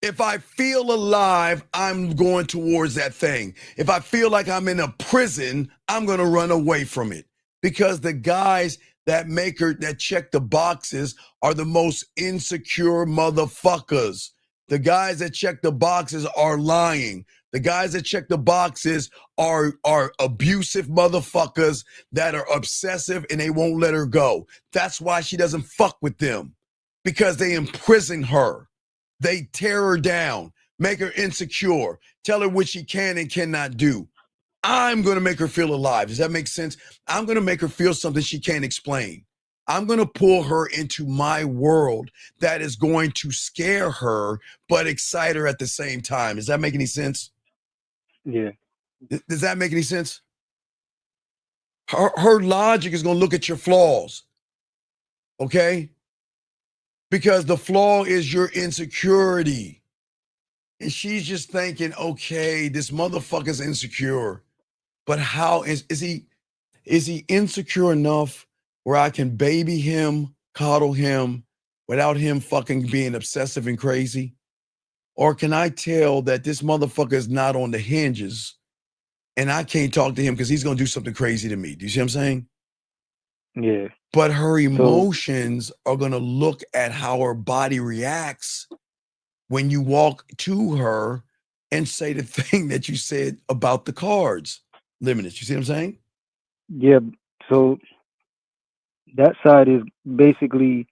If I feel alive, I'm going towards that thing. If I feel like I'm in a prison, I'm going to run away from it. Because the guys that check the boxes are the most insecure motherfuckers. The guys that check the boxes are lying. The guys that check the boxes are abusive motherfuckers that are obsessive and they won't let her go. That's why she doesn't fuck with them. Because they imprison her. They tear her down, make her insecure, tell her what she can and cannot do. I'm going to make her feel alive. Does that make sense? I'm going to make her feel something she can't explain. I'm going to pull her into my world that is going to scare her, but excite her at the same time. Does that make any sense? Yeah. Does that make any sense? Her logic is going to look at your flaws. Okay? Because the flaw is your insecurity. And she's just thinking, okay, this motherfucker's insecure. But how is he insecure enough where I can baby him, coddle him without him fucking being obsessive and crazy? Or can I tell that this motherfucker is not on the hinges and I can't talk to him because he's going to do something crazy to me? Do you see what I'm saying? Yeah. But her emotions are going to look at how her body reacts when you walk to her and say the thing that you said about the cards. Limited. You see what I'm saying? Yeah. So that side is basically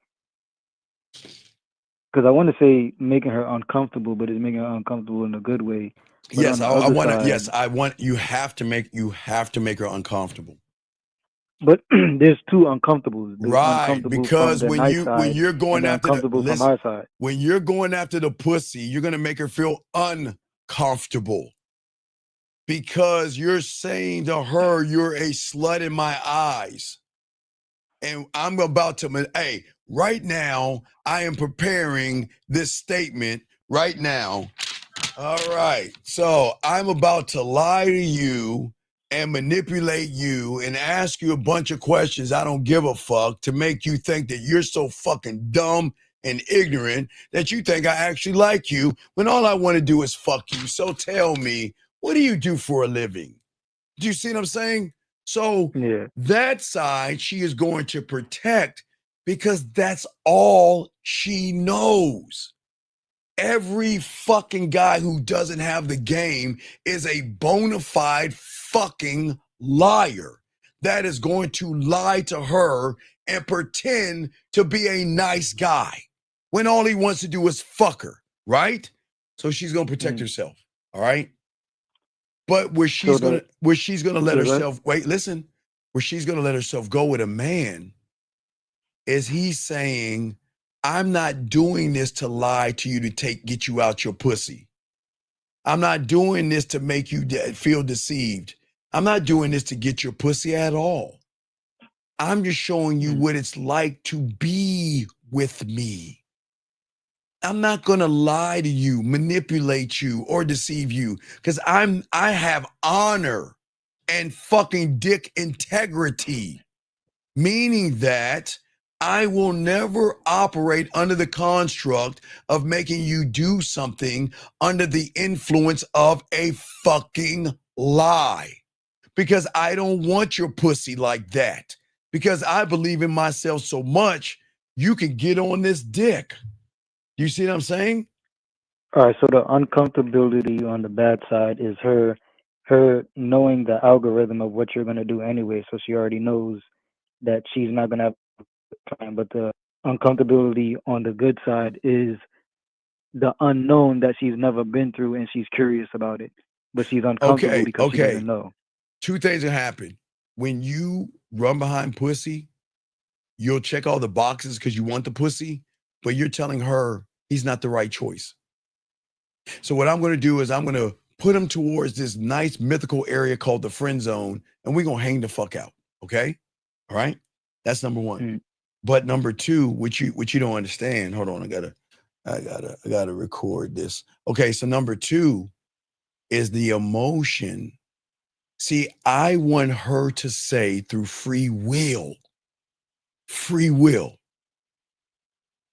because I want to say making her uncomfortable, but it's making her uncomfortable in a good way. But Yes, on the I other want to. side, Yes, I want you have to make her uncomfortable. but there's two uncomfortables. The Right, uncomfortable from because the nice when side you're and going the after the uncomfortable from listen, our side. when you're going after the pussy, you're gonna make her feel uncomfortable because you're saying to her, "You're a slut in my eyes," and I'm about to. Hey, right now, I am preparing this statement right now. All right, so I'm about to lie to you and manipulate you and ask you a bunch of questions I don't give a fuck to make you think that you're so fucking dumb and ignorant that you think I actually like you when all I want to do is fuck you. So tell me, what do you do for a living? Do you see what I'm saying? So that side she is going to protect because that's all she knows. Every fucking guy who doesn't have the game is a bona fide fucking liar that is going to lie to her and pretend to be a nice guy when all he wants to do is fuck her, right? So she's gonna protect herself, all right? But where she's gonna let herself where she's gonna let herself go with a man is he's saying, I'm not doing this to lie to you to get you out your pussy. I'm not doing this to make you feel deceived. I'm not doing this to get your pussy at all. I'm just showing you what it's like to be with me. I'm not going to lie to you, manipulate you, or deceive you because I have honor and fucking dick integrity, meaning that I will never operate under the construct of making you do something under the influence of a fucking lie. Because I don't want your pussy like that. Because I believe in myself so much, you can get on this dick. You see what I'm saying? All right, so the uncomfortability on the bad side is her knowing the algorithm of what you're gonna do anyway, so she already knows that she's not gonna have time. But the uncomfortability on the good side is the unknown that she's never been through and she's curious about it. But she's uncomfortable because she doesn't know. Two things that happen. When you run behind pussy, you'll check all the boxes because you want the pussy, but you're telling her he's not the right choice. So what I'm going to do is I'm going to put him towards this nice mythical area called the friend zone, and we're going to hang the fuck out. Okay? All right? That's number one. But number two, which you don't understand. Hold on, I gotta record this. Okay, so number two is the emotion. See, I want her to say through free will,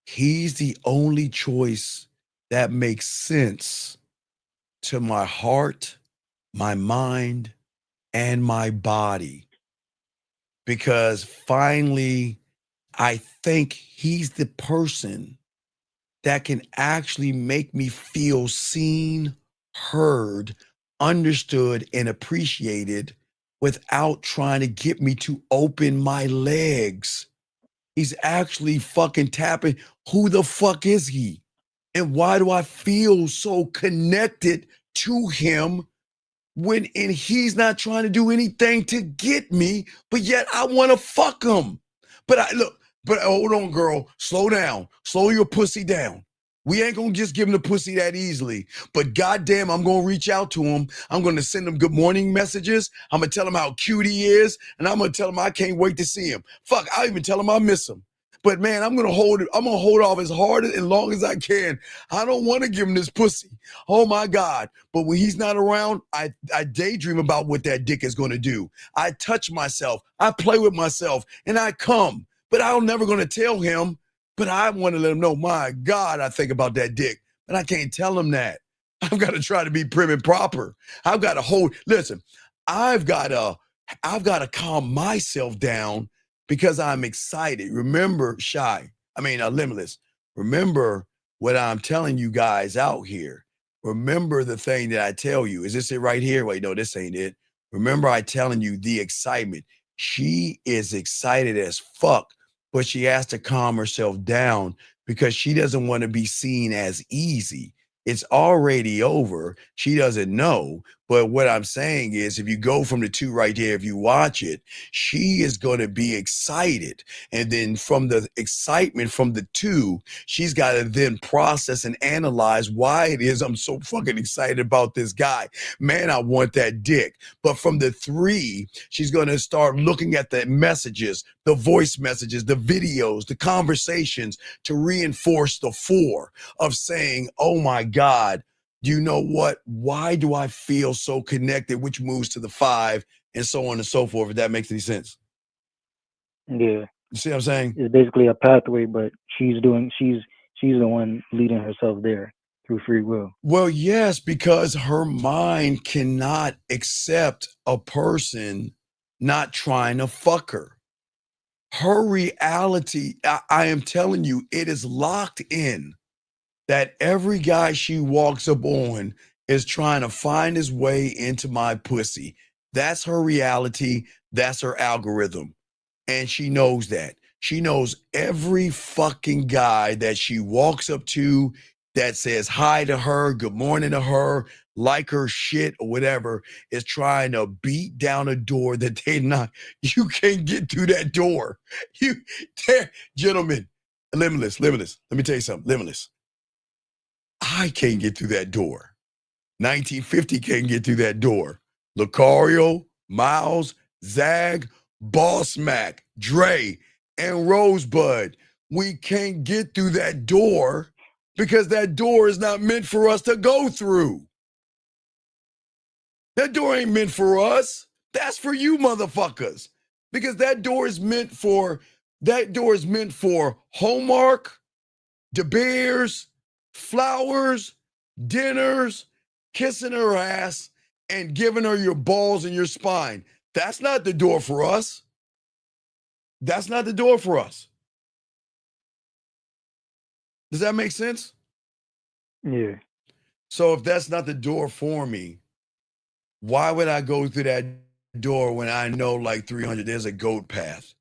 he's the only choice that makes sense to my heart, my mind, and my body. Because finally, I think he's the person that can actually make me feel seen, heard, understood, and appreciated without trying to get me to open my legs. He's actually fucking tapping. Who the fuck is he? And why do I feel so connected to him and he's not trying to do anything to get me, but yet I want to fuck him. But hold on, girl, slow down. Slow your pussy down. We ain't gonna just give him the pussy that easily. But goddamn, I'm gonna reach out to him. I'm gonna send him good morning messages. I'm gonna tell him how cute he is, and I'm gonna tell him I can't wait to see him. Fuck, I'll even tell him I miss him. But man, I'm gonna hold off as hard and long as I can. I don't want to give him this pussy. Oh my God. But when he's not around, I daydream about what that dick is gonna do. I touch myself, I play with myself, and I come. But I'm never gonna tell him. But I want to let him know, my God, I think about that dick. But I can't tell him that. I've got to try to be prim and proper. I've got to I've got to calm myself down because I'm excited. Remember, Limitless. Remember what I'm telling you guys out here. Remember the thing that I tell you. Is this it right here? Wait, no, this ain't it. Remember I telling you the excitement. She is excited as fuck, but she has to calm herself down because she doesn't want to be seen as easy. It's already over. She doesn't know. But what I'm saying is, if you go from the two right there, if you watch it, she is going to be excited. And then from the excitement from the two, she's got to then process and analyze why it is I'm so fucking excited about this guy. Man, I want that dick. But from the three, she's going to start looking at the messages, the voice messages, the videos, the conversations to reinforce the four of saying, oh my God, you know what? Why do I feel so connected? Which moves to the five and so on and so forth, if that makes any sense. Yeah. You see what I'm saying? It's basically a pathway, but she's the one leading herself there through free will. Well, yes, because her mind cannot accept a person not trying to fuck her. Her reality, I am telling you, it is locked in that every guy she walks up on is trying to find his way into my pussy. That's her reality. That's her algorithm. And she knows that. She knows every fucking guy that she walks up to that says hi to her, good morning to her, like her shit or whatever, is trying to beat down a door that they not. You can't get through that door. Gentlemen, limitless. Let me tell you something, limitless. I can't get through that door. 1950 can't get through that door. Lucario, Miles, Zag, Boss Mac, Dre, and Rosebud. We can't get through that door because that door is not meant for us to go through. That door ain't meant for us. That's for you motherfuckers. Because that door is meant for Hallmark, De Beers, flowers, dinners, kissing her ass, and giving her your balls and your spine. That's not the door for us. That's not the door for us. Does that make sense? Yeah. So if that's not the door for me, why would I go through that door when I know like 300, there's a goat path.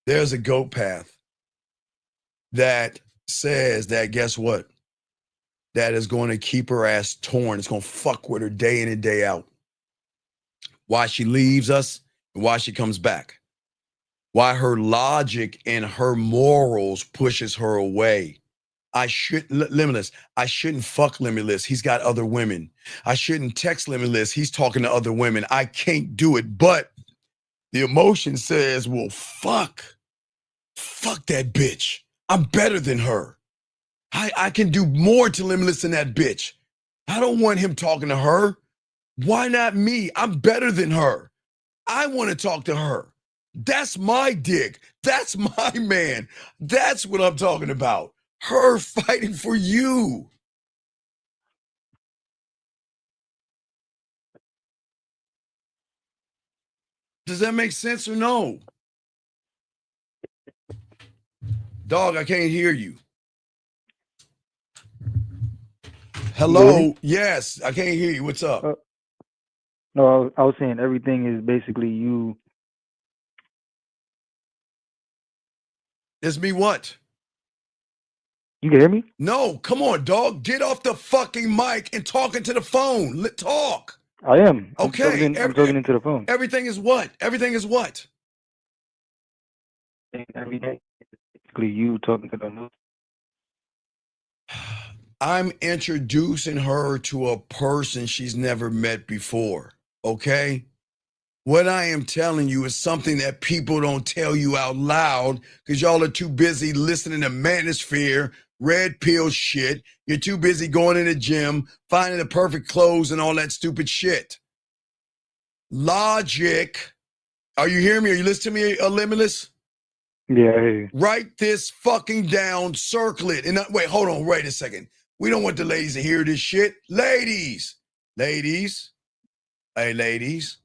There's a goat path that says that, guess what? That is going to keep her ass torn. It's going to fuck with her day in and day out. Why she leaves us and why she comes back. Why her logic and her morals pushes her away. Limitless. I shouldn't fuck Limitless. He's got other women. I shouldn't text Limitless. He's talking to other women. I can't do it. But the emotion says, well, fuck that bitch. I'm better than her. I can do more to Limitless than that bitch. I don't want him talking to her. Why not me? I'm better than her. I want to talk to her. That's my dick. That's my man. That's what I'm talking about. Her fighting for you. Does that make sense or no? Dog, I can't hear you. Hello? Yes, I can't hear you. What's up? No, I was saying everything is basically you. It's me what? You can hear me? No, come on, dog. Get off the fucking mic and talk into the phone. Talk. I am. Okay. I'm talking into the phone. Everything is what? Everything is what? Every day. Basically you talking to the news. I'm introducing her to a person she's never met before, okay? What I am telling you is something that people don't tell you out loud because y'all are too busy listening to manosphere, red pill shit. You're too busy going in the gym, finding the perfect clothes and all that stupid shit. Logic. Are you hearing me? Are you listening to me, Limitless? Yeah, I hear you. Write this fucking down, circle it. And wait, hold on, wait a second. We don't want the ladies to hear this shit. Ladies, hey, ladies,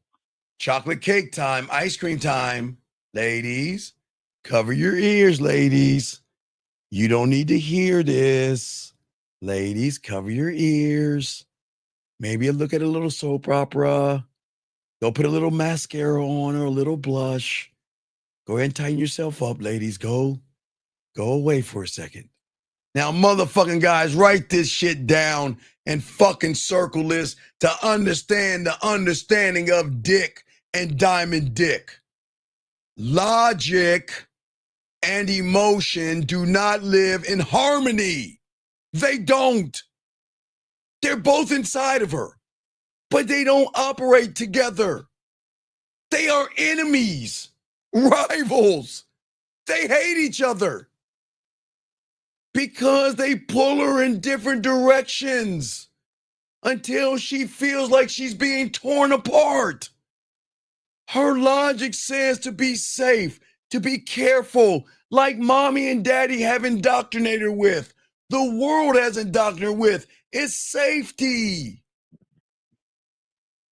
chocolate cake time, ice cream time. Ladies, cover your ears, ladies. You don't need to hear this. Ladies, cover your ears. Maybe look at a little soap opera. Go put a little mascara on or a little blush. Go ahead and tighten yourself up, ladies. Go. Go away for a second. Now, motherfucking guys, write this shit down and fucking circle this to understand the understanding of dick and diamond dick. Logic and emotion do not live in harmony. They don't. They're both inside of her, but they don't operate together. They are enemies, rivals. They hate each other because they pull her in different directions until she feels like she's being torn apart. Her logic says to be safe, to be careful, like mommy and daddy have indoctrinated her with. The world has indoctrinated her with. It's safety.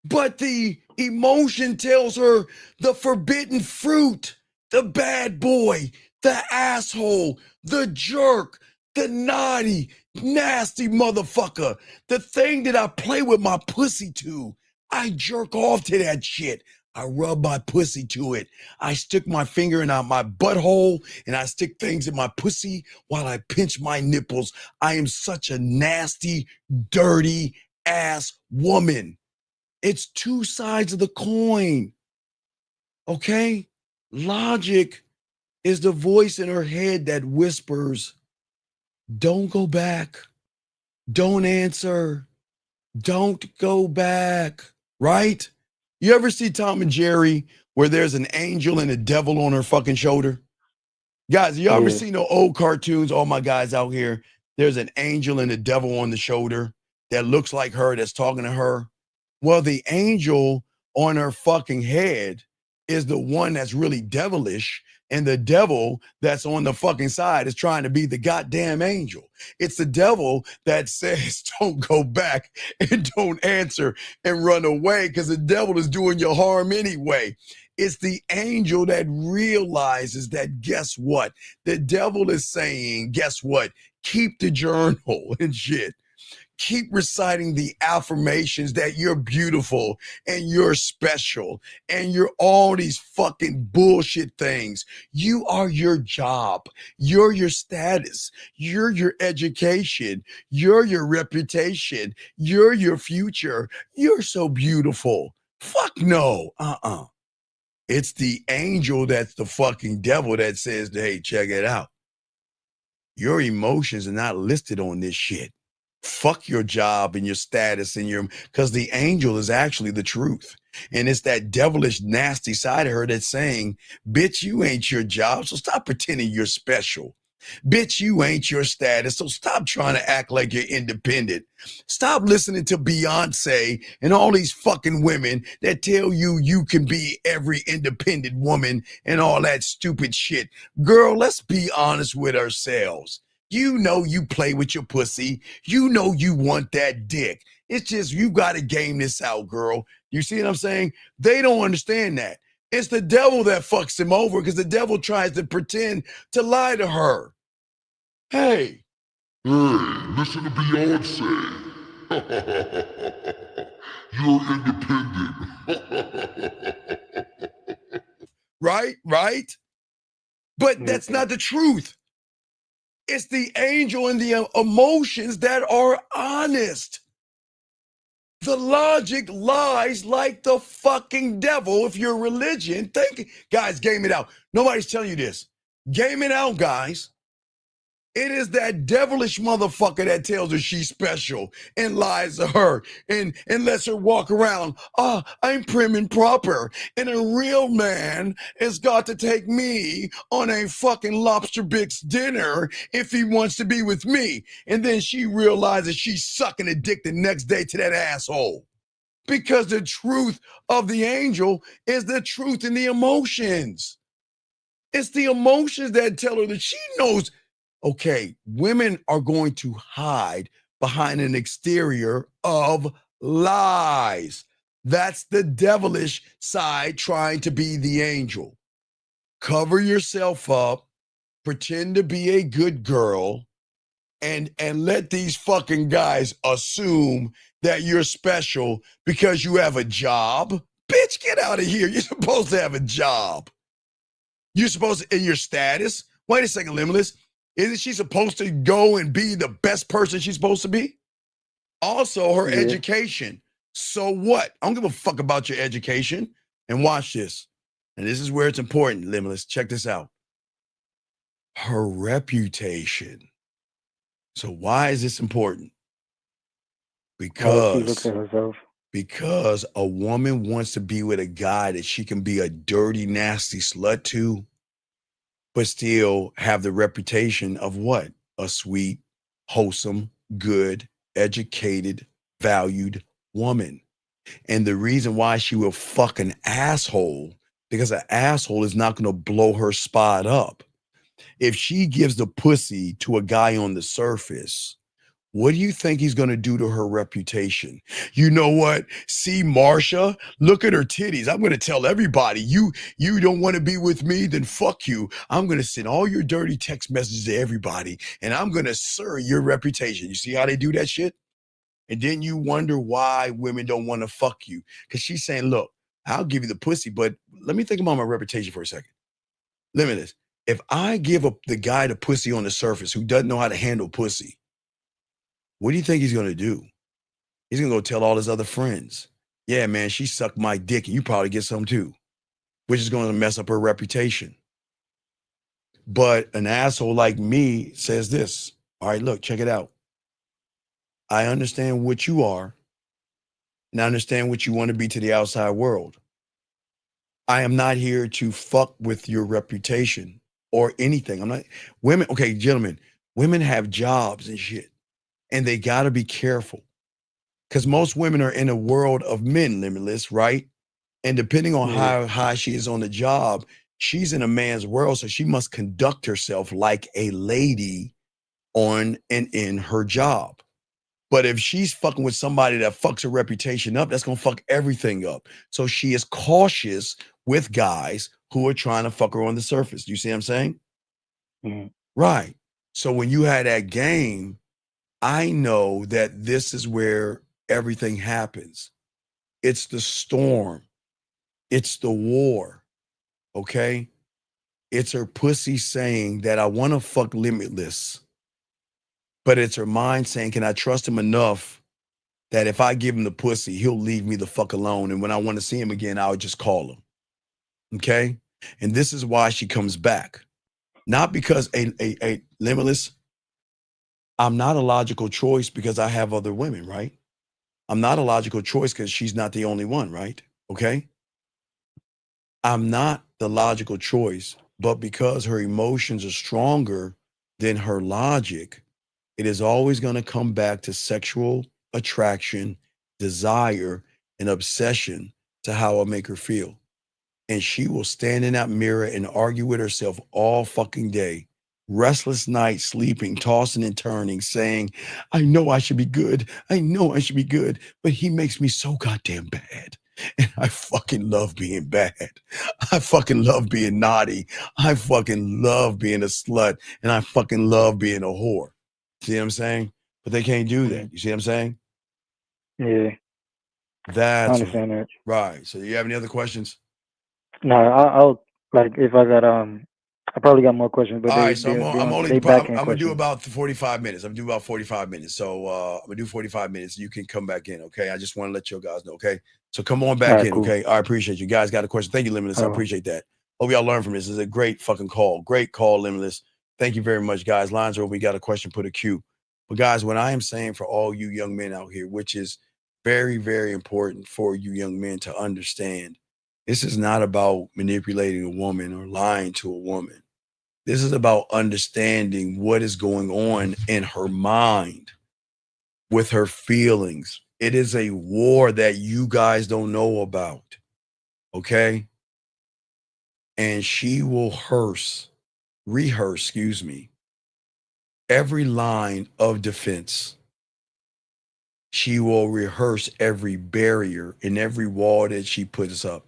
But the emotion tells her the forbidden fruit, the bad boy, the asshole, the jerk, the naughty, nasty motherfucker, the thing that I play with my pussy to. I jerk off to that shit. I rub my pussy to it. I stick my finger in my butthole and I stick things in my pussy while I pinch my nipples. I am such a nasty, dirty ass woman. It's two sides of the coin. Okay? Logic is the voice in her head that whispers, don't go back. Don't answer. Don't go back. Right? You ever see Tom and Jerry where there's an angel and a devil on her fucking shoulder? Guys, you ever seen the old cartoons? All my guys out here, there's an angel and a devil on the shoulder that looks like her, that's talking to her. Well, the angel on her fucking head is the one that's really devilish, and the devil that's on the fucking side is trying to be the goddamn angel. It's the devil that says, don't go back and don't answer and run away because the devil is doing you harm anyway. It's the angel that realizes that, guess what? The devil is saying, guess what? Keep the journal and shit. Keep reciting the affirmations that you're beautiful and you're special and you're all these fucking bullshit things. You are your job. You're your status. You're your education. You're your reputation. You're your future. You're so beautiful. Fuck no. It's the angel that's the fucking devil that says, hey, check it out. Your emotions are not listed on this shit. Fuck your job and your status and because the angel is actually the truth. And it's that devilish, nasty side of her that's saying, bitch, you ain't your job, so stop pretending you're special. Bitch, you ain't your status, so stop trying to act like you're independent. Stop listening to Beyonce and all these fucking women that tell you you can be every independent woman and all that stupid shit. Girl, let's be honest with ourselves. You know you play with your pussy. You know you want that dick. It's just you got to game this out, girl. You see what I'm saying? They don't understand that. It's the devil that fucks him over because the devil tries to pretend to lie to her. Hey, listen to Beyonce. You're independent. Right? But that's not the truth. It's the angel and the emotions that are honest. The logic lies like the fucking devil. If your religion, guys, game it out. Nobody's telling you this. Game it out, guys. It is that devilish motherfucker that tells her she's special and lies to her and lets her walk around. I'm prim and proper. And a real man has got to take me on a fucking lobster bix dinner if he wants to be with me. And then she realizes she's sucking a dick the next day to that asshole. Because the truth of the angel is the truth in the emotions. It's the emotions that tell her that she knows. Okay, women are going to hide behind an exterior of lies. That's the devilish side trying to be the angel. Cover yourself up, pretend to be a good girl, and let these fucking guys assume that you're special because you have a job. Bitch, get out of here. You're supposed to have a job. You're supposed to, in your status. Wait a second, Limitless. Isn't she supposed to go and be the best person she's supposed to be? Also, her education. So what? I don't give a fuck about your education. And watch this. And this is where it's important, Limitless. Check this out. Her reputation. So why is this important? How she looks at herself. Because a woman wants to be with a guy that she can be a dirty, nasty slut to, but still have the reputation of what? A sweet, wholesome, good, educated, valued woman. And the reason why she will fuck an asshole, because an asshole is not going to blow her spot up. If she gives the pussy to a guy on the surface, what do you think he's going to do to her reputation? You know what? See Marsha, look at her titties. I'm going to tell everybody, you don't want to be with me, then fuck you. I'm going to send all your dirty text messages to everybody, and I'm going to slur your reputation. You see how they do that shit? And then you wonder why women don't want to fuck you. Because she's saying, look, I'll give you the pussy, but let me think about my reputation for a second. Limitless. If I give the guy the pussy on the surface who doesn't know how to handle pussy, what do you think he's going to do? He's going to go tell all his other friends. Yeah, man, she sucked my dick and you probably get some too, which is going to mess up her reputation. But an asshole like me says this. All right, look, check it out. I understand what you are, and I understand what you want to be to the outside world. I am not here to fuck with your reputation or anything. I'm not. Women, okay, gentlemen, women have jobs and shit, and they got to be careful because most women are in a world of men, Limitless, right? And depending on how high she is on the job, she's in a man's world, so she must conduct herself like a lady on and in her job. But if she's fucking with somebody that fucks her reputation up, that's going to fuck everything up. So she is cautious with guys who are trying to fuck her on the surface. You see what I'm saying? Mm-hmm. Right. So when you had that game, I know that this is where everything happens. It's the storm. It's the war. Okay? It's her pussy saying that I want to fuck Limitless. But it's her mind saying, can I trust him enough that if I give him the pussy, he'll leave me the fuck alone. And when I want to see him again, I'll just call him. Okay? And this is why she comes back. Not because a Limitless, I'm not a logical choice because I have other women, right? I'm not a logical choice because she's not the only one, right? Okay? I'm not the logical choice, but because her emotions are stronger than her logic, it is always going to come back to sexual attraction, desire, and obsession to how I make her feel. And she will stand in that mirror and argue with herself all fucking day. Restless nights, sleeping, tossing and turning, saying, I know I should be good. I know I should be good, but he makes me so goddamn bad. And I fucking love being bad. I fucking love being naughty. I fucking love being a slut. And I fucking love being a whore. See what I'm saying? But they can't do that. You see what I'm saying? Yeah. That's I understand that. Right. So you have any other questions? No, I'll like if I got I probably got more questions, but All right, so I'm gonna do about 45 minutes. I'm gonna do about 45 minutes. So I'm gonna do 45 minutes. You can come back in, okay? I just want to let you guys know, okay? So come on back in, okay? I appreciate you guys. Got a question? Thank you, Limitless. I appreciate that. Hope y'all learn from this. This is a great fucking call. Great call, Limitless. Thank you very much, guys. Lines are open. We got a question. Put a Q. But guys, what I am saying for all you young men out here, which is very, very important for you young men to understand, this is not about manipulating a woman or lying to a woman. This is about understanding what is going on in her mind with her feelings. It is a war that you guys don't know about, okay? And she will rehearse, every line of defense. She will rehearse every barrier and every wall that she puts up.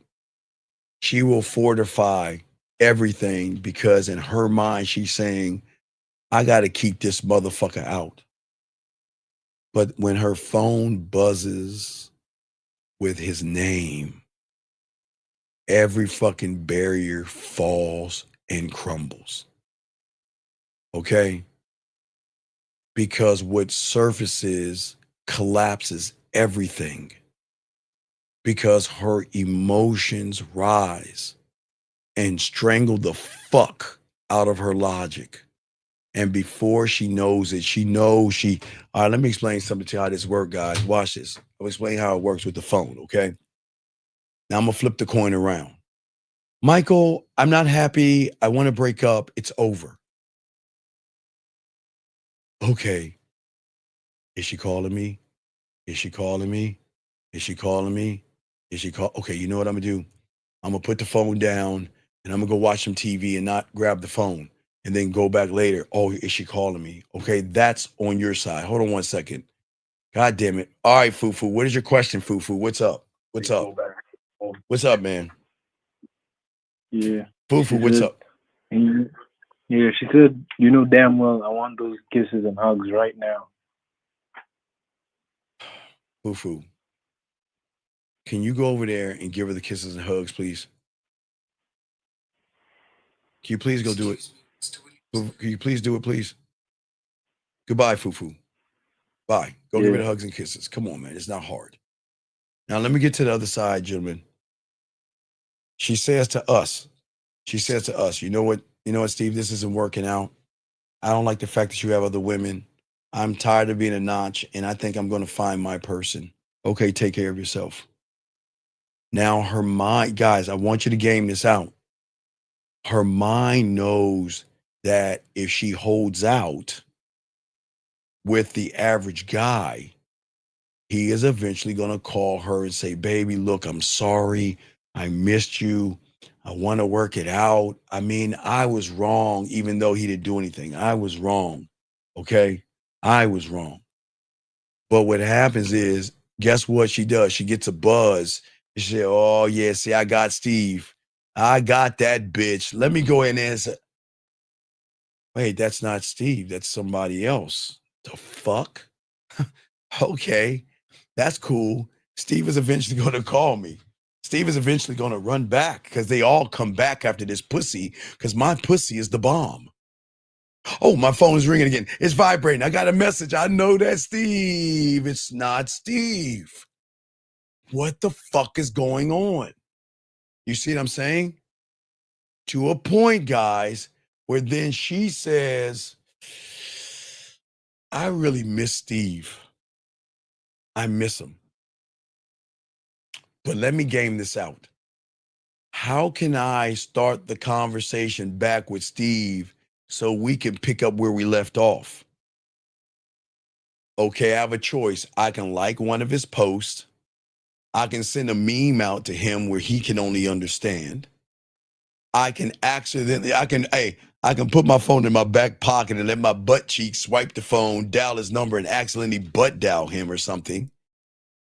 She will fortify everything because in her mind, she's saying, I got to keep this motherfucker out. But when her phone buzzes with his name, every fucking barrier falls and crumbles. Okay? Because what surfaces collapses everything. Because her emotions rise and strangle the fuck out of her logic. And before she knows it, she knows all right, let me explain something to you how this works, guys. Watch this. I'll explain how it works with the phone, okay? Now I'm gonna flip the coin around. Michael, I'm not happy. I want to break up. It's over. Okay. Is she calling me? Is she calling me? Is she calling me? Is she call? Okay, you know what I'm gonna do? I'm gonna put the phone down and I'm gonna go watch some TV and not grab the phone and then go back later. Oh, is she calling me? Okay, that's on your side. Hold on one second. God damn it. All right, Fufu. What is your question, Fufu? What's up? What's up? What's up, man? Yeah. Fufu, what's up? Yeah, she said, you know damn well I want those kisses and hugs right now. Fufu, can you go over there and give her the kisses and hugs, please? Can you please go do it? Can you please do it, please? Goodbye, Fufu. Bye. Go give her the hugs and kisses. Come on, man. It's not hard. Now, let me get to the other side, gentlemen. She says to us, you know what, Steve, this isn't working out. I don't like the fact that you have other women. I'm tired of being a notch, and I think I'm going to find my person. Okay, take care of yourself. Now, her mind, guys, I want you to game this out. Her mind knows that if she holds out with the average guy, he is eventually going to call her and say, baby, look, I'm sorry. I missed you. I want to work it out. I mean, I was wrong, even though he didn't do anything. I was wrong. Okay? I was wrong. But what happens is, guess what she does? She gets a buzz. She said, oh, yeah, see, I got Steve. I got that bitch. Let me go in there and say, wait, that's not Steve. That's somebody else. The fuck? Okay, that's cool. Steve is eventually going to call me. Steve is eventually going to run back because they all come back after this pussy because my pussy is the bomb. Oh, my phone is ringing again. It's vibrating. I got a message. I know that's Steve. It's not Steve. What the fuck is going on? You see what I'm saying? To a point, guys, where then she says, I really miss Steve. I miss him. But let me game this out. How can I start the conversation back with Steve so we can pick up where we left off? Okay, I have a choice. I can like one of his posts. I can send a meme out to him where he can only understand. I can put my phone in my back pocket and let my butt cheek swipe the phone, dial his number, and accidentally butt dial him or something.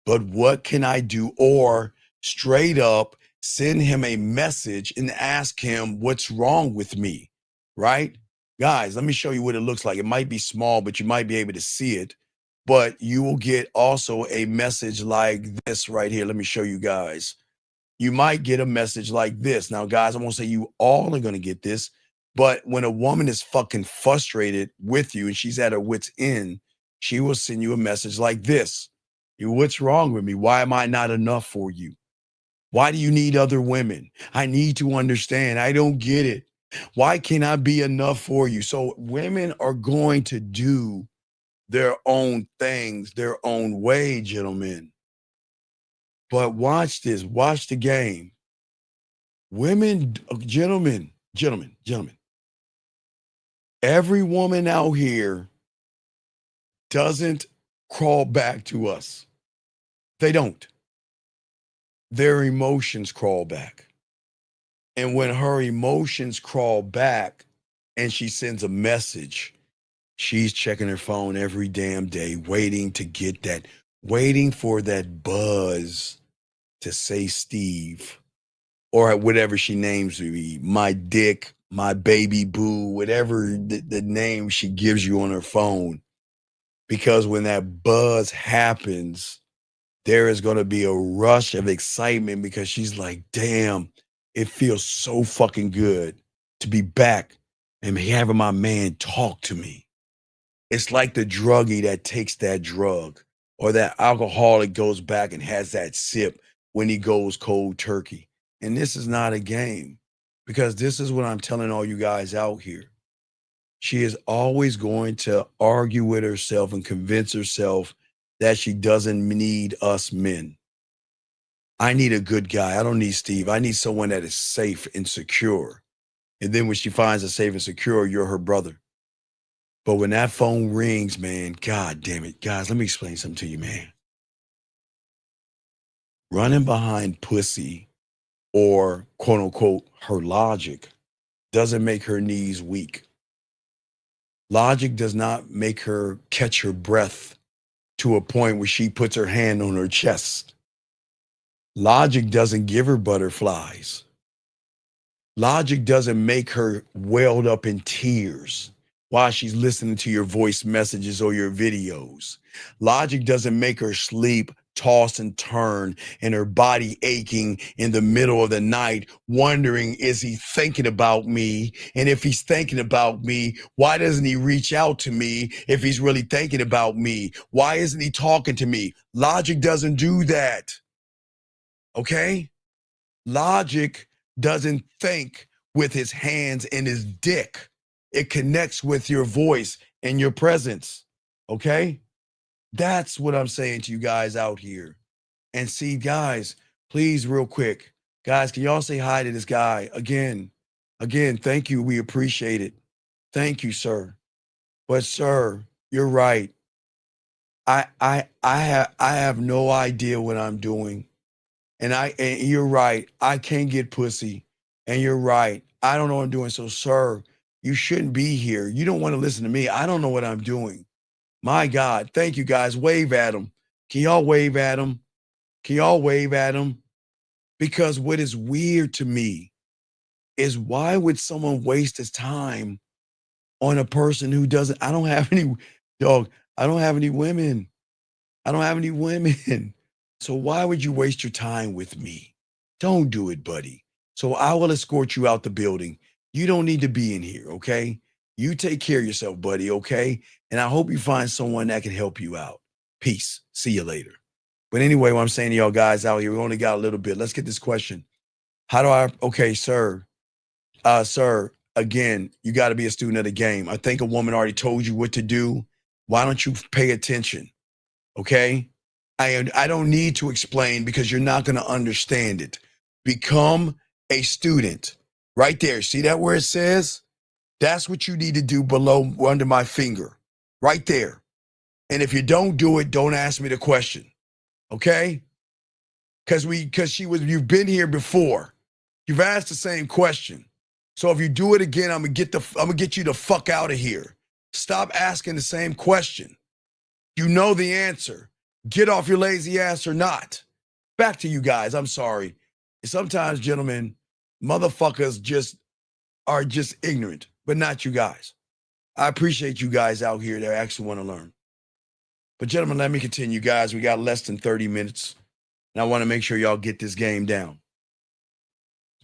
But what can I do? Or straight up send him a message and ask him what's wrong with me, right? Guys, let me show you what it looks like. It might be small, but you might be able to see it. But you will get also a message like this right here. Let me show you guys. You might get a message like this. Now, guys, I won't say you all are going to get this, but when a woman is fucking frustrated with you and she's at her wit's end, she will send you a message like this. What's wrong with me? Why am I not enough for you? Why do you need other women? I need to understand. I don't get it. Why can't I be enough for you? So women are going to do their own things, their own way, gentlemen. But watch this. Watch the game. Women, gentlemen. Every woman out here doesn't crawl back to us. They don't. Their emotions crawl back. And when her emotions crawl back and she sends a message, she's checking her phone every damn day, waiting for that buzz to say Steve or whatever she names me, my dick, my baby boo, whatever the name she gives you on her phone. Because when that buzz happens, there is going to be a rush of excitement because she's like, damn, it feels so fucking good to be back and having my man talk to me. It's like the druggie that takes that drug, or that alcoholic goes back and has that sip when he goes cold turkey. And this is not a game, because this is what I'm telling all you guys out here. She is always going to argue with herself and convince herself that she doesn't need us men. I need a good guy. I don't need Steve. I need someone that is safe and secure. And then when she finds a safe and secure, you're her brother. But when that phone rings, man, God damn it. Guys, let me explain something to you, man. Running behind pussy, or quote unquote her logic, doesn't make her knees weak. Logic does not make her catch her breath to a point where she puts her hand on her chest. Logic doesn't give her butterflies. Logic doesn't make her welled up in tears while she's listening to your voice messages or your videos. Logic doesn't make her sleep, toss and turn, and her body aching in the middle of the night, wondering, is he thinking about me? And if he's thinking about me, why doesn't he reach out to me if he's really thinking about me? Why isn't he talking to me? Logic doesn't do that. Okay? Logic doesn't think with his hands and his dick. It connects with your voice and your presence. Okay? That's what I'm saying to you guys out here. And see, guys, please, real quick, guys, can y'all say hi to this guy again? Again, thank you. We appreciate it. Thank you, sir. But sir, you're right. I have no idea what I'm doing. And you're right. I can't get pussy. And you're right. I don't know what I'm doing. So, sir, you shouldn't be here. You don't want to listen to me. I don't know what I'm doing. My God. Thank you, guys. Wave at him. Can y'all wave at him? Can y'all wave at him? Because what is weird to me is, why would someone waste his time on a person who doesn't? I don't have any, dog. I don't have any women. I don't have any women. So why would you waste your time with me? Don't do it, buddy. So I will escort you out the building. You don't need to be in here, okay? You take care of yourself, buddy, okay? And I hope you find someone that can help you out. Peace. See you later. But anyway, what I'm saying to y'all guys out here, we only got a little bit. Let's get this question. How do I, okay, sir, again, you got to be a student of the game. I think a woman already told you what to do. Why don't you pay attention? Okay? I don't need to explain, because you're not going to understand it. Become a student. Right there. See that where it says? That's what you need to do below, under my finger. Right there. And if you don't do it, don't ask me the question. Okay? Because you've been here before. You've asked the same question. So if you do it again, I'm gonna get you the fuck out of here. Stop asking the same question. You know the answer. Get off your lazy ass or not. Back to you guys. I'm sorry. Sometimes, gentlemen, motherfuckers are just ignorant, but not you guys. I appreciate you guys out here that actually want to learn. But gentlemen, let me continue, guys. We got less than 30 minutes, and I want to make sure y'all get this game down.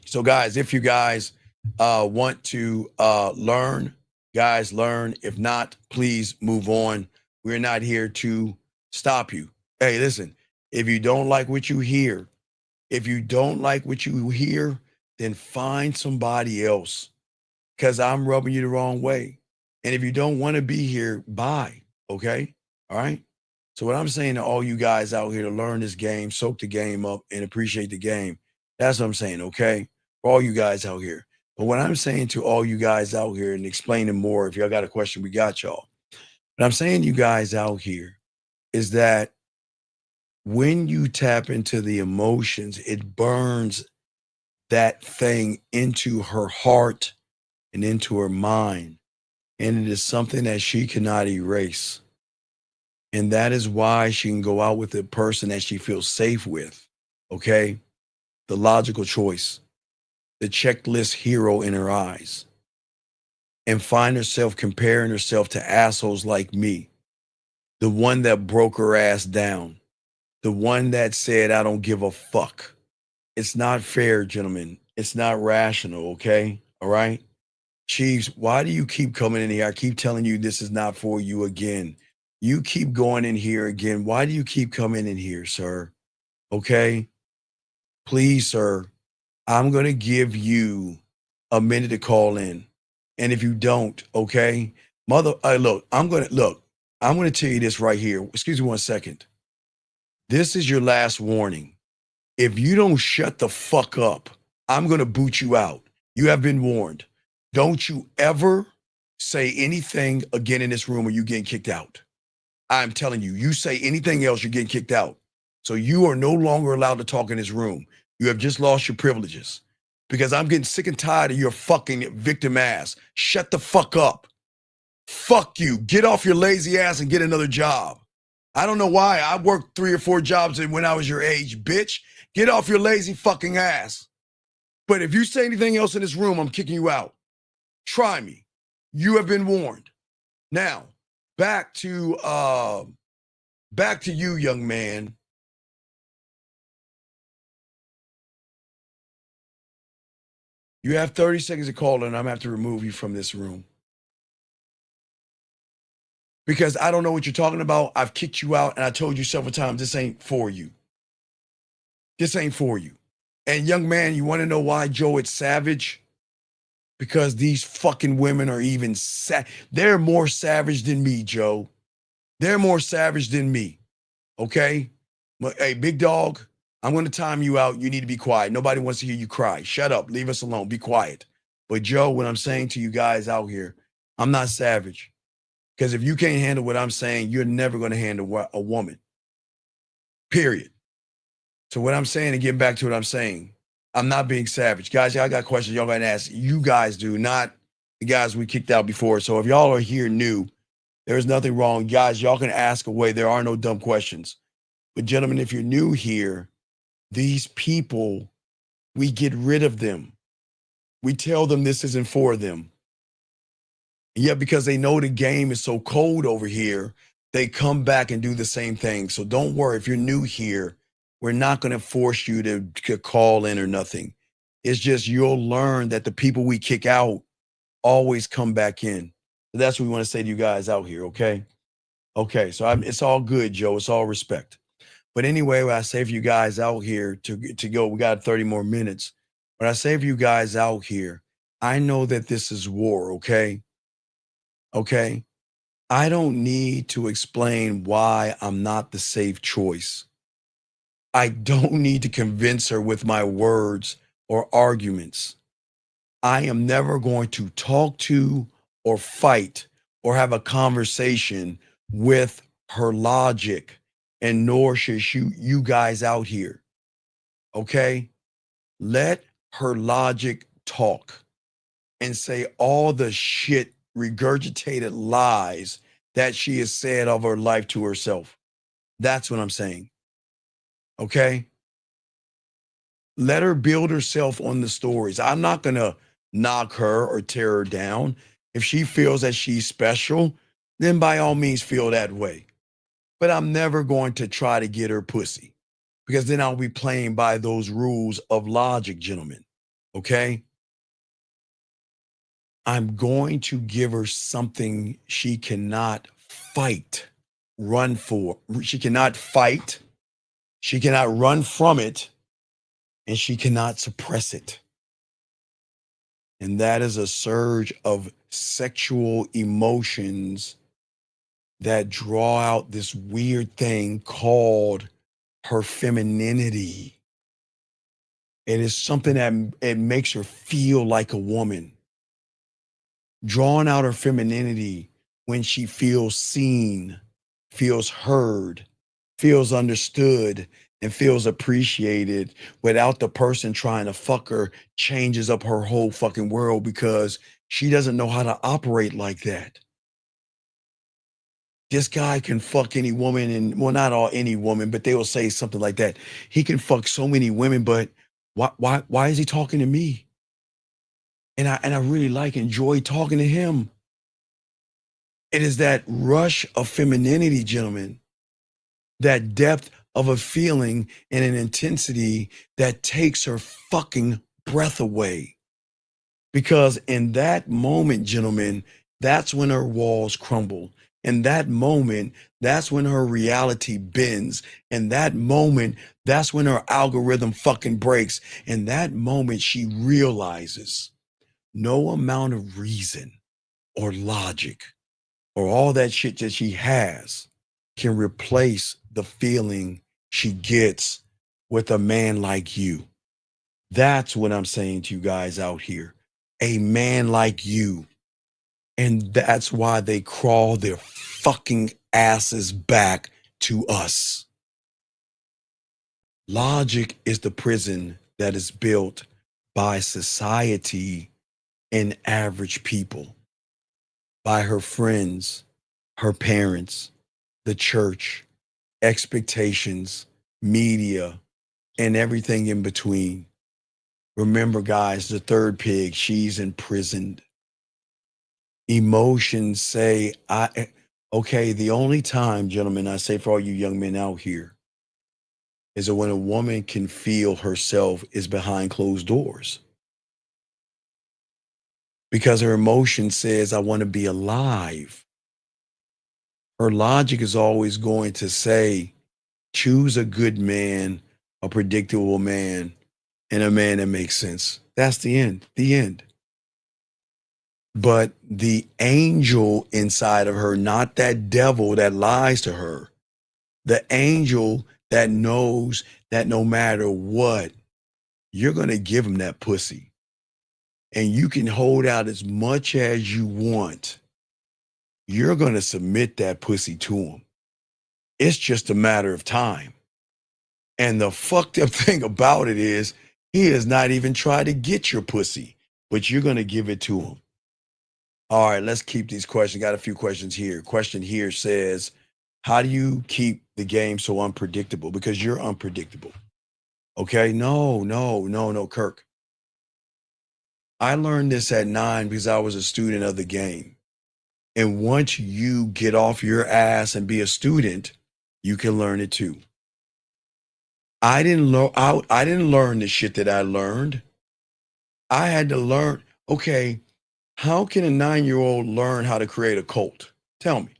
So, guys, if you guys want to learn, guys, learn. If not, please move on. We're not here to stop you. Hey, listen, if you don't like what you hear, then find somebody else, because I'm rubbing you the wrong way. And if you don't want to be here, bye. Okay? All right? So what I'm saying to all you guys out here, to learn this game, soak the game up, and appreciate the game. That's what I'm saying, okay? For all you guys out here. But what I'm saying to all you guys out here, and explaining more, if y'all got a question, we got y'all. What I'm saying to you guys out here is that when you tap into the emotions, it burns that thing into her heart and into her mind. And it is something that she cannot erase. And that is why she can go out with the person that she feels safe with. Okay? The logical choice, the checklist hero in her eyes, and find herself comparing herself to assholes like me. The one that broke her ass down. The one that said, I don't give a fuck. It's not fair, gentlemen. It's not rational, okay? All right? Chiefs, why do you keep coming in here? I keep telling you this is not for you again. You keep going in here again. Why do you keep coming in here, sir? Okay? Please, sir, I'm going to give you a minute to call in. And if you don't, okay? Look, I'm going to tell you this right here. Excuse me one second. This is your last warning. If you don't shut the fuck up, I'm going to boot you out. You have been warned. Don't you ever say anything again in this room or you're getting kicked out. I'm telling you, you say anything else, you're getting kicked out. So you are no longer allowed to talk in this room. You have just lost your privileges because I'm getting sick and tired of your fucking victim ass. Shut the fuck up. Fuck you. Get off your lazy ass and get another job. I don't know why. I worked 3 or 4 jobs when I was your age, bitch. Get off your lazy fucking ass. But if you say anything else in this room, I'm kicking you out. Try me. You have been warned. Now, back to you, young man. You have 30 seconds to call and I'm gonna have to remove you from this room. Because I don't know what you're talking about. I've kicked you out and I told you several times, this ain't for you. This ain't for you. And young man, you wanna know why, Joe, it's savage? Because these fucking women are even, they're more savage than me, Joe. They're more savage than me, okay? Hey, big dog, I'm going to time you out. You need to be quiet. Nobody wants to hear you cry. Shut up. Leave us alone. Be quiet. But Joe, what I'm saying to you guys out here, I'm not savage. Because if you can't handle what I'm saying, you're never going to handle a woman. Period. So what I'm saying, and getting back to what I'm saying, I'm not being savage. Guys, y'all got questions y'all got to ask. You guys do, not the guys we kicked out before. So if y'all are here new, there's nothing wrong. Guys, y'all can ask away. There are no dumb questions. But gentlemen, if you're new here, these people, we get rid of them. We tell them this isn't for them. And yet because they know the game is so cold over here, they come back and do the same thing. So don't worry, if you're new here, we're not going to force you to call in or nothing. It's just you'll learn that the people we kick out always come back in. So that's what we want to say to you guys out here, okay? Okay, so it's all good, Joe. It's all respect. But anyway, what I say for you guys out here to go, we got 30 more minutes. But I say for you guys out here, I know that this is war, okay? Okay? I don't need to explain why I'm not the safe choice. I don't need to convince her with my words or arguments. I am never going to talk to or fight or have a conversation with her logic, and nor should you guys out here. Okay? Let her logic talk and say all the shit, regurgitated lies that she has said of her life to herself. That's what I'm saying. Okay? Let her build herself on the stories. I'm not going to knock her or tear her down. If she feels that she's special, then by all means feel that way. But I'm never going to try to get her pussy because then I'll be playing by those rules of logic, gentlemen. Okay? I'm going to give her something she cannot fight, run for. She cannot fight. She cannot run from it. And she cannot suppress it. And that is a surge of sexual emotions that draw out this weird thing called her femininity. It is something that it makes her feel like a woman. Drawing out her femininity when she feels seen, feels heard, feels understood, and feels appreciated without the person trying to fuck her changes up her whole fucking world because she doesn't know how to operate like that. This guy can fuck any woman, and well, not all any woman, but they will say something like that. He can fuck so many women, but why is he talking to me? And I really enjoy talking to him. It is that rush of femininity, gentlemen, that depth of a feeling and an intensity that takes her fucking breath away. Because in that moment, gentlemen, that's when her walls crumble. In that moment, that's when her reality bends. In that moment, that's when her algorithm fucking breaks. In that moment, she realizes no amount of reason or logic or all that shit that she has can replace the feeling she gets with a man like you. That's what I'm saying to you guys out here. A man like you. And that's why they crawl their fucking asses back to us. Logic is the prison that is built by society and average people, by her friends, her parents, the church, expectations, media, and everything in between. Remember, guys, the third pig, she's imprisoned. Emotions say, okay, the only time, gentlemen, I say for all you young men out here, is that when a woman can feel herself is behind closed doors. Because her emotion says, I want to be alive. Her logic is always going to say, choose a good man, a predictable man, and a man that makes sense. That's the end, the end. But the angel inside of her, not that devil that lies to her, the angel that knows that no matter what, you're going to give him that pussy. And you can hold out as much as you want. You're going to submit that pussy to him. It's just a matter of time. And the fucked up thing about it is, he has not even tried to get your pussy, but you're going to give it to him. All right, let's keep these questions. Got a few questions here. Question here says, how do you keep the game so unpredictable? Because you're unpredictable. Okay, no, Kirk. I learned this at 9 because I was a student of the game. And once you get off your ass and be a student, you can learn it too. I didn't learn the shit that I learned. I had to learn, okay, how can a 9-year-old learn how to create a cult? Tell me.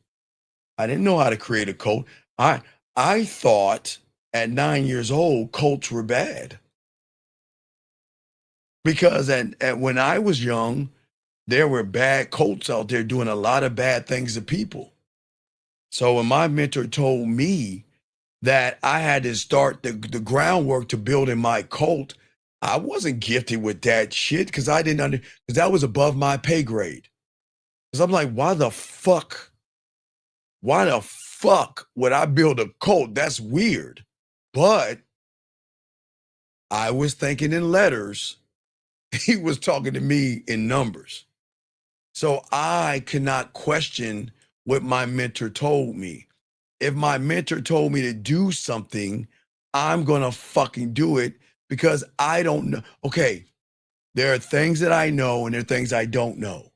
I didn't know how to create a cult. I thought at 9 years old, cults were bad. Because when I was young, there were bad cults out there doing a lot of bad things to people. So when my mentor told me that I had to start the groundwork to building my cult, I wasn't gifted with that shit because because that was above my pay grade. Because I'm like, why the fuck would I build a cult? That's weird. But I was thinking in letters. He was talking to me in numbers. So I could not question what my mentor told me. If my mentor told me to do something, I'm going to fucking do it because I don't know. Okay, there are things that I know and there are things I don't know.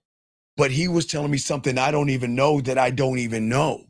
But he was telling me something I don't even know that I don't even know.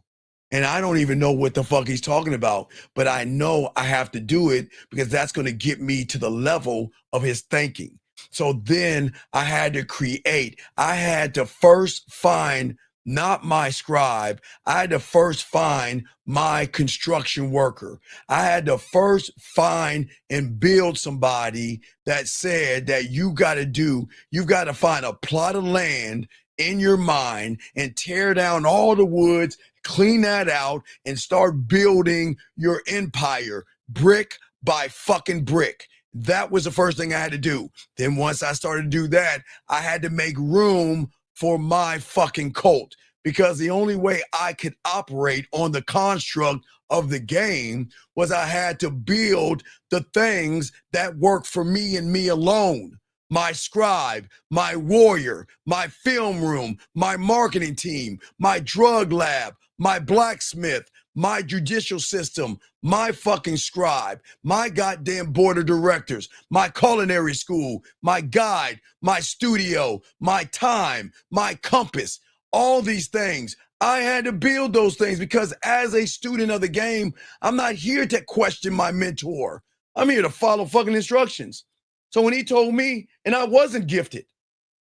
And I don't even know what the fuck he's talking about. But I know I have to do it because that's going to get me to the level of his thinking. So then I had to create. I had to first find not my scribe. I had to first find my construction worker. I had to first find and build somebody that said that you've got to find a plot of land in your mind and tear down all the woods, clean that out, and start building your empire brick by fucking brick. That was the first thing I had to do. Then once I started to do that, I had to make room for my fucking cult because the only way I could operate on the construct of the game was I had to build the things that work for me and me alone. My scribe, my warrior, my film room, my marketing team, my drug lab, my blacksmith, my judicial system, my fucking scribe, my goddamn board of directors, my culinary school, my guide, my studio, my time, my compass, all these things. I had to build those things because as a student of the game, I'm not here to question my mentor. I'm here to follow fucking instructions. So when he told me, and I wasn't gifted.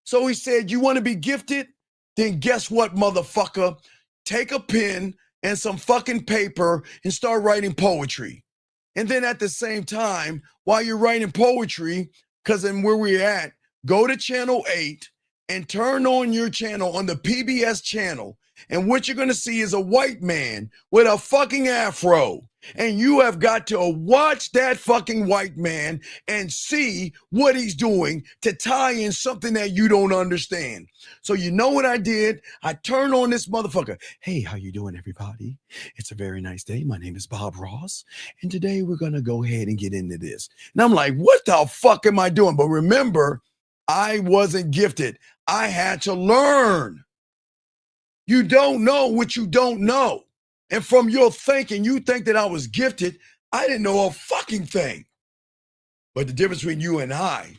So he said, you want to be gifted? Then guess what, motherfucker? Take a pen and some fucking paper and start writing poetry. And then at the same time, while you're writing poetry, because then where we're at, go to channel 8 and turn on your channel on the PBS channel. And what you're going to see is a white man with a fucking afro. And you have got to watch that fucking white man and see what he's doing to tie in something that you don't understand. So you know what I did? I turned on this motherfucker. Hey, how you doing, everybody? It's a very nice day. My name is Bob Ross. And today we're going to go ahead and get into this. And I'm like, what the fuck am I doing? But remember, I wasn't gifted. I had to learn. You don't know what you don't know. And from your thinking, you think that I was gifted. I didn't know a fucking thing. But the difference between you and I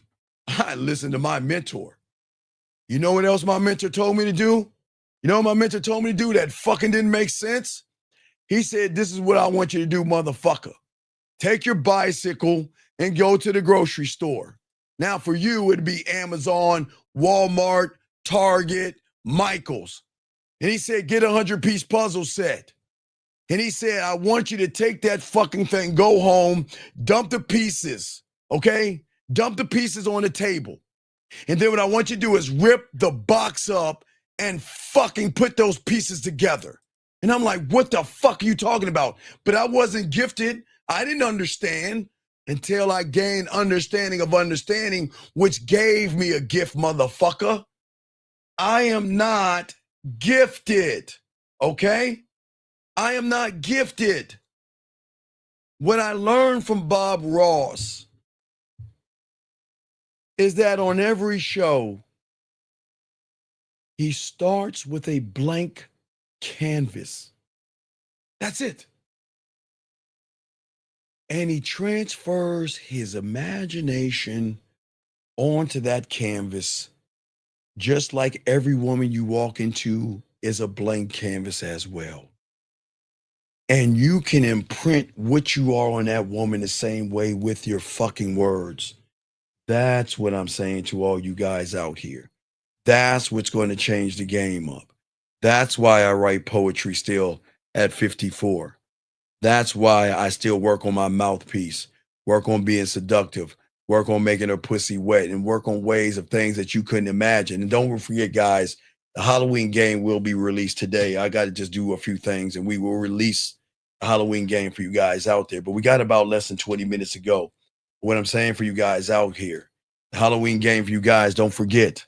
listened to my mentor. You know what else my mentor told me to do? You know what my mentor told me to do that fucking didn't make sense? He said, this is what I want you to do, motherfucker. Take your bicycle and go to the grocery store. Now for you, it'd be Amazon, Walmart, Target, Michael's. And he said, get a 100-piece puzzle set. And he said, I want you to take that fucking thing, go home, dump the pieces, okay? Dump the pieces on the table. And then what I want you to do is rip the box up and fucking put those pieces together. And I'm like, what the fuck are you talking about? But I wasn't gifted. I didn't understand until I gained understanding of understanding, which gave me a gift, motherfucker. I am not gifted, okay? I am not gifted. What I learned from Bob Ross is that on every show, he starts with a blank canvas. That's it. And he transfers his imagination onto that canvas, just like every woman you walk into is a blank canvas as well. And you can imprint what you are on that woman the same way with your fucking words. That's what I'm saying to all you guys out here. That's what's going to change the game up. That's why I write poetry still at 54. That's why I still work on my mouthpiece, work on being seductive, work on making her pussy wet, and work on ways of things that you couldn't imagine. And don't forget, guys, the Halloween game will be released today. I got to just do a few things, and we will release a Halloween game for you guys out there. But we got about less than 20 minutes to go. What I'm saying for you guys out here, the Halloween game for you guys, don't forget.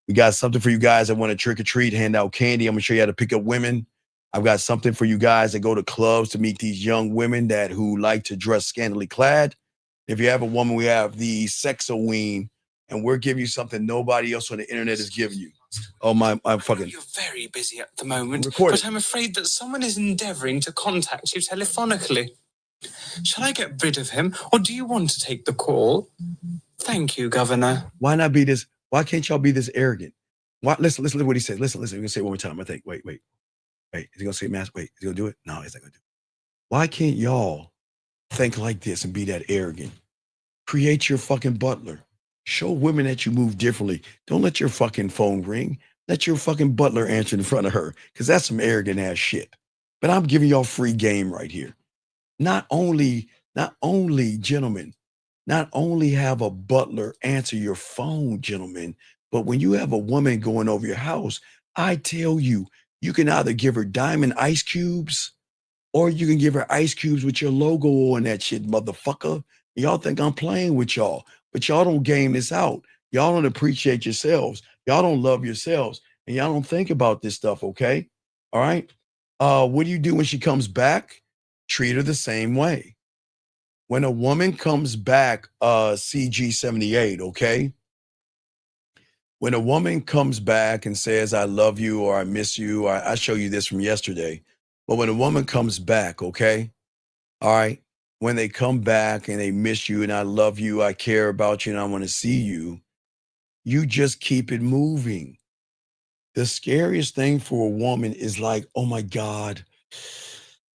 We got something for you guys that want to trick or treat, hand out candy. I'm going to show you how to pick up women. I've got something for you guys that go to clubs to meet these young women who like to dress scantily clad. If you have a woman, we have the Sexoween, and we're giving you something nobody else on the internet is giving you. Oh, my fucking... You're very busy at the moment, Record but I'm afraid that someone is endeavoring to contact you telephonically. Shall I get rid of him, or do you want to take the call? Thank you, Governor. Why not be this? Why can't y'all be this arrogant? Why, listen to what he said. Listen. We're going to say it one more time. I think. Wait. Is he going to say mass? Wait, is he going to do it? No, he's not going to do it. Why can't y'all think like this and be that arrogant? Create your fucking butler. Show women that you move differently. Don't let your fucking phone ring. Let your fucking butler answer in front of her, because that's some arrogant ass shit. But I'm giving y'all free game right here. Not only, gentlemen, not only have a butler answer your phone, gentlemen, but when you have a woman going over your house, I tell you, you can either give her diamond ice cubes or you can give her ice cubes with your logo on that shit, motherfucker. Y'all think I'm playing with y'all, but y'all don't game this out. Y'all don't appreciate yourselves. Y'all don't love yourselves, and y'all don't think about this stuff, okay? All right? What do you do when she comes back? Treat her the same way. When a woman comes back, CG78, okay? When a woman comes back and says, I love you or I miss you, I show you this from yesterday. But when a woman comes back, okay? All right? When they come back and they miss you and I love you, I care about you and I want to see you, you just keep it moving. The scariest thing for a woman is like, oh my God,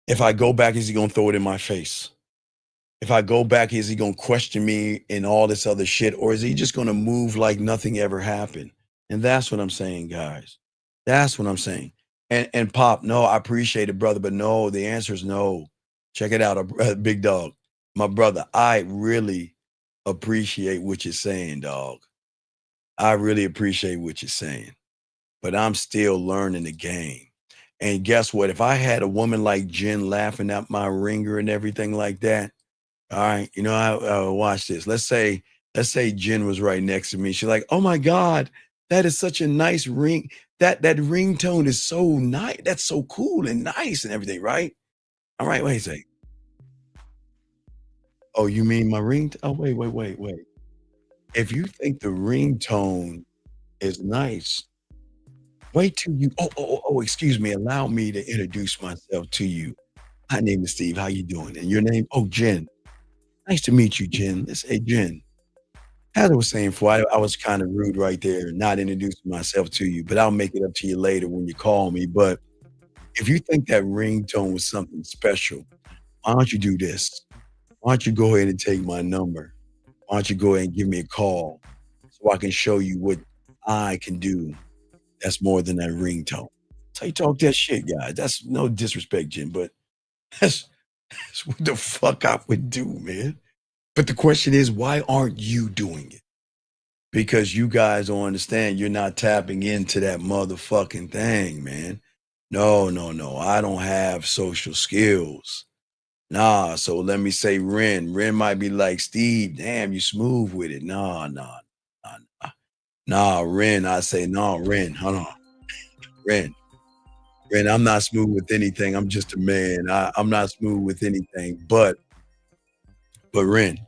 if I go back, is he going to throw it in my face? If I go back, is he going to question me and all this other shit? Or is he just going to move like nothing ever happened? And that's what I'm saying, guys. That's what I'm saying. And Pop, no, I appreciate it, brother, but no, the answer is no. Check it out, big dog. My brother, I really appreciate what you're saying, dog. I really appreciate what you're saying, but I'm still learning the game. And guess what? If I had a woman like Jen laughing at my ringer and everything like that, all right, you know, I watch this. Let's say Jen was right next to me. She's like, "Oh my God, that is such a nice ring. That ringtone is so nice. That's so cool and nice and everything, right?" All right, wait a second. Oh, you mean my ring? Oh, wait. If you think the ringtone is nice, wait till you. Excuse me. Allow me to introduce myself to you. My name is Steve. How you doing? And your name? Oh, Jen. Nice to meet you, Jen. Let's say Jen. As I was saying before, I was kind of rude right there, not introducing myself to you, but I'll make it up to you later when you call me. But if you think that ringtone was something special, why don't you do this? Why don't you go ahead and take my number? Why don't you go ahead and give me a call so I can show you what I can do that's more than that ringtone? So you talk that shit, guys. That's no disrespect, Jim, but that's what the fuck I would do, man. But the question is, why aren't you doing it? Because you guys don't understand. You're not tapping into that motherfucking thing, man. No. I don't have social skills. Nah, so let me say Ren. Ren might be like, Steve, damn, you smooth with it. Nah. Ren, I say, no, Ren, hold on. Ren, I'm not smooth with anything. I'm just a man. I'm not smooth with anything. But Ren,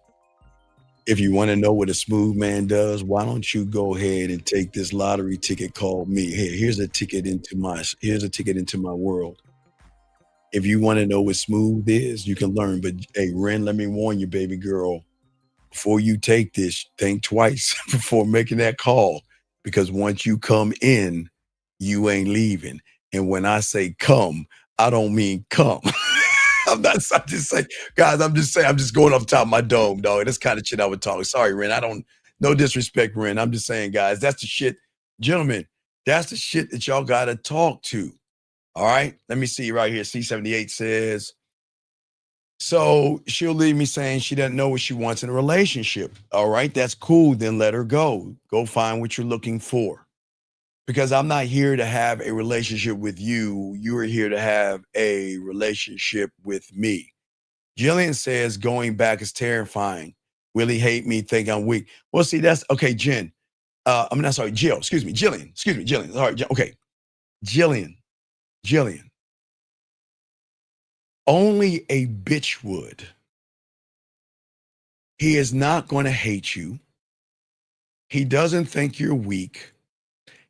if you want to know what a smooth man does, why don't you go ahead and take this lottery ticket called me? Here's a ticket into my world. If you want to know what smooth is, you can learn. But hey, Ren, let me warn you, baby girl, before you take this, think twice before making that call. Because once you come in, you ain't leaving. And when I say come, I don't mean come. I'm just saying, guys, I'm just going off the top of my dome, dog. That's kind of shit I would talk. Sorry, Ren. No disrespect, Ren. I'm just saying, guys, that's the shit. Gentlemen, that's the shit that y'all got to talk to. All right. Let me see right here. C78 says, so she'll leave me saying she doesn't know what she wants in a relationship. All right. That's cool. Then let her go. Go find what you're looking for. Because I'm not here to have a relationship with you. You are here to have a relationship with me. Jillian says going back is terrifying. Will he hate me, think I'm weak? Well, see, that's okay, Jen. I'm not sorry, Jill. Excuse me, Jillian. All right, okay. Jillian. Only a bitch would. He is not going to hate you. He doesn't think you're weak.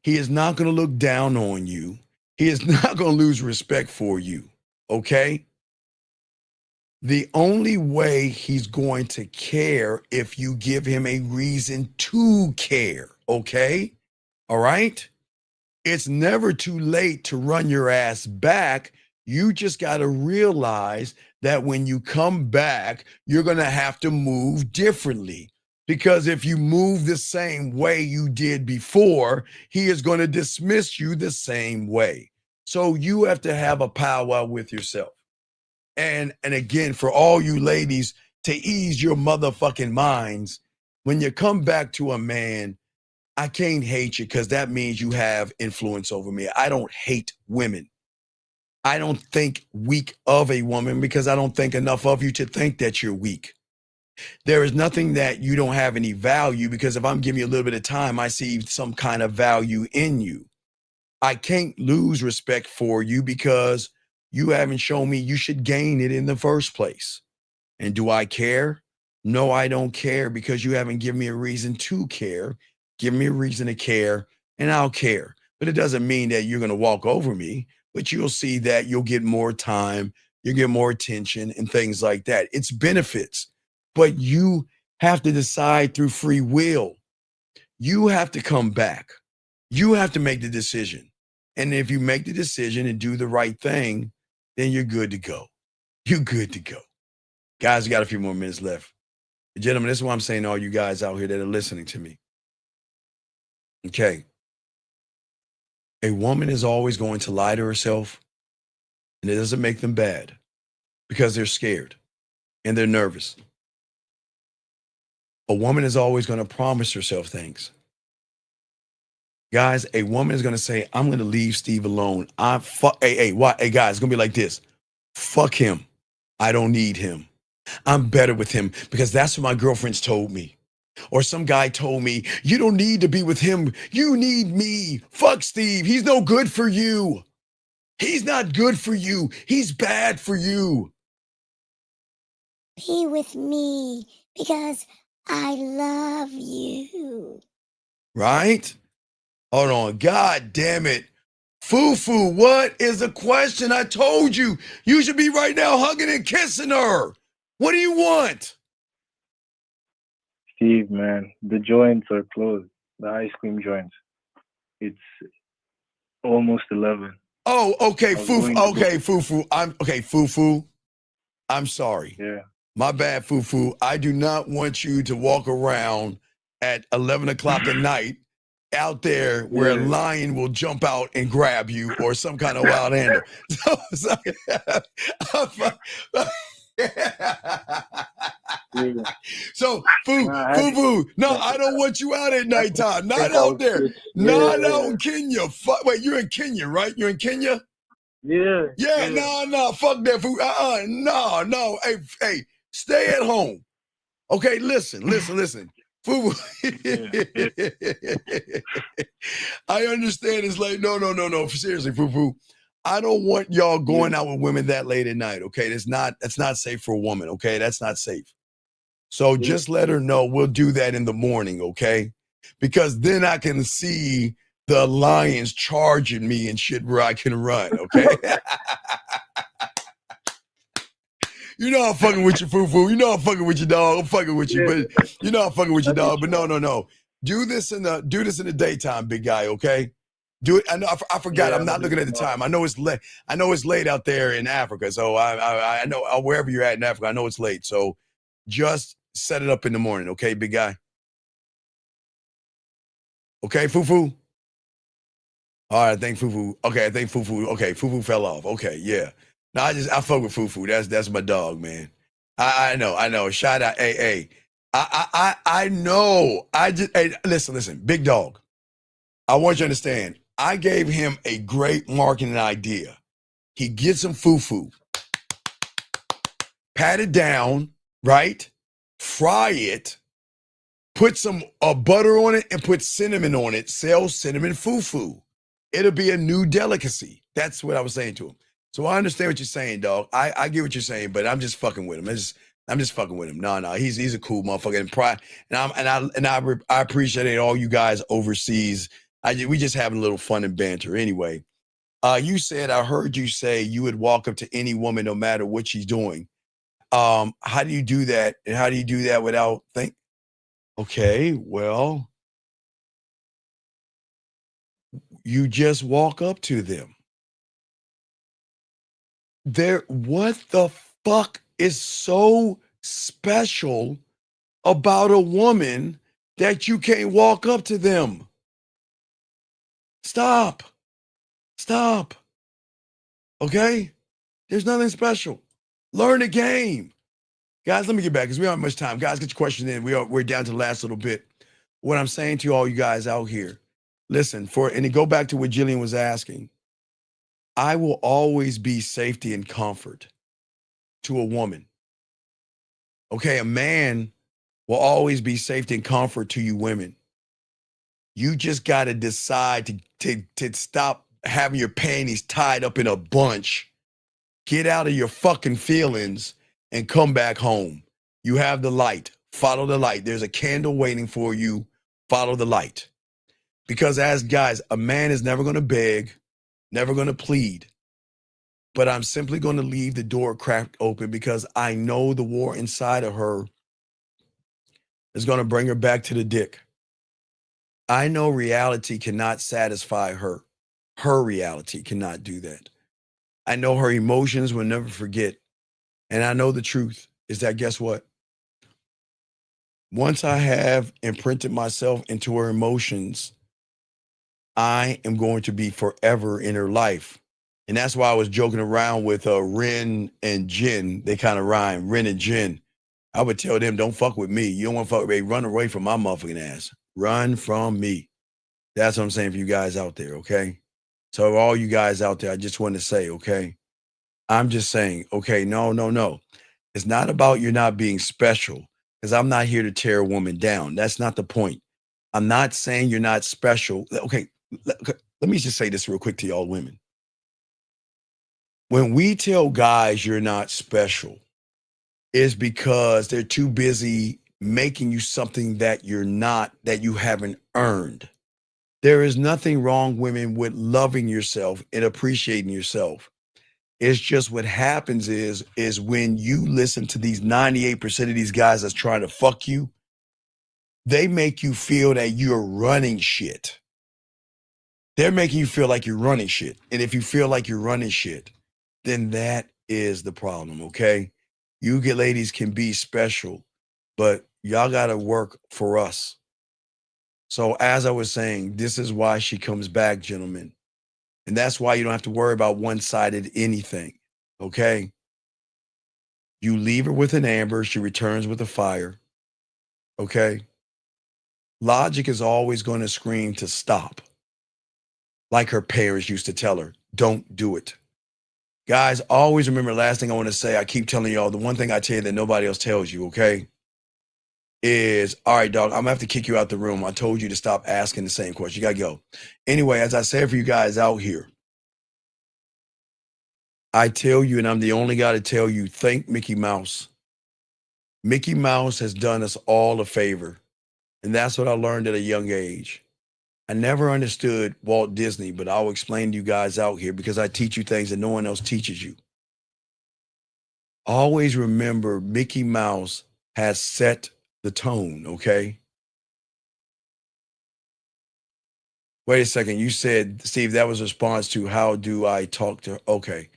He is not going to look down on you. He is not going to lose respect for you. Okay? The only way he's going to care if you give him a reason to care. Okay? All right? It's never too late to run your ass back. You just got to realize that when you come back, you're going to have to move differently. Because if you move the same way you did before, he is going to dismiss you the same way. So you have to have a powwow with yourself. And again, for all you ladies, to ease your motherfucking minds, when you come back to a man, I can't hate you because that means you have influence over me. I don't hate women. I don't think weak of a woman because I don't think enough of you to think that you're weak. There is nothing that you don't have any value because if I'm giving you a little bit of time, I see some kind of value in you. I can't lose respect for you because you haven't shown me you should gain it in the first place. And do I care? No, I don't care because you haven't given me a reason to care. Give me a reason to care and I'll care. But it doesn't mean that you're going to walk over me, but you'll see that you'll get more time, you'll get more attention and things like that. It's benefits, but you have to decide through free will. You have to come back. You have to make the decision. And if you make the decision and do the right thing, then you're good to go. You're good to go. Guys, we got a few more minutes left. Gentlemen, this is what I'm saying to all you guys out here that are listening to me. Okay. A woman is always going to lie to herself, and it doesn't make them bad because they're scared and they're nervous. A woman is always going to promise herself things. Guys, a woman is going to say, I'm going to leave Steve alone. Hey, guys, it's going to be like this. Fuck him. I don't need him. I'm better with him because that's what my girlfriends told me. Or some guy told me, you don't need to be with him. You need me. Fuck Steve. He's no good for you. He's not good for you. He's bad for you. Be with me because I love you. Right? Hold on. God damn it. Fufu, what is the question? I told you. You should be right now hugging and kissing her. What do you want? Steve, man, the joints are closed. The ice cream joints. It's almost 11. Oh, okay, Fufu. Okay, Fufu. Fufu. I'm sorry. Yeah. My bad, Fufu. I do not want you to walk around at 11 o'clock at night out there where a lion will jump out and grab you or some kind of wild animal. So, Fufu, no, I don't want you out at nighttime. Not out there. Not out in Kenya. Wait, you're in Kenya, right? You're in Kenya? Yeah. No, fuck that food. No. Hey, stay at home. Okay, listen. Fufu. I understand it's like, no. Seriously, Fufu. I don't want y'all going out with women that late at night. Okay, that's not safe for a woman. Okay, that's not safe. So just let her know we'll do that in the morning. Okay, because then I can see the lions charging me and shit where I can run. Okay. You know I'm fucking with you, Fufu. You know I'm fucking with you, dog. I'm fucking with you, but you know I'm fucking with you, dog. But no. Do this in the daytime, big guy. Okay. Do it. I know. I forgot. I'm not looking at the time. I know it's late. I know it's late out there in Africa. So I know wherever you're at in Africa. I know it's late. So just set it up in the morning, okay, big guy. Okay, Fufu. All right, I think Fufu. Okay, Fufu fell off. Okay, yeah. No, I fuck with Fufu. That's my dog, man. I know. Shout out, hey. I know. Listen, big dog. I want you to understand. I gave him a great marketing idea. He gets some Fufu, pat it down, right? Fry it, put some butter on it, and put cinnamon on it. Sell cinnamon Fufu. It'll be a new delicacy. That's what I was saying to him. So I understand what you're saying, dog. I get what you're saying, but I'm just fucking with him. I'm just fucking with him. No, he's a cool motherfucker. And I appreciate all you guys overseas. We just having a little fun and banter. Anyway, you said, I heard you say you would walk up to any woman no matter what she's doing. How do you do that? And how do you do that without think? Okay, well, you just walk up to them. What the fuck is so special about a woman that you can't walk up to them? Stop. Okay? There's nothing special. Learn the game. Guys, let me get back because we don't have much time. Guys, get your question in. We're down to the last little bit. What I'm saying to all you guys out here, listen, and to go back to what Jillian was asking, I will always be safety and comfort to a woman. Okay, a man will always be safety and comfort to you women. You just got to decide to stop having your panties tied up in a bunch. Get out of your fucking feelings and come back home. You have the light. Follow the light. There's a candle waiting for you. Follow the light. Because as guys, a man is never going to beg, never going to plead. But I'm simply going to leave the door cracked open because I know the war inside of her is going to bring her back to the dick. I know reality cannot satisfy her. Her reality cannot do that. I know her emotions will never forget. And I know the truth is that, guess what? Once I have imprinted myself into her emotions, I am going to be forever in her life. And that's why I was joking around with Ren and Jen. They kind of rhyme, Ren and Jen. I would tell them, don't fuck with me. You don't want to fuck with me. Run away from my motherfucking ass. Run from me. That's what I'm saying for you guys out there, okay? So all you guys out there, I just want to say, okay? I'm just saying, okay, no. It's not about you not being special, because I'm not here to tear a woman down. That's not the point. I'm not saying you're not special. Okay, let me just say this real quick to y'all women. When we tell guys you're not special, it's because they're too busy making you something that you're not, that you haven't earned. There is nothing wrong, women, with loving yourself and appreciating yourself. It's just what happens is when you listen to these 98% of these guys that's trying to fuck you, they make you feel that you're running shit. They're making you feel like you're running shit. And if you feel like you're running shit, then that is the problem, okay? You get ladies can be special, but y'all got to work for us. So as I was saying, this is why she comes back, gentlemen. And that's why you don't have to worry about one-sided anything, okay? You leave her with an amber, she returns with a fire, okay? Logic is always going to scream to stop. Like her parents used to tell her, don't do it. Guys, always remember, last thing I want to say, I keep telling y'all, the one thing I tell you that nobody else tells you, okay, is, all right, dog, I'm going to have to kick you out the room. I told you to stop asking the same question. You got to go. Anyway, as I said for you guys out here, I tell you, and I'm the only guy to tell you, thank Mickey Mouse. Mickey Mouse has done us all a favor. And that's what I learned at a young age. I never understood Walt Disney, but I'll explain to you guys out here because I teach you things that no one else teaches you. Always remember, Mickey Mouse has set the tone, okay? Wait a second. You said, Steve, that was a response to how do I talk to her? Okay.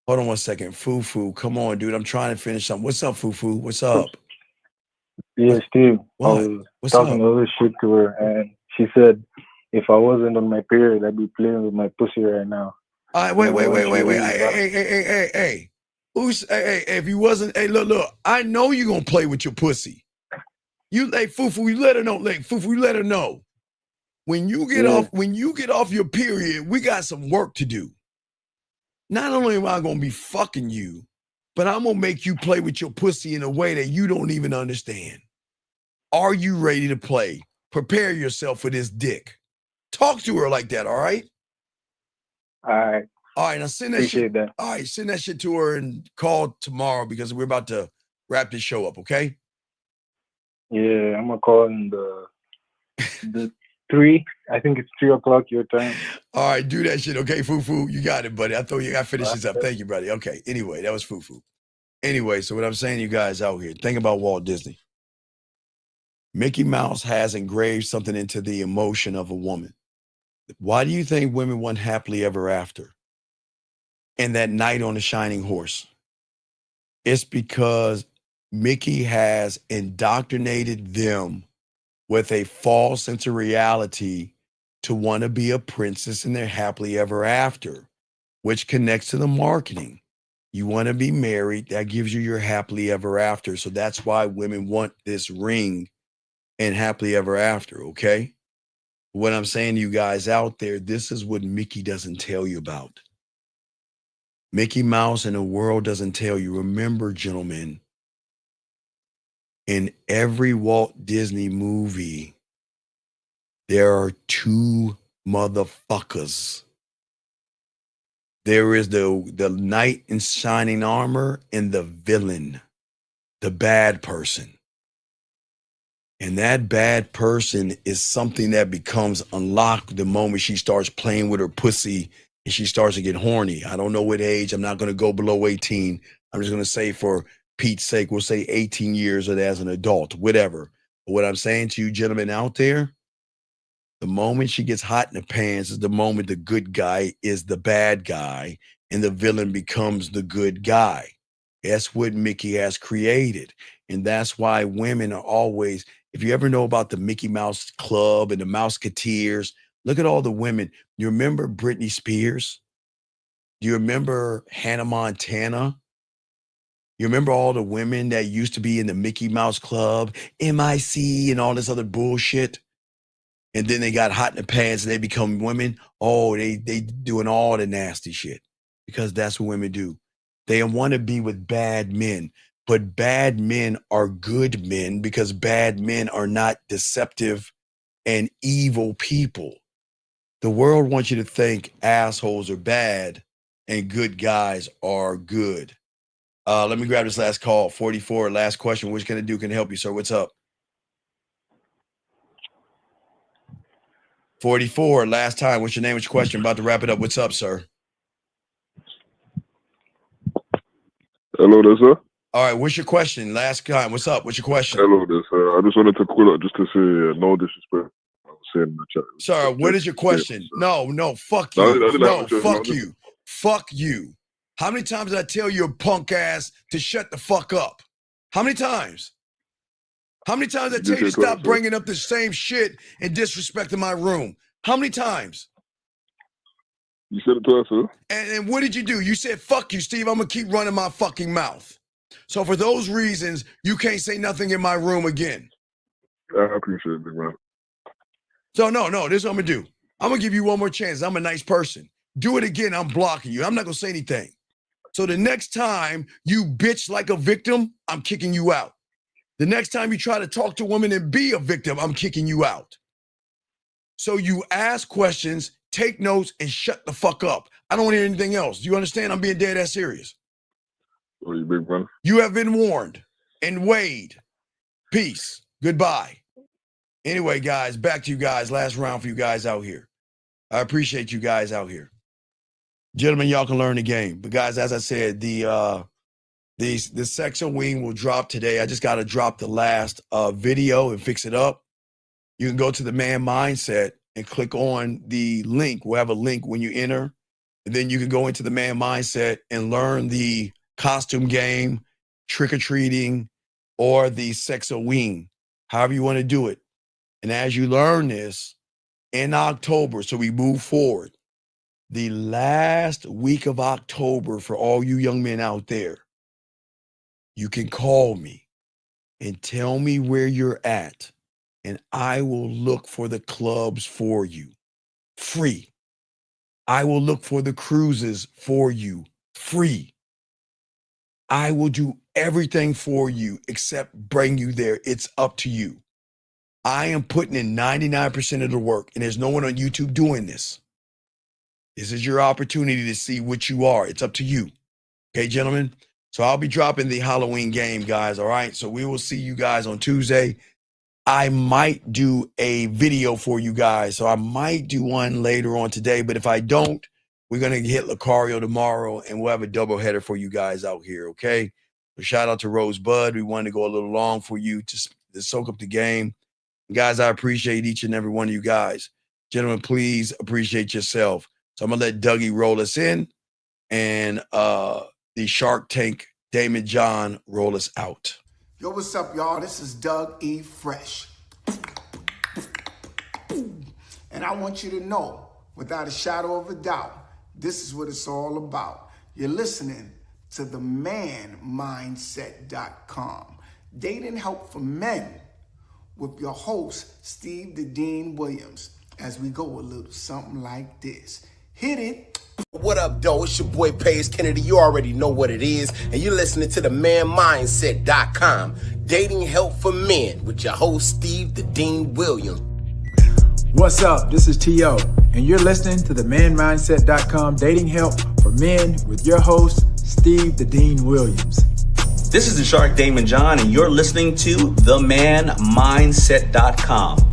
Hold on one second. Fufu, come on, dude. I'm trying to finish something. What's up, Fufu? What's up? Yeah, Steve. What? I was What's talking up? all this shit to her, and she said, if I wasn't on my period, I'd be playing with my pussy right now. All right, wait. Hey. Hey, if you wasn't, hey, look, I know you're going to play with your pussy. Fufu, you let her know. Fufu, you let her know. When you get off your period, we got some work to do. Not only am I going to be fucking you, but I'm going to make you play with your pussy in a way that you don't even understand. Are you ready to play? Prepare yourself for this dick. Talk to her like that, all right? All right. All right, now send that shit. That. All right, send that shit to her and call tomorrow because we're about to wrap this show up, okay? Yeah, I'm going to call in the 3. I think it's 3 o'clock your time. All right, do that shit, okay, Fufu? You got it, buddy. I thought you got to finish this up. Thank you, buddy. Okay, anyway, that was Fufu. Anyway, so what I'm saying to you guys out here, think about Walt Disney. Mickey Mouse has engraved something into the emotion of a woman. Why do you think women want happily ever after? And that night on the shining horse? It's because Mickey has indoctrinated them with a false sense of reality to want to be a princess in their happily ever after, which connects to the marketing. You want to be married, that gives you your happily ever after. So that's why women want this ring and happily ever after, okay? What I'm saying to you guys out there, this is what Mickey doesn't tell you about. Mickey Mouse and the world doesn't tell you. Remember, gentlemen, in every Walt Disney movie, there are 2 motherfuckers. There is the knight in shining armor and the villain, the bad person. And that bad person is something that becomes unlocked the moment she starts playing with her pussy and she starts to get horny. I don't know what age. I'm not going to go below 18. I'm just going to say, for Pete's sake, we'll say 18 years as an adult, whatever. But what I'm saying to you gentlemen out there, the moment she gets hot in the pants is the moment the good guy is the bad guy and the villain becomes the good guy. That's what Mickey has created. And that's why women are always, if you ever know about the Mickey Mouse Club and the Mouseketeers, Look at all the women. You remember Britney Spears? Do you remember Hannah Montana? You remember all the women that used to be in the Mickey Mouse Club, MIC, and all this other bullshit? And then they got hot in the pants and they become women. Oh, they doing all the nasty shit because that's what women do. They want to be with bad men, but bad men are good men because bad men are not deceptive and evil people. The world wants you to think assholes are bad and good guys are good. Let me grab this last call. 44, last question. What can I do? Can I help you, sir? What's up? 44, last time. What's your name? What's your question? About to wrap it up. What's up, sir? Hello there, sir. All right, what's your question? Last time. What's up? What's your question? Hello there, sir. I just wanted to call up just to say no disrespect. I was saying in the chat. Sir, what is your question? No, fuck you. No, fuck you. Fuck you. How many times did I tell your punk ass to shut the fuck up? How many times? How many times did I tell you to stop bringing up the same shit and disrespecting my room? How many times? You said it twice, sir. And what did you do? You said, fuck you, Steve. I'm going to keep running my fucking mouth. So for those reasons, you can't say nothing in my room again. I appreciate it, big man. So no, this is what I'm going to do. I'm going to give you one more chance. I'm a nice person. Do it again, I'm blocking you. I'm not going to say anything. So the next time you bitch like a victim, I'm kicking you out. The next time you try to talk to a woman and be a victim, I'm kicking you out. So you ask questions, take notes, and shut the fuck up. I don't want to hear anything else. Do you understand? I'm being dead ass serious. Oh, you big brother. You have been warned. And Wade, peace. Goodbye. Anyway, guys, back to you guys. Last round for you guys out here. I appreciate you guys out here. Gentlemen, y'all can learn the game. But guys, as I said, the sexual wing will drop today. I just got to drop the last video and fix it up. You can go to the Man Mindset and click on the link. We'll have a link when you enter. And then you can go into the Man Mindset and learn the costume game, trick-or-treating, or the sexual wing, however you want to do it. And as you learn this in October, so we move forward, the last week of October for all you young men out there, you can call me and tell me where you're at, and I will look for the clubs for you, free. I will look for the cruises for you, free. I will do everything for you except bring you there. It's up to you. I am putting in 99% of the work, and there's no one on YouTube doing this. This is your opportunity to see what you are. It's up to you. Okay, gentlemen? So I'll be dropping the Halloween game, guys, all right? So we will see you guys on Tuesday. I might do a video for you guys. So I might do one later on today, but if I don't, we're going to hit Lucario tomorrow, and we'll have a doubleheader for you guys out here, okay? So shout out to Rosebud. We wanted to go a little long for you to soak up the game. Guys, I appreciate each and every one of you guys. Gentlemen, please appreciate yourself. So I'm going to let Dougie roll us in, and the Shark Tank Damon John roll us out. Yo, what's up, y'all? This is Doug E. Fresh. And I want you to know, without a shadow of a doubt, this is what it's all about. You're listening to the manmindset.com. Dating help for men with your host, Steve the Dean Williams, as we go a little something like this. Hit it. What up, though? It's your boy, Paige Kennedy. You already know what it is, and you're listening to the manmindset.com. Dating help for men with your host, Steve the Dean Williams. What's up? This is T.O., and you're listening to the manmindset.com dating help for men with your host, Steve the Dean Williams. This is the Shark Damon John, and you're listening to themanmindset.com.